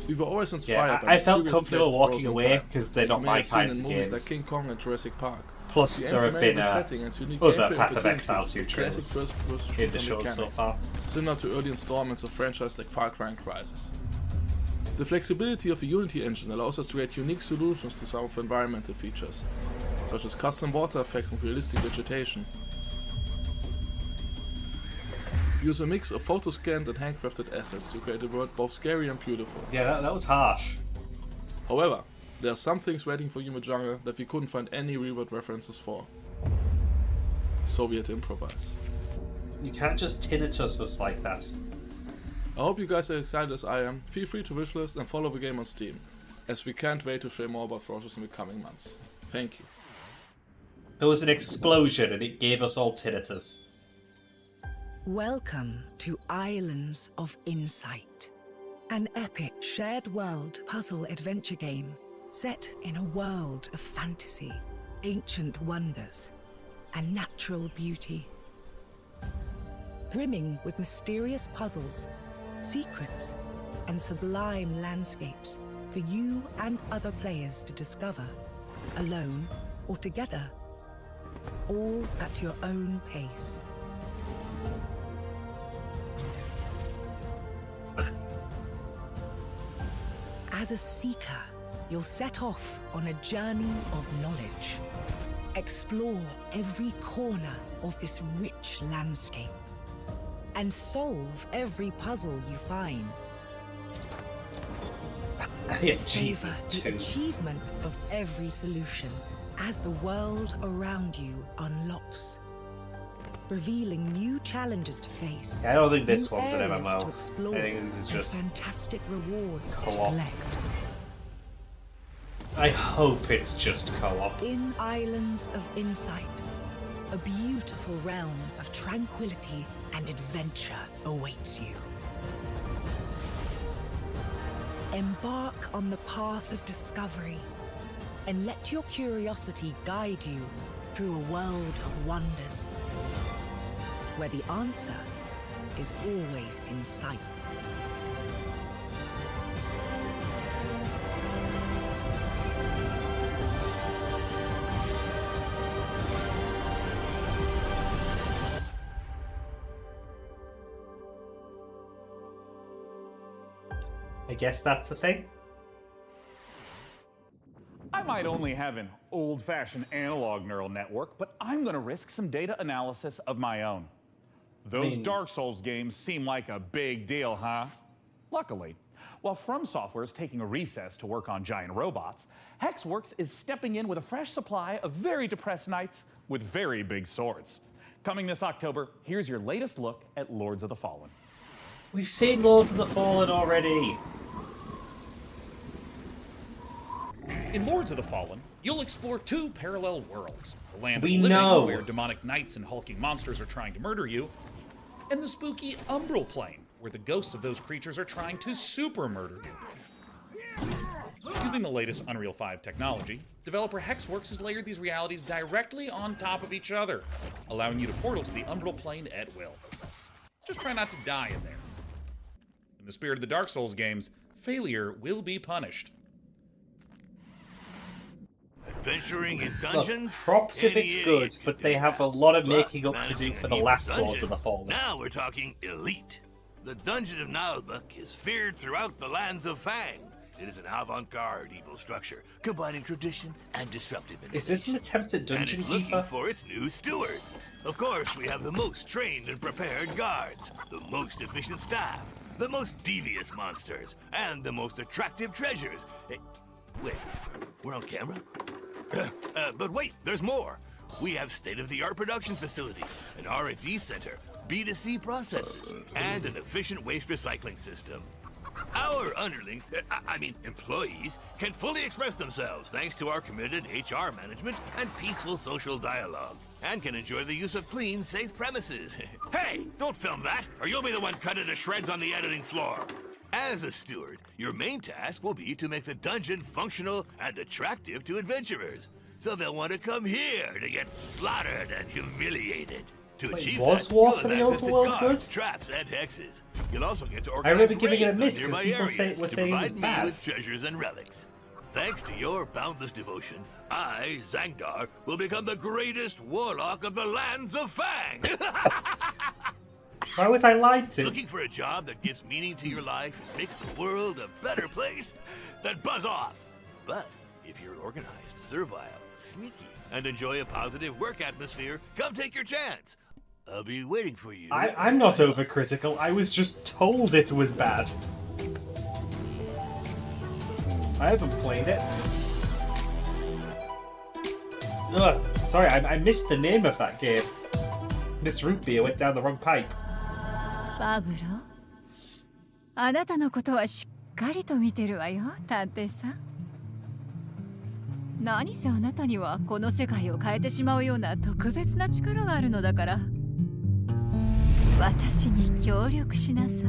We were always inspired by I felt mysterious comfortable places walking frozen away time, because they're which not you may my have seen kinds in of movies games. like King Kong and Jurassic Park. Plus, The there have engineering been the setting and its unique other gameplay Path of opportunities Exile 2 with trailers classic first-person in the shooter show so mechanics, far. similar to early installments of franchises like Far Cry and Crysis. The flexibility of the Unity engine allows us to create unique solutions to some of the environmental features, such as custom water effects and realistic vegetation. We use a mix of photo-scanned and handcrafted assets to create a world both scary and beautiful. Yeah, that was harsh. However, there are some things waiting for Yuma Jungle that we couldn't find any reward references for. So we had to improvise. You can't just tinnitus us like that. I hope you guys are excited as I am. Feel free to wishlist and follow the game on Steam, as we can't wait to share more about Ferocious in the coming months. Thank you. There was an explosion and it gave us all tinnitus. Welcome to Islands of Insight, an epic shared world puzzle adventure game set in a world of fantasy, ancient wonders, and natural beauty. Brimming with mysterious puzzles, secrets, and sublime landscapes for you and other players to discover, alone or together, all at your own pace. As a seeker, you'll set off on a journey of knowledge. Explore every corner of this rich landscape and solve every puzzle you find. Yeah, Jesus, the too. achievement of every solution as the world around you unlocks, revealing new challenges to face. I don't think this new one's an areas MMO. to explore, I think this is and just fantastic rewards to co-op. collect. I hope it's just co-op. In Islands of Insight, a beautiful realm of tranquility and adventure awaits you. Embark on the path of discovery and let your curiosity guide you through a world of wonders, where the answer is always in sight. I guess that's the thing. I might only have an old-fashioned analog neural network, but I'm going to risk some data analysis of my own. Those Dark Souls games seem like a big deal, huh? Luckily, while From Software is taking a recess to work on giant robots, Hexworks is stepping in with a fresh supply of very depressed knights with very big swords. Coming this October, here's your latest look at Lords of the Fallen. We've seen Lords of the Fallen already. In Lords of the Fallen, you'll explore two parallel worlds. The land We of living, know. where demonic knights and hulking monsters are trying to murder you, and the spooky Umbral Plane, where the ghosts of those creatures are trying to super murder you. Using the latest Unreal 5 technology, developer Hexworks has layered these realities directly on top of each other, allowing you to portal to the Umbral Plane at will. Just try not to die in there. In the spirit of the Dark Souls games, failure will be punished. Adventuring in Look, dungeons? props if Any it's idiot good, could but do they that. have a lot of But making up to managing do for a the deep last Lords dungeon, of the Fallen. Now we're talking elite. The Dungeon of Nalbuck is feared throughout the lands of Fang. It is an avant-garde evil structure, combining tradition and disruptive innovation. Is this an attempt at And Dungeon it's looking Keeper? for its new steward. Of course, we have the most trained and prepared guards, the most efficient staff, the most devious monsters, and the most attractive treasures. Wait, we're on camera? But wait, there's more. We have state-of-the-art production facilities, an R&D center, B2C processes, and an efficient waste recycling system. Our underlings, employees, can fully express themselves thanks to our committed HR management and peaceful social dialogue. and can enjoy the use of clean, safe premises. Hey, don't film that, or you'll be the one cut into shreds on the editing floor. As a steward, your main task will be to make the dungeon functional and attractive to adventurers, so they'll want to come here to get slaughtered and humiliated. To achieve was that, War you'll for have the access to Overworld guards, good? traps, and hexes. You'll also get to I organize remember giving it a raids on miss because nearby people were areas to saying it was provide me bad. with treasures and relics. Thanks to your boundless devotion, I, Zangdar, will become the greatest warlock of the lands of Fang. Why was I lied to? Looking for a job that gives meaning to your life and makes the world a better place? Then buzz off. But if you're organized, servile, sneaky, and enjoy a positive work atmosphere, come take your chance. I'll be waiting for you. I'm not overcritical. I was just told it was bad. I haven't played it. Ugh, sorry, I missed the name of that game. This root beer went down the wrong pipe. パブロ、あなたのことはしっかりと見てるわよ、探偵さん。何せあなたにはこの世界を変えてしまうような特別な力があるのだから。私に協力しなさい。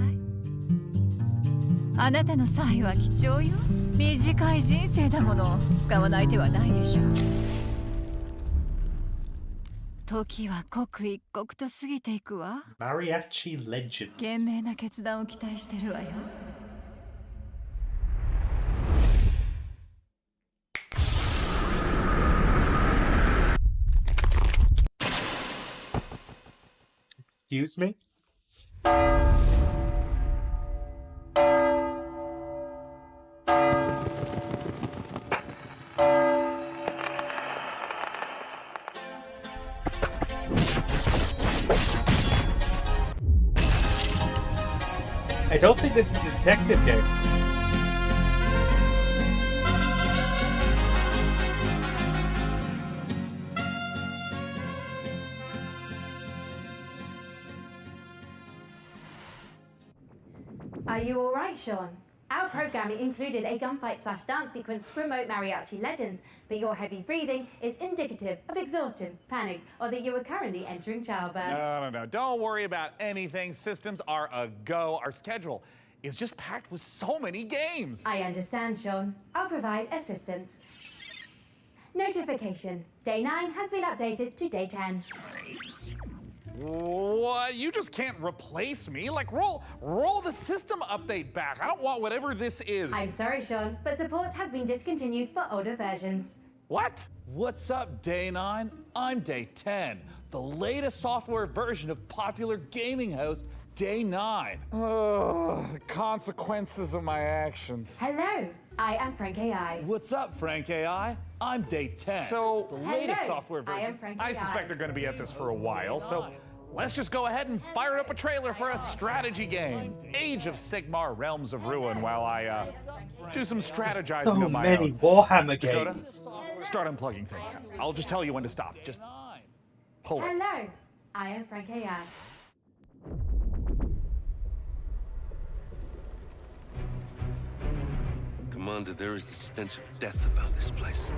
あなたの才は貴重よ。短い人生だもの、使わない手はないでしょう。時は刻一刻と過ぎていくわ。Mariachi Legends. 賢明な決断を期待してるわよ。Excuse me? I don't think this is the detective game. Are you alright, Sean? Our programming included a gunfight/dance sequence to promote Mariachi Legends, but your heavy breathing is indicative of exhaustion, panic, or that you are currently entering childbirth. No. Don't worry about anything. Systems are a go. Our schedule is just packed with so many games. I understand, Sean. I'll provide assistance. Notification. Day 9 has been updated to Day 10. What? You just can't replace me? Like, roll the system update back. I don't want whatever this is. I'm sorry, Sean, but support has been discontinued for older versions. What? What's up, Day 9? I'm Day 10, the latest software version of popular gaming host Day 9. The consequences of my actions. Hello, I am Frank AI. What's up, Frank AI? I'm Day 10. So, the latest Hello, software version. I am Frank I AI. suspect they're going to be at this for a while, so let's just go ahead and fire up a trailer for a strategy game, Age of Sigmar Realms of Ruin, while I do some strategizing So of my many own. Warhammer Dakota, games. start unplugging things. I'll just tell you when to stop. Just pull it. Hello, I am Frank AI. Commander, there is the stench of death about this place.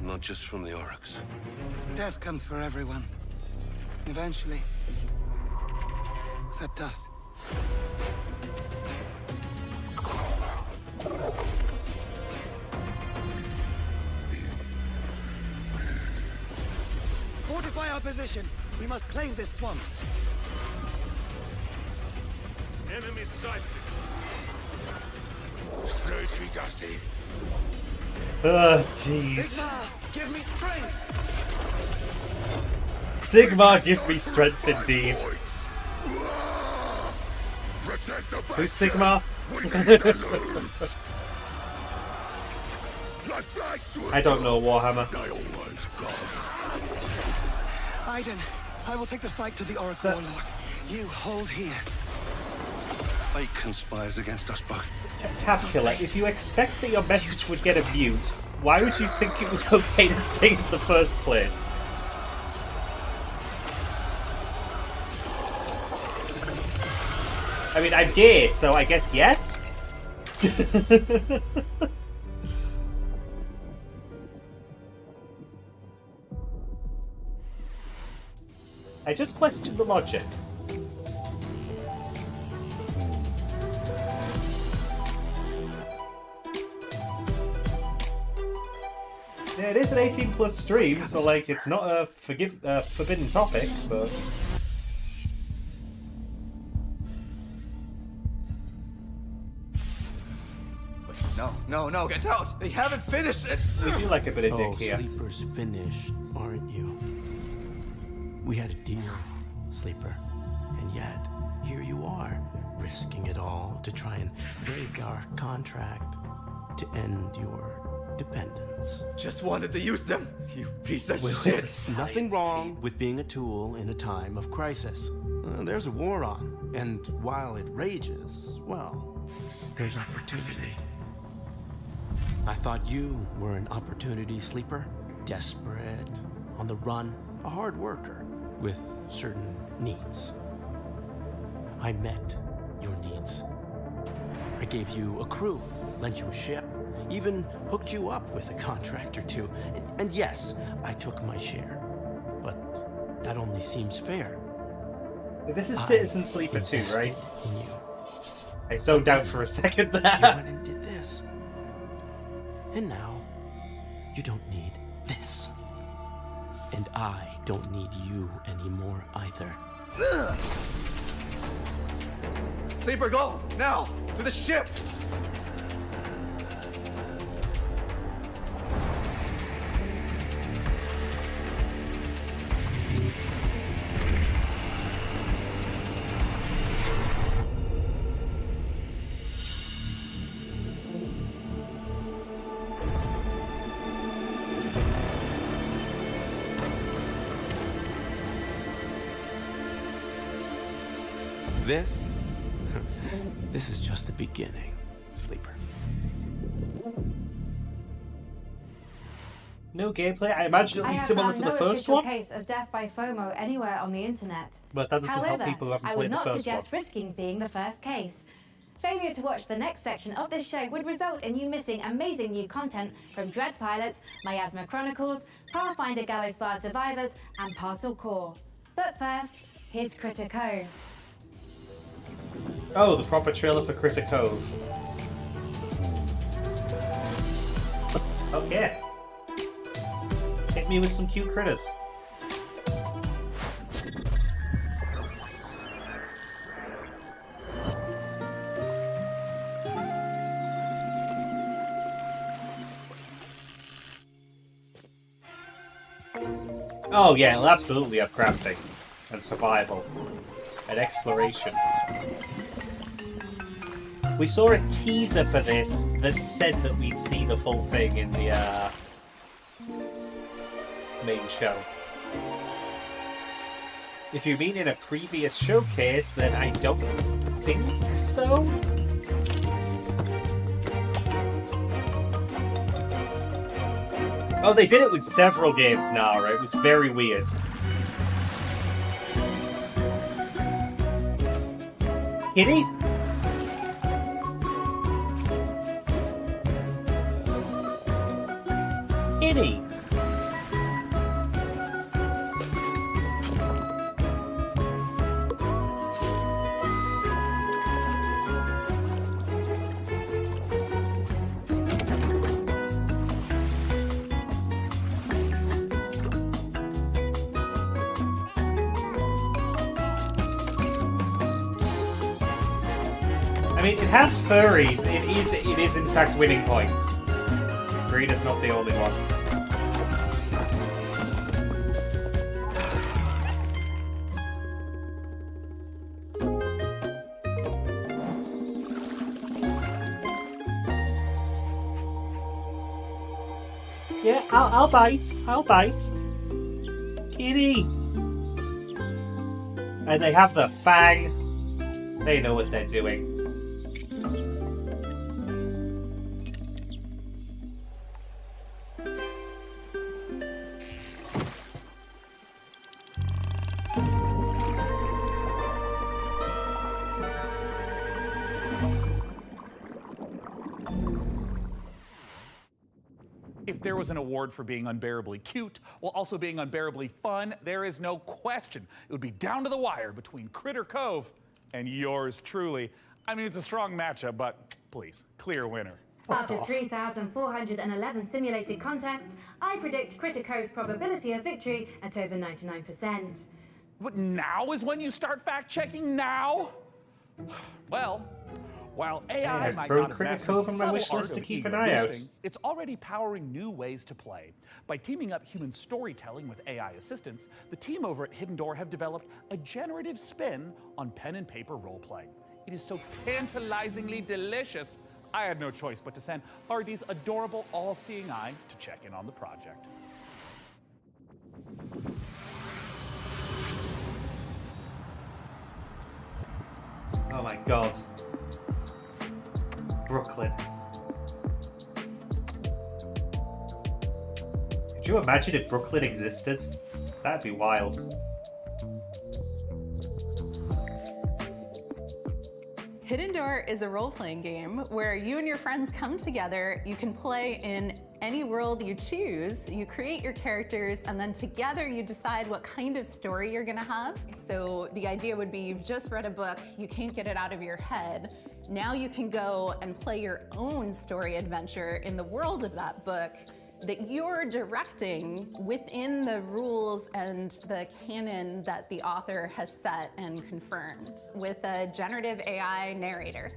Not just from the Oryx. Death comes for everyone. Eventually. Except us. Fortify our position. We must claim this swamp. Enemy sighted. Oh, jeez. Sigma, give me strength. Sigmar, give me strength indeed. Who's Sigmar? I don't know Warhammer. Aiden, I will take the fight to the Oracle Warlord. You hold here. Fate conspires against us both. Tapula, if you expect that your message would get a mute, why would you think it was okay to sing in the first place? I mean, I'm gay, so I guess yes? I just question the logic. Yeah, it is an 18+ stream, so like it's not a forbidden topic, but No, get out! They haven't finished it! we do like a bit of dick here. Sleeper's finished, aren't you? We had a deal, Sleeper. And yet, here you are, risking it all to try and break our contract to end your dependence. Just wanted to use them, you piece of Well, shit! there's nothing wrong with being a tool in a time of crisis. There's a war on, and while it rages, well, there's opportunity. I thought you were an opportunity sleeper, desperate, on the run, a hard worker with certain needs. I met your needs. I gave you a crew, lent you a ship, even hooked you up with a contract or two. And yes, I took my share. But that only seems fair. This is Citizen Sleeper 2, right? In you. I zoned out for a second there. You went and did this. And now, you don't need this. And I don't need you anymore either. Ugh. Sleeper, go! Now! To the ship! This? This is just the beginning, Sleeper. No gameplay. I imagine it'll be similar to the first one. Case of death by FOMO anywhere on the internet. But that doesn't help However, people who haven't I played would the not first one. suggest risking being the first case. Failure to watch the next section of this show would result in you missing amazing new content from Dread Pilots, Miasma Chronicles, Pathfinder Gallows Bar Survivors, and Parcel Core. But first, here's Critter Cove. Oh, the proper trailer for Critter Cove. Okay. Hit me with some cute critters. Oh yeah, it'll absolutely have crafting and survival and exploration. We saw a teaser for this that said that we'd see the full thing in the main show. If you mean in a previous showcase, then I don't think so. Oh, they did it with several games now, right? It was very weird. Kitty? Kitty? I mean, it has furries. It is in fact winning points. Green is not the only one. Yeah, I'll bite. I'll bite. Kitty. And they have the fang. They know what they're doing. If there was an award for being unbearably cute while also being unbearably fun, there is no question it would be down to the wire between Critter Cove and yours truly. I mean, it's a strong matchup, but please, clear winner. After 3,411 simulated contests, I predict Critter Cove's probability of victory at over 99%. But now is when you start fact-checking? Now? Well, while AI might throw not have Critter mastered Cove the on my subtle wish art list to of keep ego an eye out. boosting, it's already powering new ways to play. By teaming up human storytelling with AI assistance, the team over at Hidden Door have developed a generative spin on pen and paper role-playing. It is so tantalizingly delicious, I had no choice but to send RD's adorable all-seeing eye to check in on the project. Oh my god. Brooklyn. Could you imagine if Brooklyn existed? That'd be wild. Hidden Door is a role-playing game where you and your friends come together. You can play in any world you choose. You create your characters, and then together you decide what kind of story you're gonna have. So the idea would be you've just read a book, you can't get it out of your head. Now you can go and play your own story adventure in the world of that book that you're directing within the rules and the canon that the author has set and confirmed with a generative AI narrator.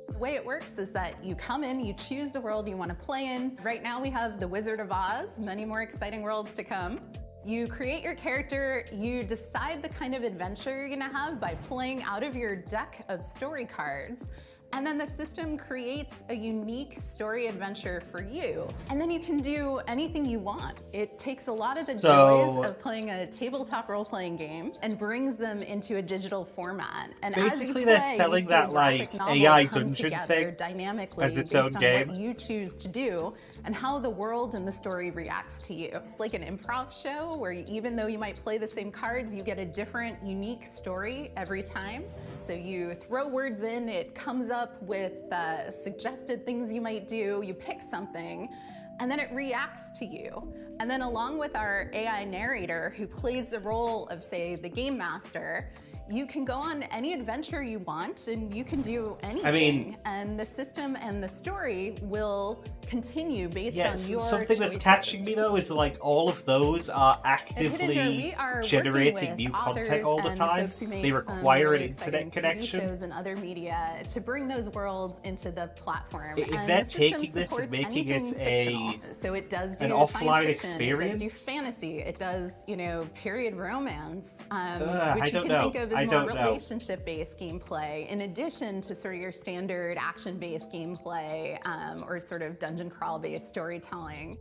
The way it works is that you come in, you choose the world you want to play in. Right now we have the Wizard of Oz, many more exciting worlds to come. You create your character, you decide the kind of adventure you're gonna have by playing out of your deck of story cards. And then the system creates a unique story adventure for you. And then you can do anything you want. It takes a lot of the joys of playing a tabletop role-playing game and brings them into a digital format. And basically, as you they're play, selling you see that a like graphic novel AI come dungeon together thing dynamically as its based own on game. what you choose to do and how the world and the story reacts to you. It's like an improv show where even though you might play the same cards, you get a different, unique story every time. So you throw words in, it comes up with suggested things you might do, you pick something, and then it reacts to you. And then along with our AI narrator who plays the role of, say, the game master, you can go on any adventure you want and you can do anything. I mean, and the system and the story will continue based on your something that's choices. catching me though is that like all of those are actively generating new content all the time. They require an internet connection. TV shows and other media to bring those worlds into the platform. If And they're the system taking this and supports making it anything fictional. So it does do an science offline fiction, experience, it does do fantasy, it does, period romance, I which you don't can know. think of I as more don't know. relationship-based gameplay, in addition to sort of your standard action-based gameplay or sort of dungeon crawl-based storytelling.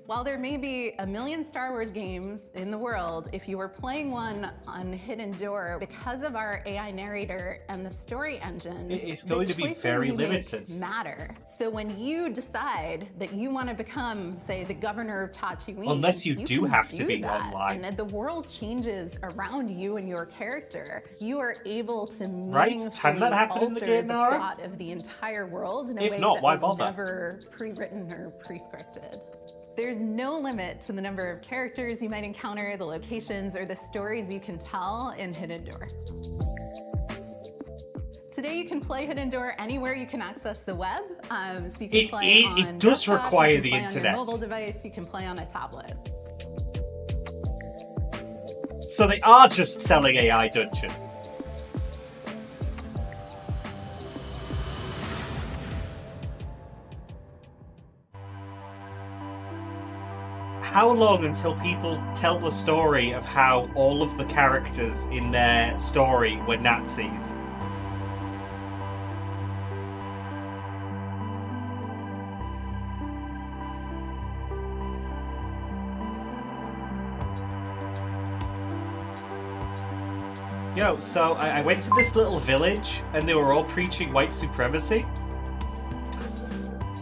While there may be a million Star Wars games in the world, if you were playing one on Hidden Door, because of our AI narrator and the story engine, it's going to be choices very you make limited. matter. So when you decide that you want to become, say, the governor of Tatooine, Unless you do can have to do be that. online. And the world changes around you and your character. You are able to Right? meaningfully Can that happen in the alter game, the Nara? plot of the entire world in a If way not, that why was bother? never pre-written or pre-scripted. There's no limit to the number of characters you might encounter, the locations, or the stories you can tell in Hidden Door. Today you can play Hidden Door anywhere you can access the web. So you can play on it does desktop, require you can the play on internet. your mobile device, you can play on a tablet. So they are just selling AI Dungeon. How long until people tell the story of how all of the characters in their story were Nazis? Yo, so I went to this little village and they were all preaching white supremacy.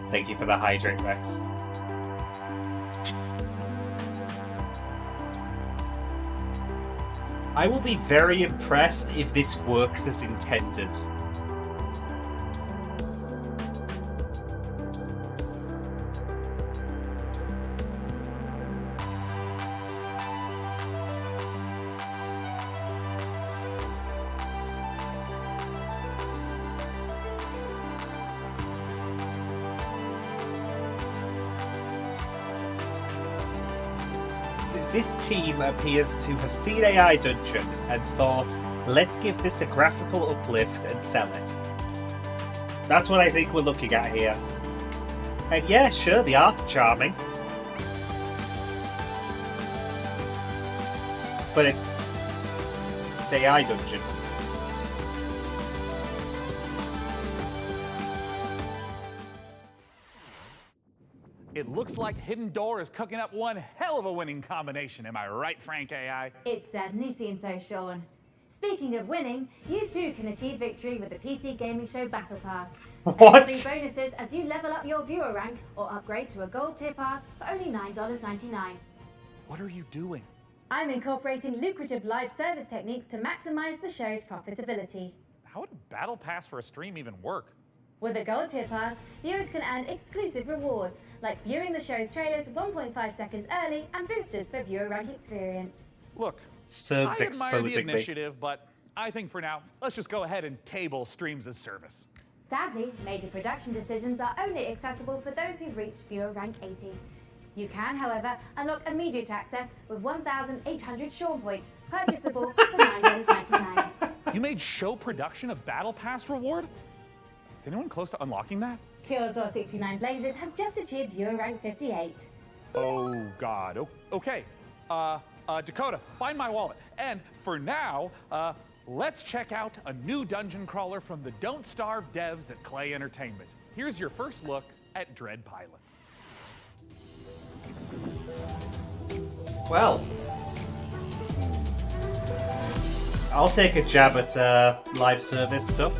Thank you for the hydrate, Rex. I will be very impressed if this works as intended. This team appears to have seen AI Dungeon and thought, let's give this a graphical uplift and sell it. That's what I think we're looking at here. And yeah, sure, the art's charming. But it's AI Dungeon. It looks like Hidden Door is cooking up one hell of a winning combination. Am I right, Frank AI? It certainly seems so, Sean. Speaking of winning, you too can achieve victory with the PC Gaming Show Battle Pass. What? Free bonuses as you level up your viewer rank or upgrade to a gold tier pass for only $9.99. What are you doing? I'm incorporating lucrative live service techniques to maximize the show's profitability. How would a battle pass for a stream even work? With a gold tier pass, viewers can earn exclusive rewards, like viewing the show's trailers 1.5 seconds early and boosters for viewer rank experience. Look, Serg's I admire the exposing me. initiative, but I think for now, let's just go ahead and table streams as service. Sadly, major production decisions are only accessible for those who've reached viewer rank 80. You can, however, unlock immediate access with 1,800 Sean points, purchasable for $9.99. You made show production a battle pass reward? Is anyone close to unlocking that? Killzor 69 Blazed has just achieved viewer rank 58. Oh, God. Okay. Dakota, find my wallet. And for now, let's check out a new dungeon crawler from the Don't Starve devs at Clay Entertainment. Here's your first look at Dread Pilots. Well, I'll take a jab at live service stuff.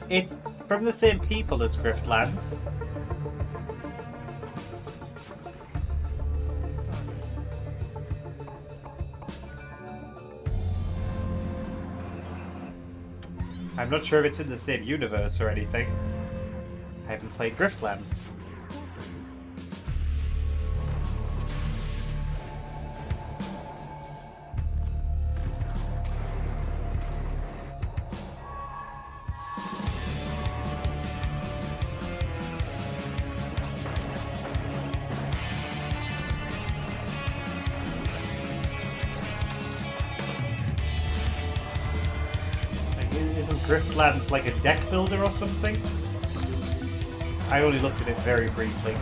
It's from the same people as Griftlands. I'm not sure if it's in the same universe or anything. I haven't played Griftlands. Griftlands like a deck builder or something? I only looked at it very briefly.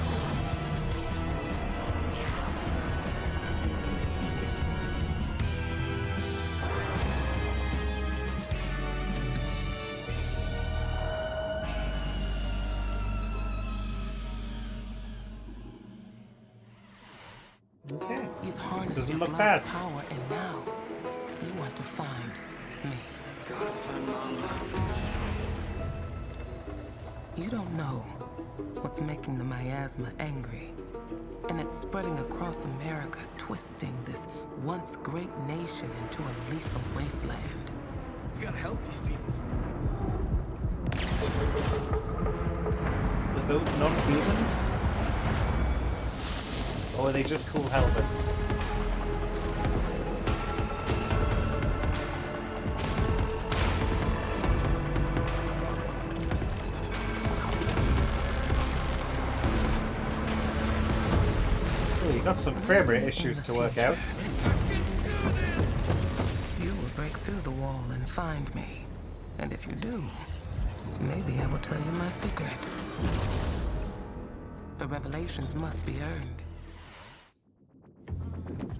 Okay. You've harnessed Doesn't your look blood's bad. power, and now you want to find me. Gotta find Mama. You don't know what's making the miasma angry. And it's spreading across America, twisting this once great nation into a lethal wasteland. We gotta help these people. Are those non-humans? Or are they just cool helmets? You got some frame rate issues to work out. You will break through the wall and find me. And if you do, maybe I will tell you my secret. The revelations must be earned.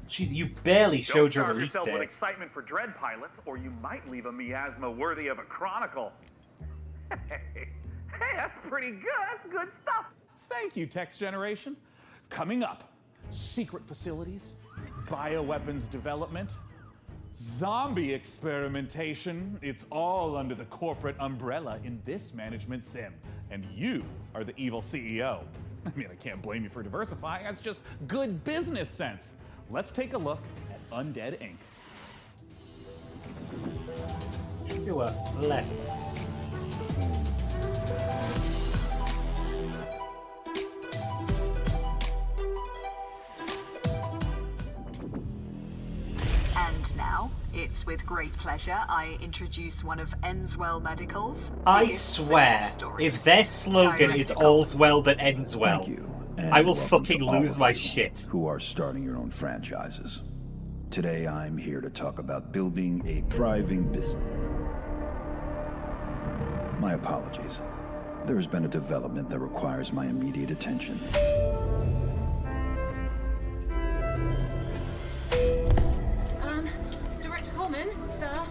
Jeez, you barely showed your Don't starve release yourself with date. excitement for Dread Pilots, or you might leave a miasma worthy of a chronicle. Hey, that's pretty good. That's good stuff. Thank you, Text Generation. Coming up, secret facilities, bioweapons development, Zombie experimentation. It's all under the corporate umbrella in this management sim. And you are the evil CEO. I mean, I can't blame you for diversifying. That's just good business sense. Let's take a look at Undead Inc. Sure, let's. And now, it's with great pleasure I introduce one of Enswell Medical's I biggest swear, success stories. if their slogan is all's well that ends well, I will fucking lose my shit. Who are starting your own franchises. Today I'm here to talk about building a thriving business. My apologies. There has been a development that requires my immediate attention. Director Coleman, sir,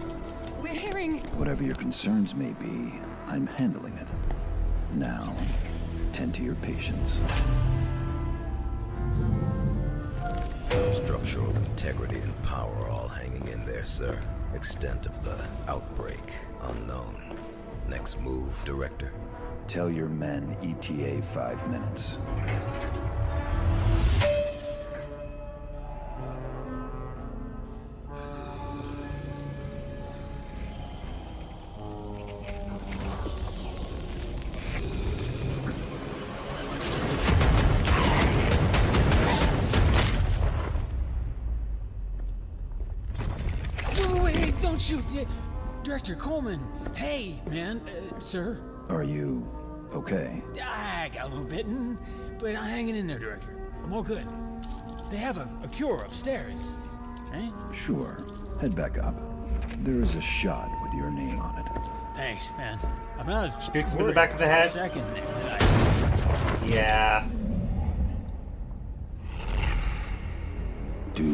we're hearing... Whatever your concerns may be, I'm handling it. Now, tend to your patients. Structural integrity and power all hanging in there, sir. Extent of the outbreak unknown. Next move, Director. Tell your men ETA 5 minutes. Wait, don't shoot. Director Coleman. Hey, man, sir. Are you okay? I got a little bitten, but I'm hanging in there, Director. I'm all good. They have a cure upstairs, right? Sure. Head back up. There is a shot with your name on it. Thanks, man. I mean, I was Shoots him in the back of the head. Second there. Yeah. Do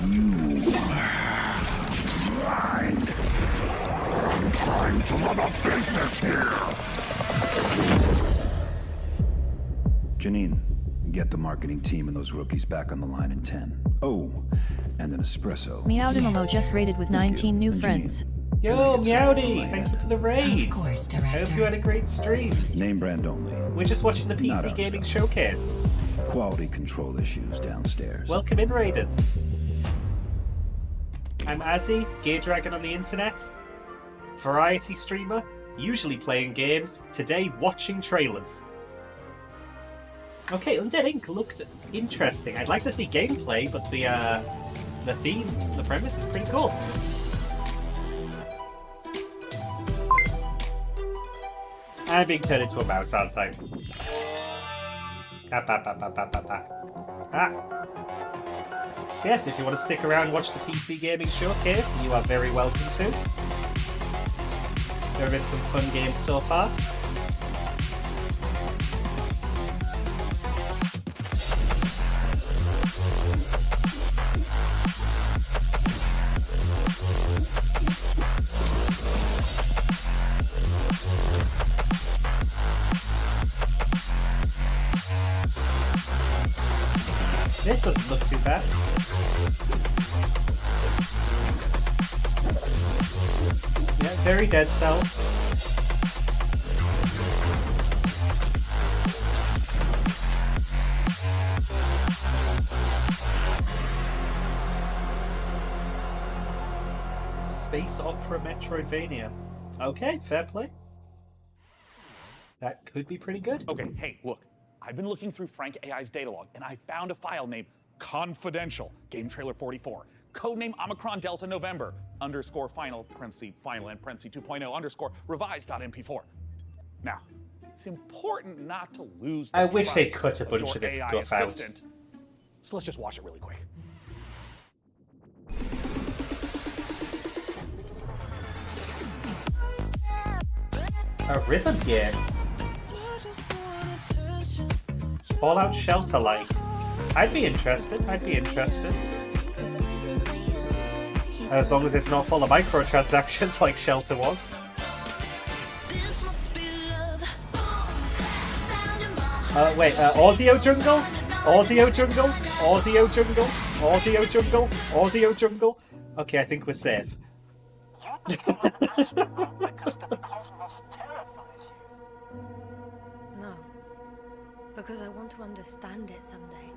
you mind? I'm trying to run a business here. Janine, get the marketing team and those rookies back on the line in 10. Oh, and an espresso. Meowdimomo just raided with 19 new friends. Yo, Meowdy! Thank you for the raid! Of course, Director. I hope you had a great stream. Name brand only. We're just watching the Not PC our Gaming stuff. Showcase. Quality control issues downstairs. Welcome in, Raiders. I'm Azzy, Gay Dragon on the internet. Variety streamer, usually playing games, today watching trailers. Okay, Undead Inc. looked interesting. I'd like to see gameplay, but the theme, the premise is pretty cool. I'm being turned into a mouse, aren't I? Yes, if you want to stick around and watch the PC Gaming Showcase, you are very welcome to. There have been some fun games so far. This doesn't look too bad. Yeah, very Dead Cells. Space Opera Metroidvania. Okay, fair play. That could be pretty good. Okay, hey, look. I've been looking through Frank AI's data log, and I found a file named Confidential, Game Trailer 44, codename Omicron Delta November, _ final, parenthesis, final, and parenthesis 2.0, _ revised.mp4. Now, it's important not to lose the I wish they'd trust cut a bunch your of this AI guff out. assistant. So let's just watch it really quick. A rhythm game. Fallout Shelter-like. I'd be interested. As long as it's not full of microtransactions like Shelter was. Wait, Audio Jungle? Audio Jungle? Audio Jungle? Audio jungle? Audio jungle? Okay, I think we're safe. No. Because I want to understand it someday.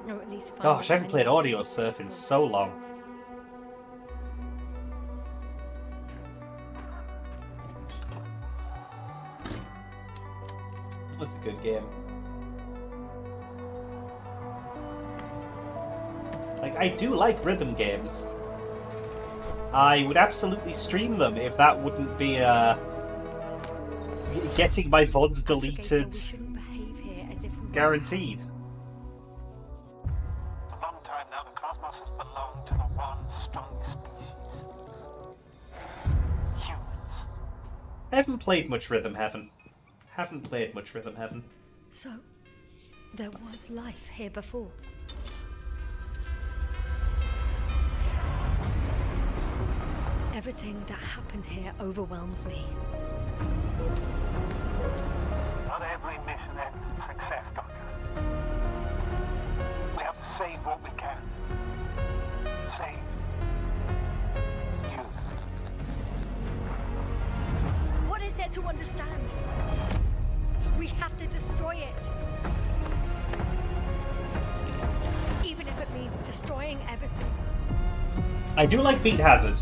Or at least find Gosh, I haven't out played when audio it's surf in so long. It was a good game. Like, I do like rhythm games. I would absolutely stream them if that wouldn't be getting my VODs deleted guaranteed. For a long time now, the cosmos has belonged to the one strong species. Humans. I haven't played much Rhythm Heaven. So, there was life here before. Everything that happened here overwhelms me. Not every mission ends in success, Doctor. We have to save what we can. Save you. What is there to understand? We have to destroy it. Even if it means destroying everything. I do like Beat Hazard.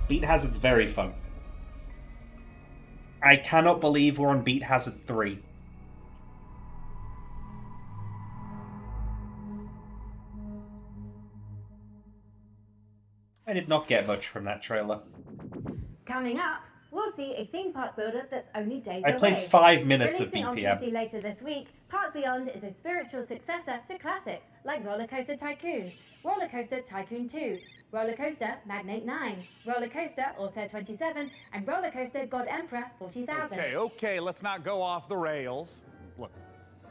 Beat Hazard's very fun. I cannot believe we're on Beat Hazard 3. I did not get much from that trailer. Coming up, we'll see a theme park builder that's only days I away. played 5 minutes of Releasing BPM. on PC later this week, Park Beyond is a spiritual successor to classics like Roller Coaster Tycoon, Roller Coaster Tycoon 2, Roller Coaster Magnate 9, Roller Coaster Altair 27, and Roller Coaster God Emperor 40,000. Okay, let's not go off the rails. Look,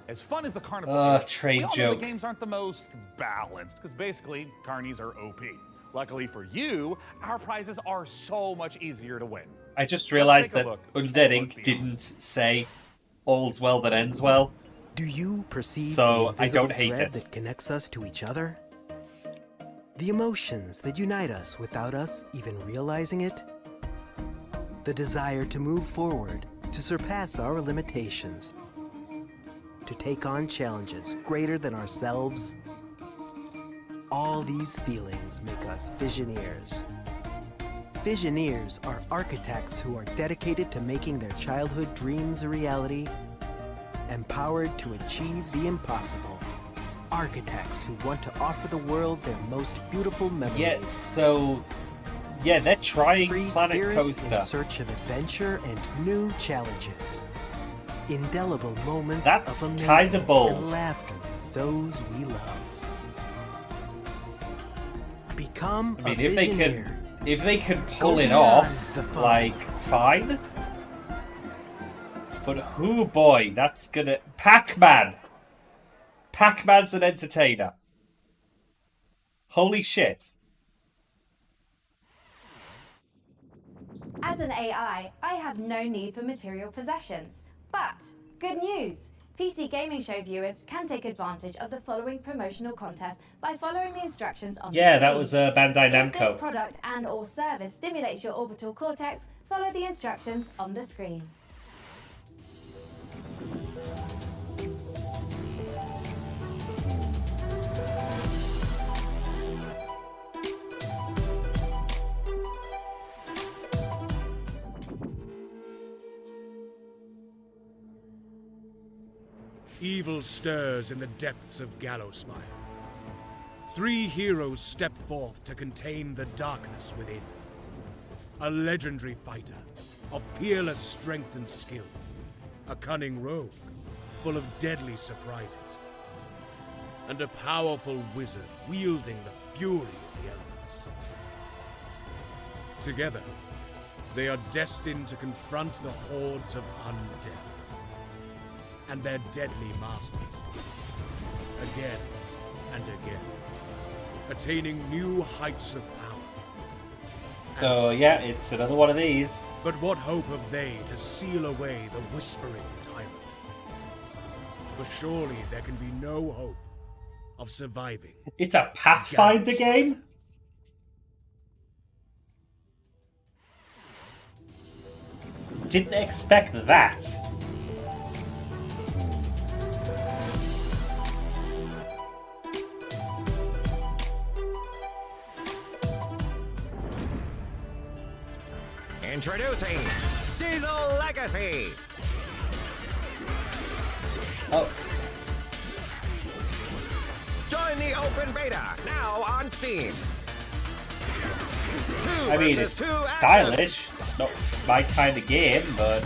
as fun as the carnival is, trade we all know joke. the games aren't the most balanced, because basically, carnies are OP. Luckily for you, our prizes are so much easier to win. I just realised Let's that take a Undead Inc. didn't say all's well that ends well. Do you perceive So the I don't invisible hate thread it. that connects us to each other? The emotions that unite us without us even realizing it? The desire to move forward, to surpass our limitations, to take on challenges greater than ourselves? All these feelings make us Visioneers. Visioneers are architects who are dedicated to making their childhood dreams a reality, empowered to achieve the impossible. Architects who want to offer the world their most beautiful memories. Yeah, they're trying Free Planet spirits Coaster. in search of adventure and new challenges. Indelible moments That's of amazement kinda bold. and laughter with those we love. Become I mean, a if they Visioneer. could pull Go it beyond off, the fun. like, fine. But who boy, that's gonna... Pac-Man! Pac-Man's an entertainer. Holy shit. As an AI, I have no need for material possessions. But, good news! PC Gaming Show viewers can take advantage of the following promotional contest by following the instructions on Yeah, the that screen. was Bandai If this Namco. product and or service stimulates your orbital cortex, follow the instructions on the screen. Evil stirs in the depths of Gallowsmire. 3 heroes step forth to contain the darkness within. A legendary fighter of peerless strength and skill. A cunning rogue full of deadly surprises. And a powerful wizard wielding the fury of the elements. Together, they are destined to confront the hordes of undead and their deadly masters, again and again, attaining new heights of power. So, yeah, it's another one of these. But what hope have they to seal away the whispering tyrant? For surely there can be no hope of surviving. It's a Pathfinder game? Didn't expect that. Introducing Diesel Legacy. Oh. Join the open beta now on Steam. I mean, it's stylish. Not my kind of game, but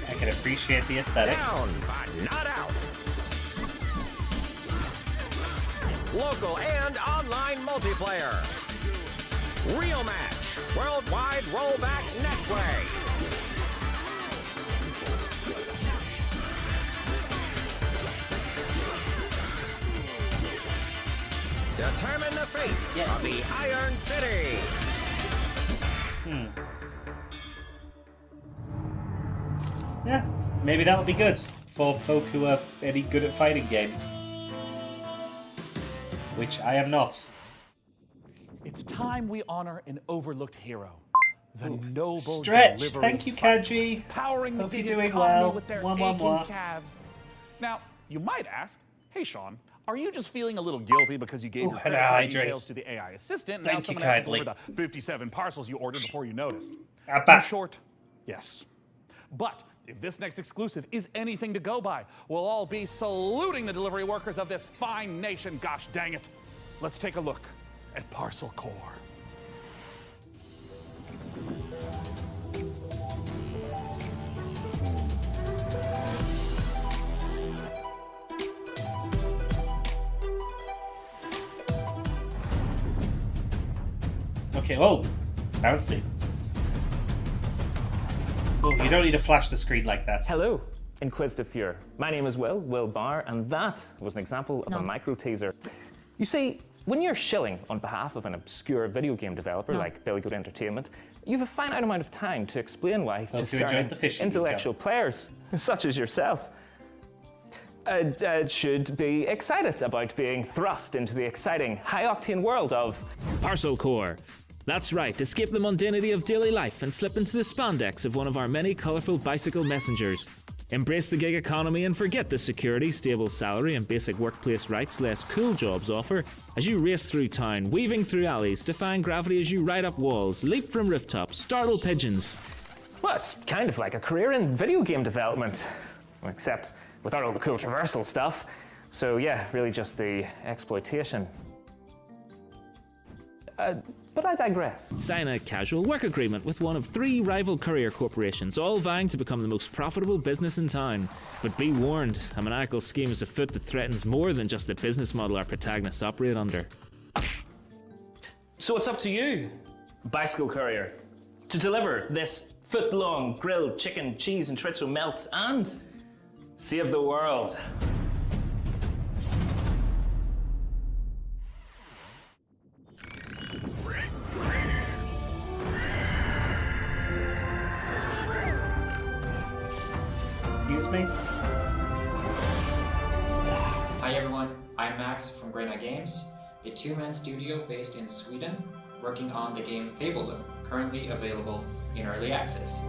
I can appreciate the aesthetics. Down, but not out. Local and online multiplayer. Real match. Worldwide rollback netplay. Determine the fate of the Iron City. Yeah, maybe that'll be good for folk who are any good at fighting games. Which I am not. It's time we honor an overlooked hero. The noble Stretch! delivery Thank you, fighter, Kaji. powering the Hope you're gig doing economy well. with their Mwah, mwah, aching mwah. calves. Now, you might ask, hey Sean, are you just feeling a little guilty because you gave your and credit card hydrate. details to the AI assistant and Thank now you someone has to kindly. deliver the 57 parcels you ordered before you noticed? Abba. In short, yes. But if this next exclusive is anything to go by, we'll all be saluting the delivery workers of this fine nation, gosh dang it. Let's take a look at Parcel Core. Okay, oh, bouncy. Oh, you don't need to flash the screen like that. Hello, Inquisitive Fuhrer. My name is Will Barr, and that was an example of a micro teaser. You see, when you're shilling on behalf of an obscure video game developer like Billy Goat Entertainment, you have a finite amount of time to explain why to you enjoyed certain the fishing, intellectual players, such as yourself, should be excited about being thrust into the exciting, high-octane world of Parcel Core. That's right, escape the mundanity of daily life and slip into the spandex of one of our many colourful bicycle messengers. Embrace the gig economy and forget the security, stable salary and basic workplace rights less cool jobs offer as you race through town, weaving through alleys, defying gravity as you ride up walls, leap from rooftops, startle pigeons. Well, it's kind of like a career in video game development, except without all the cool traversal stuff. So yeah, really just the exploitation. But I digress. Sign a casual work agreement with one of 3 rival courier corporations, all vying to become the most profitable business in town. But be warned, a maniacal scheme is afoot that threatens more than just the business model our protagonists operate under. So it's up to you, bicycle courier, to deliver this foot-long grilled chicken, cheese and chorizo melt and save the world. Excuse me? Hi everyone, I'm Max from Grey Knight Games, a two-man studio based in Sweden, working on the game Fabledom, currently available in early access.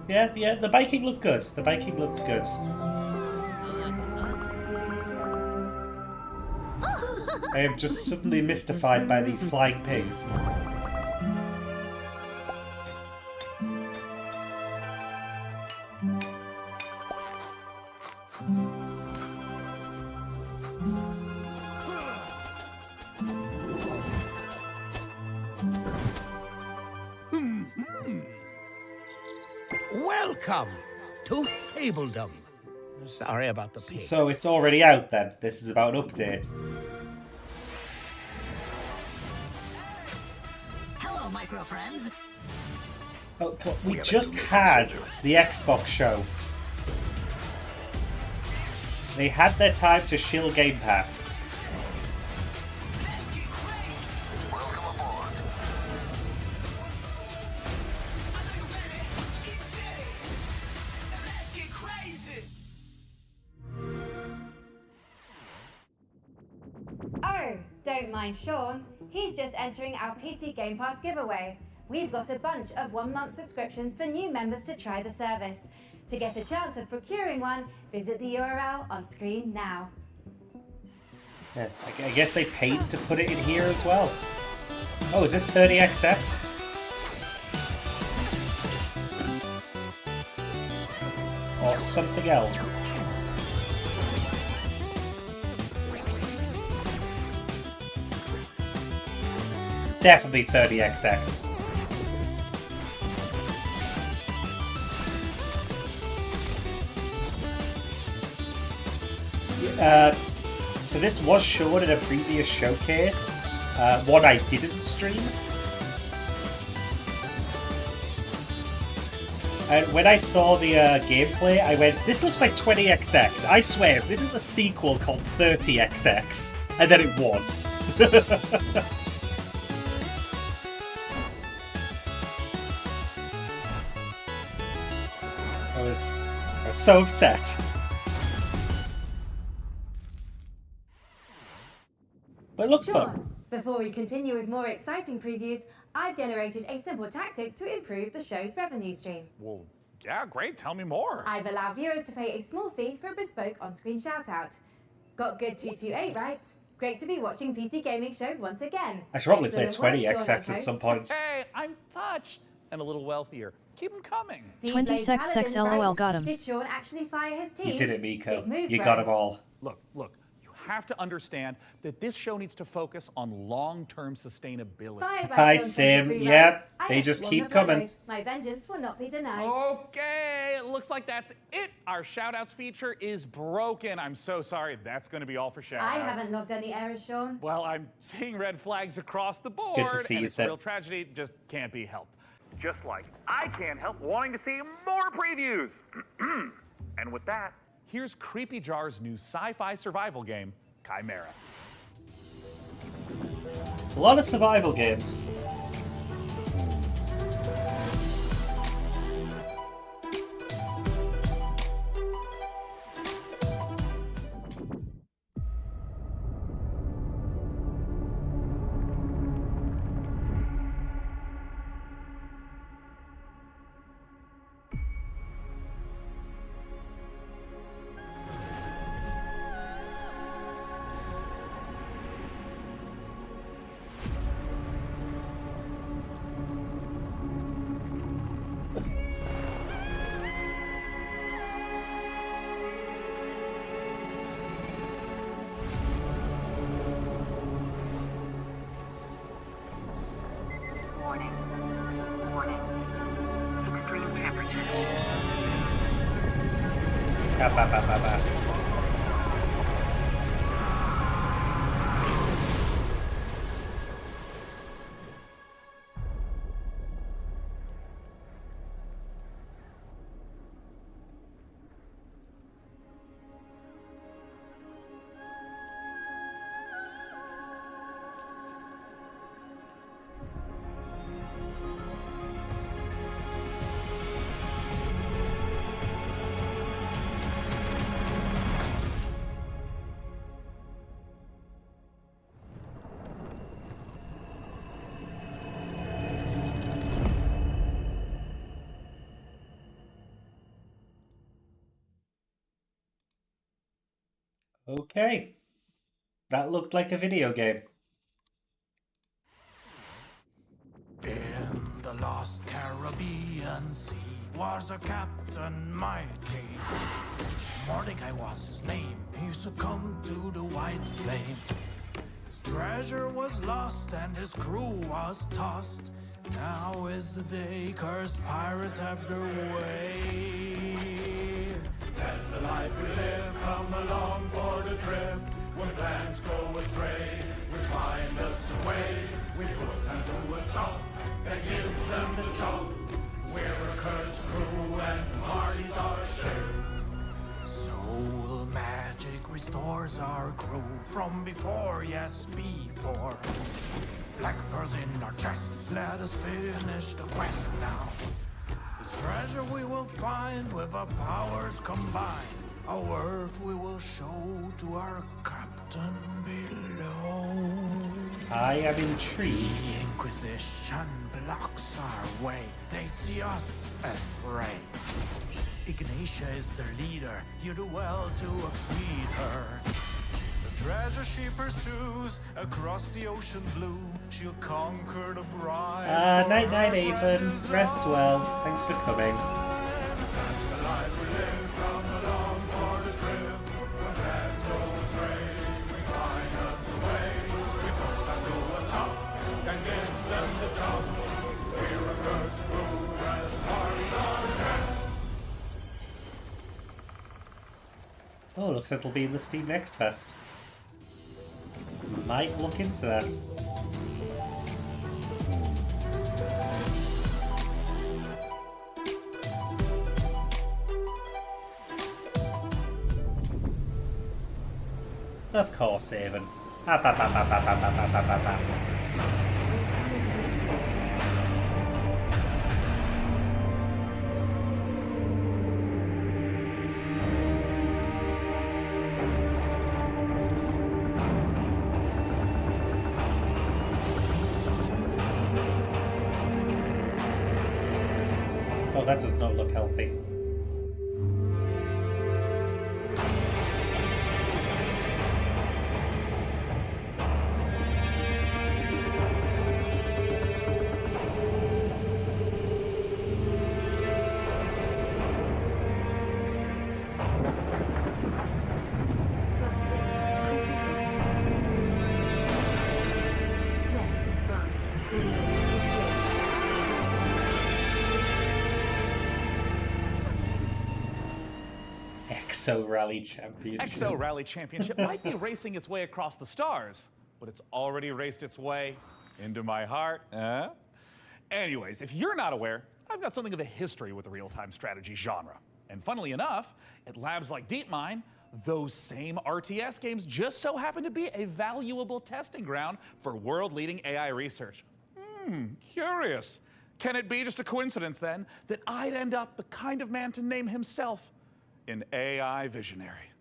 Yeah, the biking looked good. The biking looked good. I am just suddenly mystified by these flying pigs. Welcome to Fabledom. Sorry about the pig. So it's already out then. This is about an update. Hello, micro friends. Oh, we just had the Xbox show. They had their time to shill Game Pass. Don't mind Sean, he's just entering our PC Game Pass giveaway. We've got a bunch of 1-month subscriptions for new members to try the service. To get a chance of procuring one, visit the URL on screen now. Yeah, I guess they paid to put it in here as well. Oh, is this 30XX? Or something else? Definitely 30XX. So this was shown in a previous showcase, one I didn't stream. And when I saw the gameplay, I went, this looks like 20XX. I swear, this is a sequel called 30XX. And then it was. I was so upset. But it looks fun. Before we continue with more exciting previews, I've generated a simple tactic to improve the show's revenue stream. Well, yeah, great. Tell me more. I've allowed viewers to pay a small fee for a bespoke on-screen shout-out. Got good 228, right? Great to be watching PC Gaming Show once again. I should probably play Excellent work, 20XX Sean, at some point. Hey, I'm touched and a little wealthier. Keep them coming. 26x LOL got him. Did Sean actually fire his team? You did it, Miko. Big move, You bro. got them all. Look. You have to understand that this show needs to focus on long-term sustainability. Hi, Sim. Yep, they just keep coming. My vengeance will not be denied. Okay, it looks like that's it. Our shout-outs feature is broken. I'm so sorry. That's going to be all for shout-outs. I haven't logged any errors, Sean. Well, I'm seeing red flags across the board. Good to see and you, it's Sim. a real tragedy. Just can't be helped. Just like I can't help wanting to see more previews. And with that, here's Creepy Jar's new sci-fi survival game, Chimera. A lot of survival games. Okay. That looked like a video game. In the lost Caribbean Sea was a captain mighty. Mordecai was his name. He succumbed to the white flame. His treasure was lost and his crew was tossed. Now is the day cursed pirates have their way. That's the life we live. Come along for the trip. When plans go astray, we find us a way. We put them to a stop and give them the choke. We're a cursed crew and parties our share. Soul magic restores our crew from before, yes, before. Black pearls in our chest, let us finish the quest now. This treasure we will find with our powers combined. Our worth we will show to our captain. mountain below. I am intrigued. The Inquisition blocks our way. They see us as prey. Ignatia is their leader. You do well to exceed her. The treasure she pursues across the ocean blue. She'll conquer the bride. Night night, Avon. Rest well. Thanks for coming. Oh, looks like it'll be in the Steam Next Fest. Might look into that. Of course, Avon. Oh, that does not look healthy. Exo Rally Championship. Exo Rally Championship might be racing its way across the stars, but it's already raced its way into my heart. Anyways, if you're not aware, I've got something of a history with the real-time strategy genre. And funnily enough, at labs like DeepMind, those same RTS games just so happen to be a valuable testing ground for world-leading AI research. Curious. Can it be just a coincidence, then, that I'd end up the kind of man to name himself an AI visionary?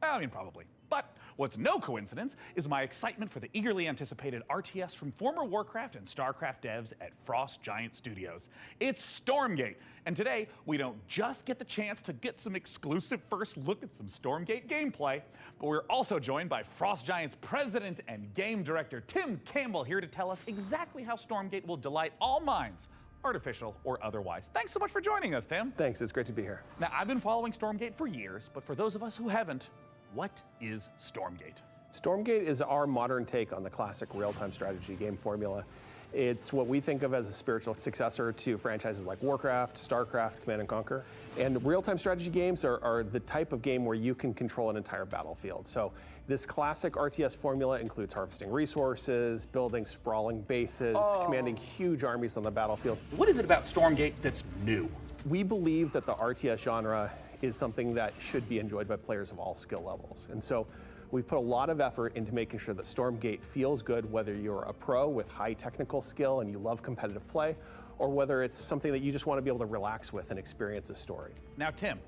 I mean, probably. But what's no coincidence is my excitement for the eagerly anticipated RTS from former Warcraft and Starcraft devs at Frost Giant Studios. It's Stormgate, and today we don't just get the chance to get some exclusive first look at some Stormgate gameplay, but we're also joined by Frost Giant's president and game director Tim Campbell here to tell us exactly how Stormgate will delight all minds, artificial or otherwise. Thanks so much for joining us, Tim. Thanks, it's great to be here. Now, I've been following Stormgate for years, but for those of us who haven't, what is Stormgate? Stormgate is our modern take on the classic real-time strategy game formula. It's what we think of as a spiritual successor to franchises like Warcraft, Starcraft, Command & Conquer. And real-time strategy games are the type of game where you can control an entire battlefield. So this classic RTS formula includes harvesting resources, building sprawling bases, commanding huge armies on the battlefield. What is it about Stormgate that's new? We believe that the RTS genre is something that should be enjoyed by players of all skill levels. And so we've put a lot of effort into making sure that Stormgate feels good, whether you're a pro with high technical skill and you love competitive play, or whether it's something that you just want to be able to relax with and experience a story. Now, Tim,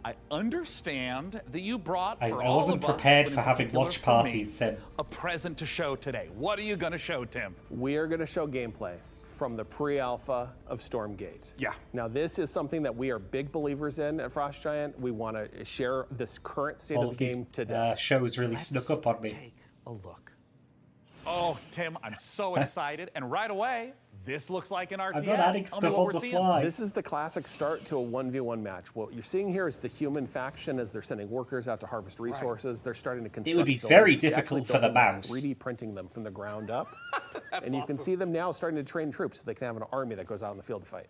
I understand that you brought for I all wasn't of us, prepared but in for having particular watch for parties, me, Tim. a present to show today. What are you going to show, Tim? We are going to show gameplay from the pre-alpha of Stormgate. Yeah. Now, this is something that we are big believers in at Frost Giant. We want to share this current state All of the game today. Shows really snuck up on me. Take a look. Oh, Tim, I'm so excited. And right away, this looks like an RTS. I'm not adding Tell me stuff what on we're the seeing. fly. This is the classic start to a 1v1 match. What you're seeing here is the human faction as they're sending workers out to harvest resources. They're starting to construct. It would be buildings. very They actually difficult for the built them, mouse. 3D printing them from the ground up. That's And you can awesome. see them now starting to train troops so they can have an army that goes out in the field to fight.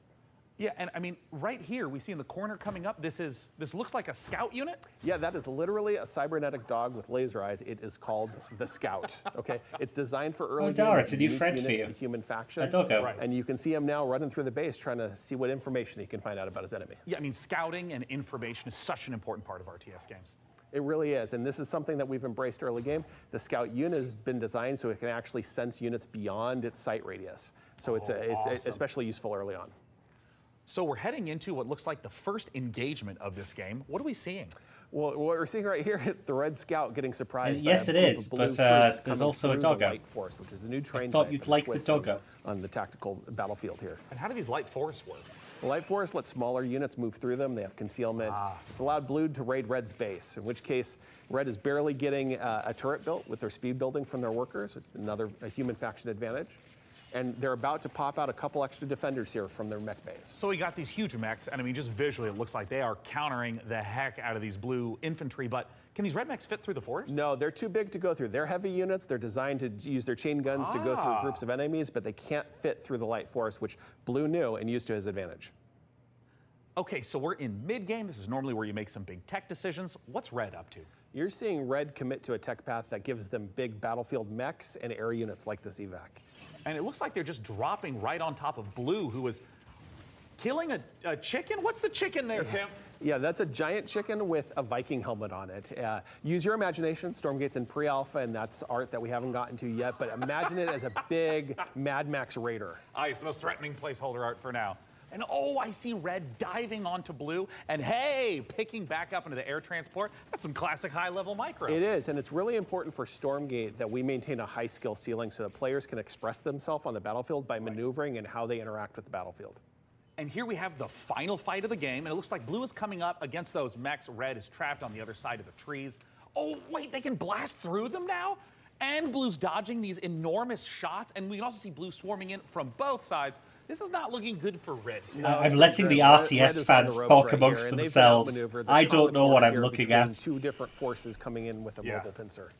Yeah, and I mean, right here, we see in the corner coming up, this looks like a scout unit. Yeah, that is literally a cybernetic dog with laser eyes. It is called the Scout. Okay, it's designed for early Dara, game, it's a new unique friend for units you. of the human faction. A doggo. Right. And you can see him now running through the base trying to see what information he can find out about his enemy. Yeah, I mean, scouting and information is such an important part of RTS games. It really is, and this is something that we've embraced early game. The Scout unit has been designed so it can actually sense units beyond its sight radius. So it's awesome. especially useful early on. So we're heading into what looks like the first engagement of this game. What are we seeing? Well, what we're seeing right here is the Red Scout getting surprised. Yes, it is, but there's also a doggo. Light Force, which is the new train I thought type you'd that like the twists doggo. on the tactical battlefield here. And how do these light forests work? The Light Force lets smaller units move through them. They have concealment. It's allowed Blue to raid Red's base, in which case Red is barely getting a turret built with their speed building from their workers, another human faction advantage. And they're about to pop out a couple extra defenders here from their mech base. So we got these huge mechs, and I mean, just visually, it looks like they are countering the heck out of these blue infantry, but can these red mechs fit through the forest? No, they're too big to go through. They're heavy units. They're designed to use their chain guns to go through groups of enemies, but they can't fit through the light forest, which Blue knew and used to his advantage. Okay, so we're in mid-game. This is normally where you make some big tech decisions. What's Red up to? You're seeing Red commit to a tech path that gives them big battlefield mechs and air units like this evac. And it looks like they're just dropping right on top of Blue, who is killing a chicken? What's the chicken there, Tim? Yeah, that's a giant chicken with a Viking helmet on it. Use your imagination. Stormgate's in pre-alpha, and that's art that we haven't gotten to yet, but imagine it as a big Mad Max Raider. It's the most threatening placeholder art for now. And oh, I see Red diving onto Blue, and hey, picking back up into the air transport. That's some classic high-level micro. It is, and it's really important for Stormgate that we maintain a high skill ceiling so that players can express themselves on the battlefield by maneuvering and how they interact with the battlefield. And here we have the final fight of the game, and it looks like Blue is coming up against those mechs. Red is trapped on the other side of the trees. Oh, wait, they can blast through them now? And Blue's dodging these enormous shots, and we can also see Blue swarming in from both sides. This is not looking good for Red. I'm letting the RTS fans talk amongst themselves. I don't know what I'm looking at. Two different forces coming in with a mobile pincer.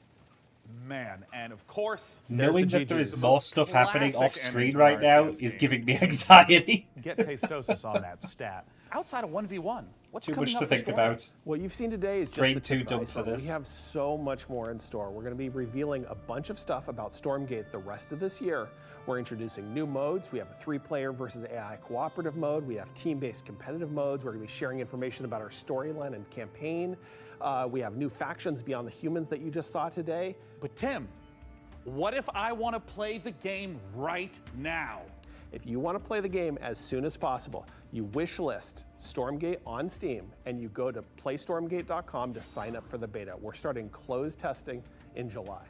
Man, and of course, knowing that there is more stuff happening off screen right now is giving me anxiety. Get Tastosis on that stat. Outside of 1v1, what's too coming much up to think for about. What you've seen today is just Brain the too tip of dumb the for iceberg. this. We have so much more in store. We're going to be revealing a bunch of stuff about Stormgate the rest of this year. We're introducing new modes. We have a 3-player versus AI cooperative mode. We have team-based competitive modes. We're going to be sharing information about our storyline and campaign. We have new factions beyond the humans that you just saw today. But Tim, what if I want to play the game right now? If you want to play the game as soon as possible, you wish list Stormgate on Steam and you go to playstormgate.com to sign up for the beta. We're starting closed testing in July.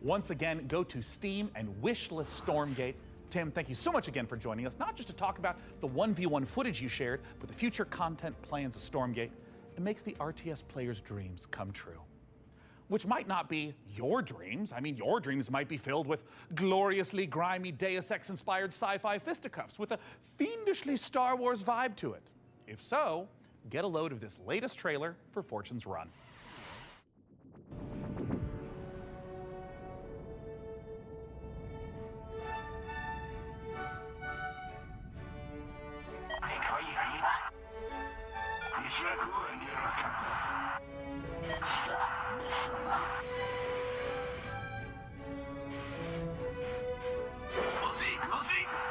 Once again, go to Steam and wishlist Stormgate. Tim, thank you so much again for joining us, not just to talk about the 1v1 footage you shared, but the future content plans of Stormgate. It makes the RTS players' dreams come true. Which might not be your dreams. I mean, your dreams might be filled with gloriously grimy Deus Ex-inspired sci-fi fisticuffs with a fiendishly Star Wars vibe to it. If so, get a load of this latest trailer for Fortune's Run.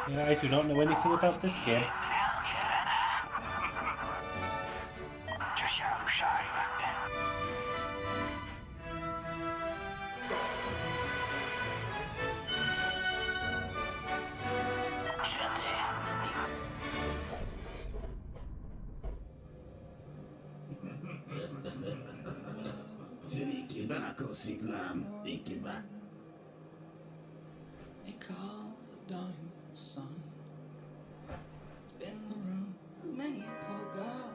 Yeah, I do not know anything about this game. They call the dying sun. It's been the room of many a poor girl.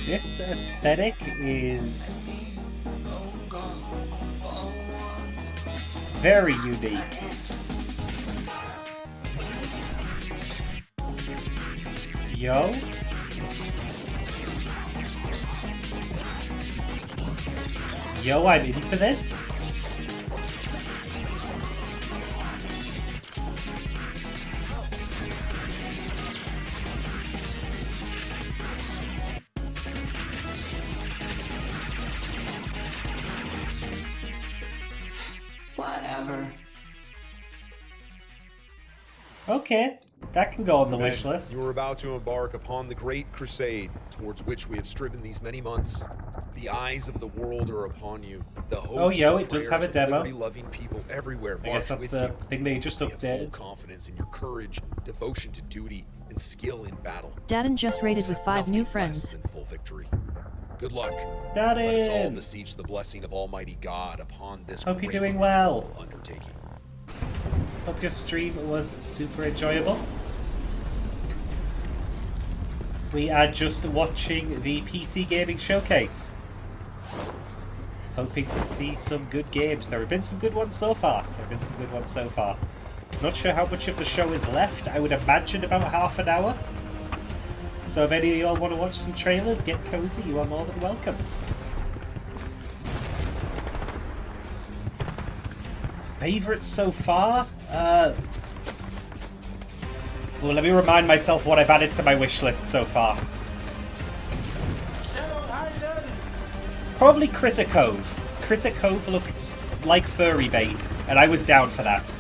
This aesthetic is very unique. Yo. Yo, I'm into this. Whatever. Okay, that can go on the wish list. You are about to embark upon the great crusade towards which we have striven these many months. The eyes of the world are upon you. The hopes Oh, yo, and it does have a prayers of demo. liberty-loving people everywhere I guess march that's with the you. thing they just They have full updated. confidence in your courage, devotion to duty, and skill in battle. Daden just raided with 5 new Less friends. than full victory. Good luck. Daden! Let us all beseech the blessing of Almighty God upon this Hope you're great doing well. undertaking. Hope your stream was super enjoyable. We are just watching the PC Gaming Showcase. Hoping to see some good games. There have been some good ones so far. Not sure how much of the show is left. I would imagine about half an hour. So if any of y'all want to watch some trailers, get cozy, you are more than welcome. Favourites so far? Well, let me remind myself what I've added to my wish list so far. Probably Critter Cove. Critter Cove looked like furry bait, and I was down for that.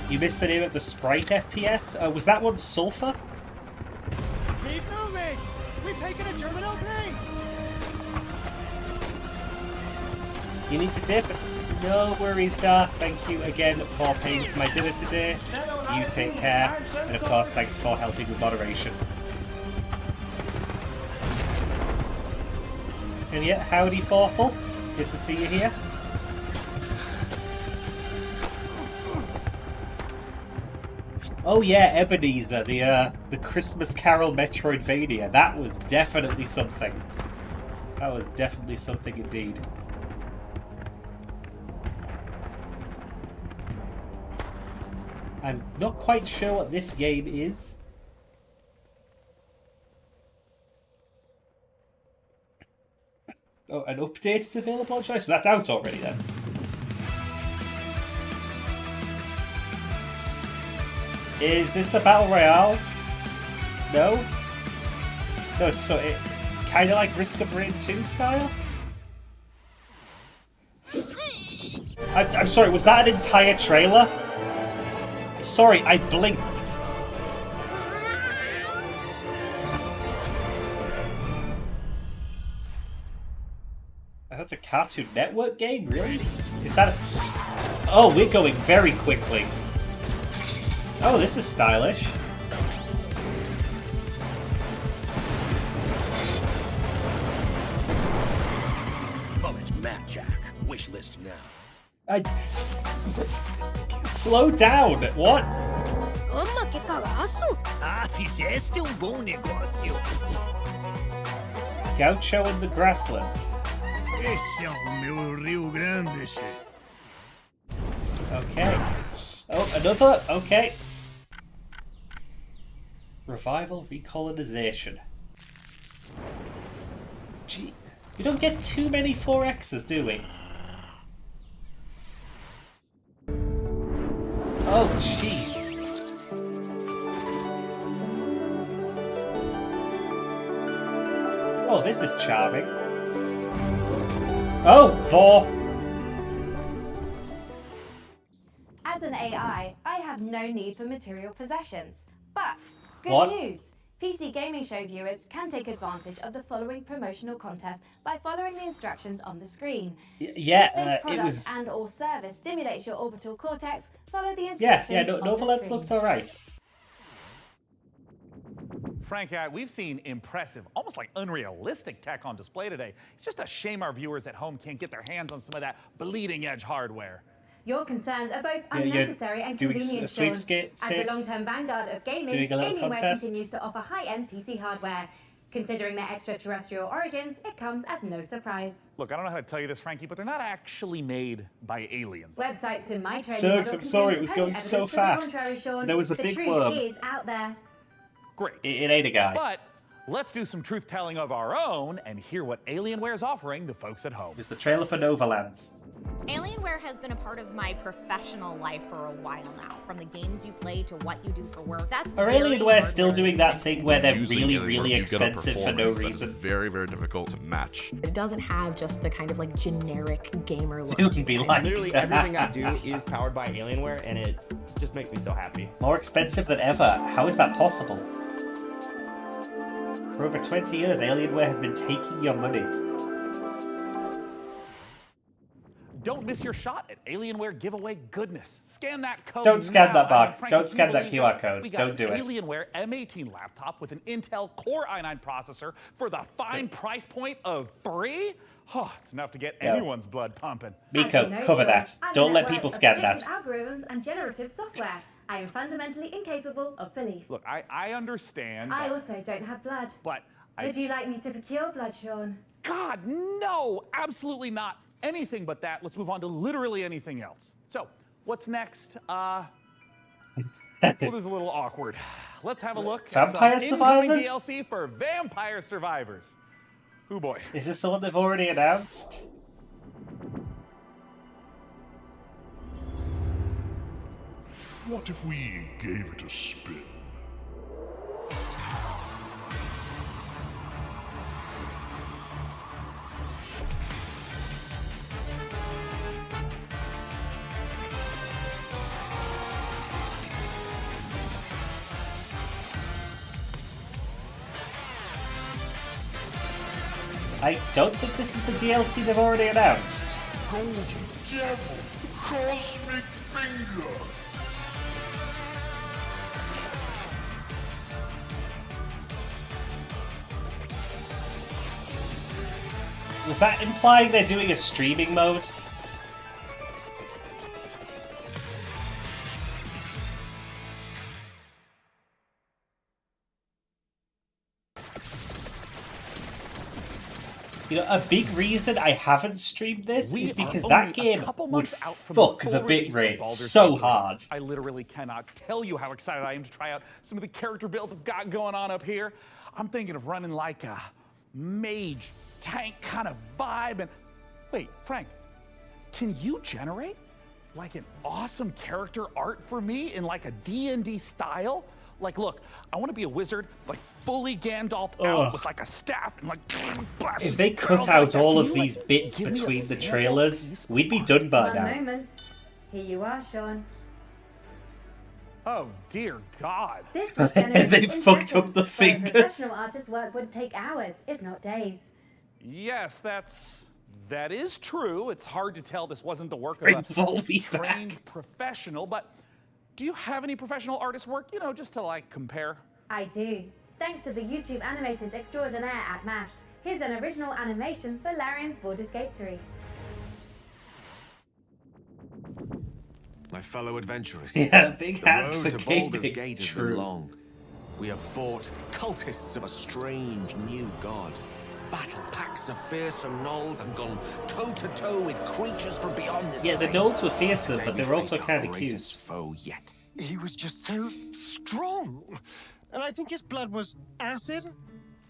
You missed the name of the sprite FPS? Was that one Sulfur? Keep moving! We've taken a German opening! You need to dip. No worries, Dark. Thank you again for paying for my dinner today. You take care. And of course, thanks for helping with moderation. And yeah, howdy, Forful. Good to see you here. Oh yeah, Ebenezer, the Christmas Carol Metroidvania. That was definitely something. That was definitely something indeed. I'm not quite sure what this game is. Oh, an update is available on Choice? So that's out already then. Is this a battle royale? No? No, it's so kind of like Risk of Rain 2 style? I'm sorry, was that an entire trailer? Sorry, I blinked. That's a Cartoon Network game? Really? Is that a... Oh, we're going very quickly. Oh, this is stylish. College Matt Jack. Wish list now. Slow down. What? Mamma, che cazzo! Ah, fizeste un buon negócio. Gaucho in the grassland. Esse é o meu Rio Grande, che. Okay. Oh, another? Okay. Revival recolonization. Gee, we don't get too many 4Xs, do we? Oh, jeez. Oh, this is charming. Oh, Thor! As an AI, I have no need for material possessions. But, good What? news! PC Gaming Show viewers can take advantage of the following promotional contest by following the instructions on the screen. Yeah, If this it product was... and or service stimulates your orbital cortex, follow the Yeah, instructions on the Novalens screen. looked alright. Frank, we've seen impressive, almost like unrealistic tech on display today. It's just a shame our viewers at home can't get their hands on some of that bleeding-edge hardware. Your concerns are both Yeah, you're unnecessary and doing convenient, sweep Sean. stakes, As the long-term vanguard of gaming, doing a little Alienware contest. continues to offer high-end PC hardware. Considering their extraterrestrial origins, it comes as no surprise. Look, I don't know how to tell you this, Frankie, but they're not actually made by aliens. Websites in my trading Sirks, model I'm sorry, it was contain going so evidence to the fast. contrary, Sean. There was a the big truth worm. is out there. Great. It ain't a guy. But let's do some truth-telling of our own and hear what Alienware is offering the folks at home. It was the trailer for Novalands. Alienware has been a part of my professional life for a while now. From the games you play to what you do for work. That's Are very Alienware still hard doing that thing where they're Using really, Alienware, really you get a expensive for no performance that is reason? very, very difficult to match. It doesn't have just the kind of like generic gamer look. It would be like Literally everything I do is powered by Alienware, and it just makes me so happy. More expensive than ever. How is that possible? For over 20 years, Alienware has been taking your money. Don't miss your shot at Alienware giveaway goodness. Scan that code. Don't scan that now. bar. Frank, Don't can scan you that believe QR this? code. We got Don't do an it. Alienware M18 laptop with an Intel Core i9 processor for the fine price point of $3. Oh, it's enough to get Yo. anyone's blood pumping. Miko, As you know, cover Sean, that. I'm a Don't let network people of scan that. predictive algorithms and generative software. I am fundamentally incapable of belief. Look, I understand. I also don't have blood. But Would you like me to procure blood, Sean? God, no! Absolutely not. Anything but that. Let's move on to literally anything else. So, what's next? Well, this is a little awkward. Let's have a look Vampire at some incoming Survivors? DLC for Vampire Survivors. Oh boy. Is this the one they've already announced? What if we gave it a spin? I don't think this is the DLC they've already announced. Golden Devil, Cosmic Finger. Was that implying they're doing a streaming mode? You know, a big reason I haven't streamed this is because that game would fuck the bitrate so hard. I literally cannot tell you how excited I am to try out some of the character builds I've got going on up here. I'm thinking of running like a mage tank kind of vibe. And wait, Frank, can you generate like an awesome character art for me in like a D&D style? Like, look, I want to be a wizard, like fully Gandalf out with like a staff and like blasting If they spells cut out like that. all Can of you, these like, bits give me a between the sample, trailers, please? we'd be done by One now. moment. Here you are, Sean. Oh dear God! This was They generated in fucked up seconds, the while a fingers. professional artist's work would take hours, if not days. Yes, that is true. It's hard to tell this wasn't the work Bring of a Volvi trained professional, but do you have any professional artist work, you know, just to like compare? I do. Thanks to the YouTube animators extraordinaire at MASH. Here's an original animation for Larian's Baldur's Gate 3. My fellow adventurers. Yeah, big the hand road for to Baldur's gaming. Gate has True. been long. We have fought cultists of a strange new god, battled packs of fearsome gnolls, and gone toe-to-toe with creatures from beyond this Yeah, the plane. gnolls were fearsome, Today but they we were also faced our kind of cute. greatest foe yet. He was just so strong. And I think his blood was acid.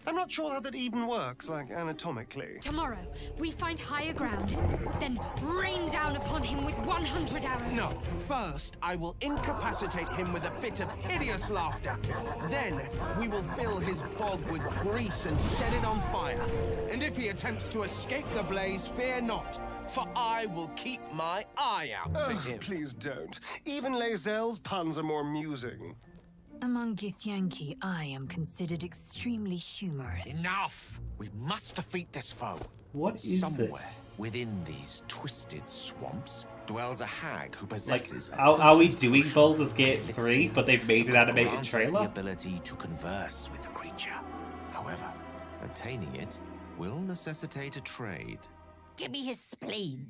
I'm not sure how that even works, like anatomically. Tomorrow, we find higher ground, then rain down upon him with 100 arrows. No. First, I will incapacitate him with a fit of hideous laughter. Then, we will fill his bog with grease and set it on fire. And if he attempts to escape the blaze, fear not, for I will keep my eye out for him. Please don't. Even Lae'zel's puns are more amusing. Among Githyanki, I am considered extremely humorous. Enough! We must defeat this foe. What is Somewhere this? within these twisted swamps dwells a hag who Like, possesses a are we potent doing potion Baldur's of Gate elixir 3, but they've made an that animated grants us the trailer? ability to converse with the creature. However, attaining it will necessitate a trade. Give me his spleen.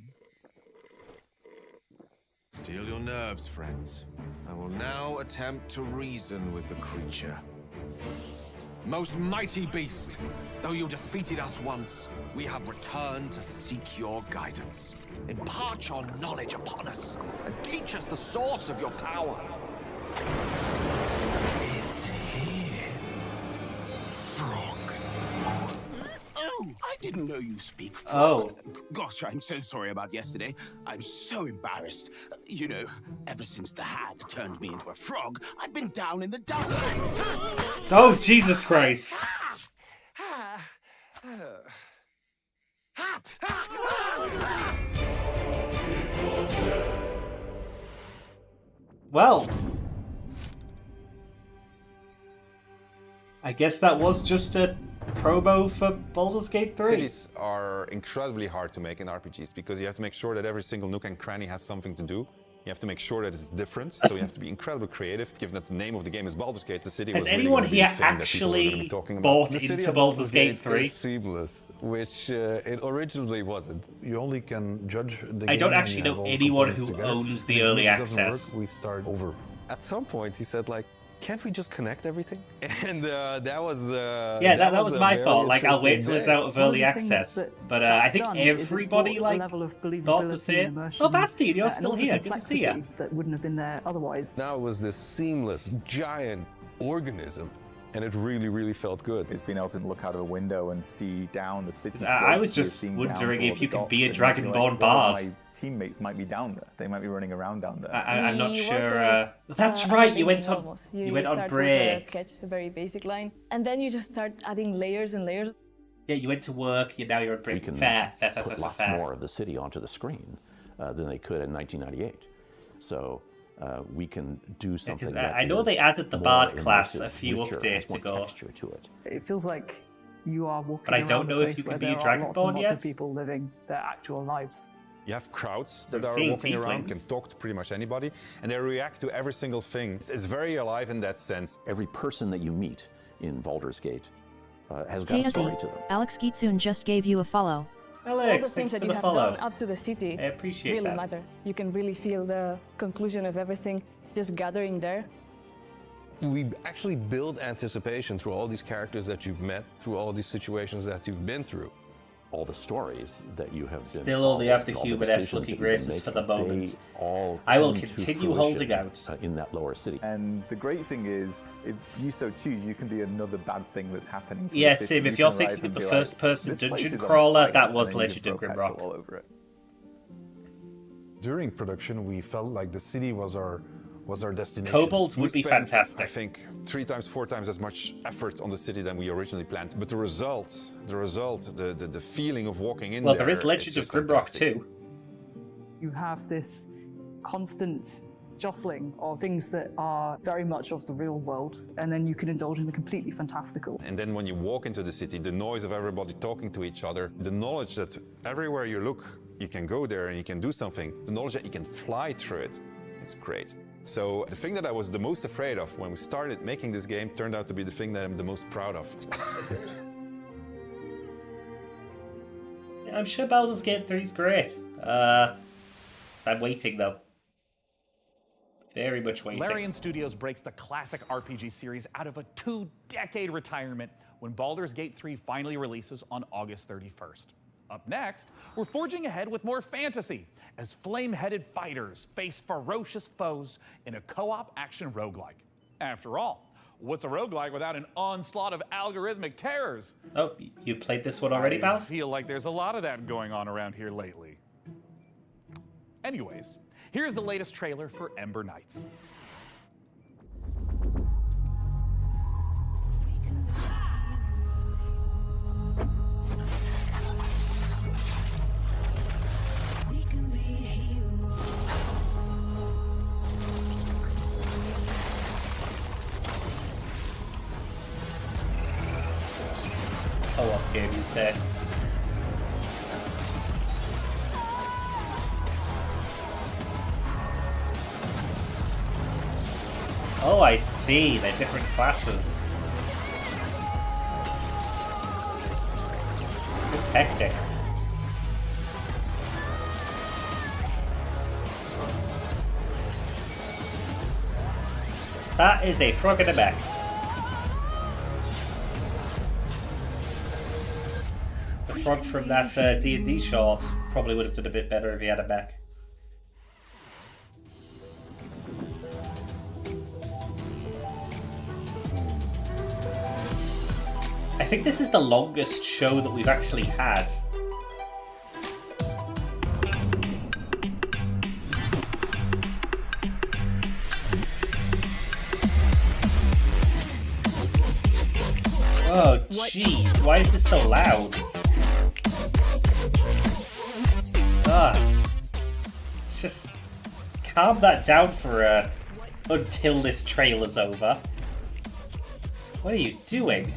Steel your nerves, friends. I will now attempt to reason with the creature. Most mighty beast, though you defeated us once, we have returned to seek your guidance. Impart your knowledge upon us, and teach us the source of your power. It's here. Frog. Oh, I didn't know you speak frog. Oh. Gosh, I'm so sorry about yesterday. I'm so embarrassed. You know, ever since the hag turned me into a frog, I've been down in the dumps. Oh, Jesus Christ. Well, I guess that was just a promo for Baldur's Gate 3. Cities are incredibly hard to make in RPGs because you have to make sure that every single nook and cranny has something to do. You have to make sure that it's different, so you have to be incredibly creative. Given that the name of the game is Baldur's Gate, the city Has was really anyone gonna be here the thing that people were gonna be actually talking about. bought The city into of Baldur's Gate 3? Is seamless, which it originally wasn't. You only can judge the game. I don't when actually you know have all anyone components who together. owns the If early this doesn't access. work, we start over. At some point, he said, like, can't we just connect everything? And that was... Yeah, that was my thought. Like, I'll wait till it's out of early access. But I think everybody thought the same. Oh, Bastien, you're still here. Good to see you. That wouldn't have been there otherwise. Now it was this seamless, giant organism, and it really, really felt good. It's being able to look out of a window and see down the city. I was just wondering if you could be a Dragonborn bard. My teammates might be down there. They might be running around down there. I'm not sure. That's right. You went on. You went on start break. with a sketch, a very basic line, and then you just start adding layers and layers. Yeah, you went to work. Now you're on break. We can Fair. put lots more of the city onto the screen than they could in 1998. So we can do something. That I know is they added the more Bard class immersive, a few richer, updates has more ago. texture to it. It feels like you are walking But I don't around know a if place you can where be a there are lots and Dragonborn lots yet. of people living their actual lives. You have crowds that I'm are seeing walking around, can tieflings. talk to pretty much anybody, and they react to every single thing. It's very alive in that sense. Every person that you meet in Baldur's Gate has got Hey, a story to them. Alex Gitsun just gave you a follow. All the Alex, things thanks that for you the have follow. done up to the city I appreciate really that. matter. You can really feel the conclusion of everything just gathering there. We actually build anticipation through all these characters that you've met, through all these situations that you've been through. All the stories that you have Still only have the human-esque looking races for the moment. I will continue holding out. In that lower city. And the great thing is, if you so choose, you can be another bad thing that's happening. To Yeah, the city. Sim, if You you're can arrive thinking of and the be first-person like, "This place dungeon is on crawler, fire," that was and then you Legend just of throw Grimrock. petrol all over it. During production, we felt like the city was our destination. Kobolds We would be spent, fantastic. I think 3 times, 4 times as much effort on the city than we originally planned. But the result, the feeling of walking in Well, there there is Legend of just Grimrock fantastic. too. You have this constant jostling of things that are very much of the real world, and then you can indulge in the completely fantastical. And then when you walk into the city, the noise of everybody talking to each other, the knowledge that everywhere you look, you can go there and you can do something, the knowledge that you can fly through it, it's great. So the thing that I was the most afraid of when we started making this game turned out to be the thing that I'm the most proud of. Yeah, I'm sure Baldur's Gate 3 is great. I'm waiting though. Very much waiting. Larian Studios breaks the classic RPG series out of a 2-decade retirement when Baldur's Gate 3 finally releases on August 31st. Up next, we're forging ahead with more fantasy as flame-headed fighters face ferocious foes in a co-op action roguelike. After all, what's a roguelike without an onslaught of algorithmic terrors? Oh, you've played this one already, pal? I feel like there's a lot of that going on around here lately. Anyways, here's the latest trailer for Ember Knights. Co-op game, you say? Oh, I see. They're different classes. It's hectic. That is a frog in a back. The frog from that D&D short probably would have done a bit better if he had a back. I think this is the longest show that we've actually had. Oh, jeez. Why is this so loud? Just calm that down for until this trailer's over. What are you doing?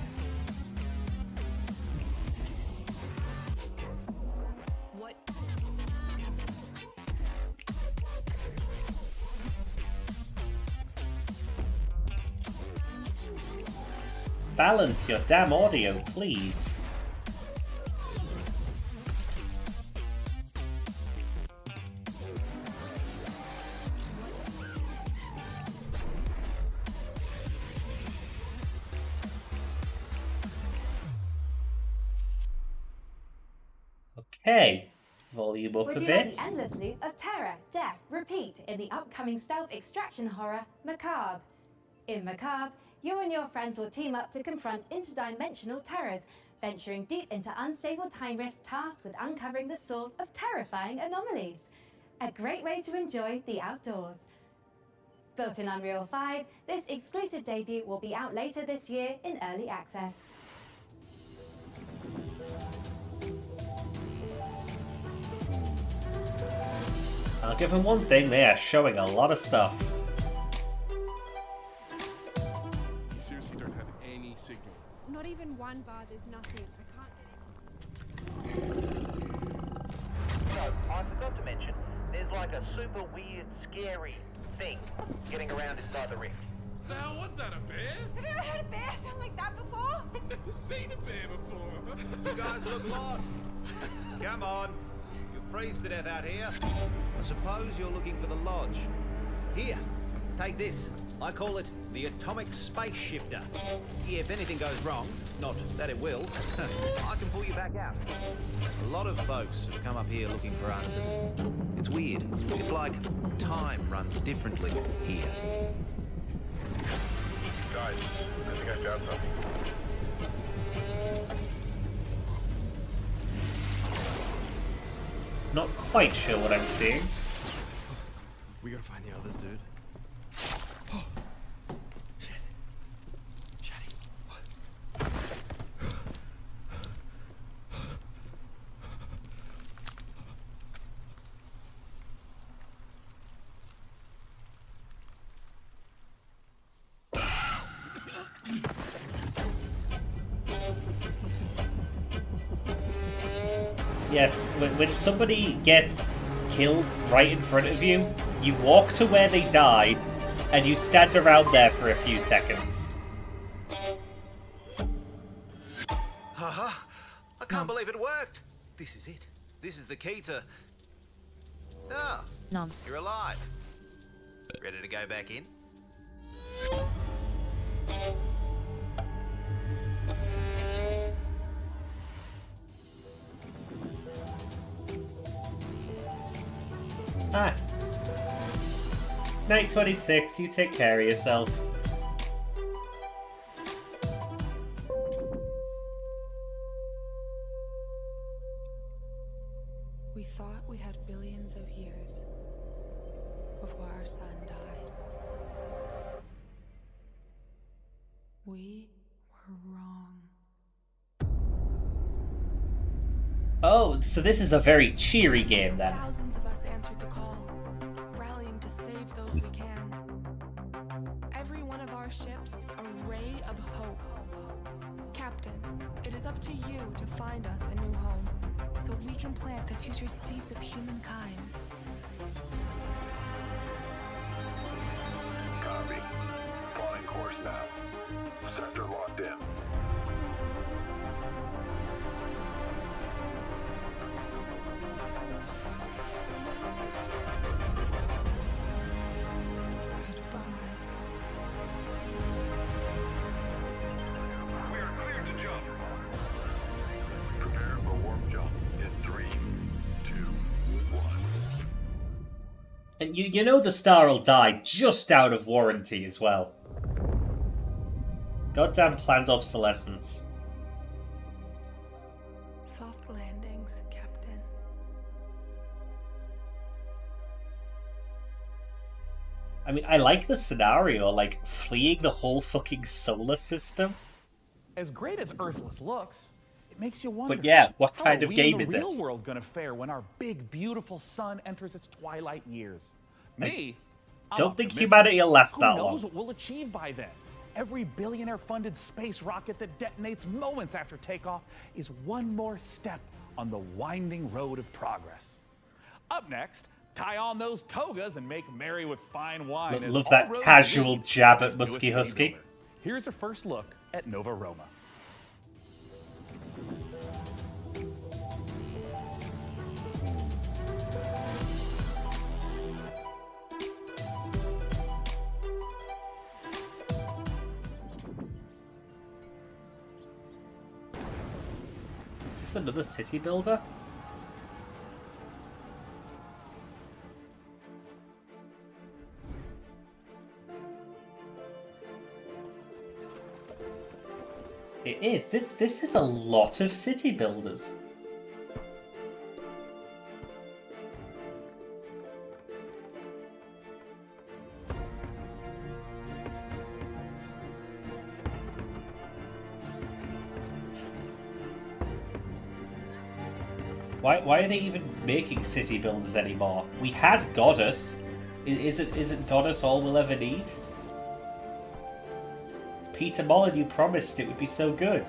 balance your damn audio, please. Okay, volume up Would a you bit. like the endless loop of terror, death, repeat in the upcoming stealth extraction horror, Macabre? In Macabre, you and your friends will team up to confront interdimensional terrors, venturing deep into unstable time risk tasked with uncovering the source of terrifying anomalies. A great way to enjoy the outdoors. Built in Unreal 5, this exclusive debut will be out later this year in early access. I'll give them one thing, they are showing a lot of stuff. Seriously don't have any signal. Not even one bar, there's nothing. I can't get any. So, I forgot to mention, there's like a super weird, scary thing getting around inside the rift. The hell was that, a bear? Have you ever heard a bear sound like that before? I've never seen a bear before. You guys look lost. Come on. You'll freeze to death out here. I suppose you're looking for the lodge. Here, take this. I call it the atomic space shifter. If anything goes wrong, not that it will, I can pull you back out. A lot of folks have come up here looking for answers. It's weird. It's like time runs differently here. Guys, I think I found something. Not quite sure what I'm seeing. We gotta find the others, dude. Yes, when somebody gets killed right in front of you, you walk to where they died, and you stand around there for a few seconds. Haha! I can't believe it worked. This is it. This is the key to... Ah, Nom. you're alive. Ready to go back in? Ah. Night 26, you take care of yourself. We thought we had billions of years before our sun died. We were wrong. Oh, so this is a very cheery game then. Thousands of us answered the call, rallying to save those we can. Every one of our ships a ray of hope. Captain, it is up to you to find us a new home, so we can plant the future seeds of humankind. Copy. Flying course now. Sector locked in. We are cleared to jump. Prepare for warp jump in 3, 2, 1. And you know the star will die just out of warranty as well. Goddamn planned obsolescence. Soft landings, Captain. I mean, I like the scenario, like, fleeing the whole fucking solar system. As great as Earthless looks, it makes you wonder. But yeah, what how kind are of we game in the is real it? world gonna fare when our big, beautiful sun enters its twilight years? Me? I'm Don't think optimistic. humanity will last Who that knows long. what we'll achieve by then? Every billionaire-funded space rocket that detonates moments after takeoff is one more step on the winding road of progress. Up next, tie on those togas and make merry with fine wine. as Love all that roads casual lead jab at to a Musky city Husky. builder. Here's a first look at Nova Roma. Is this another city builder? It is. This is a lot of city builders. Why are they even making city builders anymore? We had Goddess. Isn't Goddess all we'll ever need? Peter Molyneux promised it would be so good.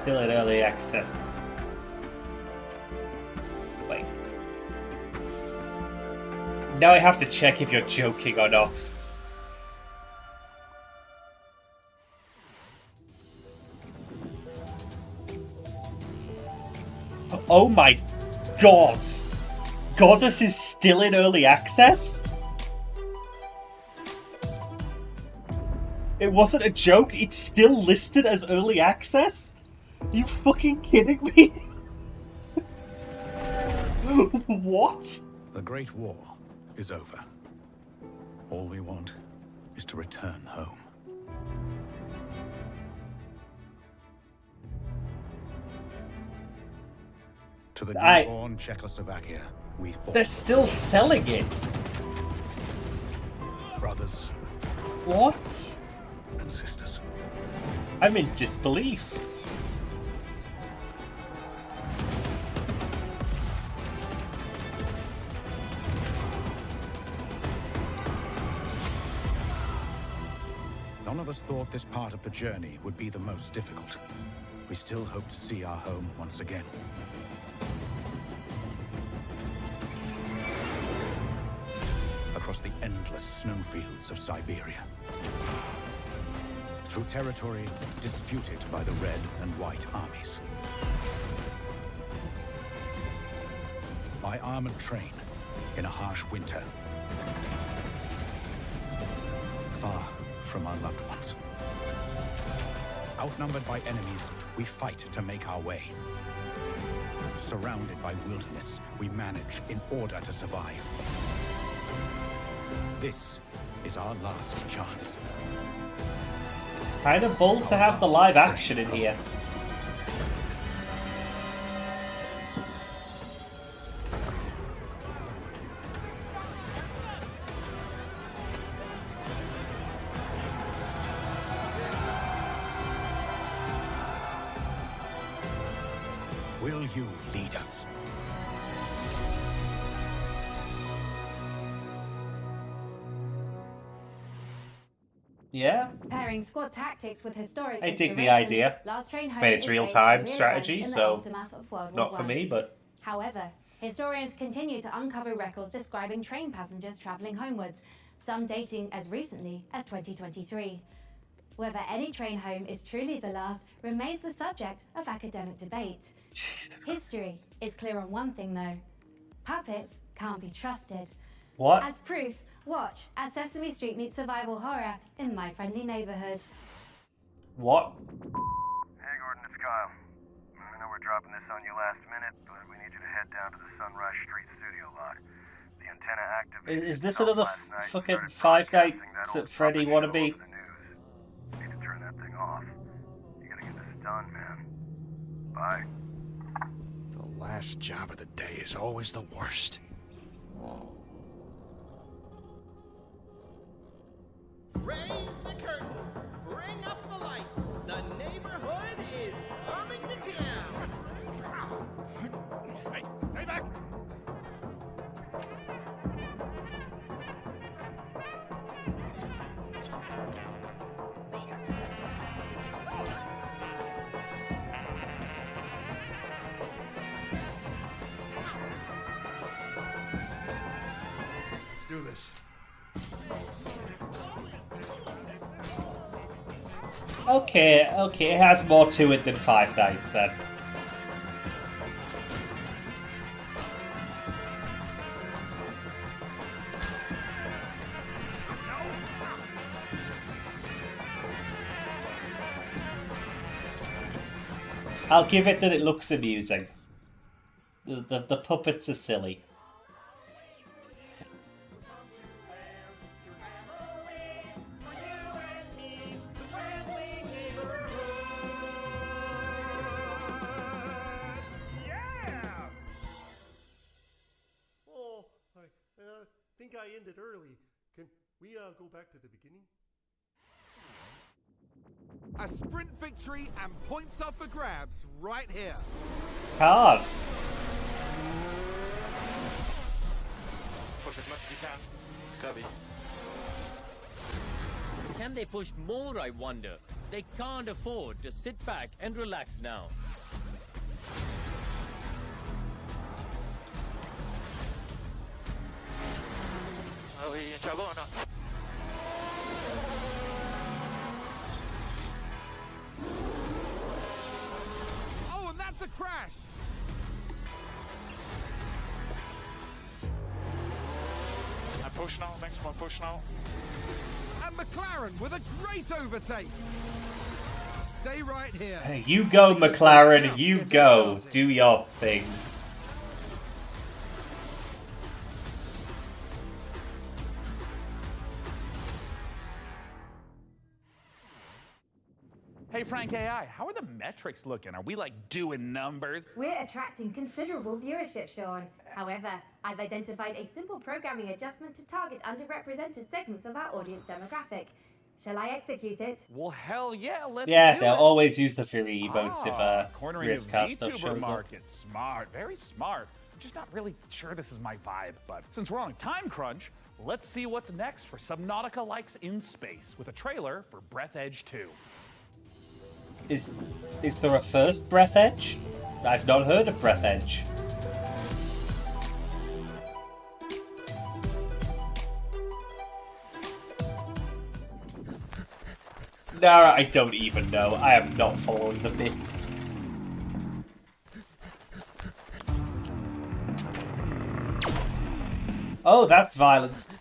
Still in early access. Wait. Now I have to check if you're joking or not. Oh my god! Goddess is still in early access? It wasn't a joke, it's still listed as early access? Are you fucking kidding me? What? The Great War is over. All we want is to return home. To the newborn Czechoslovakia, we fought. They're still selling it. Brothers. What? And sisters. I'm in disbelief. None of us thought this part of the journey would be the most difficult. We still hope to see our home once again. Across the endless snowfields of Siberia. Through territory disputed by the Red and White armies. By armored train in a harsh winter. Far from our loved ones. Outnumbered by enemies, we fight to make our way. Surrounded by wilderness, we manage in order to survive. This is our last chance. Kind of bold to have the live action in here. Will you lead us? Yeah. Pairing squad tactics with historic I dig the inspiration, idea. Last Train Home I mean, it's is real-time based on strategy, real events in the so aftermath of World War not for I. me, but... However, historians continue to uncover records describing train passengers travelling homewards, some dating as recently as 2023. Whether any train home is truly the last remains the subject of academic debate. History is clear on one thing though. Puppets can't be trusted. What? As proof, watch as Sesame Street meets survival horror in My Friendly Neighborhood. What? Hey Gordon, it's Kyle. I know we're dropping this on you last minute, but we need you to head down to the Sunrise Street studio lot. The antenna activated. Is this another fucking Five Nights at Freddy wannabe? Need to turn that thing off. You gotta get this done, man. Bye. The last job of the day is always the worst. Raise the curtain. Bring up the lights. The neighborhood is coming to town. do this. Okay, it has more to it than Five Nights then. I'll give it that it looks amusing. The puppets are silly. Oh, I think I ended early. Can we go back to the beginning? A sprint victory and points up for grabs right here. Cars. Push as much as you can. Cubby. Can they push more, I wonder? They can't afford to sit back and relax now. Are we in trouble or not? Oh, and that's a crash. I'm push now, maximum push now. And McLaren with a great overtake. Stay right here. You go, McLaren, you go. Do your thing. Hey, Frank AI, how are the metrics looking? Are we like doing numbers? We're attracting considerable viewership, Sean. However, I've identified a simple programming adjustment to target underrepresented segments of our audience demographic. Shall I execute it? Well, hell yeah, let's Yeah, do they'll it. always use the Fury emotes if Cornering Risk the Cast stuff VTuber shows up. market. Smart, very smart. I'm just not really sure this is my vibe, but since we're on a time crunch, let's see what's next for Subnautica Likes in Space with a trailer for Breath Edge 2. Is there a first Breath Edge? I've not heard of Breath Edge. No, I don't even know. I am not following the bits. Oh, that's violence.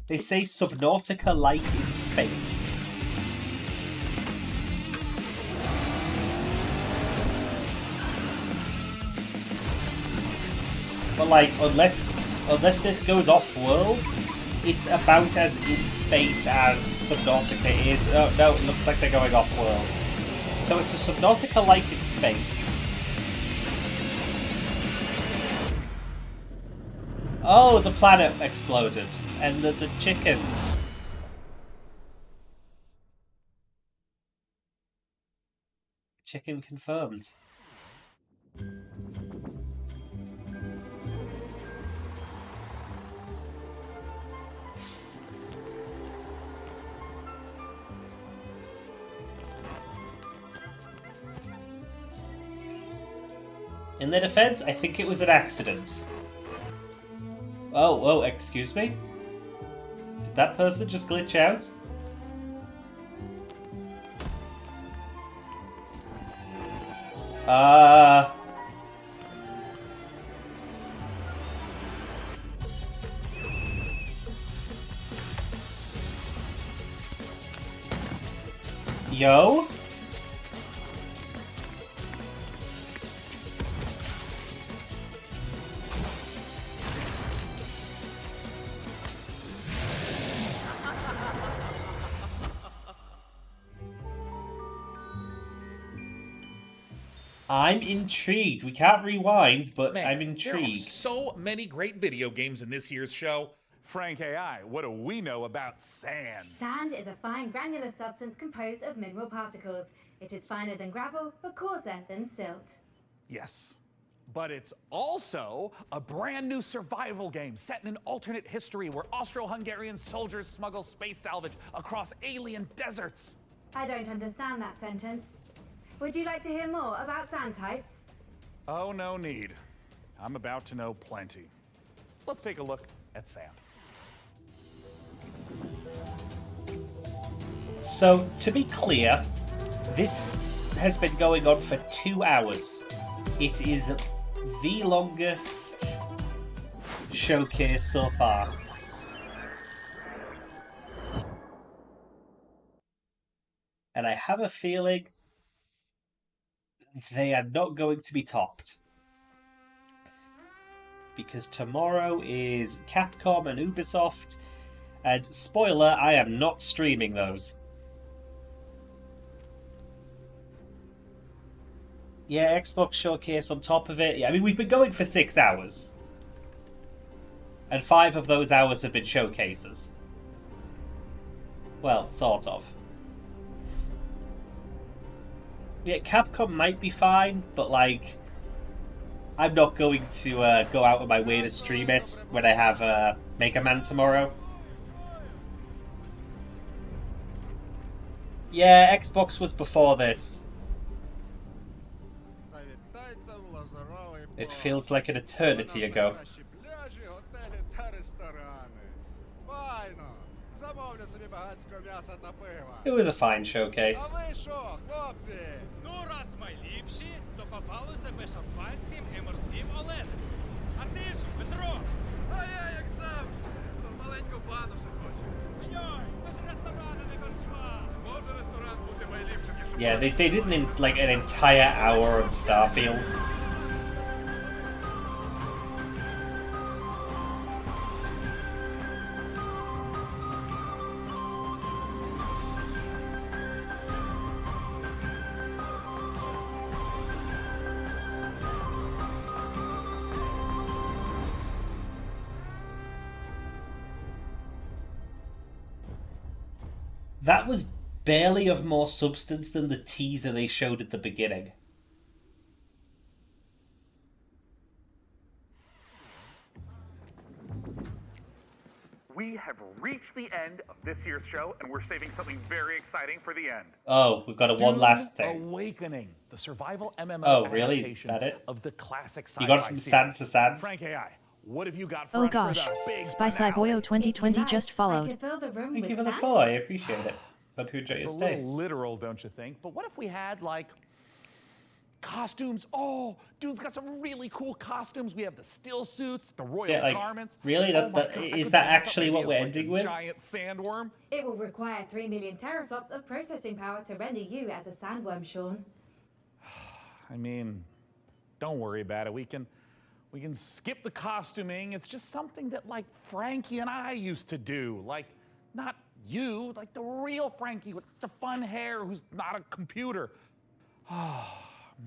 They say Subnautica like in space. But like, unless this goes off-world, it's about as in space as Subnautica is. Oh no, it looks like they're going off-world. So it's a Subnautica like in space. Oh, the planet exploded, and there's a chicken. Chicken confirmed. In their defense, I think it was an accident. Oh, excuse me? Did that person just glitch out? Yo? I'm intrigued. We can't rewind, but Man, I'm there are intrigued. so many great video games in this year's show. Frank AI, what do we know about sand? Sand is a fine granular substance composed of mineral particles. It is finer than gravel, but coarser than silt. Yes. But it's also a brand new survival game set in an alternate history where Austro-Hungarian soldiers smuggle space salvage across alien deserts. I don't understand that sentence. Would you like to hear more about sand types? Oh, no need. I'm about to know plenty. Let's take a look at sand. So, to be clear, this has been going on for 2 hours. It is the longest showcase so far. And I have a feeling they are not going to be topped. Because tomorrow is Capcom and Ubisoft, and spoiler, I am not streaming those. Yeah, Xbox Showcase on top of it. Yeah, I mean, we've been going for 6 hours. And 5 of those hours have been showcases. Well, sort of. Yeah, Capcom might be fine, but like, I'm not going to go out of my way to stream it when I have Mega Man tomorrow. Yeah, Xbox was before this. It feels like an eternity ago. It was a fine showcase. Yeah, they didn't like an entire hour on Starfield. That was barely of more substance than the teaser they showed at the beginning. We have reached the end of this year's show, and we're saving something very exciting for the end. Oh, we've got one last thing. Awakening, the survival MMO Oh, really? Is adaptation that it? of the classic sci-fi You got it from sand to sand? Frank AI, what have you got for Oh us gosh, for the big Spicey Boyo 2020 just followed. Thank you for the follow, I appreciate it. Hope you enjoy your It's a stay. little literal, don't you think? But what if we had, like, costumes? Oh, dude's got some really cool costumes. We have the still suits, the royal Yeah, like, garments. really? Oh my That, God, I is could that dress up actually maybe what as, we're like, ending a with? giant sandworm. It will require 3 million teraflops of processing power to render you as a sandworm, Sean. I mean, don't worry about it. We can skip the costuming. It's just something that, like, Frankie and I used to do. Like, not you, like the real Frankie with the fun hair who's not a computer. Oh,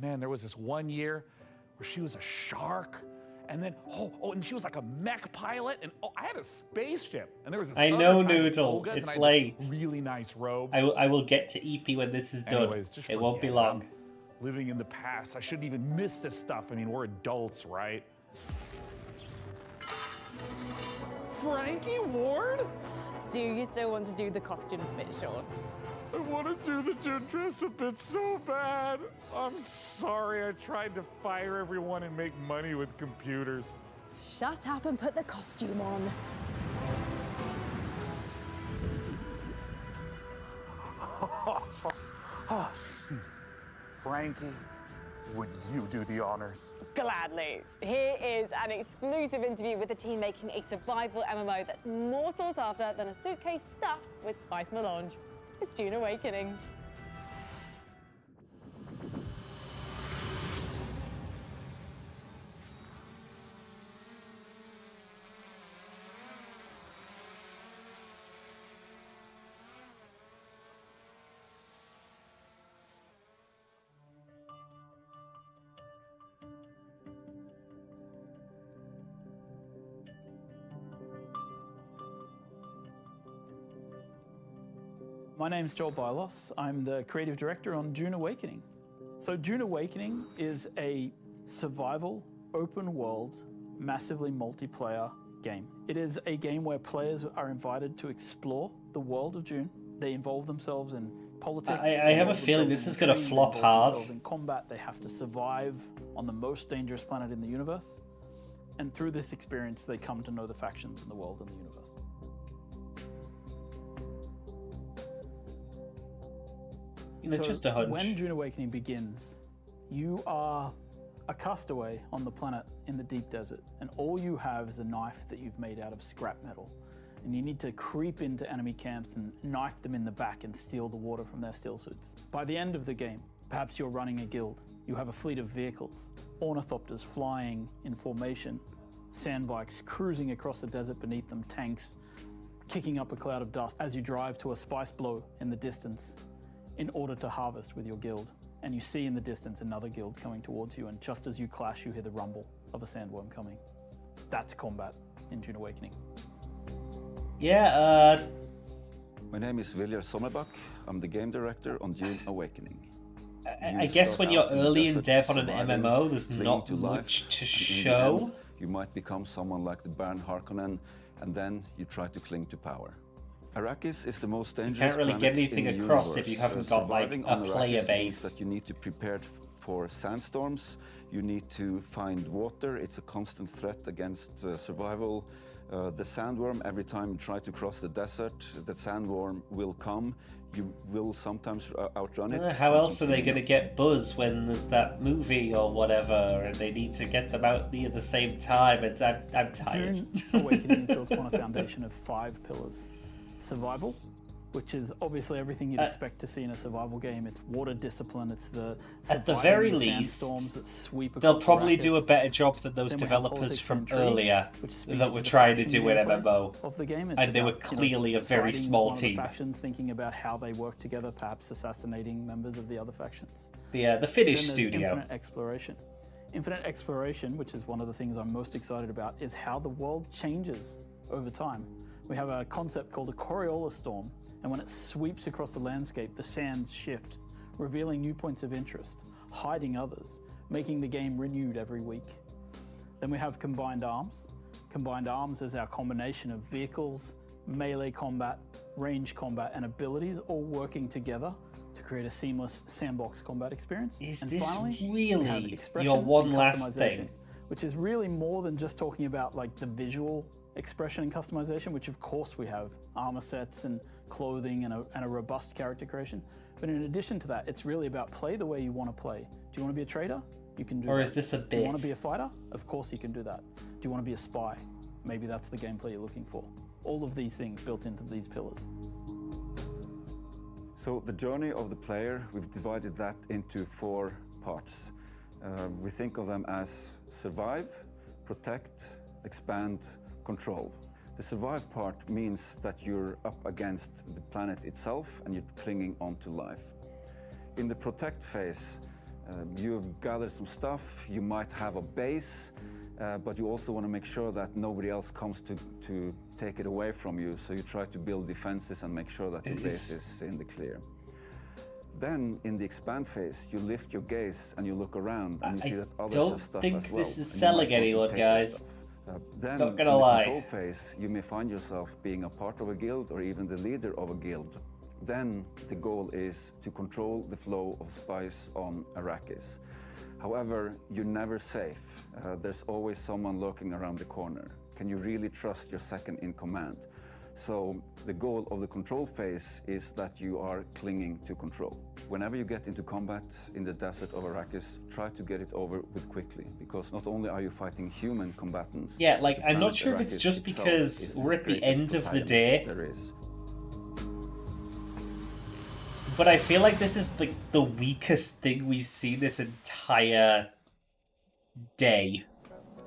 man, there was this one year where she was a shark. And then, and she was like a mech pilot. And I had a spaceship. And there was this I other know, time with Noodle. Olga, and It's I had late. this really nice robe. I will get to EP when this is done. Anyways, just it won't be forget long. it. I'm living in the past. I shouldn't even miss this stuff. I mean, we're adults, right? Frankie Ward? Do you still want to do the costumes bit, Sean? I want to do the dress up bit so bad. I'm sorry. I tried to fire everyone and make money with computers. Shut up and put the costume on. Frankie, would you do the honors? Gladly. Here is an exclusive interview with the team making a survival MMO that's more sought after than a suitcase stuffed with spice melange. It's Dune Awakening. My name's Joel Bylos. I'm the creative director on Dune Awakening. So Dune Awakening is a survival, open world, massively multiplayer game. It is a game where players are invited to explore the world of Dune, They involve themselves in politics. I have a feeling this is going to flop hard. In combat, they have to survive on the most dangerous planet in the universe. And through this experience, they come to know the factions in the world and the universe. Just a hunch. When Dune Awakening begins, you are a castaway on the planet in the deep desert, and all you have is a knife that you've made out of scrap metal. And you need to creep into enemy camps and knife them in the back and steal the water from their steel suits. By the end of the game, perhaps you're running a guild. You have a fleet of vehicles, ornithopters flying in formation, sandbikes cruising across the desert beneath them, tanks kicking up a cloud of dust as you drive to a spice blow in the distance in order to harvest with your guild. And you see in the distance another guild coming towards you, and just as you clash, you hear the rumble of a sandworm coming. That's combat in Dune Awakening. Yeah, My name is Viljar Sommerbach. I'm the game director on Dune Awakening. I guess when you're early in dev on an MMO, there's not much to show. You might become someone like the Baron Harkonnen, and then you try to cling to power. Arrakis is the most dangerous You can't really get planet anything in the across universe. if you haven't got like Surviving a on player Arrakis base. means that you need to prepare for sandstorms. You need to find water. It's a constant threat against survival. The sandworm, every time you try to cross the desert, the sandworm will come. You will sometimes outrun it. How else are they going to get buzz when there's that movie or whatever, and they need to get them out near the same time? And I'm tired. Dune Awakening is built upon a foundation of 5 pillars. Survival, which is obviously everything you'd expect to see in a survival game. It's water discipline, it's the At the very the least, sandstorms that sweep they'll across probably do a Arrakis. better job than those Then we have developers politics from and intrigue, earlier which speaks that to were the trying to faction do an gameplay MMO. of the game. It's And they were about, clearly a very siding small with one of the team. factions, thinking about how they work together, perhaps assassinating members of the other factions. The Finnish Then there's studio. Infinite exploration. Infinite exploration, which is one of the things I'm most excited about, is how the world changes over time. We have a concept called a Coriolis storm, and when it sweeps across the landscape, the sands shift, revealing new points of interest, hiding others, making the game renewed every week. Then we have combined arms. Combined arms is our combination of vehicles, melee combat, range combat, and abilities all working together to create a seamless sandbox combat experience. Is And this finally, really we have expression your one and last customization, thing? which is really more than just talking about like the visual expression and customization, which of course we have armor sets and clothing and a robust character creation. But in addition to that, it's really about play the way you want to play. Do you want to be a trader? You can do that. Or is this a Do you want bit? to be a fighter? Of course you can do that. Do you want to be a spy? Maybe that's the gameplay you're looking for. All of these things built into these pillars. So the journey of the player, we've divided that into 4 parts. We think of them as survive, protect, expand, control. The survive part means that you're up against the planet itself and you're clinging onto life. In the protect phase, you've gathered some stuff, you might have a base, but you also want to make sure that nobody else comes to take it away from you, so you try to build defenses and make sure that your base is in the clear. Then, in the expand phase, you lift your gaze and you look around and you see that others have stuff as well. Don't think this is and you selling might want to anyone, take their guys. stuff. Then, Not in gonna the lie. control phase, you may find yourself being a part of a guild or even the leader of a guild. Then the goal is to control the flow of spice on Arrakis. However, you're never safe. There's always someone lurking around the corner. Can you really trust your second in command? So the goal of the control phase is that you are clinging to control. Whenever you get into combat in the desert of Arrakis, try to get it over with quickly, because not only are you fighting human combatants. Yeah, like, the I'm not planet sure if it's Arrakis just itself because is the we're at the greatest end of the protagonist day. there is. But I feel like this is the weakest thing we've seen this entire day.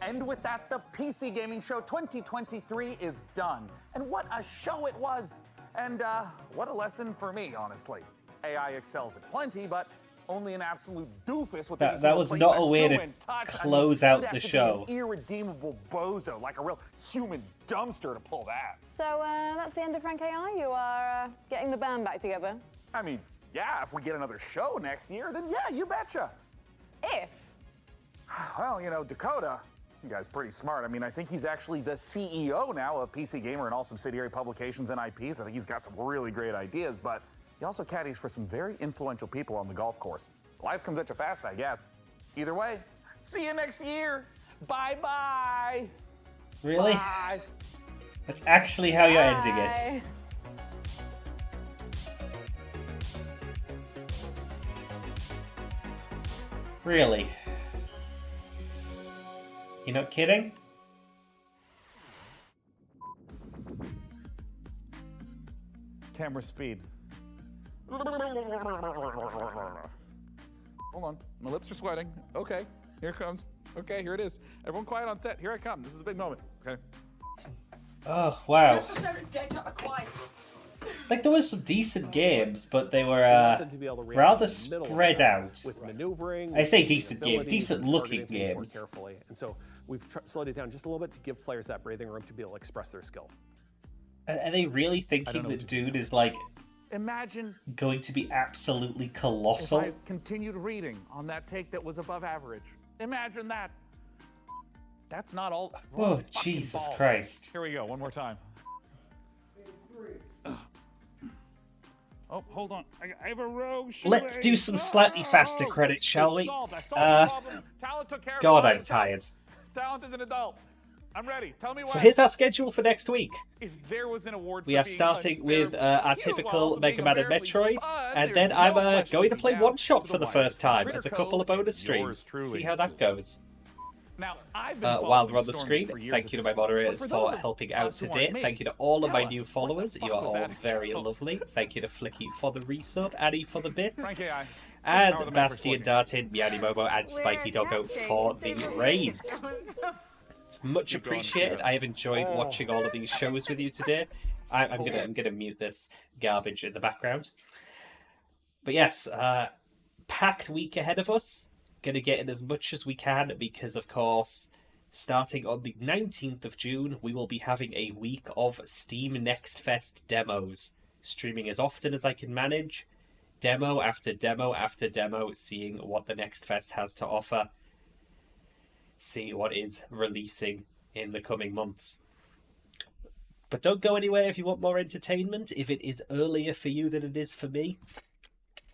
And with that, the PC Gaming Show 2023 is done. And what a show it was! And what a lesson for me, honestly. AI excels at plenty, but only an absolute doofus with That was not a way to close out the show. An irredeemable bozo, like a real human dumpster to pull that. So that's the end of Frank AI. You are getting the band back together. I mean, yeah, if we get another show next year, then yeah, you betcha. If? Well, you know, Dakota, The guy's pretty smart. I mean, I think he's actually the CEO now of PC Gamer and all subsidiary publications and IPs. I think he's got some really great ideas, but he also caddies for some very influential people on the golf course. Life comes at you fast, I guess. Either way, see you next year. Bye-bye. Really? Bye. That's actually how you're ending it. Really? You're not kidding? Camera speed. Hold on, my lips are sweating. Okay, here it comes. Okay, here it is. Everyone quiet on set. Here I come. This is the big moment. Okay. Oh, wow. Necessary data acquired. Like, there was some decent games, but they were rather spread out. With maneuvering, I say decent games, abilities, decent and looking targeting things more games. carefully. And so we've slowed it down just a little bit to give players that breathing room to be able to express their skill. Are they really thinking that dude is, like, Imagine going to be absolutely if colossal? I continued reading on that take that was above average. Imagine that. That's not all. Oh, fucking Jesus balls. Christ. Here we go, one more time. Oh, hold on. I have a rogue. Let's do some slightly faster credits, shall we? God, I'm tired. Talent is an adult. I'm ready. Tell me So when. here's our schedule for next week. If there was an award We for are being starting with our typical Mega Man and unfairly Metroid, and then I'm going to play One Shot for the first time as a couple of bonus streams. See how that goes. Now, I've been While they're on the Storm screen, for years thank you to my moderators But for for those of helping out us who today. aren't me, Thank you to all of tell my us, new what the followers. fuck You are was all that very lovely. Thank you to Flicky for the resub, Annie for the bits, Frank AI. and How are the Basti members and Dartin, Meowdy Momo, and Spiky Doggo for the raids. It's much appreciated. I have enjoyed watching all of these shows with you today. I'm gonna mute this garbage in the background. But yes, packed week ahead of us. Gonna get in as much as we can because, of course, starting on the 19th of June, we will be having a week of Steam Next Fest demos, streaming as often as I can manage, demo after demo after demo, seeing what the Next Fest has to offer. See what is releasing in the coming months. But don't go anywhere if you want more entertainment, if it is earlier for you than it is for me,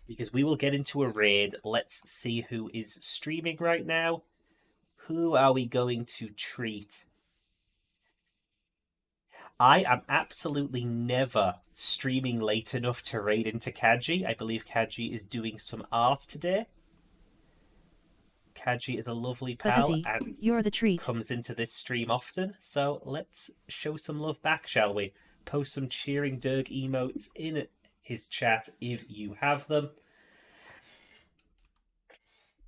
because we will get into a raid. Let's see who is streaming right now. Who are we going to treat? I am absolutely never streaming late enough to raid into Kaji. I believe Kaji is doing some art today. Kaji is a lovely pal and you're the treat. Comes into this stream often, so let's show some love back, shall we? Post some cheering Dirk emotes in his chat if you have them.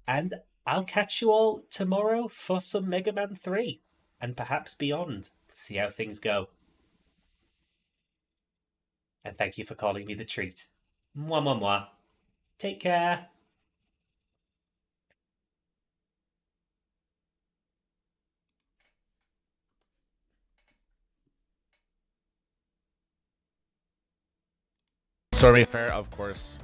And I'll catch you all tomorrow for some Mega Man 3, and perhaps beyond. See how things go. And thank you for calling me the treat. Mwah, mwah, mwah. Take care. Stormy Fair, of course.